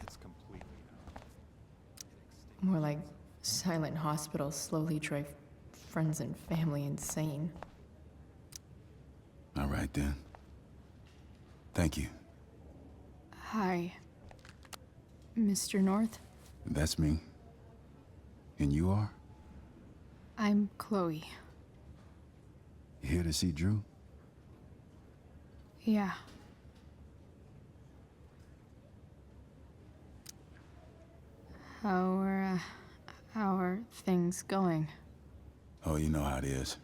It's completely out. More like silent hospitals slowly drive friends and family insane. All right, then. Thank you. Hi, Mr. North. That's me. And you are? I'm Chloe. You here to see Drew? Yeah. How are things going? Oh, you know how it is.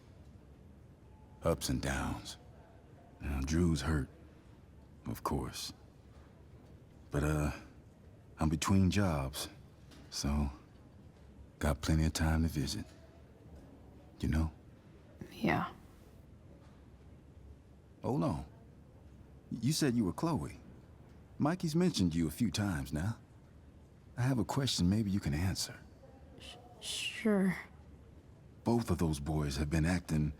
Ups and downs. Now, Drew's hurt, of course. But, I'm between jobs, so got plenty of time to visit. You know? Yeah. Hold on. You said you were Chloe. Mikey's mentioned you a few times now. I have a question maybe you can answer. Sure. Both of those boys have been acting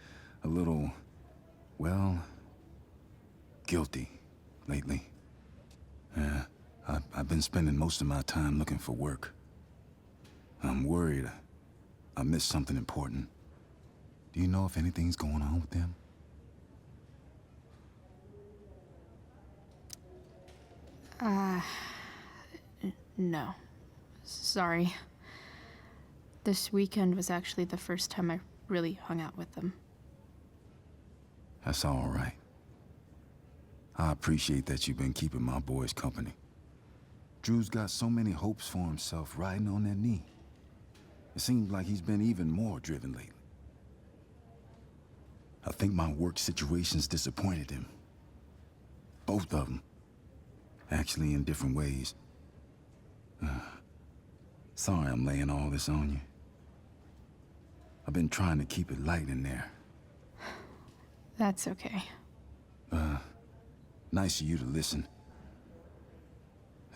a little, well, guilty lately. I've been spending most of my time looking for work. I'm worried I missed something important. Do you know if anything's going on with them? No. Sorry. This weekend was actually the first time I really hung out with them. That's all right. I appreciate that you've been keeping my boys company. Drew's got so many hopes for himself riding on that knee. It seems like he's been even more driven lately. I think my work situation's disappointed him. Both of them. Actually, in different ways. Sorry I'm laying all this on you. I've been trying to keep it light in there. That's okay. Nice of you to listen.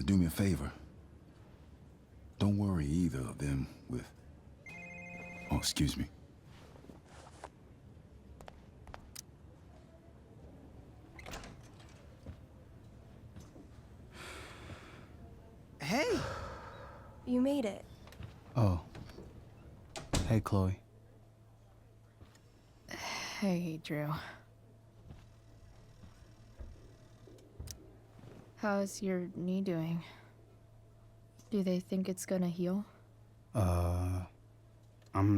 Do me a favor. Don't worry either of them with... Oh, excuse me. Hey! You made it. Oh. Hey, Chloe. Hey, Drew. How's your knee doing? Do they think it's gonna heal? I'm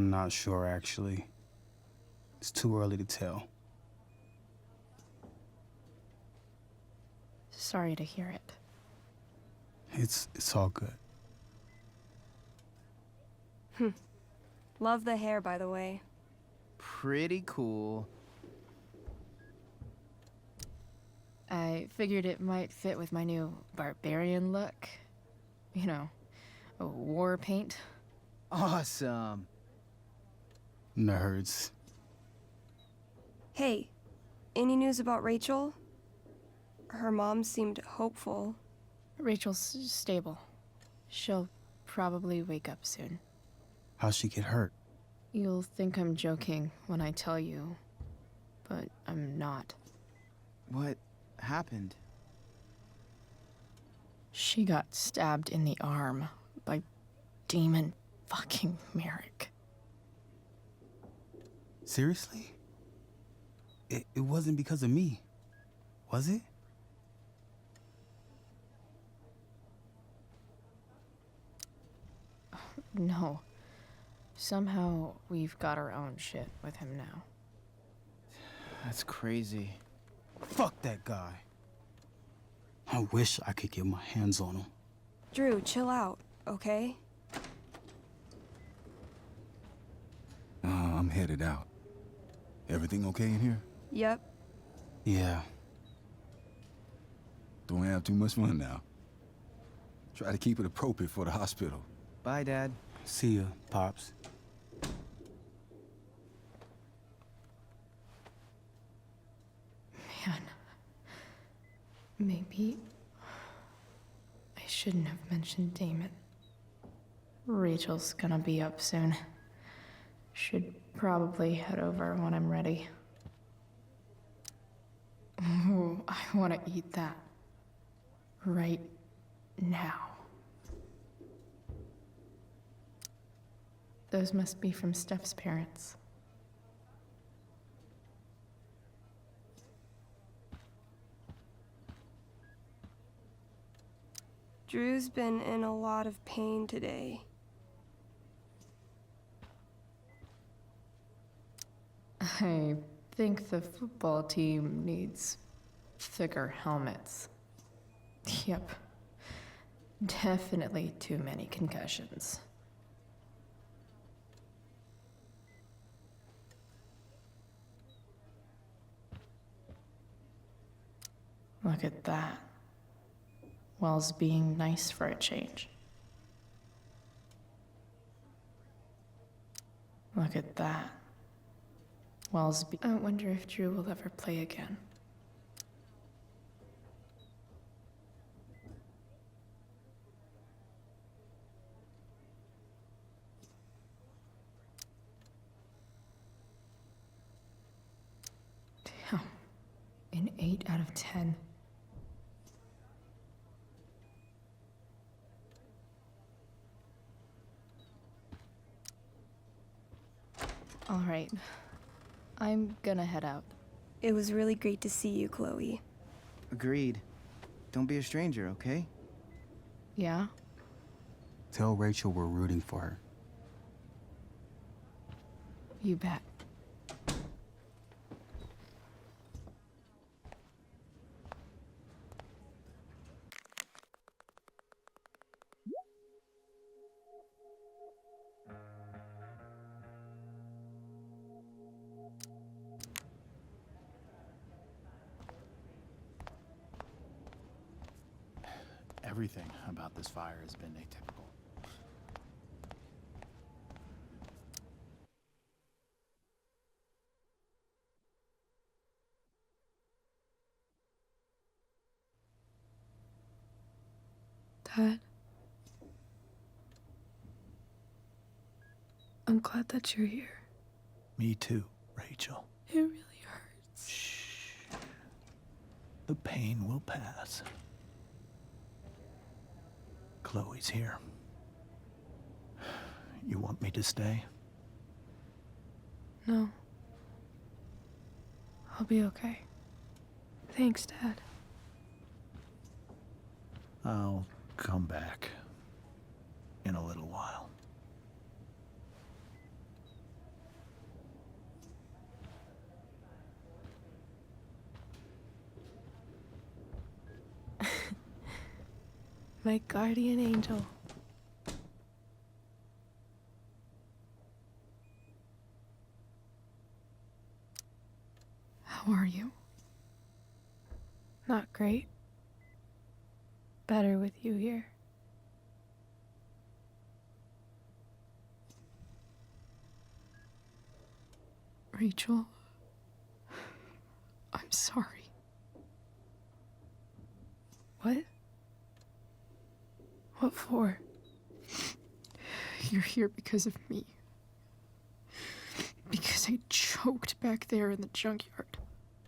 not sure, actually. It's too early to tell. Sorry to hear it. It's all good. Love the hair, by the way. Pretty cool. I figured it might fit with my new barbarian look. You know, war paint. Awesome. Nerds. Hey, any news about Rachel? Her mom seemed hopeful. Rachel's stable. She'll probably wake up soon. How'd she get hurt? You'll think I'm joking when I tell you, but I'm not. What happened? She got stabbed in the arm by demon fucking Merrick. Seriously? It wasn't because of me, was it? No. Somehow we've got our own shit with him now. That's crazy. Fuck that guy. I wish I could get my hands on him. Drew, chill out, okay? I'm headed out. Everything okay in here? Yep. Yeah. Don't have too much fun now. Try to keep it appropriate for the hospital. Bye, Dad. See ya, Pops. Man. Maybe I shouldn't have mentioned Damon. Rachel's gonna be up soon. Should probably head over when I'm ready. Ooh, I want to eat that. Right now. Those must be from Steph's parents. Drew's been in a lot of pain today. I think the football team needs thicker helmets. Yep. Definitely too many concussions. Look at that. Wells being nice for a change. Look at that. Wells I wonder if Drew will ever play again. Damn. An 8 out of 10. All right. I'm gonna head out. It was really great to see you, Chloe. Agreed. Don't be a stranger, okay? Yeah? Tell Rachel we're rooting for her. You bet. Everything about this fire has been atypical. Dad? I'm glad that you're here. Me too, Rachel. It really hurts. Shh. The pain will pass. Chloe's here. You want me to stay? No. I'll be okay. Thanks, Dad. I'll come back in a little while. My guardian angel. How are you? Not great. Better with you here. Rachel, I'm sorry. What? What for? You're here because of me. Because I choked back there in the junkyard.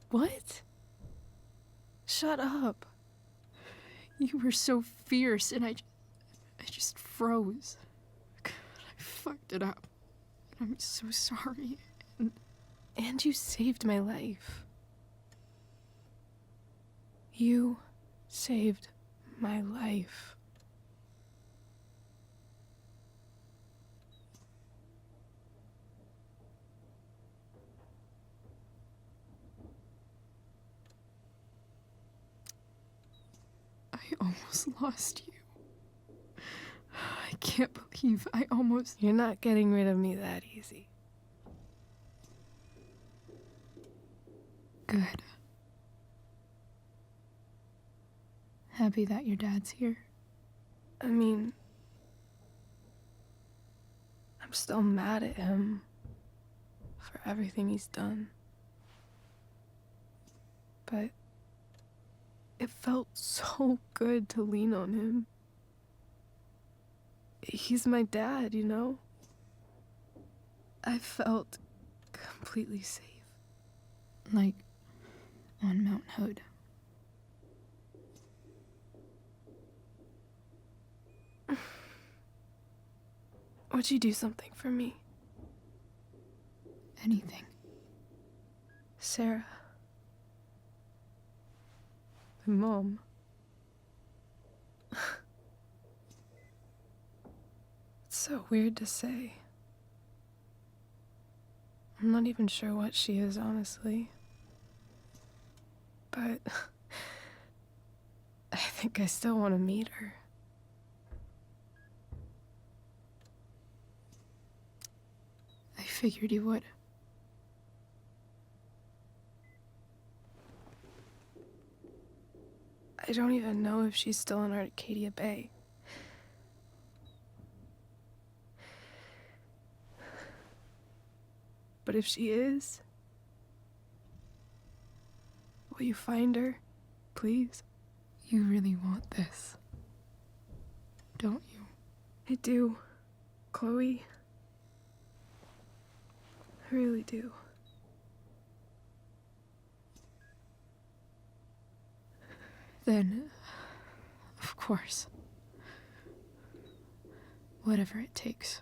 What? Shut up. You were so fierce and I just froze. God, I fucked it up. I'm so sorry. And you saved my life. You saved my life. I almost lost you. I can't believe I almost... You're not getting rid of me that easy. Good. Happy that your dad's here. I mean, I'm still mad at him for everything he's done. But it felt so good to lean on him. He's my dad, you know? I felt completely safe. Like on Mount Hood. Would you do something for me? Anything. Sarah. My mom. It's so weird to say. I'm not even sure what she is, honestly. But I think I still want to meet her. figured you would. I don't even know if she's still in Arcadia Bay. But if she is, will you find her, please? You really want this, don't you? I do, Chloe. I really do. Then, of course, whatever it takes.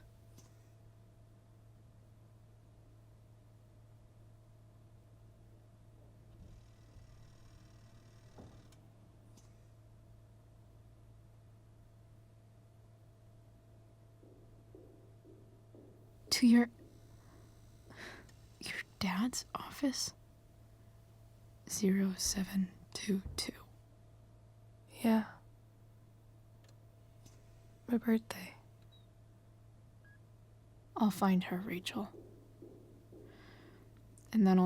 To your dad's office? 0722. Yeah. My birthday. I'll find her, Rachel. And then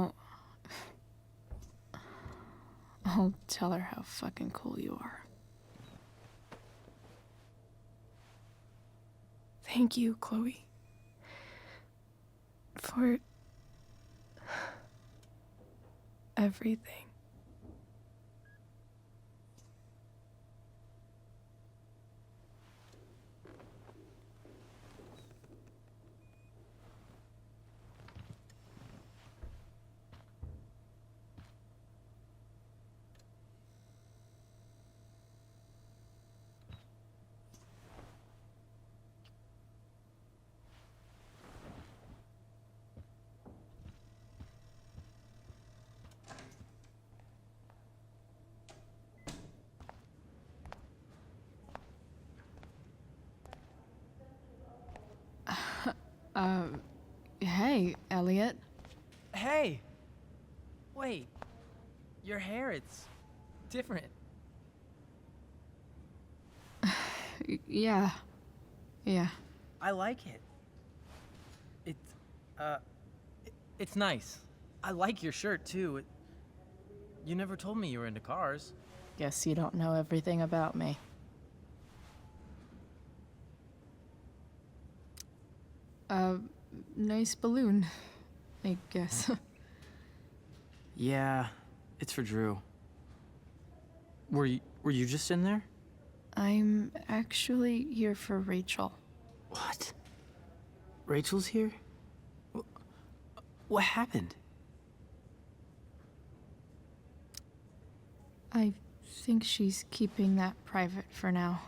I'll tell her how fucking cool you are. Thank you, Chloe. For everything. Hey, Elliot. Hey! Wait. Your hair, it's different. Yeah. I like it. It's nice. I like your shirt, too. You never told me you were into cars. Guess you don't know everything about me. Nice balloon, I guess. Yeah, it's for Drew. Were you just in there? I'm actually here for Rachel. What? Rachel's here? What happened? I think she's keeping that private for now.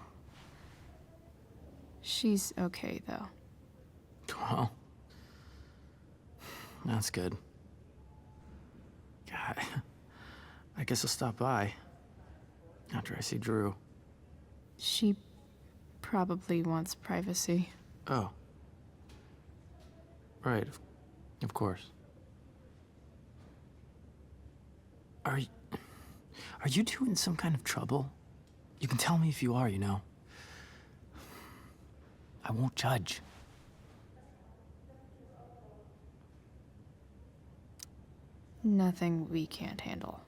She's okay, though. Well, that's good. God, I guess I'll stop by after I see Drew. She probably wants privacy. Oh. Right, of course. Are you two in some kind of trouble? You can tell me if you are, you know. I won't judge. Nothing we can't handle.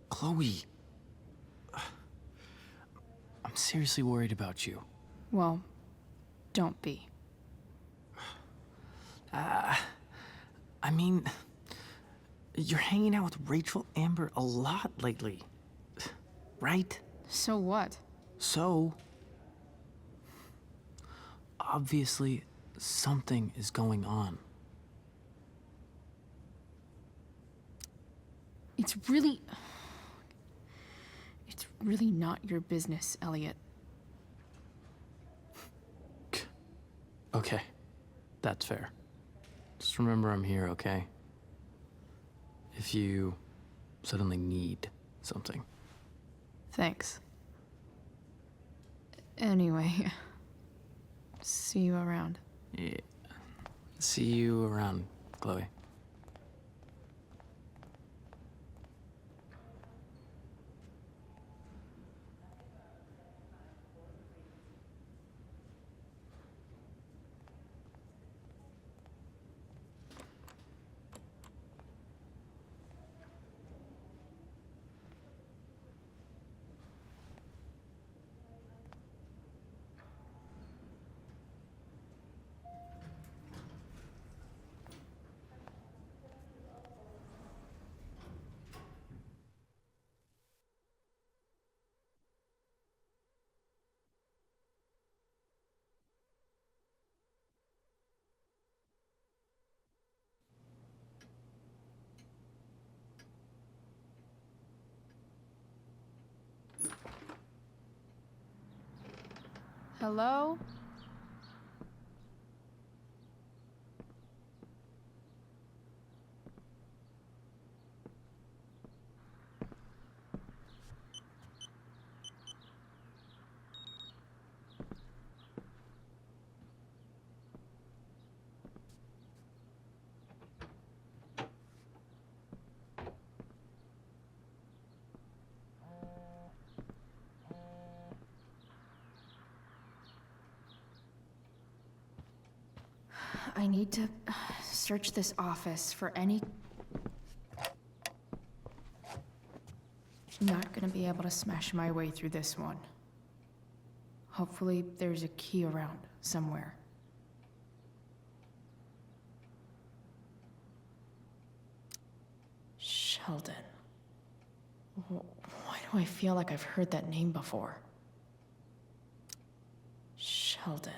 Chloe. I'm seriously worried about you. Well, don't be. I mean, you're hanging out with Rachel Amber a lot lately, right? So what? So, obviously, something is going on. It's really not your business, Elliot. Okay, that's fair. Just remember I'm here, okay? If you suddenly need something. Thanks. Anyway, see you around. Yeah. See you around, Chloe. Hello? I need to search this office for any... Not gonna be able to smash my way through this one. Hopefully there's a key around somewhere. Sheldon. Why do I feel like I've heard that name before? Sheldon.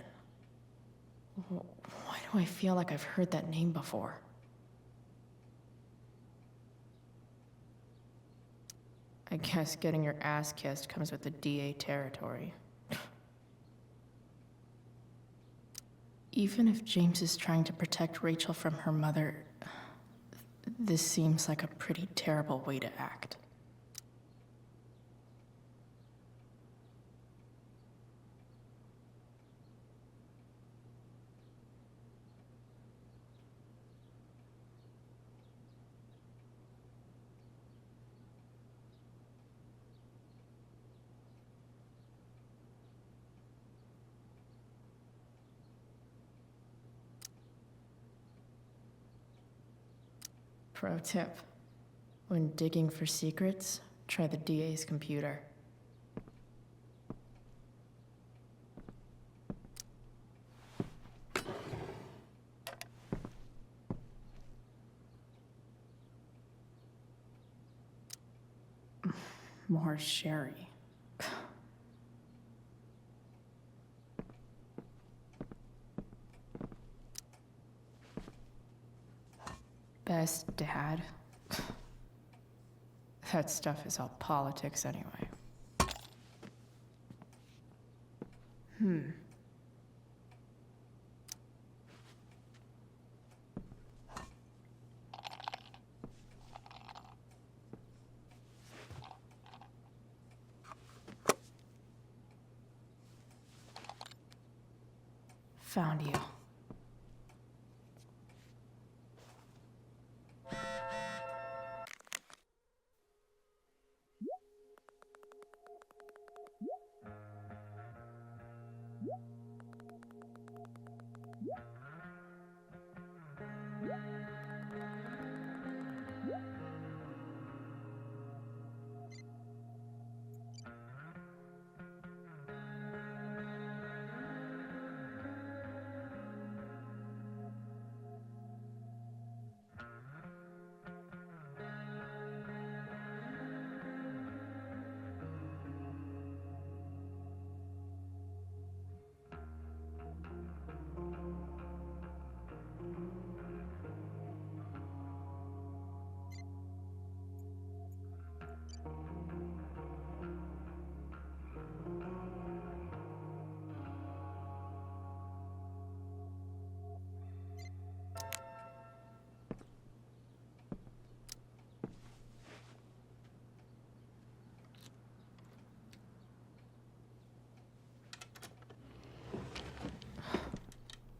Why do I feel like I've heard that name before? I guess getting your ass kissed comes with the DA territory. Even if James is trying to protect Rachel from her mother, this seems like a pretty terrible way to act. Pro tip: when digging for secrets, try the DA's computer. More sherry. Best dad. That stuff is all politics anyway. Found you.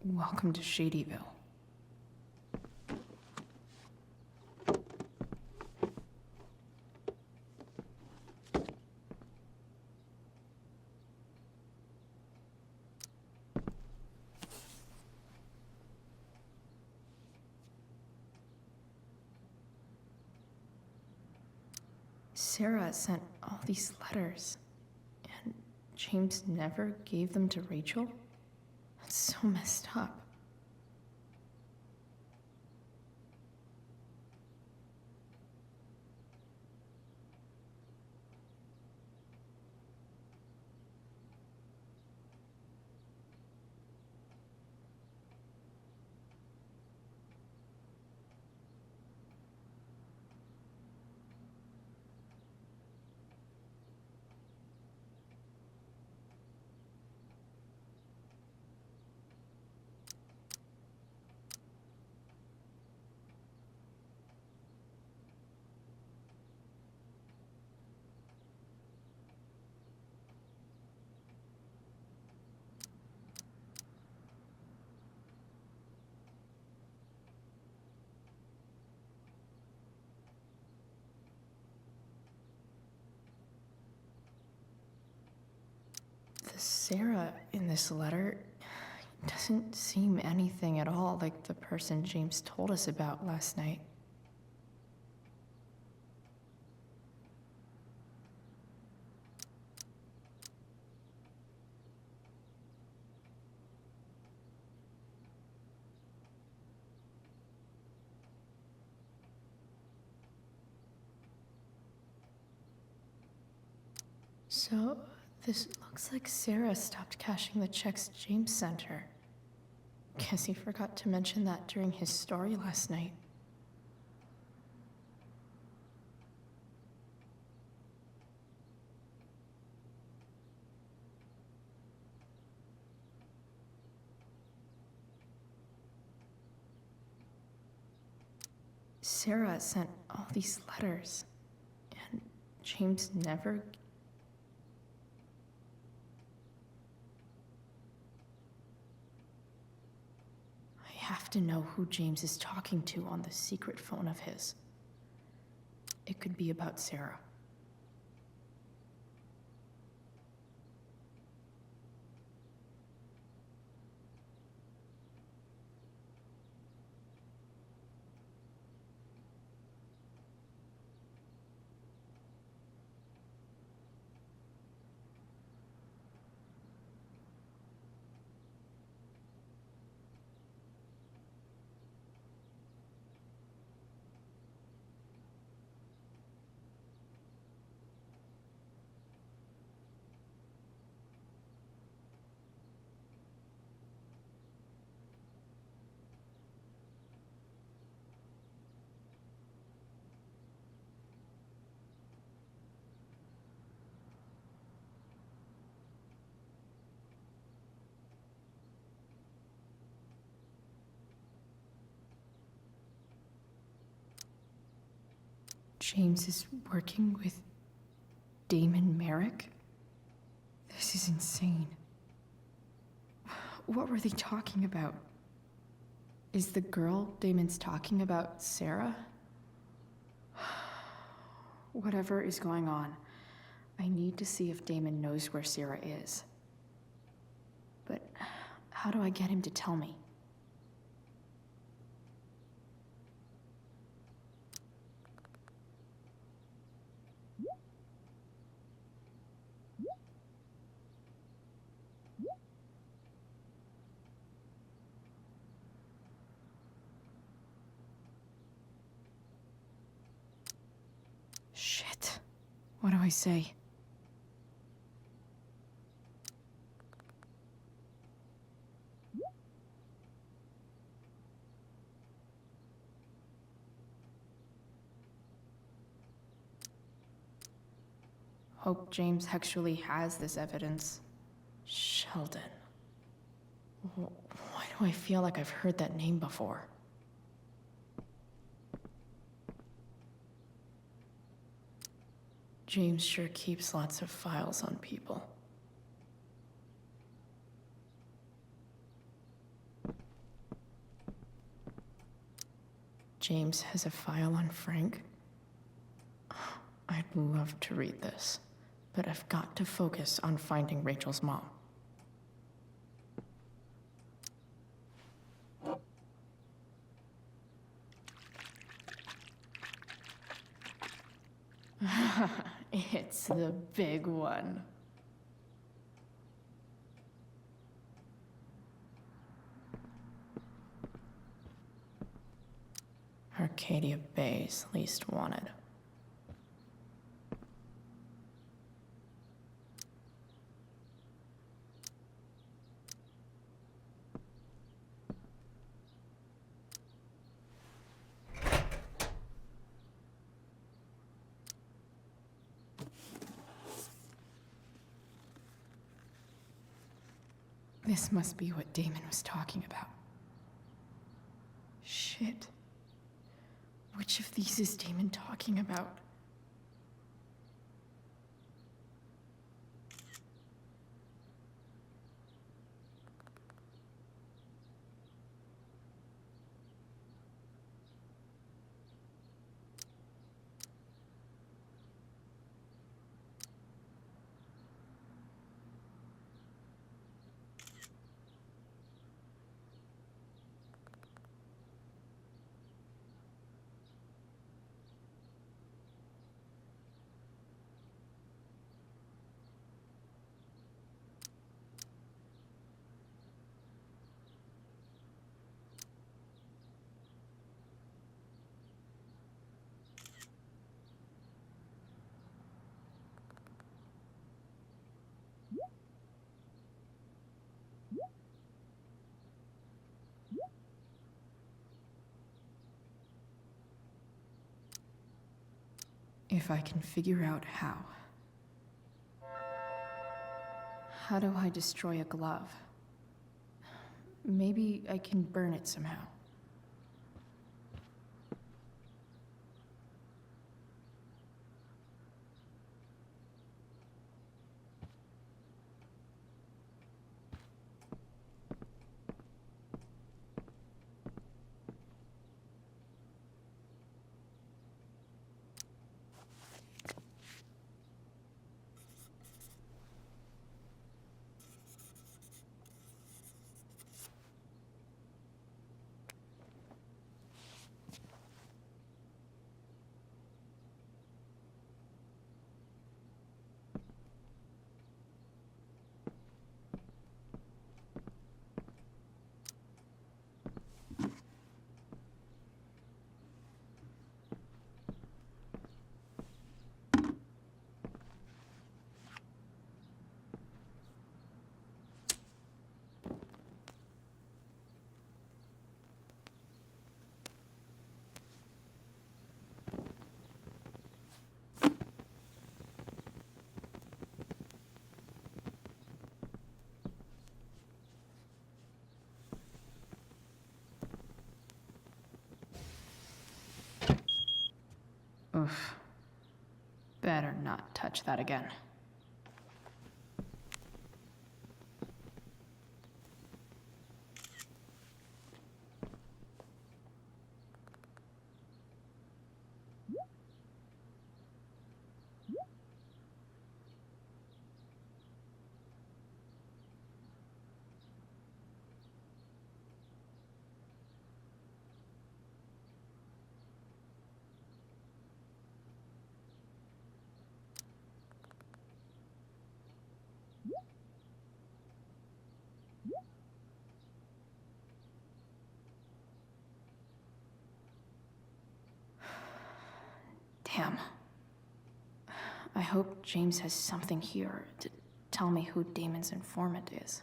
Welcome to Shadyville. Sarah sent all these letters, and James never gave them to Rachel? That's so messed up. Sarah in this letter doesn't seem anything at all like the person James told us about last night. So, this looks like Sarah stopped cashing the checks James sent her. Guess he forgot to mention that during his story last night. Sarah sent all these letters, and James never... I have to know who James is talking to on the secret phone of his. It could be about Sarah. James is working with Damon Merrick? This is insane. What were they talking about? Is the girl Damon's talking about Sarah? Whatever is going on, I need to see if Damon knows where Sarah is. But how do I get him to tell me? Shit. What do I say? Hope James actually has this evidence. Sheldon. Why do I feel like I've heard that name before? James sure keeps lots of files on people. James has a file on Frank? I'd love to read this, but I've got to focus on finding Rachel's mom. It's the big one. Arcadia Bay's least wanted. This must be what Damon was talking about. Shit. Which of these is Damon talking about? If I can figure out how. How do I destroy a glove? Maybe I can burn it somehow. Oof. Better not touch that again. Damn. I hope James has something here to tell me who Damon's informant is.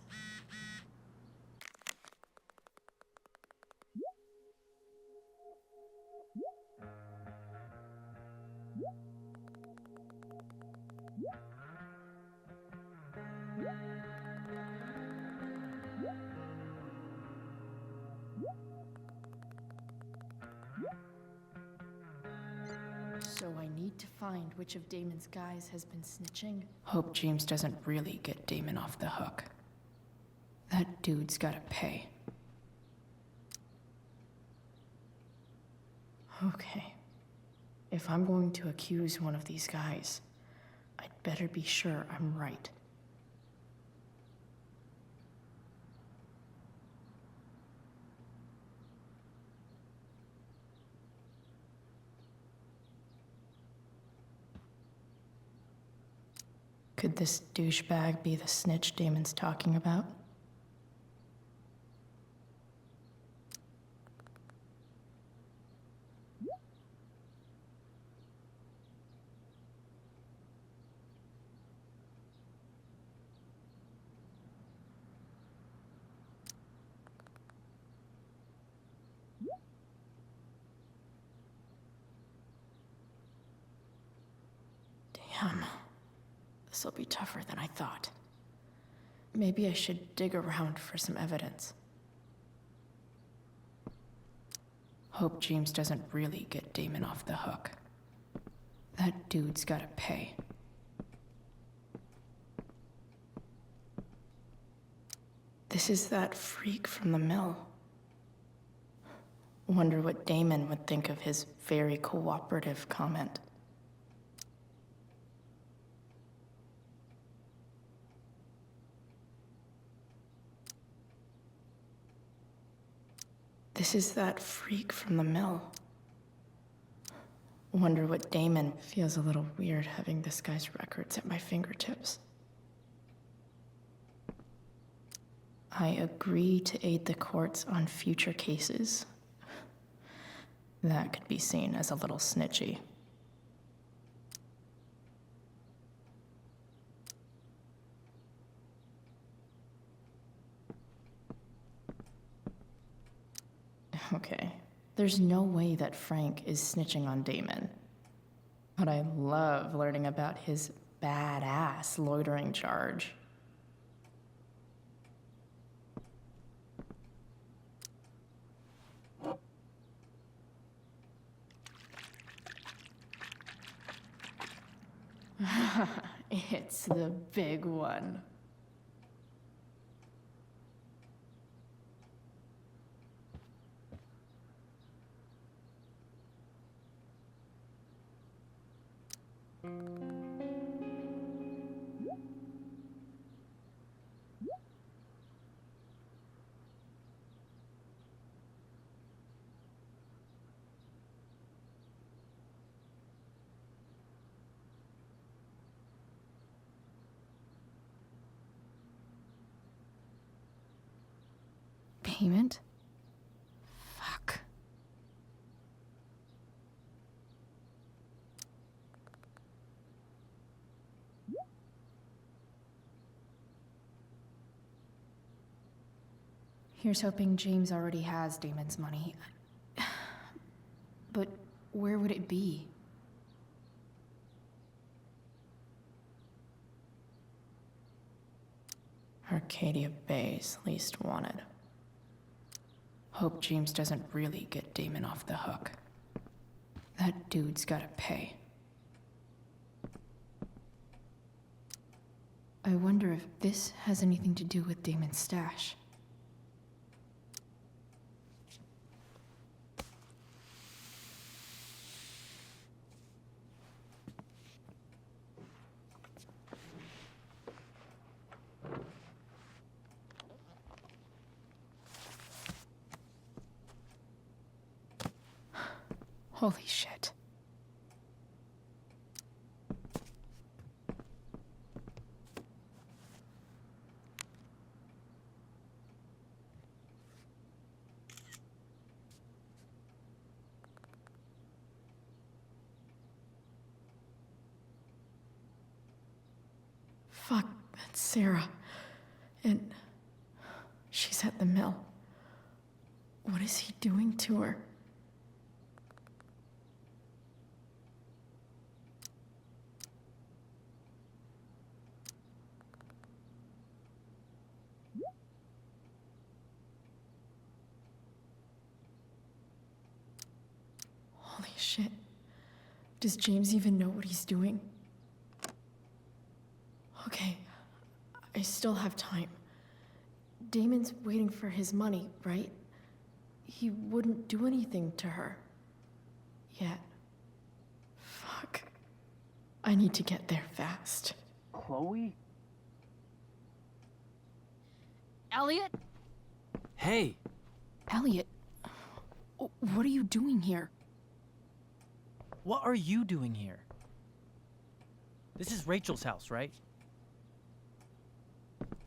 So I need to find which of Damon's guys has been snitching. Hope James doesn't really get Damon off the hook. That dude's gotta pay. Okay. If I'm going to accuse one of these guys, I'd better be sure I'm right. Could this douchebag be the snitch Damon's talking about? Damn. This'll be tougher than I thought. Maybe I should dig around for some evidence. Hope James doesn't really get Damon off the hook. That dude's gotta pay. This is that freak from the mill. Wonder what Damon would think of his very cooperative comment. This is that freak from the mill. Wonder what Damon... Feels a little weird having this guy's records at my fingertips. I agree to aid the courts on future cases. That could be seen as a little snitchy. Okay, there's no way that Frank is snitching on Damon. But I love learning about his badass loitering charge. It's the big one. Payment? Fuck. Here's hoping James already has Damon's money. But where would it be? Arcadia Bay's least wanted. Hope James doesn't really get Damon off the hook. That dude's gotta pay. I wonder if this has anything to do with Damon's stash. Holy shit. Fuck, that's Sarah. And she's at the mill. What is he doing to her? Holy shit. Does James even know what he's doing? Okay, I still have time. Damon's waiting for his money, right? He wouldn't do anything to her. Yet. Fuck. I need to get there fast. Chloe? Elliot? Hey! Elliot, what are you doing here? What are you doing here? This is Rachel's house, right?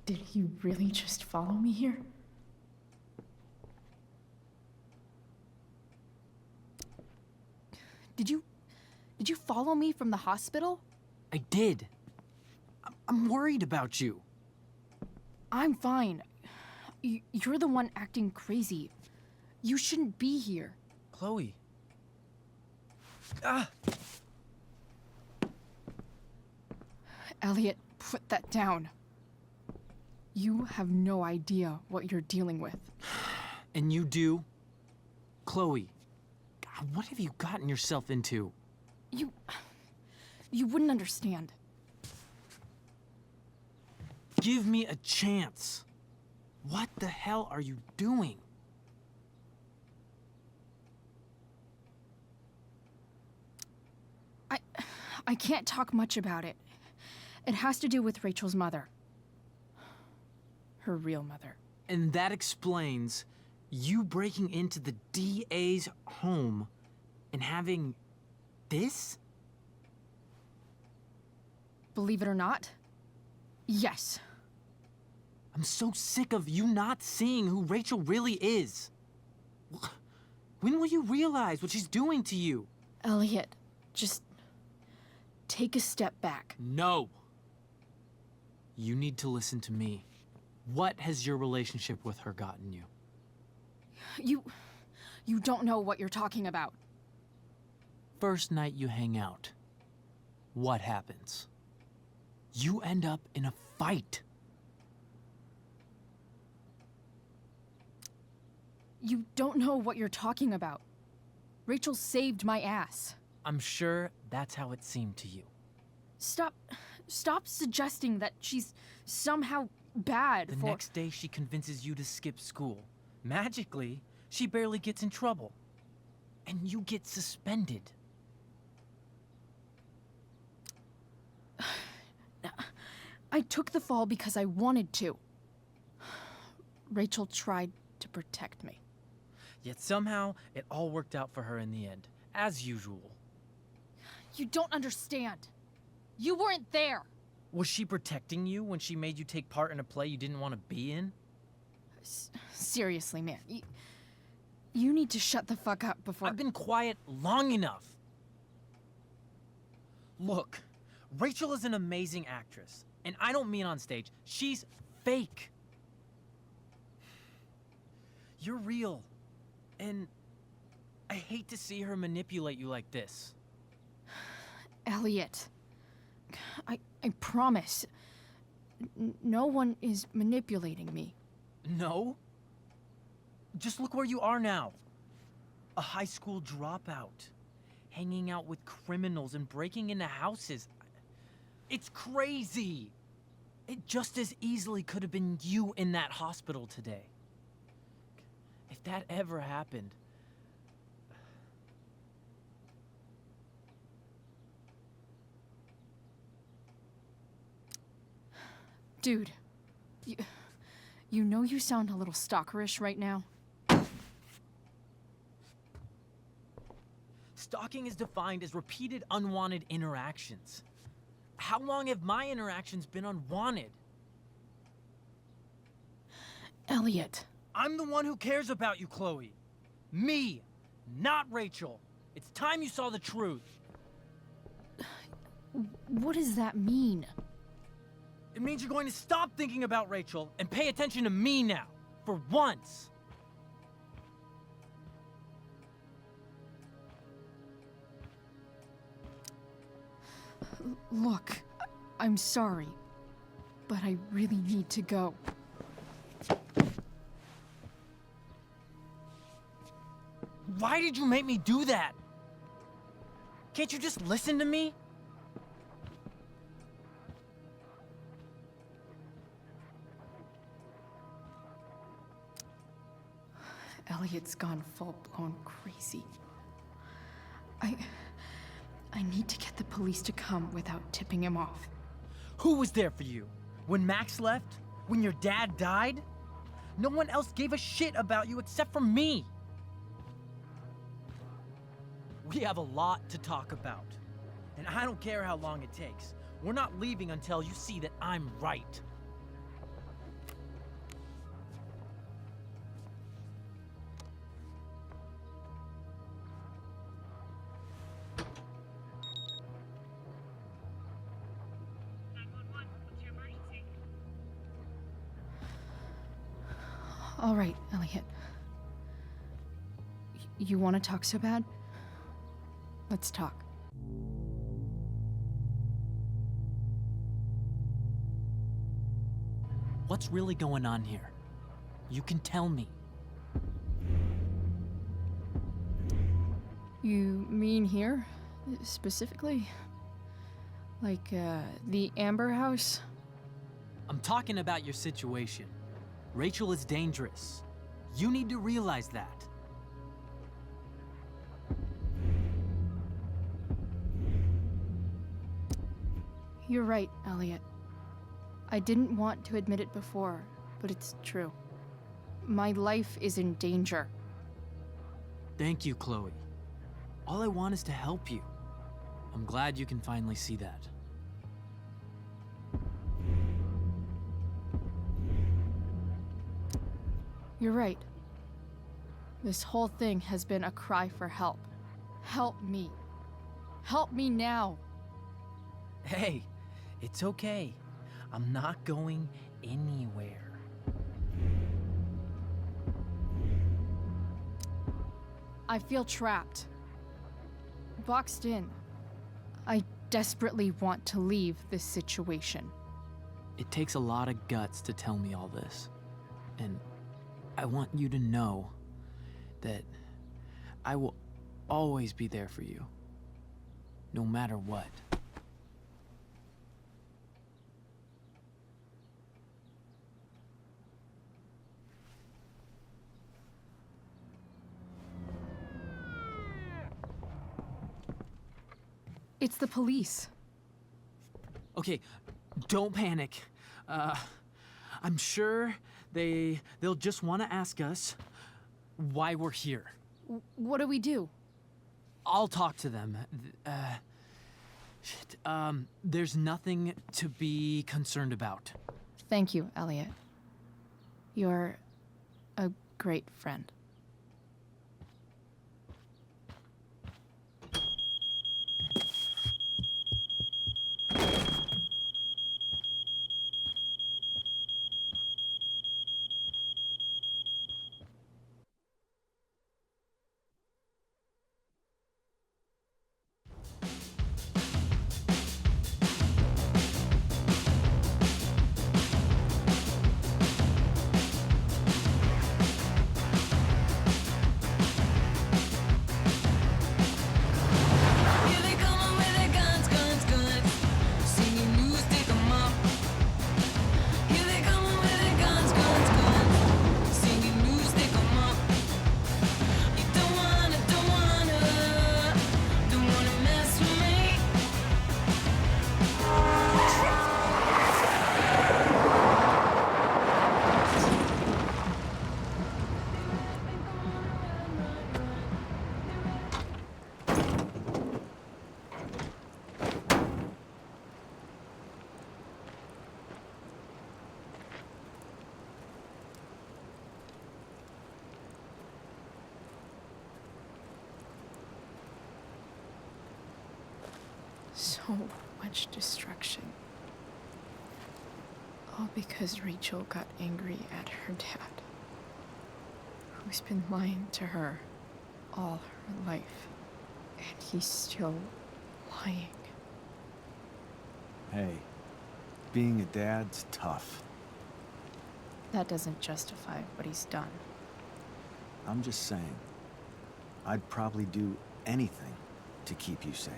Did he really just follow me here? Did you follow me from the hospital? I did. I'm worried about you. I'm fine. You're the one acting crazy. You shouldn't be here. Chloe. Ah! Elliot, put that down. You have no idea what you're dealing with. And you do? Chloe, God, what have you gotten yourself into? You wouldn't understand. Give me a chance. What the hell are you doing? I can't talk much about it. It has to do with Rachel's mother. Her real mother. And that explains you breaking into the DA's home and having this? Believe it or not, yes. I'm so sick of you not seeing who Rachel really is. When will you realize what she's doing to you? Elliot, just take a step back. No. You need to listen to me. What has your relationship with her gotten you? You don't know what you're talking about. First night you hang out. what happens? You end up in a fight. You don't know what you're talking about. Rachel saved my ass. I'm sure that's how it seemed to you. Stop suggesting that she's somehow bad The for— next day, she convinces you to skip school. Magically, she barely gets in trouble. And you get suspended. I took the fall because I wanted to. Rachel tried to protect me. Yet somehow, it all worked out for her in the end, as usual. You don't understand. You weren't there. Was she protecting you when she made you take part in a play you didn't want to be in? Seriously, man. You need to shut the fuck up before— I've been quiet long enough. Look, Rachel is an amazing actress. And I don't mean on stage. She's fake. You're real. And I hate to see her manipulate you like this. Elliot, I promise. No one is manipulating me. No? Just look where you are now. A high school dropout. Hanging out with criminals and breaking into houses. It's crazy. It just as easily could have been you in that hospital today. If that ever happened... Dude, you know you sound a little stalkerish right now? Stalking is defined as repeated unwanted interactions. How long have my interactions been unwanted? Elliot. I'm the one who cares about you, Chloe. Me, not Rachel. It's time you saw the truth. What does that mean? It means you're going to stop thinking about Rachel and pay attention to me now, for once. Look, I'm sorry, but I really need to go. Why did you make me do that? Can't you just listen to me? Elliot's gone full-blown crazy. I need to get the police to come without tipping him off. Who was there for you? When Max left? When your dad died? No one else gave a shit about you except for me. We have a lot to talk about. And I don't care how long it takes. We're not leaving until you see that I'm right. All right, Elliot. You want to talk so bad? Let's talk. What's really going on here? You can tell me. You mean here, specifically? Like, the Amber House? I'm talking about your situation. Rachel is dangerous. You need to realize that. You're right, Elliot. I didn't want to admit it before, but it's true. My life is in danger. Thank you, Chloe. All I want is to help you. I'm glad you can finally see that. You're right. This whole thing has been a cry for help. Help me. Help me now. Hey, it's okay. I'm not going anywhere. I feel trapped. Boxed in. I desperately want to leave this situation. It takes a lot of guts to tell me all this. And I want you to know that I will always be there for you, no matter what. It's the police. Okay, don't panic. I'm sure they'll just want to ask us why we're here. What do we do? I'll talk to them. There's nothing to be concerned about. Thank you, Elliot. You're a great friend. So much destruction. All because Rachel got angry at her dad, who's been lying to her all her life. And he's still lying. Hey, being a dad's tough. That doesn't justify what he's done. I'm just saying, I'd probably do anything to keep you safe.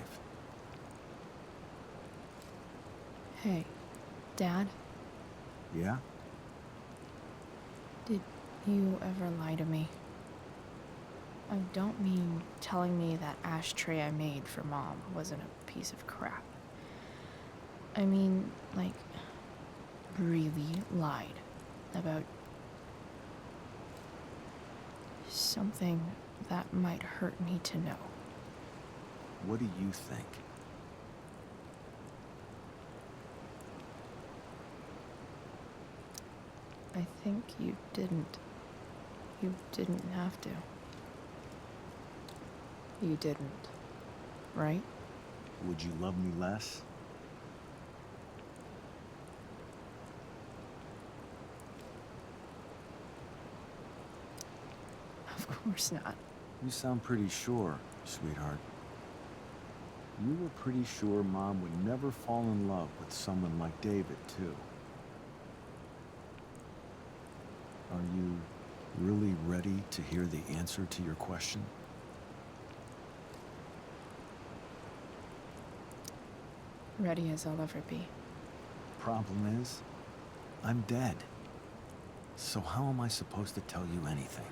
Hey, Dad? Yeah? Did you ever lie to me? I don't mean telling me that ashtray I made for Mom wasn't a piece of crap. I mean, like, really lied about something that might hurt me to know. What do you think? I think you didn't. You didn't have to. You didn't, right? Would you love me less? Of course not. You sound pretty sure, sweetheart. You were pretty sure Mom would never fall in love with someone like David, too. Are you really ready to hear the answer to your question? Ready as I'll ever be. Problem is, I'm dead. So how am I supposed to tell you anything?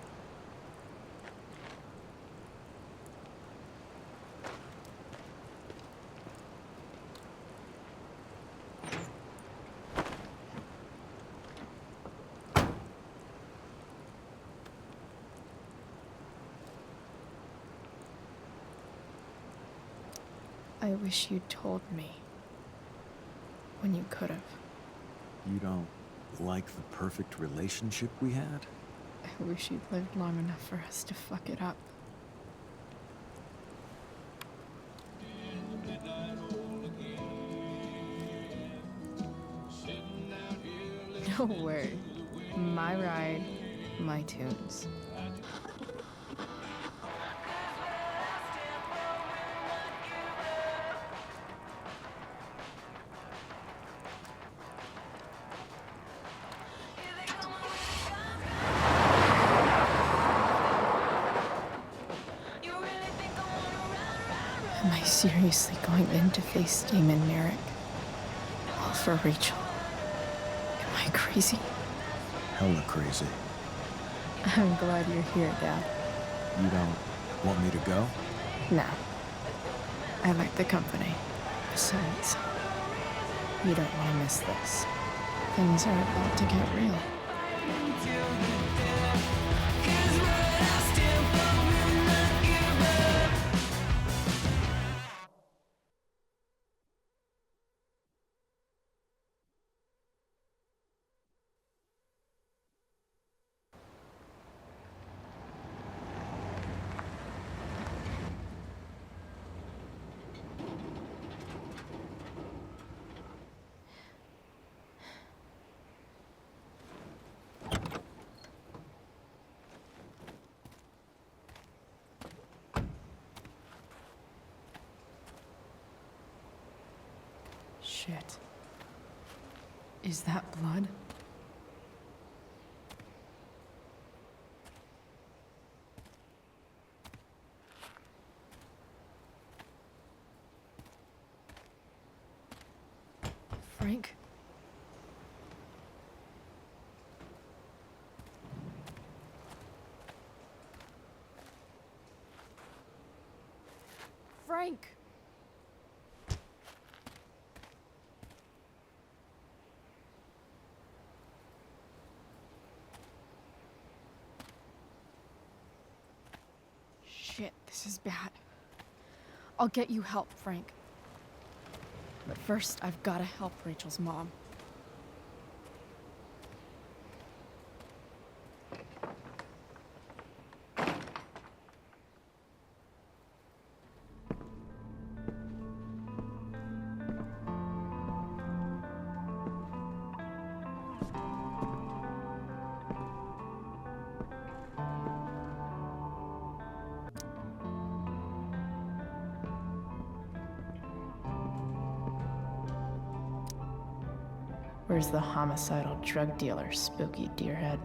I wish you'd told me when you could have. You don't like the perfect relationship we had? I wish you'd lived long enough for us to fuck it up. No word. My ride, my tunes. Am I seriously going in to face Damon Merrick? All for Rachel? Am I crazy? Hella crazy. I'm glad you're here, Dad. You don't want me to go? No. I like the company. Besides, you don't want to miss this. Things are about to get real. Shit. Is that blood? Frank? Frank! Shit, this is bad. I'll get you help, Frank. But first, I've got to help Rachel's mom. Where's the homicidal drug dealer, Spooky Deerhead?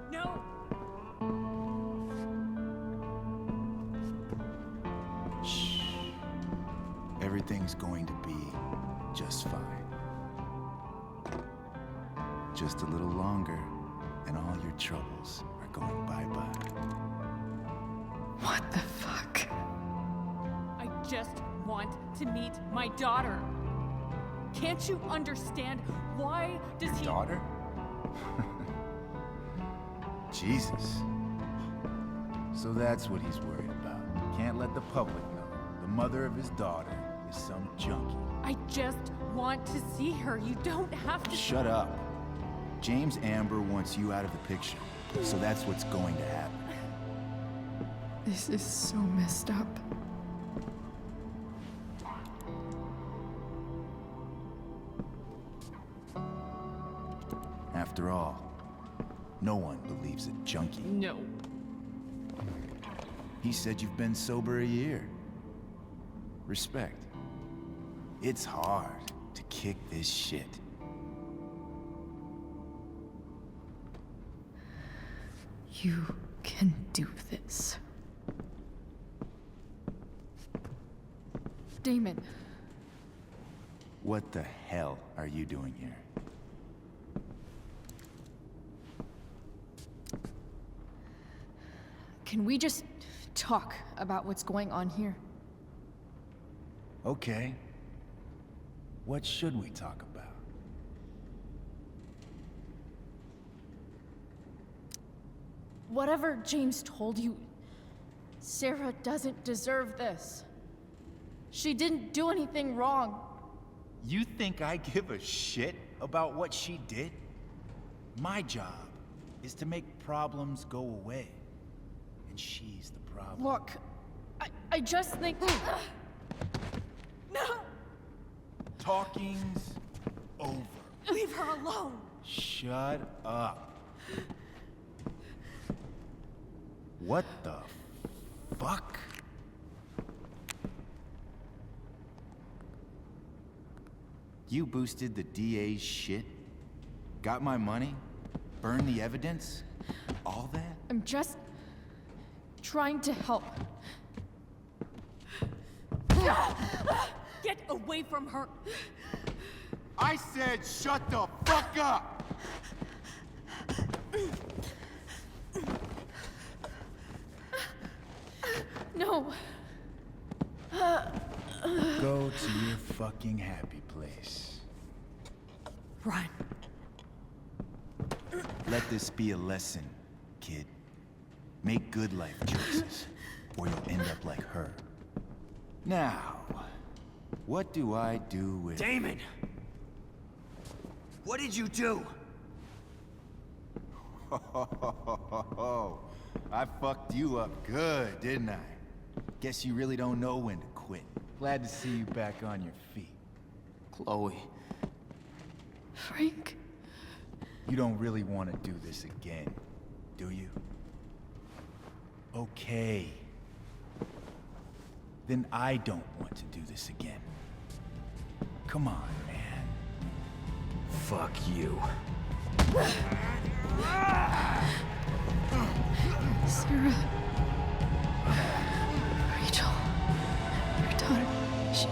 No! Shh. Everything's going to be just fine. Just a little longer, and all your troubles are going bye-bye. What the fuck? I just want to meet my daughter. Can't you understand? Why does he... Daughter? Jesus. So that's what he's worried about. Can't let the public know the mother of his daughter is some junkie. I just want to see her. You don't have to... Shut up. James Amber wants you out of the picture, so that's what's going to happen. This is so messed up. After all, no one believes a junkie. No. He said you've been sober a year. Respect. It's hard to kick this shit. You can do this. Damon. What the hell are you doing here? Can we just talk about what's going on here? Okay. What should we talk about? Whatever James told you, Sarah doesn't deserve this. She didn't do anything wrong. You think I give a shit about what she did? My job is to make problems go away. And she's the problem. Look, I just think... No! Talking's over. Leave her alone! Shut up. What the fuck? You boosted the DA's shit? Got my money? Burned the evidence? All that? I'm just trying to help. Get away from her! I said shut the fuck up! No. Go to your fucking happy place. Run. Let this be a lesson, kid. Make good life choices, or you'll end up like her. Now, what do I do with... Damon! What did you do? I fucked you up good, didn't I? Guess you really don't know when to quit. Glad to see you back on your feet. Chloe. Frank? You don't really want to do this again, do you? Okay. Then I don't want to do this again. Come on, man. Fuck you. Sarah. Rachel. Your daughter. She...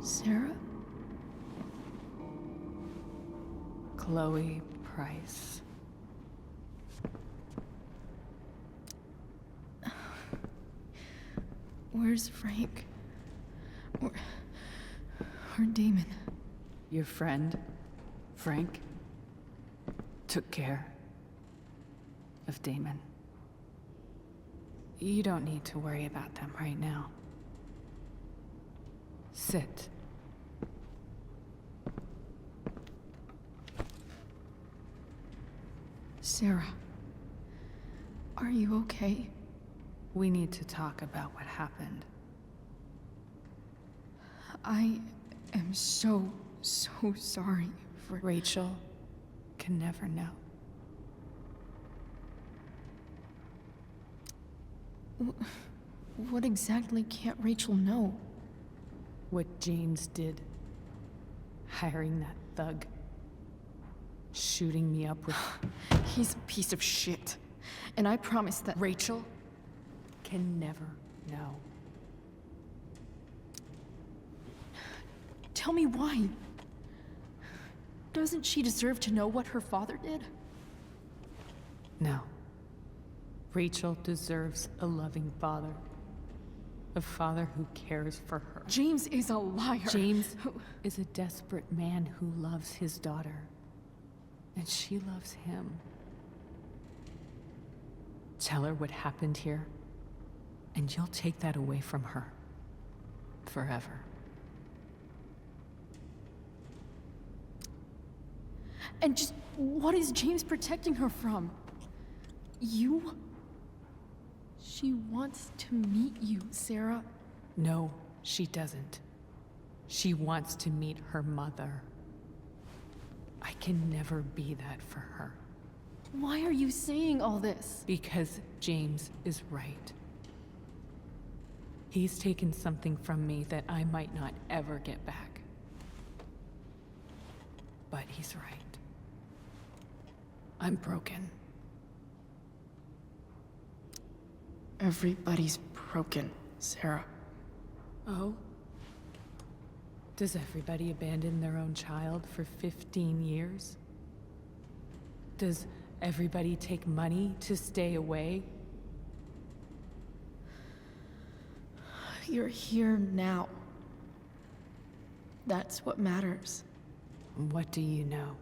Sarah? Chloe Price. Where's Frank? Or Damon? Your friend, Frank, took care of Damon. You don't need to worry about them right now. Sit. Sarah, are you okay? We need to talk about what happened. I am so sorry for... Rachel can never know. What exactly can't Rachel know? What James did. Hiring that thug. Shooting me up with... He's a piece of shit. And I promise that... Rachel can never know. Tell me why. Doesn't she deserve to know what her father did? No. Rachel deserves a loving father. A father who cares for her. James is a liar. James is a desperate man who loves his daughter. And she loves him. Tell her what happened here, and you'll take that away from her. Forever. And just what is James protecting her from? You? She wants to meet you, Sarah. No, she doesn't. She wants to meet her mother. I can never be that for her. Why are you saying all this? Because James is right. He's taken something from me that I might not ever get back. But he's right. I'm broken. Everybody's broken, Sarah. Oh? Does everybody abandon their own child for 15 years? Does everybody take money to stay away? You're here now. That's what matters. What do you know?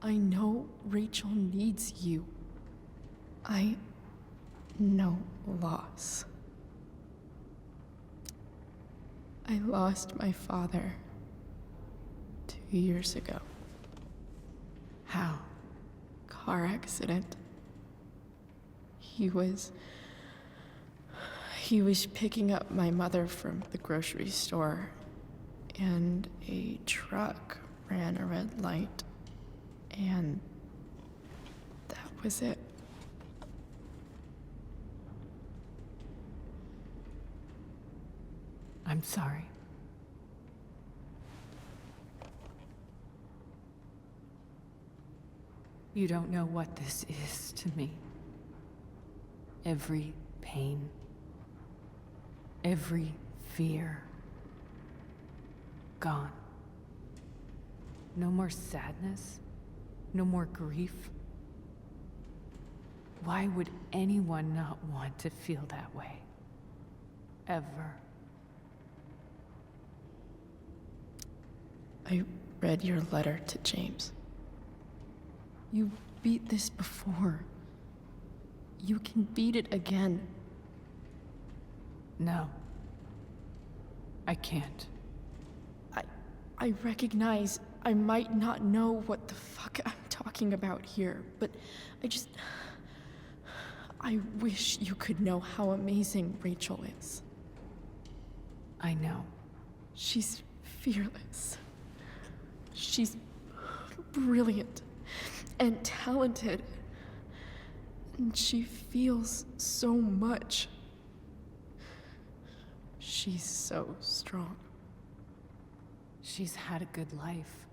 I know Rachel needs you. I know loss. I lost my father 2 years ago. How? Car accident. He was He was picking up my mother from the grocery store, and a truck ran a red light, and that was it. I'm sorry. You don't know what this is to me. Every pain, every fear, gone. No more sadness, no more grief. Why would anyone not want to feel that way? Ever. I read your letter to James. You beat this before. You can beat it again. No. I can't. I recognize I might not know what the fuck I'm talking about here, but I wish you could know how amazing Rachel is. I know. She's fearless. She's brilliant and talented. And she feels so much. She's so strong. She's had a good life.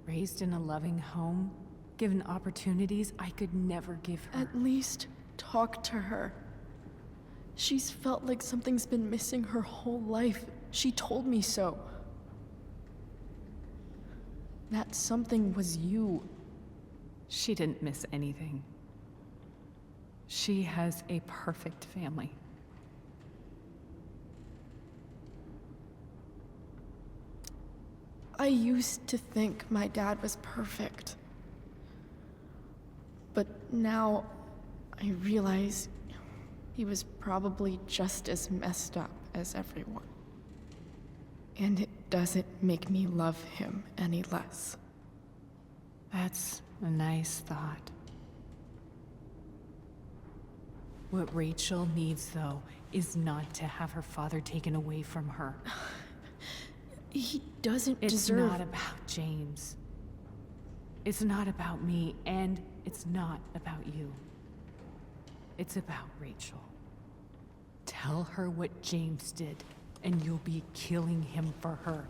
Raised in a loving home, given opportunities I could never give her. At least talk to her. She's felt like something's been missing her whole life. She told me so. That something was you. She didn't miss anything. She has a perfect family. I used to think my dad was perfect. But now I realize he was probably just as messed up as everyone. And it doesn't make me love him any less. That's a nice thought. What Rachel needs, though, is not to have her father taken away from her. He doesn't deserve... It's not about James. It's not about me, and it's not about you. It's about Rachel. Tell her what James did, and you'll be killing him for her.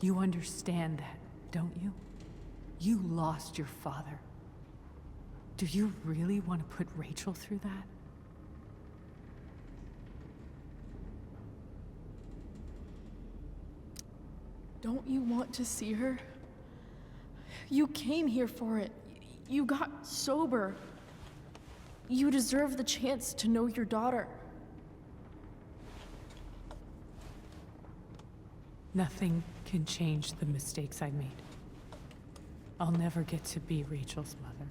You understand that, don't you? You lost your father. Do you really want to put Rachel through that? Don't you want to see her? You came here for it. You got sober. You deserve the chance to know your daughter. Nothing can change the mistakes I made. I'll never get to be Rachel's mother.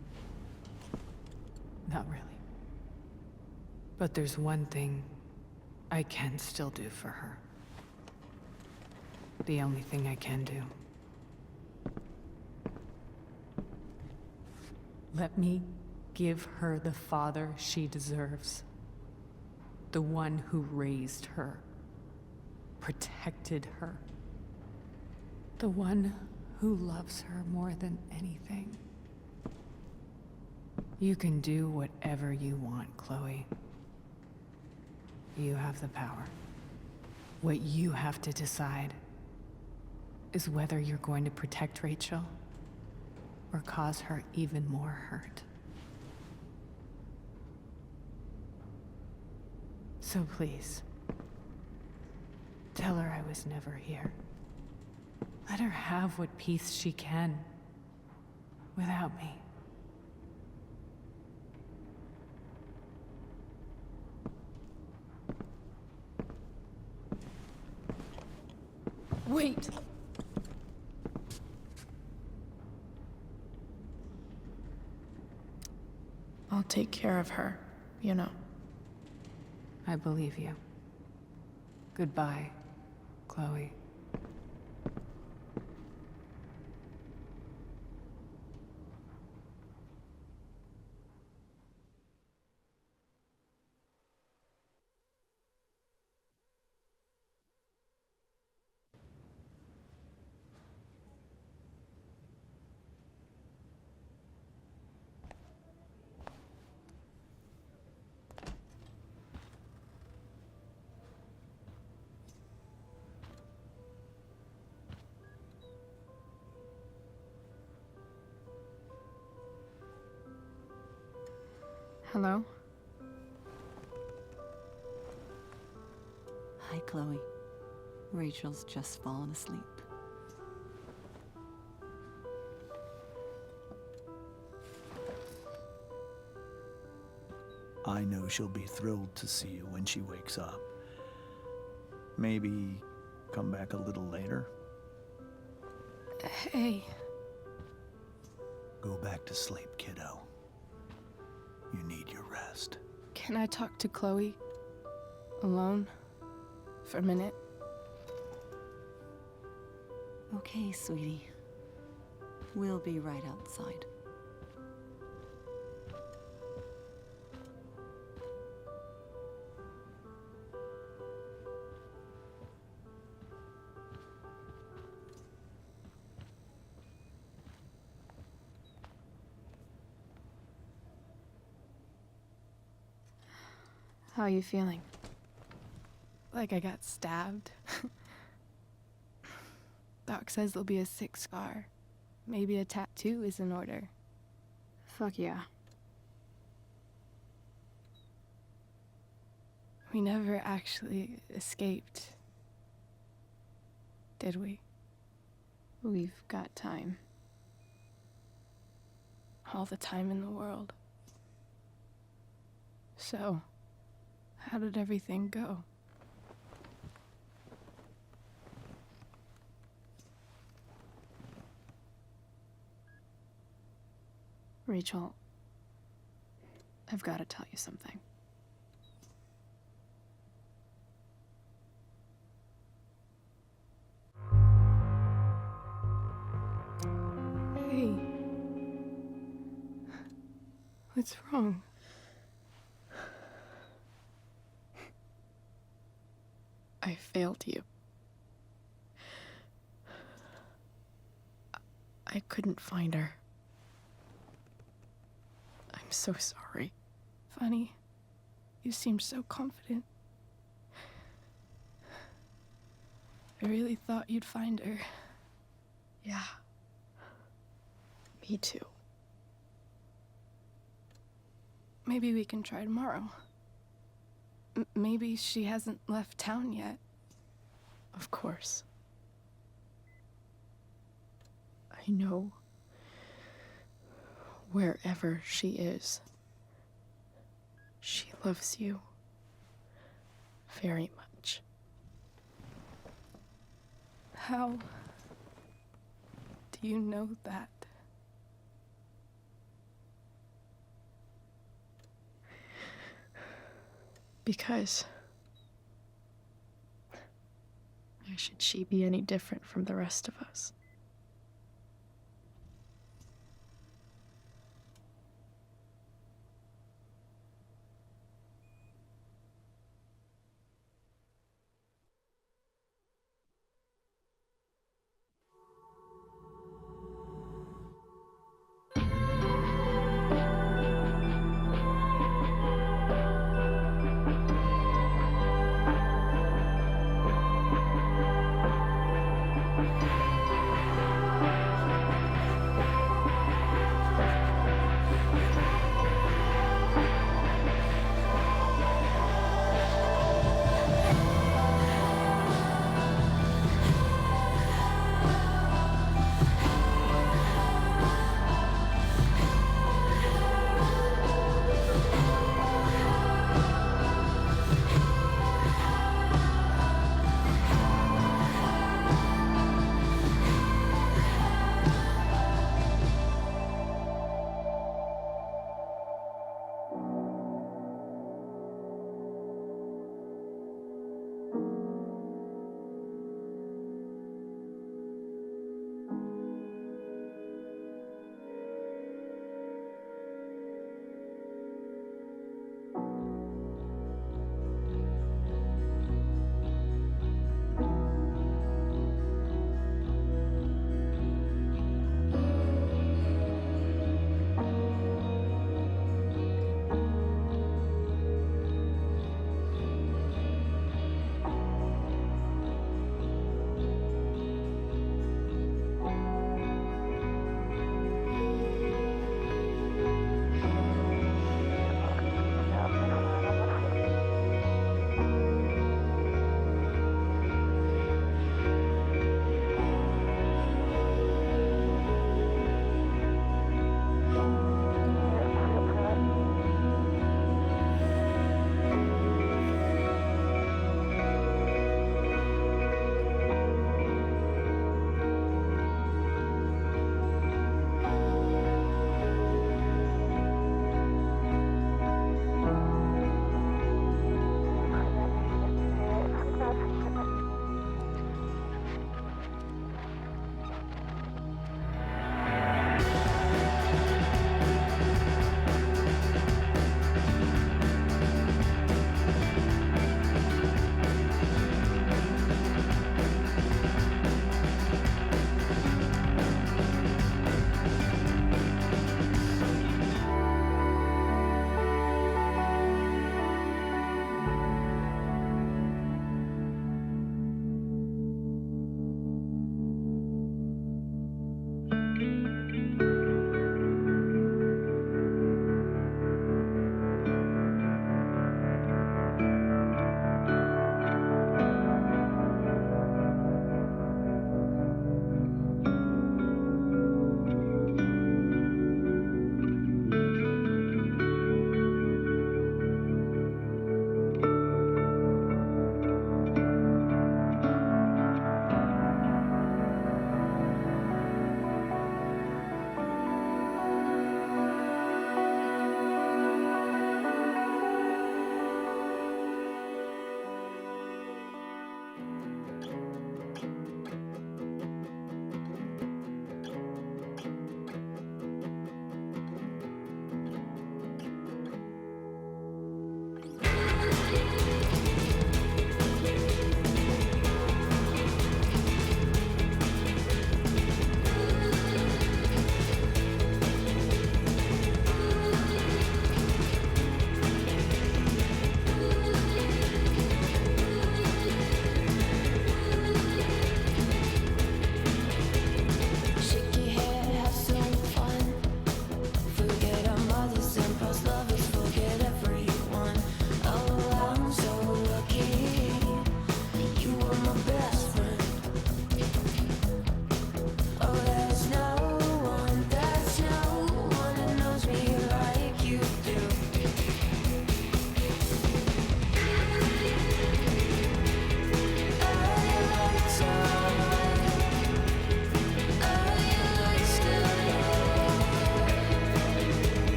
Not really. But there's one thing I can still do for her. The only thing I can do. Let me give her the father she deserves. The one who raised her, protected her. The one who loves her more than anything. You can do whatever you want, Chloe. You have the power. What you have to decide is whether you're going to protect Rachel or cause her even more hurt. So please, tell her I was never here. Let her have what peace she can without me. Wait! I'll take care of her, you know. I believe you. Goodbye, Chloe. Hello? Hi, Chloe. Rachel's just fallen asleep. I know she'll be thrilled to see you when she wakes up. Maybe come back a little later? Hey. Go back to sleep, kiddo. You need your rest. Can I talk to Chloe? Alone? For a minute? Okay, sweetie. We'll be right outside. How are you feeling? Like I got stabbed? Doc says there'll be a 6 scar. Maybe a tattoo is in order. Fuck yeah. We never actually escaped, did we? We've got time. All the time in the world. So, how did everything go? Rachel, I've got to tell you something. Hey. What's wrong? I failed you. I couldn't find her. I'm so sorry. Funny. You seemed so confident. I really thought you'd find her. Yeah. Me too. Maybe we can try tomorrow. Maybe she hasn't left town yet. Of course. I know. Wherever she is, she loves you very much. How do you know that? Because why should she be any different from the rest of us?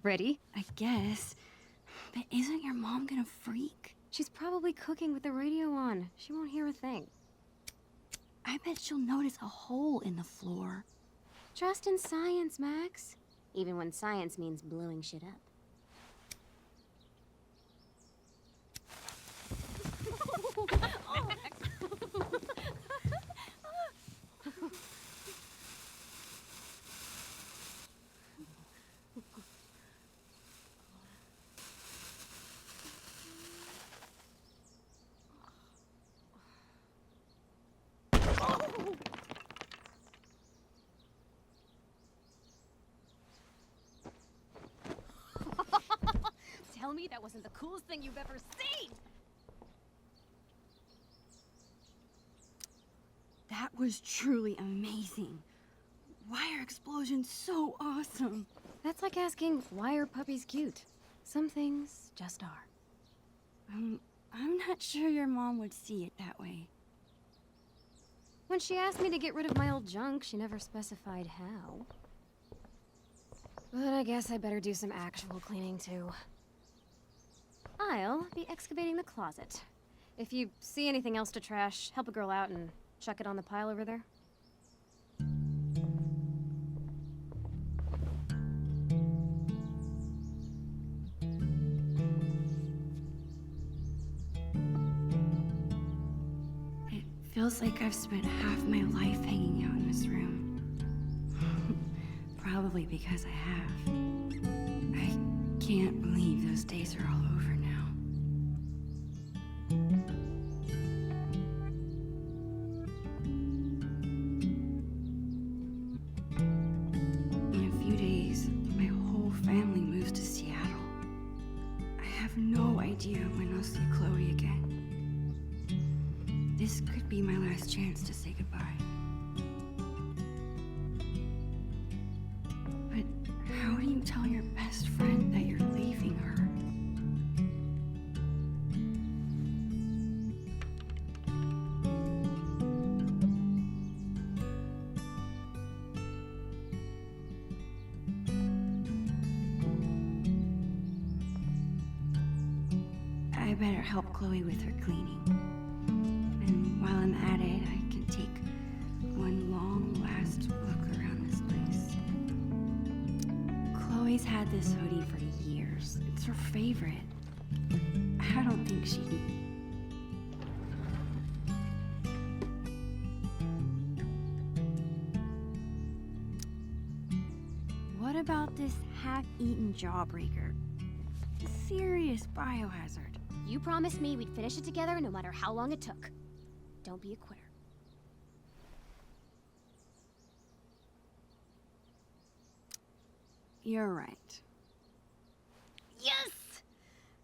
Ready? I guess. But isn't your mom gonna freak? She's probably cooking with the radio on. She won't hear a thing. I bet she'll notice a hole in the floor. Trust in science, Max. Even when science means blowing shit up. Tell me that wasn't the coolest thing you've ever seen! That was truly amazing. Why are explosions so awesome? That's like asking, why are puppies cute? Some things just are. I'm not sure your mom would see it that way. When she asked me to get rid of my old junk, she never specified how. But I guess I better do some actual cleaning too. I'll be excavating the closet. If you see anything else to trash, help a girl out and chuck it on the pile over there. It feels like I've spent half my life hanging out in this room. Probably because I have. I can't believe those days are all over now. In a few days, my whole family moves to Seattle. I have no idea when I'll see Chloe again. This could be my last chance to say goodbye. But how do you tell your best friend that you're leaving her? I better help Chloe with her cleaning. And while I'm at it, I can take one long last look around this place. Chloe's had this hoodie for years. It's her favorite. I don't think she'd... What about this half-eaten jawbreaker? Serious biohazard. You promised me we'd finish it together no matter how long it took. Don't be a quitter. You're right. Yes!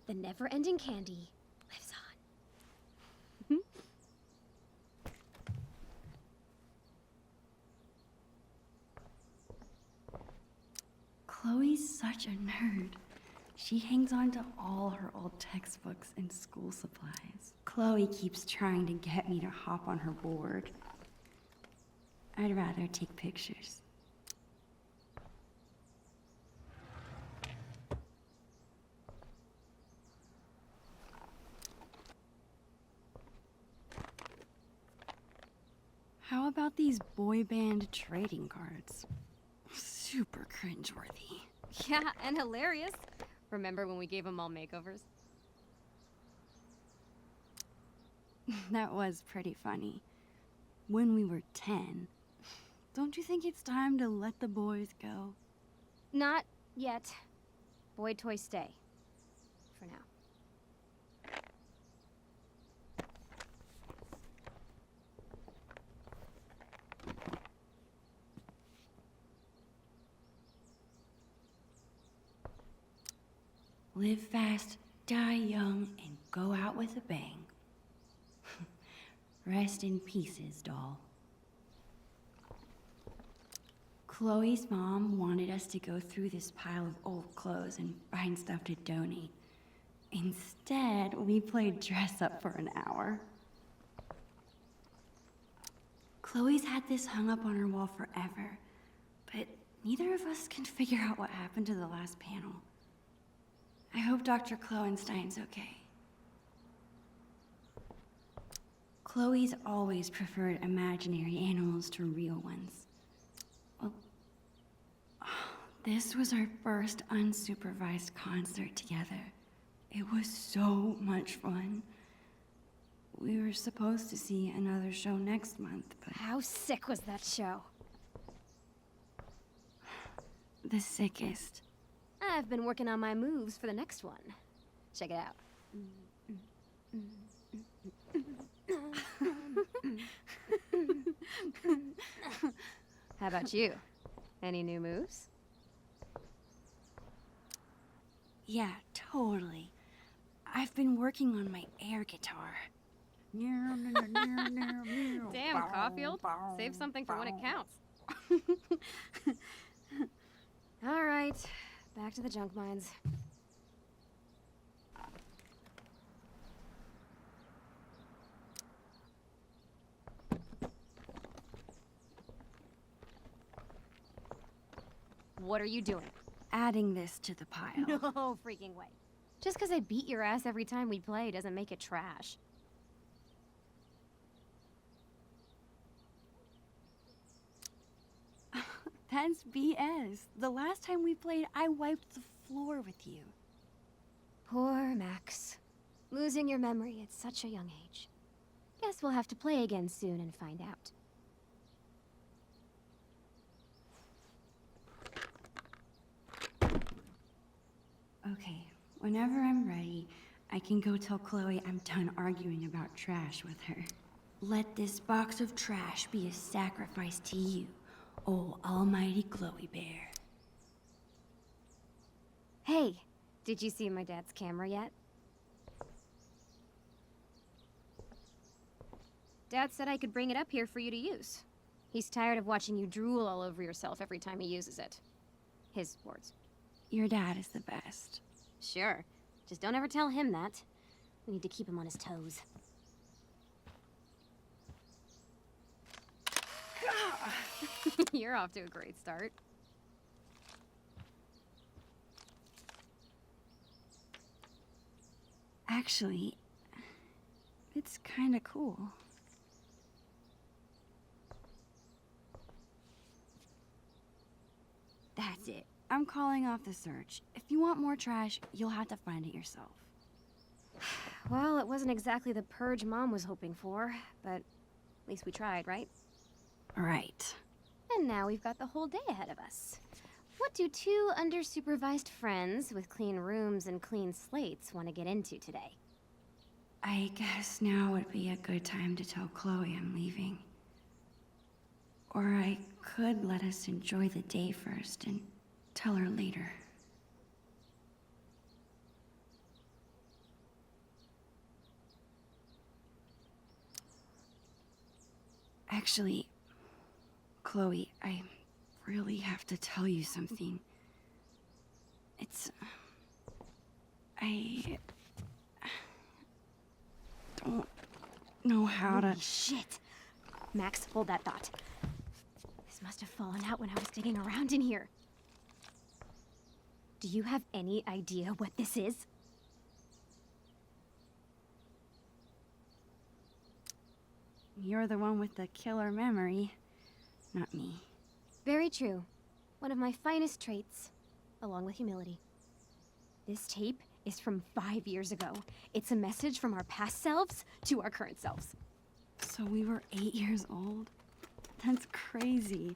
The never-ending candy lives on. Chloe's such a nerd. She hangs on to all her old textbooks and school supplies. Chloe keeps trying to get me to hop on her board. I'd rather take pictures. How about these boy band trading cards? Super cringeworthy. Yeah, and hilarious. Remember when we gave them all makeovers? That was pretty funny. When we were 10. Don't you think it's time to let the boys go? Not yet. Boy toys stay. For now. Live fast, die young, and go out with a bang. Rest in pieces, doll. Chloe's mom wanted us to go through this pile of old clothes and find stuff to donate. Instead, we played dress up for an hour. Chloe's had this hung up on her wall forever, but neither of us can figure out what happened to the last panel. I hope Dr. Kloenstein's okay. Chloe's always preferred imaginary animals to real ones. Well, this was our first unsupervised concert together. It was so much fun. We were supposed to see another show next month, but... How sick was that show? The sickest. I've been working on my moves for the next one. Check it out. How about you? Any new moves? Yeah, totally. I've been working on my air guitar. Damn, Caulfield. Save something for when it counts. All right, back to the junk mines. What are you doing? Adding this to the pile. No freaking way. Just because I beat your ass every time we play doesn't make it trash. That's BS. The last time we played, I wiped the floor with you. Poor Max. Losing your memory at such a young age. Guess we'll have to play again soon and find out. Okay, whenever I'm ready, I can go tell Chloe I'm done arguing about trash with her. Let this box of trash be a sacrifice to you, oh almighty Chloe Bear. Hey, did you see my dad's camera yet? Dad said I could bring it up here for you to use. He's tired of watching you drool all over yourself every time he uses it. His words. Your dad is the best. Sure. Just don't ever tell him that. We need to keep him on his toes. You're off to a great start. Actually, it's kinda cool. That's it. I'm calling off the search. If you want more trash, you'll have to find it yourself. Well, it wasn't exactly the purge Mom was hoping for, but at least we tried, right? Right. And now we've got the whole day ahead of us. What do two under-supervised friends with clean rooms and clean slates want to get into today? I guess now would be a good time to tell Chloe I'm leaving. Or I could let us enjoy the day first and tell her later. Actually, Chloe, I really have to tell you something. I don't know how to... Holy shit! Max, hold that thought. This must have fallen out when I was digging around in here. Do you have any idea what this is? You're the one with the killer memory, not me. Very true. One of my finest traits, along with humility. This tape is from 5 years ago. It's a message from our past selves to our current selves. So we were 8 years old? That's crazy.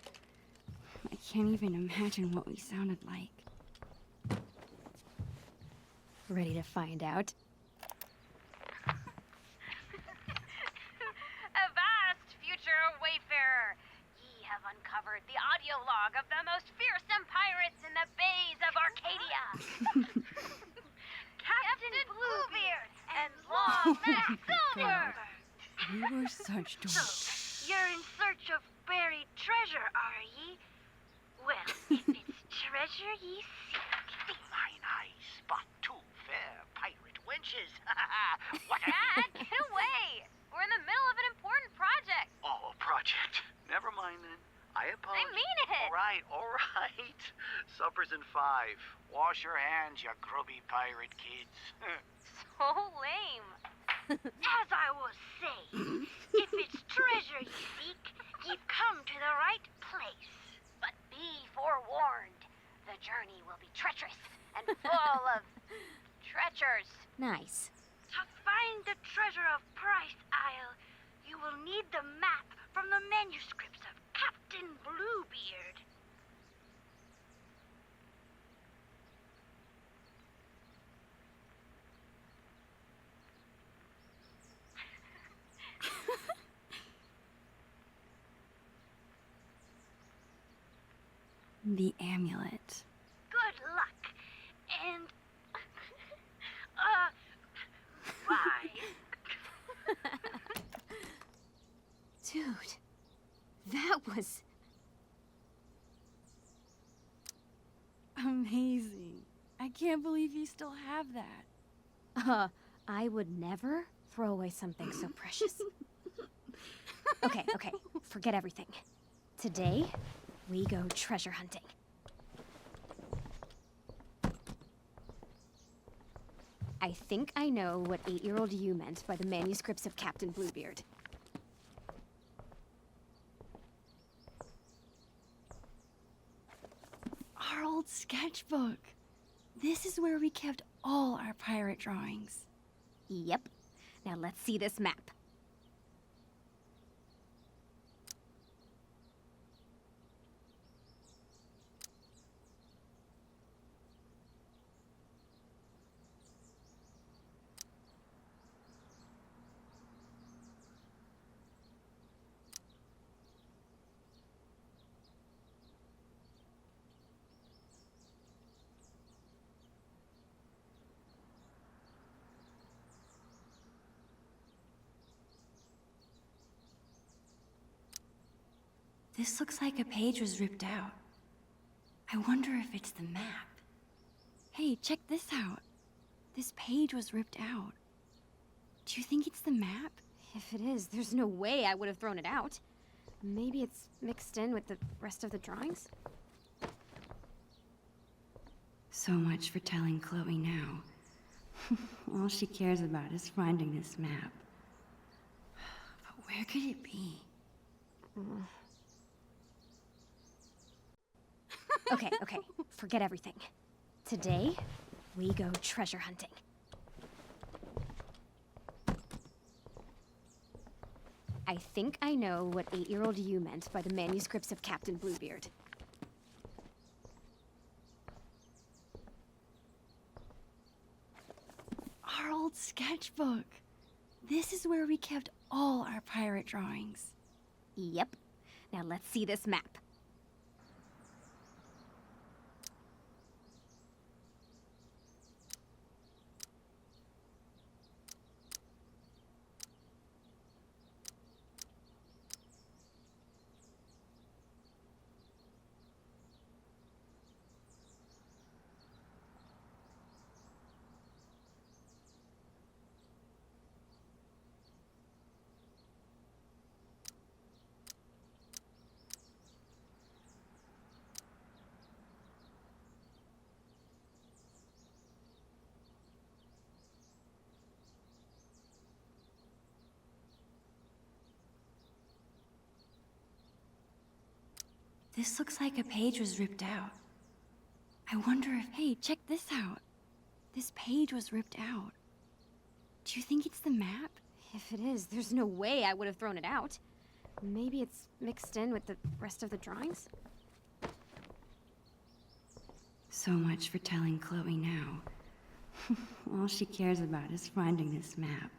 I can't even imagine what we sounded like. Ready to find out? Avast, future wayfarer! Ye have uncovered the audio log of the most fearsome pirates in the bays of Arcadia. Captain Bluebeard and Long Mac Silver! We were such dorks. You're in search of buried treasure, are ye? Well, if it's treasure ye seek, mine eyes spot two fair pirate wenches. What Dad, get away! We're in the middle of an important project. Oh, project. Never mind then. I oppose. I mean it. All right. Supper's in 5. Wash your hands, you grubby pirate kids. So lame. As I was saying, if it's treasure you seek, you've come to the right place. But be forewarned, the journey will be treacherous and full of treacherous. Nice. To find the treasure of Price Isle, you will need the map from the manuscripts of Captain Bluebeard. The amulet. Good luck. And... bye. Dude, that was... amazing. I can't believe you still have that. I would never throw away something so precious. Okay, forget everything. Today, we go treasure hunting. I think I know what 8-year-old you meant by the manuscripts of Captain Bluebeard. Our old sketchbook. This is where we kept all our pirate drawings. Yep. Now let's see this map. This looks like a page was ripped out. I wonder if it's the map. Hey, check this out. This page was ripped out. Do you think it's the map? If it is, there's no way I would have thrown it out. Maybe it's mixed in with the rest of the drawings? So much for telling Chloe now. All she cares about is finding this map. But where could it be? Okay, forget everything. Today, we go treasure hunting. I think I know what 8-year-old you meant by the manuscripts of Captain Bluebeard. Our old sketchbook. This is where we kept all our pirate drawings. Yep. Now let's see this map. This looks like a page was ripped out. I wonder if... Hey, check this out. This page was ripped out. Do you think it's the map? If it is, there's no way I would have thrown it out. Maybe it's mixed in with the rest of the drawings? So much for telling Chloe now. All she cares about is finding this map.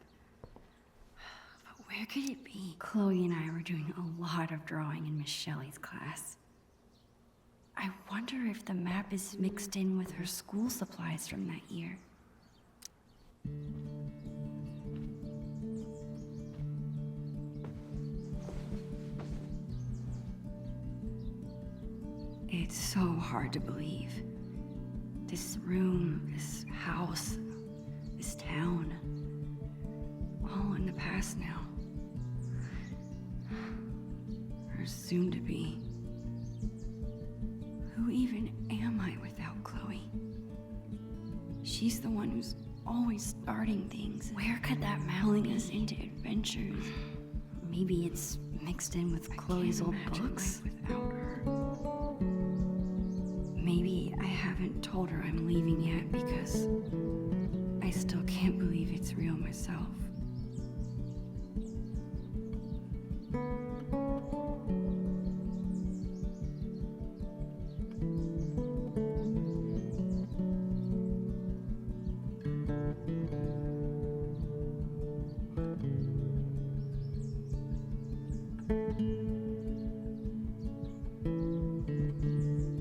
But where could it be? Chloe and I were doing a lot of drawing in Miss Shelley's class. I wonder if the map is mixed in with her school supplies from that year. It's so hard to believe. This room, this house, this town, all in the past now. Or soon to be. Who even am I without Chloe? She's the one who's always starting things. Where could that pulling us into adventures? Maybe it's mixed in with Chloe's old books. Without her. Maybe I haven't told her I'm leaving yet because I still can't believe it's real myself.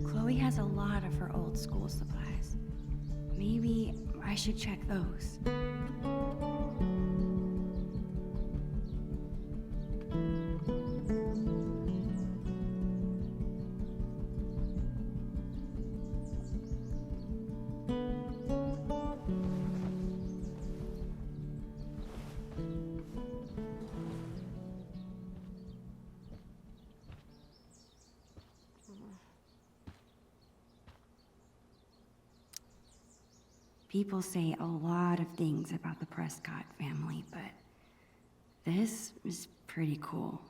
Chloe has a lot of her old school supplies. Maybe I should check those. People say a lot of things about the Prescott family, but this is pretty cool.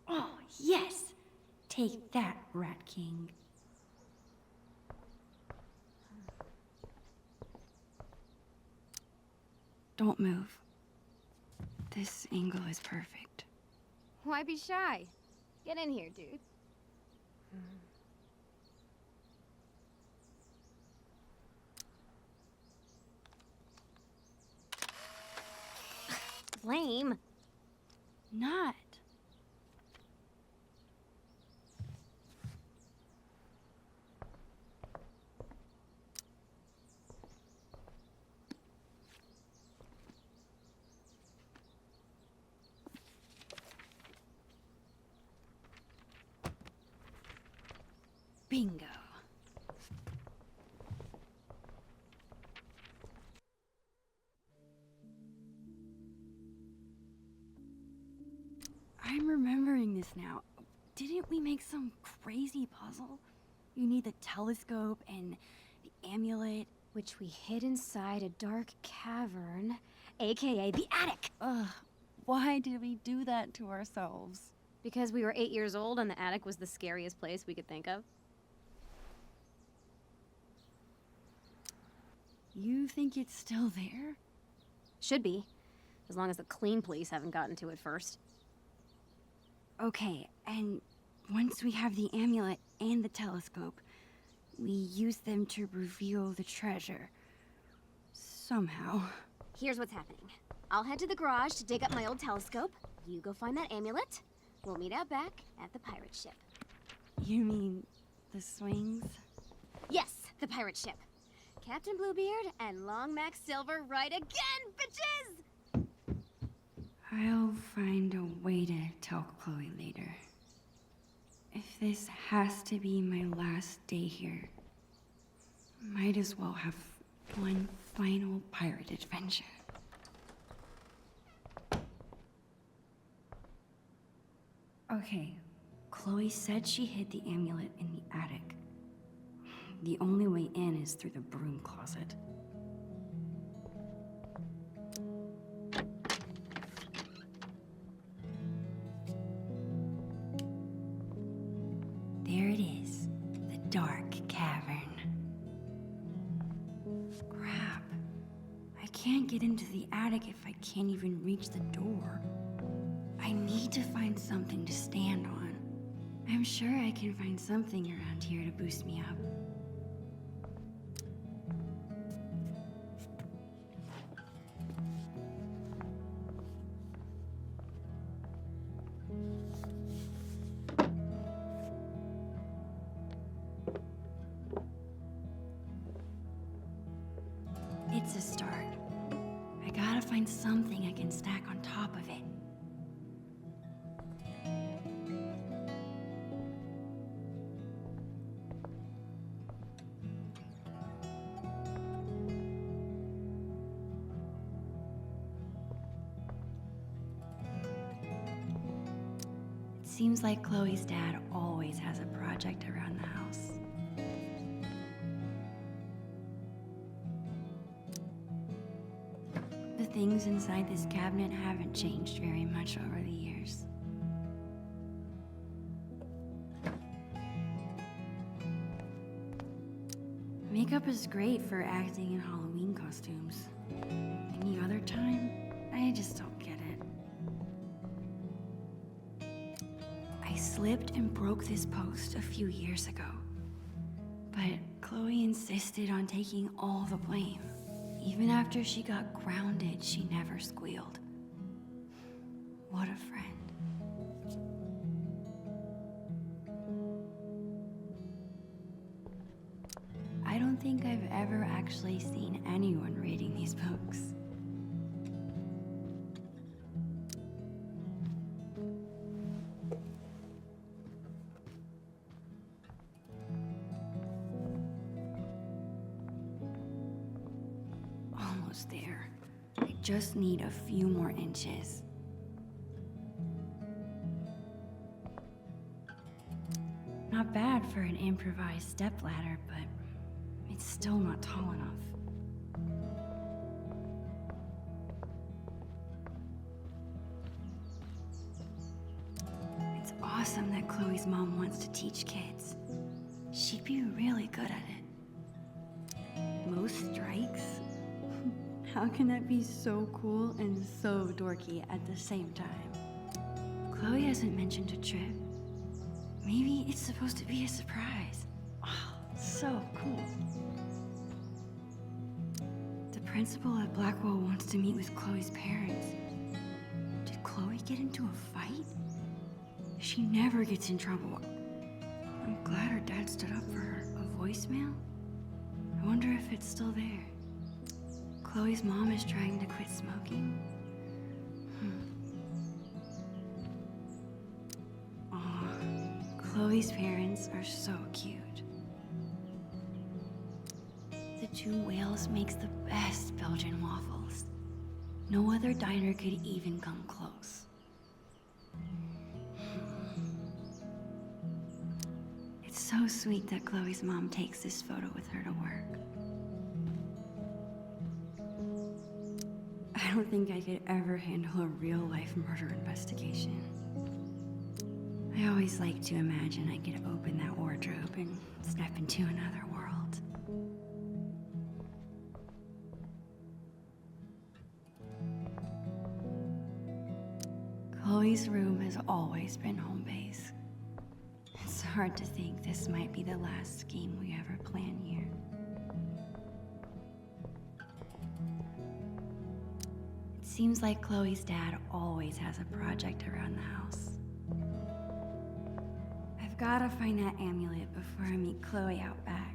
Oh, yes! Take that, Rat King. Don't move. This angle is perfect. Why be shy? Get in here, dude. Lame. Not. Bingo. I'm remembering this now. Didn't we make some crazy puzzle? You need the telescope and the amulet. Which we hid inside a dark cavern, aka the attic. Ugh, why did we do that to ourselves? Because we were 8 years old and the attic was the scariest place we could think of. You think it's still there? Should be. As long as the clean police haven't gotten to it first. Okay, and once we have the amulet and the telescope, we use them to reveal the treasure. Somehow. Here's what's happening. I'll head to the garage to dig up my old telescope. You go find that amulet. We'll meet out back at the pirate ship. You mean the swings? Yes, the pirate ship. Captain Bluebeard and Long Mac Silver right again, bitches! I'll find a way to tell Chloe later. If this has to be my last day here, might as well have one final pirate adventure. Okay, Chloe said she hid the amulet in the attic. The only way in is through the broom closet. can't get into the attic if I can't even reach the door. I need to find something to stand on. I'm sure I can find something around here to boost me up. It's a start. I gotta find something I can stack on top of it. It seems like Chloe's dad always has a project around the house. The things inside this cabinet haven't changed very much over the years. Makeup is great for acting in Halloween costumes. Any other time, I just don't get it. I slipped and broke this post a few years ago, but Chloe insisted on taking all the blame. Even after she got grounded, she never squealed. What a friend. I don't think I've ever actually seen anyone reading these books. Almost there. I just need a few more inches. Not bad for an improvised stepladder, but it's still not tall enough. It's awesome that Chloe's mom wants to teach kids. She'd be really good at it. Most strikes? How can that be so cool and so dorky at the same time? Chloe hasn't mentioned a trip. Maybe it's supposed to be a surprise. Oh, so cool. The principal at Blackwell wants to meet with Chloe's parents. Did Chloe get into a fight? She never gets in trouble. I'm glad her dad stood up for her. A voicemail? I wonder if it's still there. Chloe's mom is trying to quit smoking. Aw, Chloe's parents are so cute. The Two Whales makes the best Belgian waffles. No other diner could even come close. It's so sweet that Chloe's mom takes this photo with her to work. I don't think I could ever handle a real-life murder investigation. I always like to imagine I could open that wardrobe and step into another world. Chloe's room has always been home base. It's hard to think this might be the last scheme we ever plan here. Seems like Chloe's dad always has a project around the house. I've gotta find that amulet before I meet Chloe out back.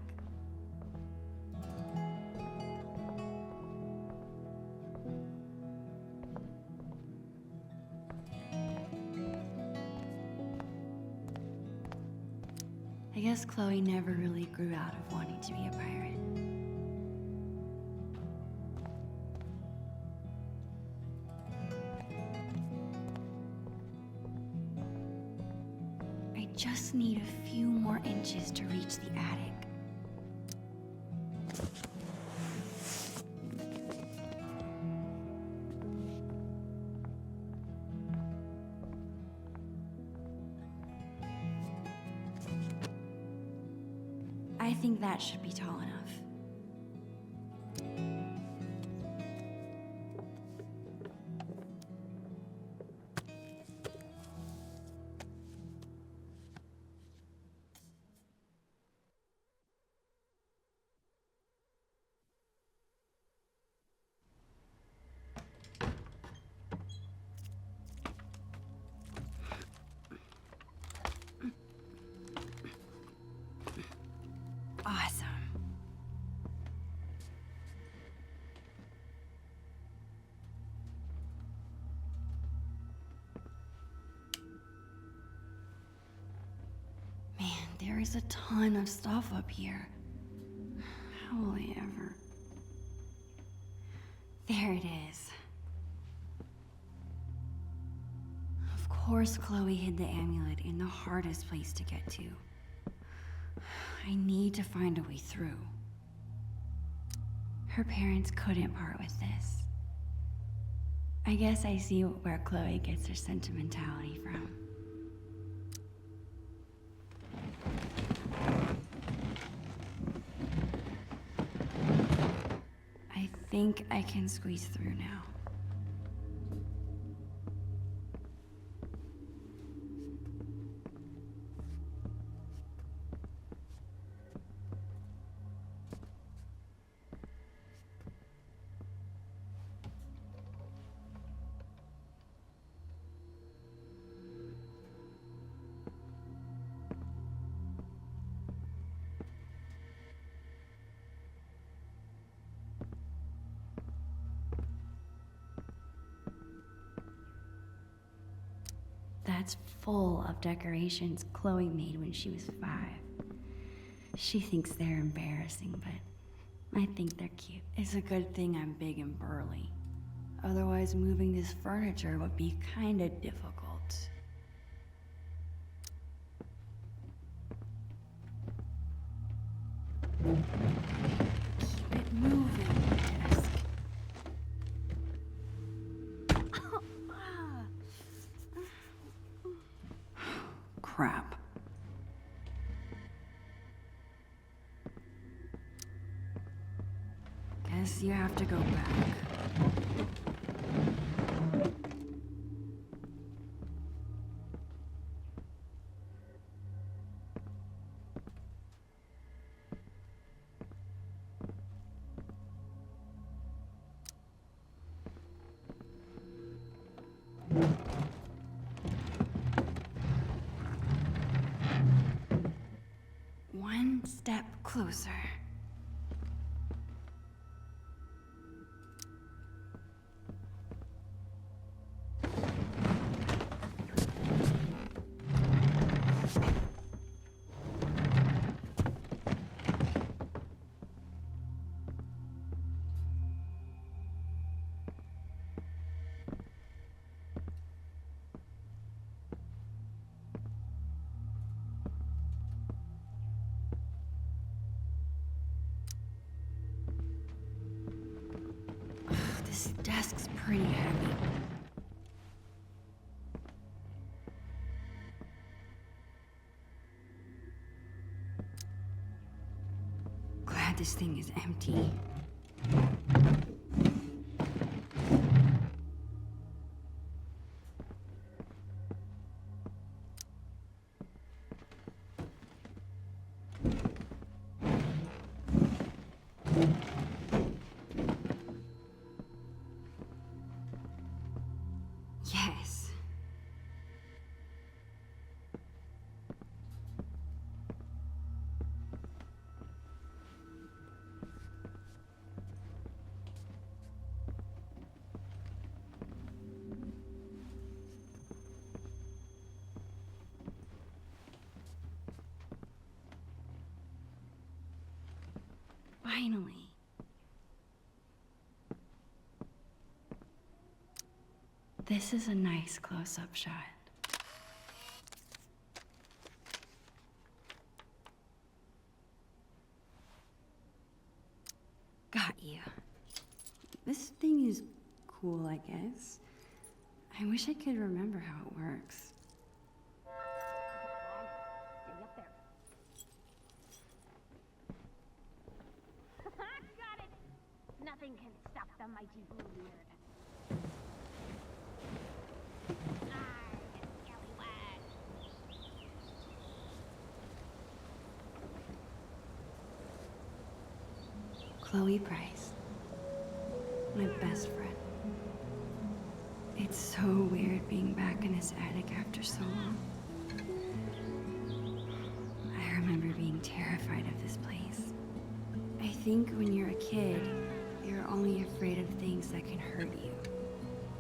I guess Chloe never really grew out of wanting to be a pirate. Just need a few more inches to reach the attic. I think that should be tall enough. There's a ton of stuff up here. How will I ever... There it is. Of course Chloe hid the amulet in the hardest place to get to. I need to find a way through. Her parents couldn't part with this. I guess I see where Chloe gets her sentimentality from. I think I can squeeze through now. That's full of decorations Chloe made when she was 5. She thinks they're embarrassing, but I think they're cute. It's a good thing I'm big and burly. Otherwise, moving this furniture would be kinda difficult. Keep it moving, desk. Crap. Guess you have to go back. One step closer. This desk's pretty heavy. Glad this thing is empty. Yes. Finally. This is a nice close-up shot. Got you. This thing is cool, I guess. I wish I could remember how it works. Got it! Nothing can stop the mighty blue beard. Chloe Price, my best friend. It's so weird being back in his attic after so long. I remember being terrified of this place. I think when you're a kid, you're only afraid of things that can hurt you.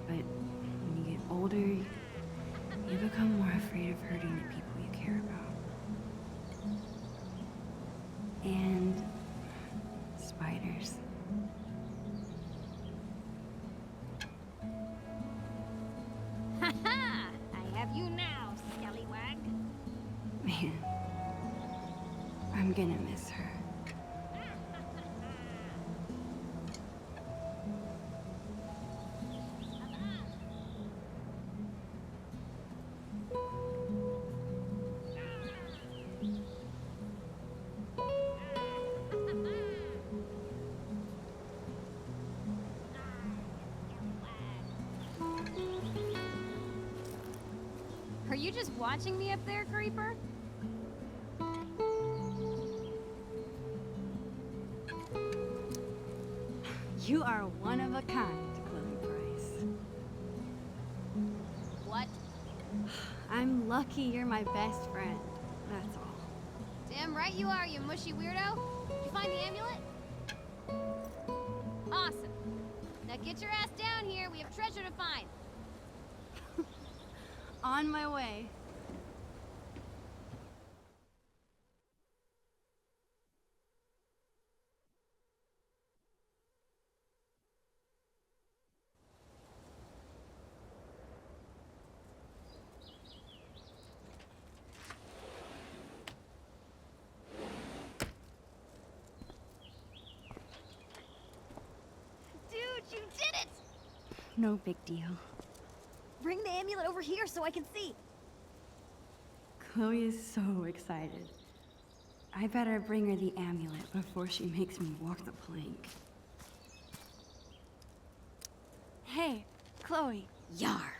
But when you get older, you become more afraid of hurting the people you care about. gonna miss her. Are you just watching me up there, Creeper? You are one of a kind, Chloe Price. What? I'm lucky you're my best friend. That's all. Damn right you are, you mushy weirdo. Did you find the amulet? Awesome. Now get your ass down here. We have treasure to find. On my way. Dude, you did it! No big deal. Bring the amulet over here so I can see. Chloe is so excited. I better bring her the amulet before she makes me walk the plank. Hey, Chloe. Yar.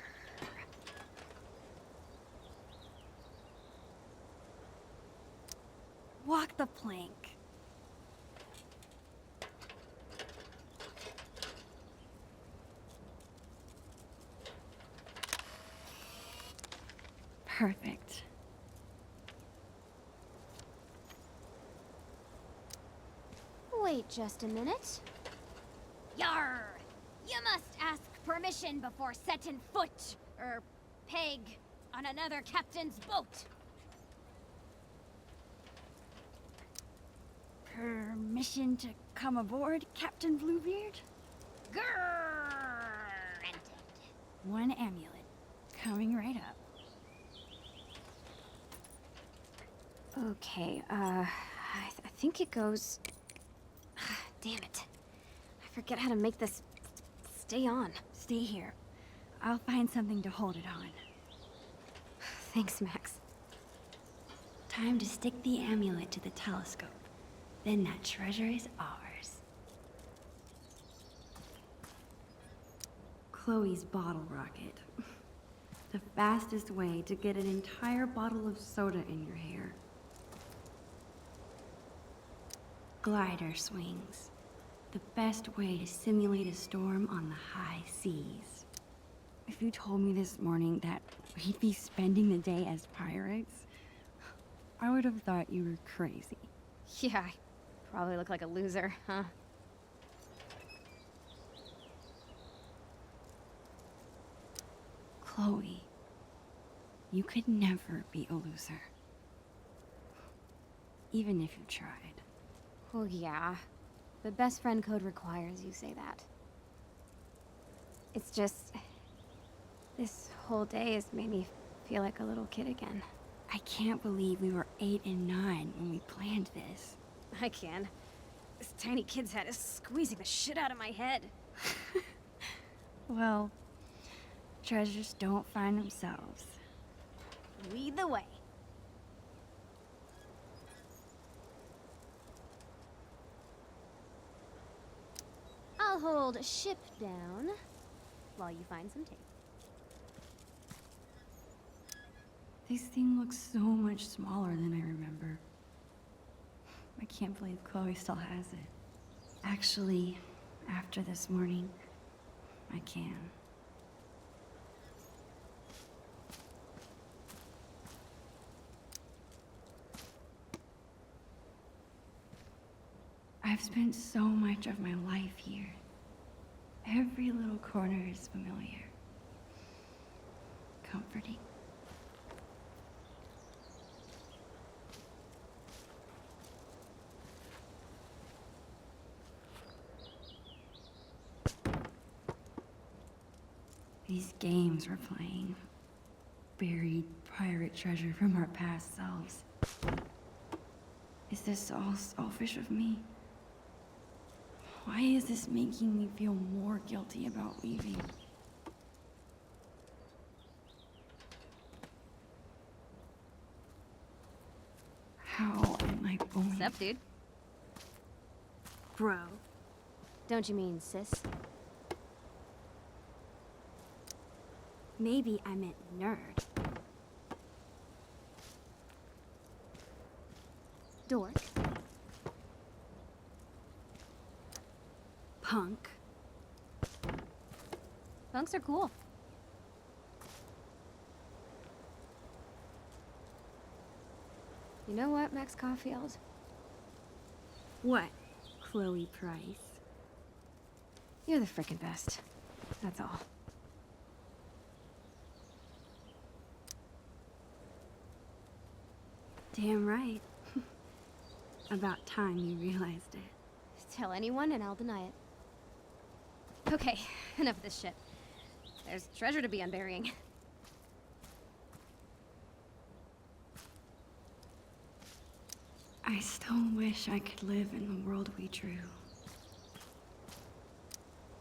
Walk the plank. Perfect. Wait just a minute. Yar! You must ask permission before setting foot, or peg, on another captain's boat. Permission to come aboard, Captain Bluebeard? Granted. One amulet. Coming right up. Okay, I think it goes... Damn it. I forget how to make this stay on. Stay here. I'll find something to hold it on. Thanks, Max. Time to stick the amulet to the telescope. Then that treasure is ours. Chloe's bottle rocket. The fastest way to get an entire bottle of soda in your hair. Glider swings. The best way to simulate a storm on the high seas. If you told me this morning that we'd be spending the day as pirates, I would have thought you were crazy. Yeah, I probably look like a loser, huh? Chloe, you could never be a loser. Even if you tried. Well, yeah. The best friend code requires you say that. It's just... this whole day has made me feel like a little kid again. I can't believe we were 8 and 9 when we planned this. I can. This tiny kid's head is squeezing the shit out of my head. Well, treasures don't find themselves. Lead the way. I'll hold ship down while you find some tape. This thing looks so much smaller than I remember. I can't believe Chloe still has it. Actually, after this morning, I can. I've spent so much of my life here. Every little corner is familiar. Comforting. These games we're playing. Buried pirate treasure from our past selves. Is this all selfish of me? Why is this making me feel more guilty about leaving? How am I going? What's up, dude? Bro. Don't you mean sis? Maybe I meant nerd. Dork. Punk. Punks are cool. You know what, Max Caulfield? What, Chloe Price? You're the frickin' best. That's all. Damn right. About time you realized it. Tell anyone and I'll deny it. Okay, enough of this shit. There's treasure to be unburying. I still wish I could live in the world we drew.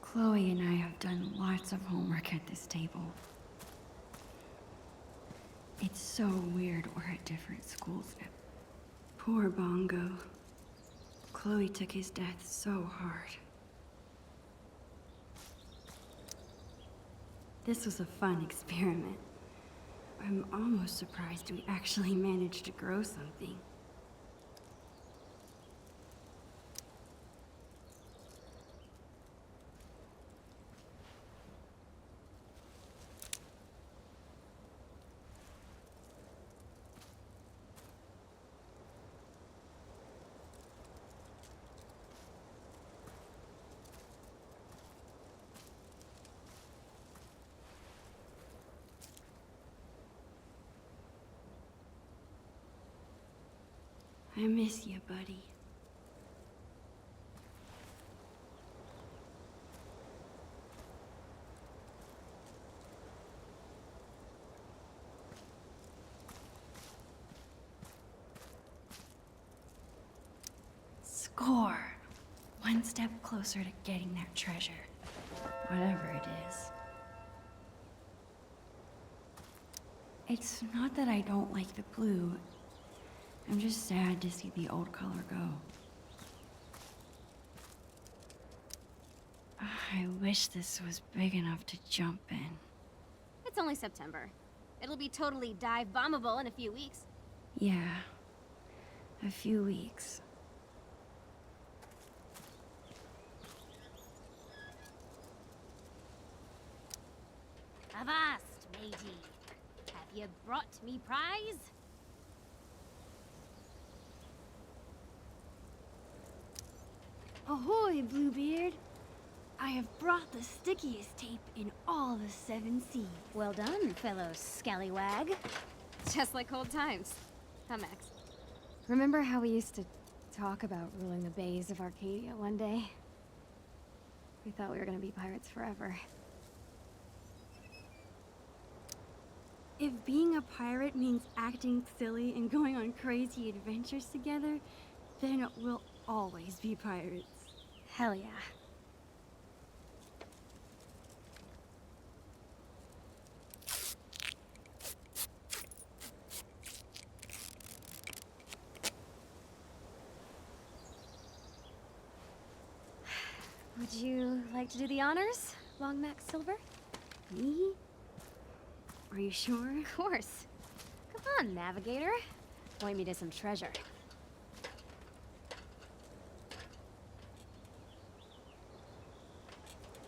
Chloe and I have done lots of homework at this table. It's so weird we're at different schools now. Poor Bongo. Chloe took his death so hard. This was a fun experiment. I'm almost surprised we actually managed to grow something. I miss you, buddy. Score! One step closer to getting that treasure. Whatever it is. It's not that I don't like the blue. I'm just sad to see the old color go. I wish this was big enough to jump in. It's only September. It'll be totally dive bombable in a few weeks. Yeah, a few weeks. Avast, matey. Have you brought me prize? Ahoy, Bluebeard! I have brought the stickiest tape in all the 7 seas. Well done, fellow scallywag. Just like old times. Huh, Max? Remember how we used to talk about ruling the bays of Arcadia one day? We thought we were gonna be pirates forever. If being a pirate means acting silly and going on crazy adventures together, then we'll always be pirates. Hell yeah. Would you like to do the honors, Long Max Silver? Me? Are you sure? Of course. Come on, Navigator. Point me to some treasure.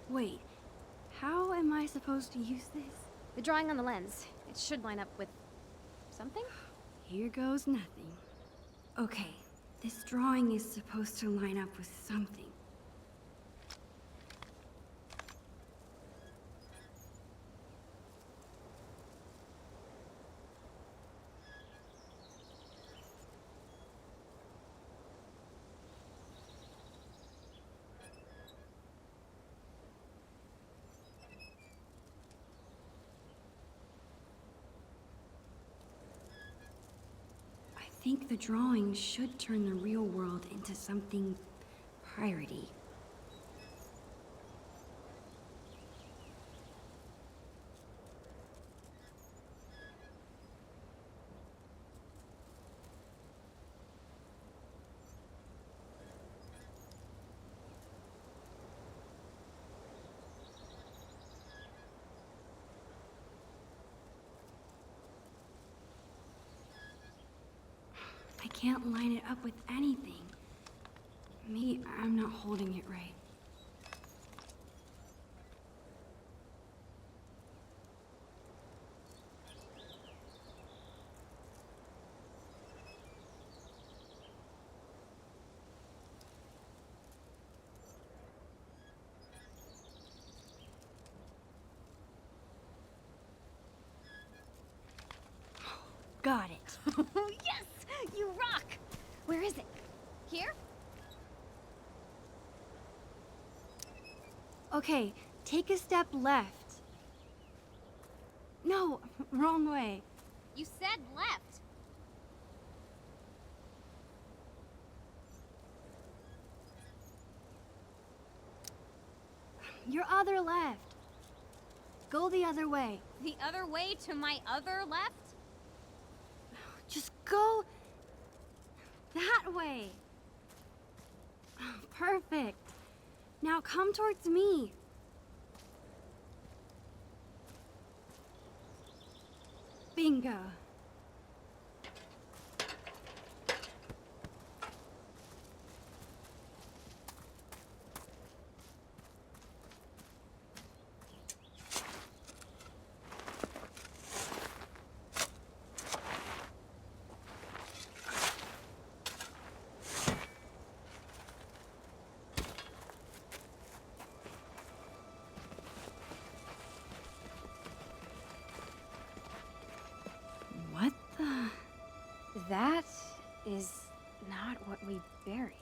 Wait, how am I supposed to use this? The drawing on the lens. It should line up with something? Here goes nothing. Okay, this drawing is supposed to line up with something. I think the drawing should turn the real world into something piratey. I can't line it up with anything. Maybe I'm not holding it right. Got it. Yes! You rock! Where is it? Here? Okay, take a step left. No, wrong way. You said left. Your other left. Go the other way. The other way to my other left? Just go that way. Perfect. Now come towards me. Bingo. What the? That is not what we buried.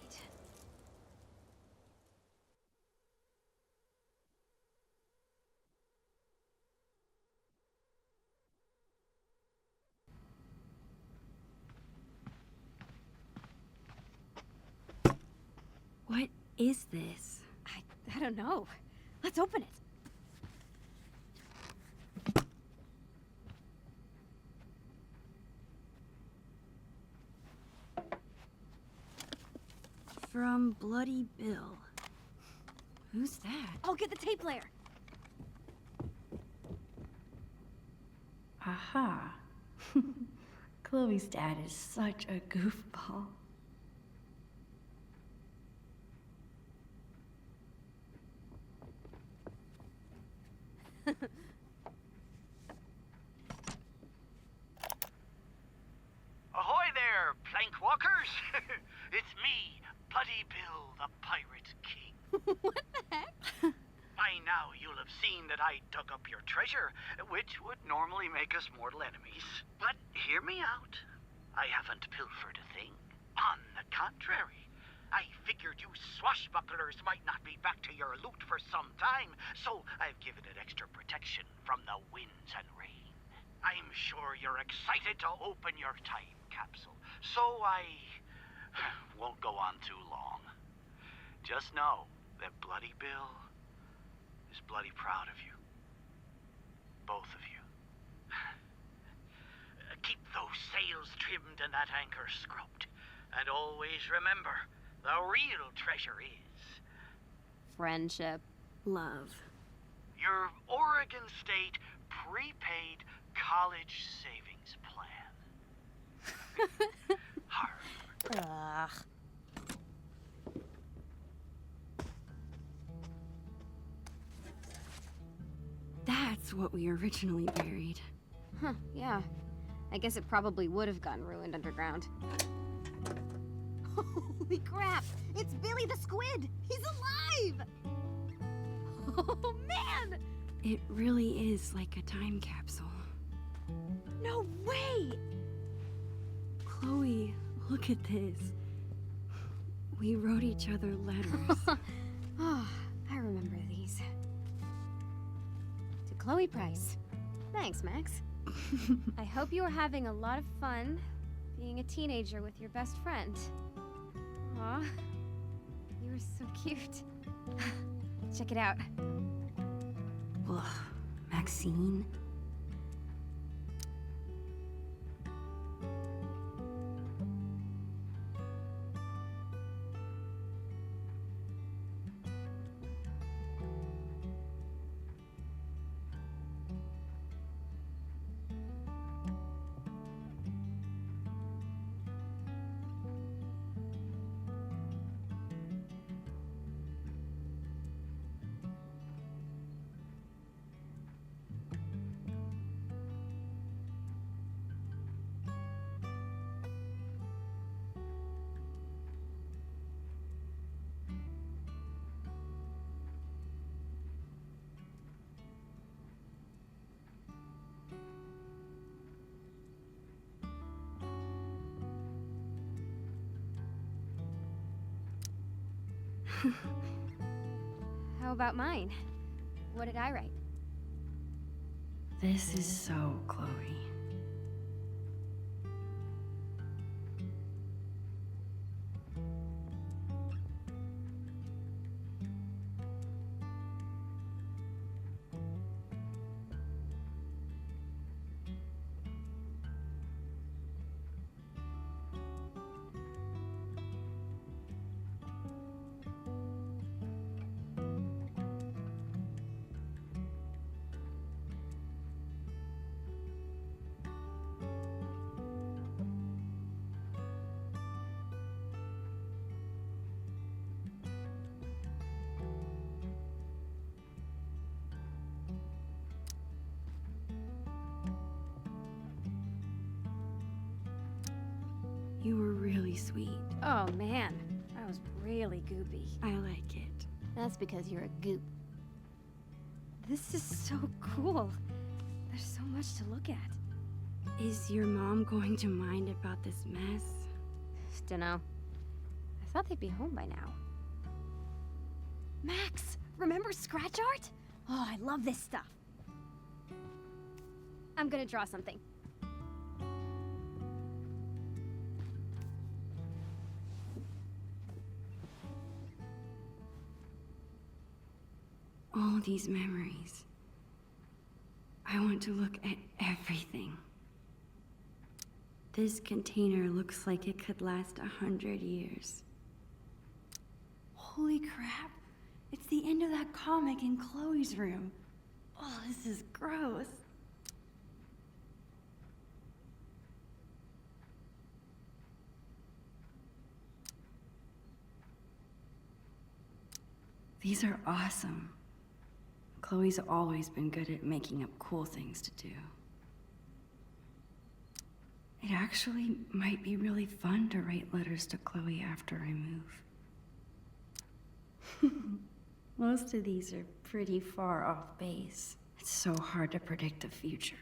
What is this? I don't know. Let's open it. From Bloody Bill. Who's that? I'll get the tape player. Aha. Chloe's dad is such a goofball. Ahoy there, plank walkers! It's me, Bloody Bill, the Pirate King. What the heck? By now you'll have seen that I dug up your treasure, which would normally make us mortal enemies. But hear me out. I haven't pilfered a thing. On the contrary, I figured you swashbucklers might not be back to your loot for some time, so I've given it extra protection from the winds and rain. I'm sure you're excited to open your time capsule, so I won't go on too long. Just know that Bloody Bill is bloody proud of you. Both of you. Keep those sails trimmed and that anchor scrubbed. And always remember, the real treasure is... Friendship. Love. Your Oregon State prepaid college savings plan. Ugh. That's what we originally buried. Huh, yeah. I guess it probably would have gotten ruined underground. Holy crap! It's Billy the Squid! He's alive! Oh, man! It really is like a time capsule. No way! Chloe, look at this. We wrote each other letters. Oh, I remember these. To Chloe Price. Thanks, Max. I hope you are having a lot of fun, being a teenager with your best friend. Aw, you were so cute. Check it out. Ugh, Maxine? How about mine? What did I write? This is so Chloe. You were really sweet. Oh man, that was really goopy. I like it. That's because you're a goop. This is so cool. There's so much to look at. Is your mom going to mind about this mess? Dunno. I thought they'd be home by now. Max, remember scratch art? Oh, I love this stuff. I'm gonna draw something. All these memories. I want to look at everything. This container looks like it could last 100 years. Holy crap! It's the end of that comic in Chloe's room. Oh, this is gross. These are awesome. Chloe's always been good at making up cool things to do. It actually might be really fun to write letters to Chloe after I move. Most of these are pretty far off base. It's so hard to predict the future.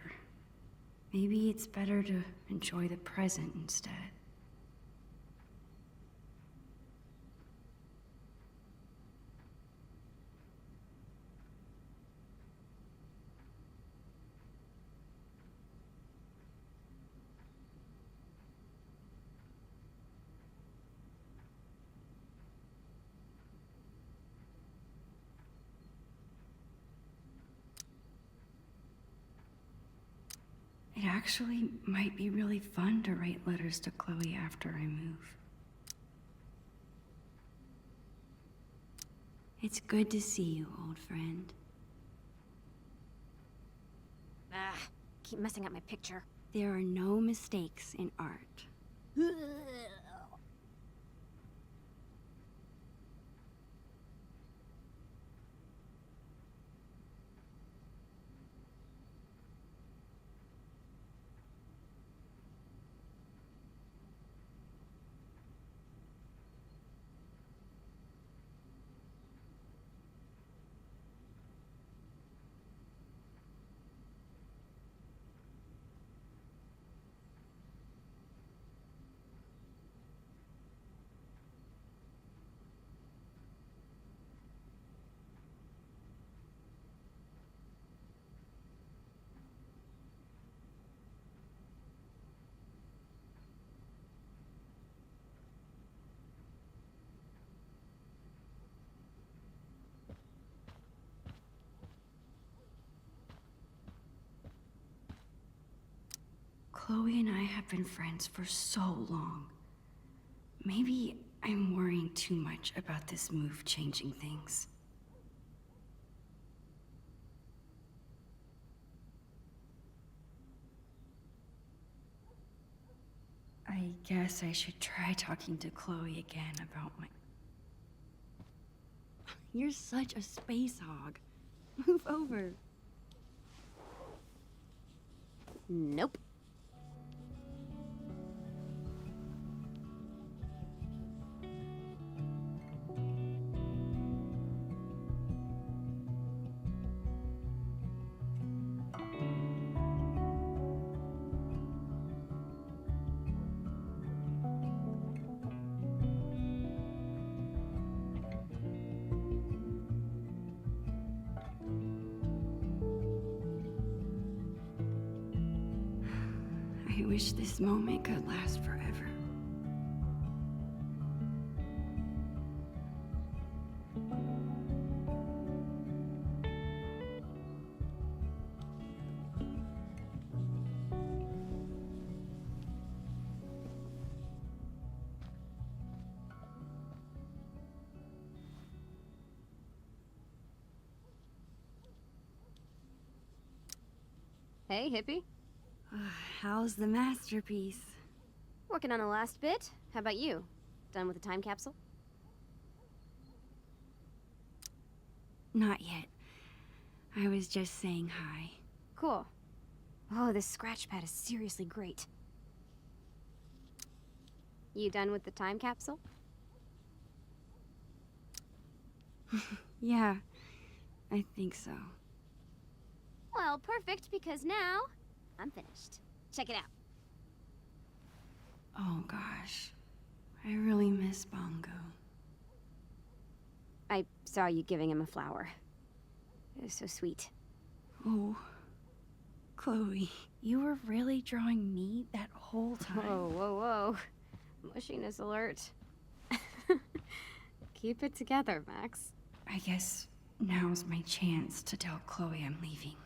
Maybe it's better to enjoy the present instead. It actually might be really fun to write letters to Chloe after I move. It's good to see you, old friend. Ah, keep messing up my picture. There are no mistakes in art. Chloe and I have been friends for so long. Maybe I'm worrying too much about this move changing things. I guess I should try talking to Chloe again about my... You're such a space hog. Move over. Nope. I wish this moment could last forever. Hey, hippie. How's the masterpiece? Working on the last bit. How about you? Done with the time capsule? Not yet. I was just saying hi. Cool. Oh, this scratch pad is seriously great. You done with the time capsule? Yeah, I think so. Well, perfect, because now I'm finished. Check it out. Oh gosh, I really miss Bongo. I saw you giving him a flower. It was so sweet. Oh, Chloe, you were really drawing me that whole time. Whoa, whoa, whoa. Mushiness alert. Keep it together, Max. I guess now's my chance to tell Chloe I'm leaving.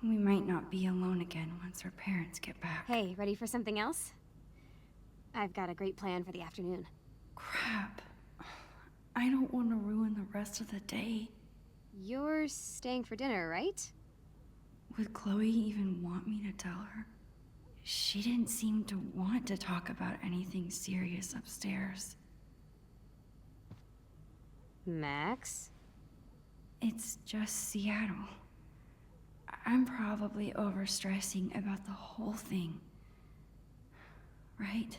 We might not be alone again once her parents get back. Hey, ready for something else? I've got a great plan for the afternoon. Crap. I don't want to ruin the rest of the day. You're staying for dinner, right? Would Chloe even want me to tell her? She didn't seem to want to talk about anything serious upstairs. Max? It's just Seattle. I'm probably overstressing about the whole thing. Right?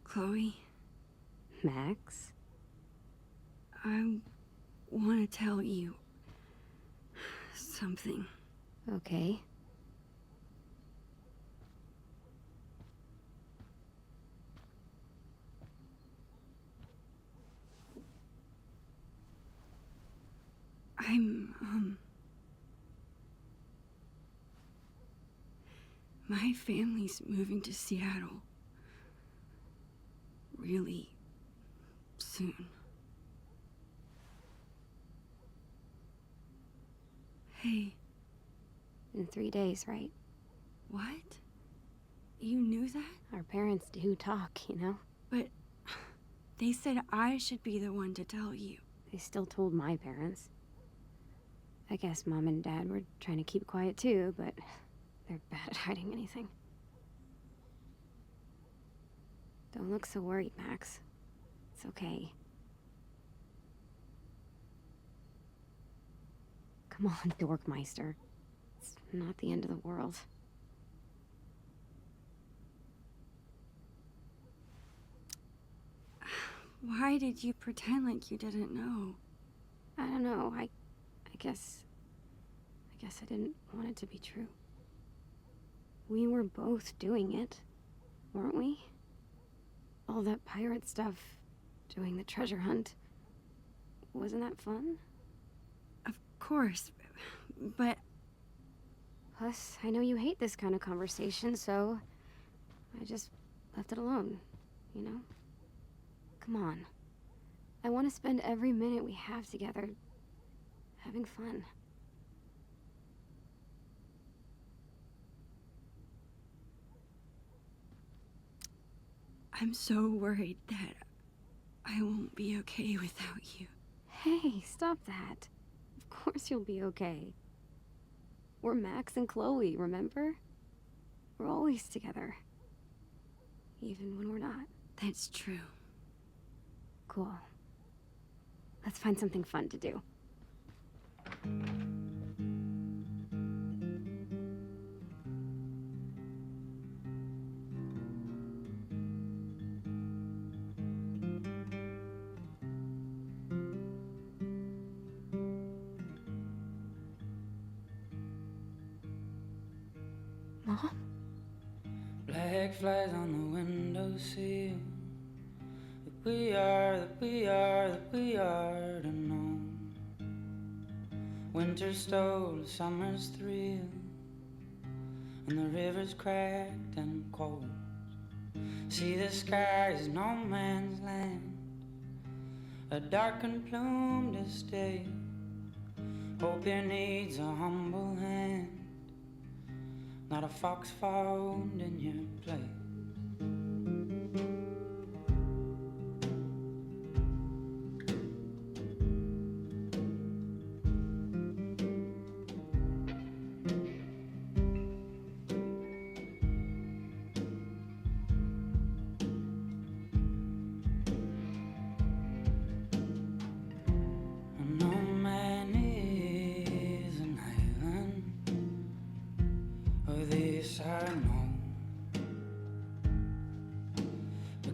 Chloe? Max? I want to tell you something. Okay. My family's moving to Seattle. Really soon. Hey. In 3 days, right? What? You knew that? Our parents do talk, you know? But they said I should be the one to tell you. They still told my parents. I guess Mom and Dad were trying to keep quiet too, but they're bad at hiding anything. Don't look so worried, Max. It's okay. Come on, Dorkmeister. It's not the end of the world. Why did you pretend like you didn't know? I don't know. I guess I didn't want it to be true. We were both doing it, weren't we? All that pirate stuff, doing the treasure hunt. Wasn't that fun? Of course, but... Plus, I know you hate this kind of conversation, so I just left it alone, you know? Come on. I want to spend every minute we have together having fun. I'm so worried that I won't be okay without you. Hey, stop that. Of course you'll be okay. We're Max and Chloe, remember? We're always together. Even when we're not. That's true. Cool. Let's find something fun to do. Mom? Black flies on the windowsill. That we are to know. Winter stole summer's thrill, and the river's cracked and cold. See, the sky is no man's land, a dark and plumed estate. Hope here needs a humble hand, not a fox found in your plate.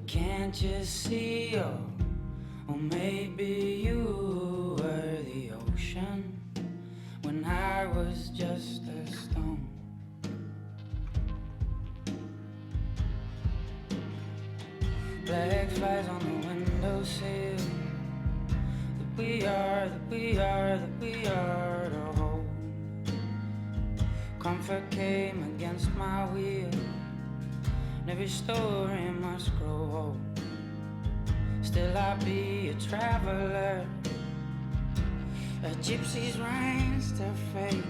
Can't you see, or maybe you were the ocean when I was just a stone. Black flies on the windowsill. That we are to hold. Comfort came against my will, and every story must grow old. Still I'll be a traveler, a gypsy's ranks to face,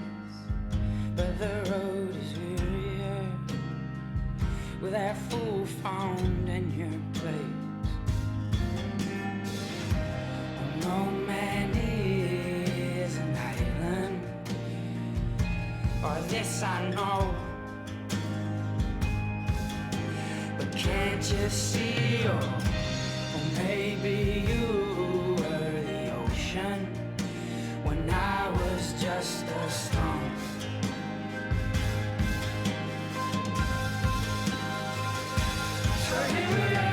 but the road is wearier with that fool found in your place. No man is an island, or this I know. Can't you see, or maybe you were the ocean when I was just a stone. So here we are.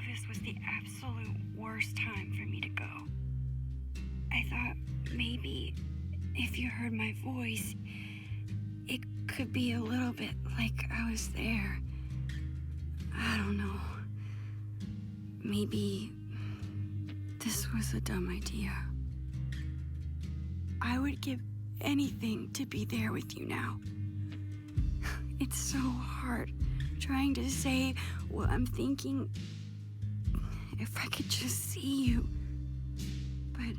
This was the absolute worst time for me to go. I thought maybe if you heard my voice, it could be a little bit like I was there. I don't know. Maybe this was a dumb idea. I would give anything to be there with you now. It's so hard trying to say what I'm thinking. If I could just see you. But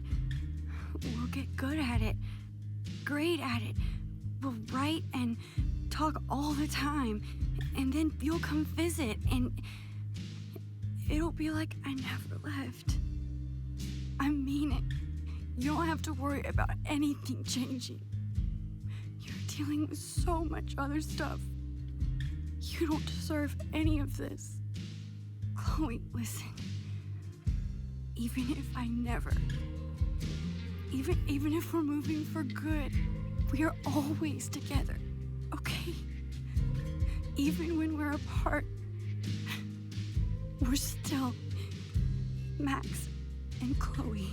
we'll get good at it, great at it. We'll write and talk all the time, and then you'll come visit, and it'll be like I never left. I mean it. You don't have to worry about anything changing. You're dealing with so much other stuff. You don't deserve any of this. Chloe, listen. Even if I never, even if we're moving for good, we are always together, okay? Even when we're apart, we're still Max and Chloe.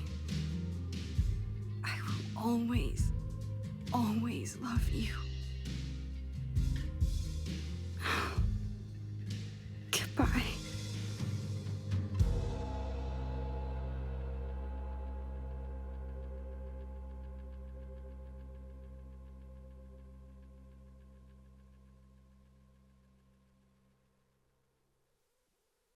I will always, always love you.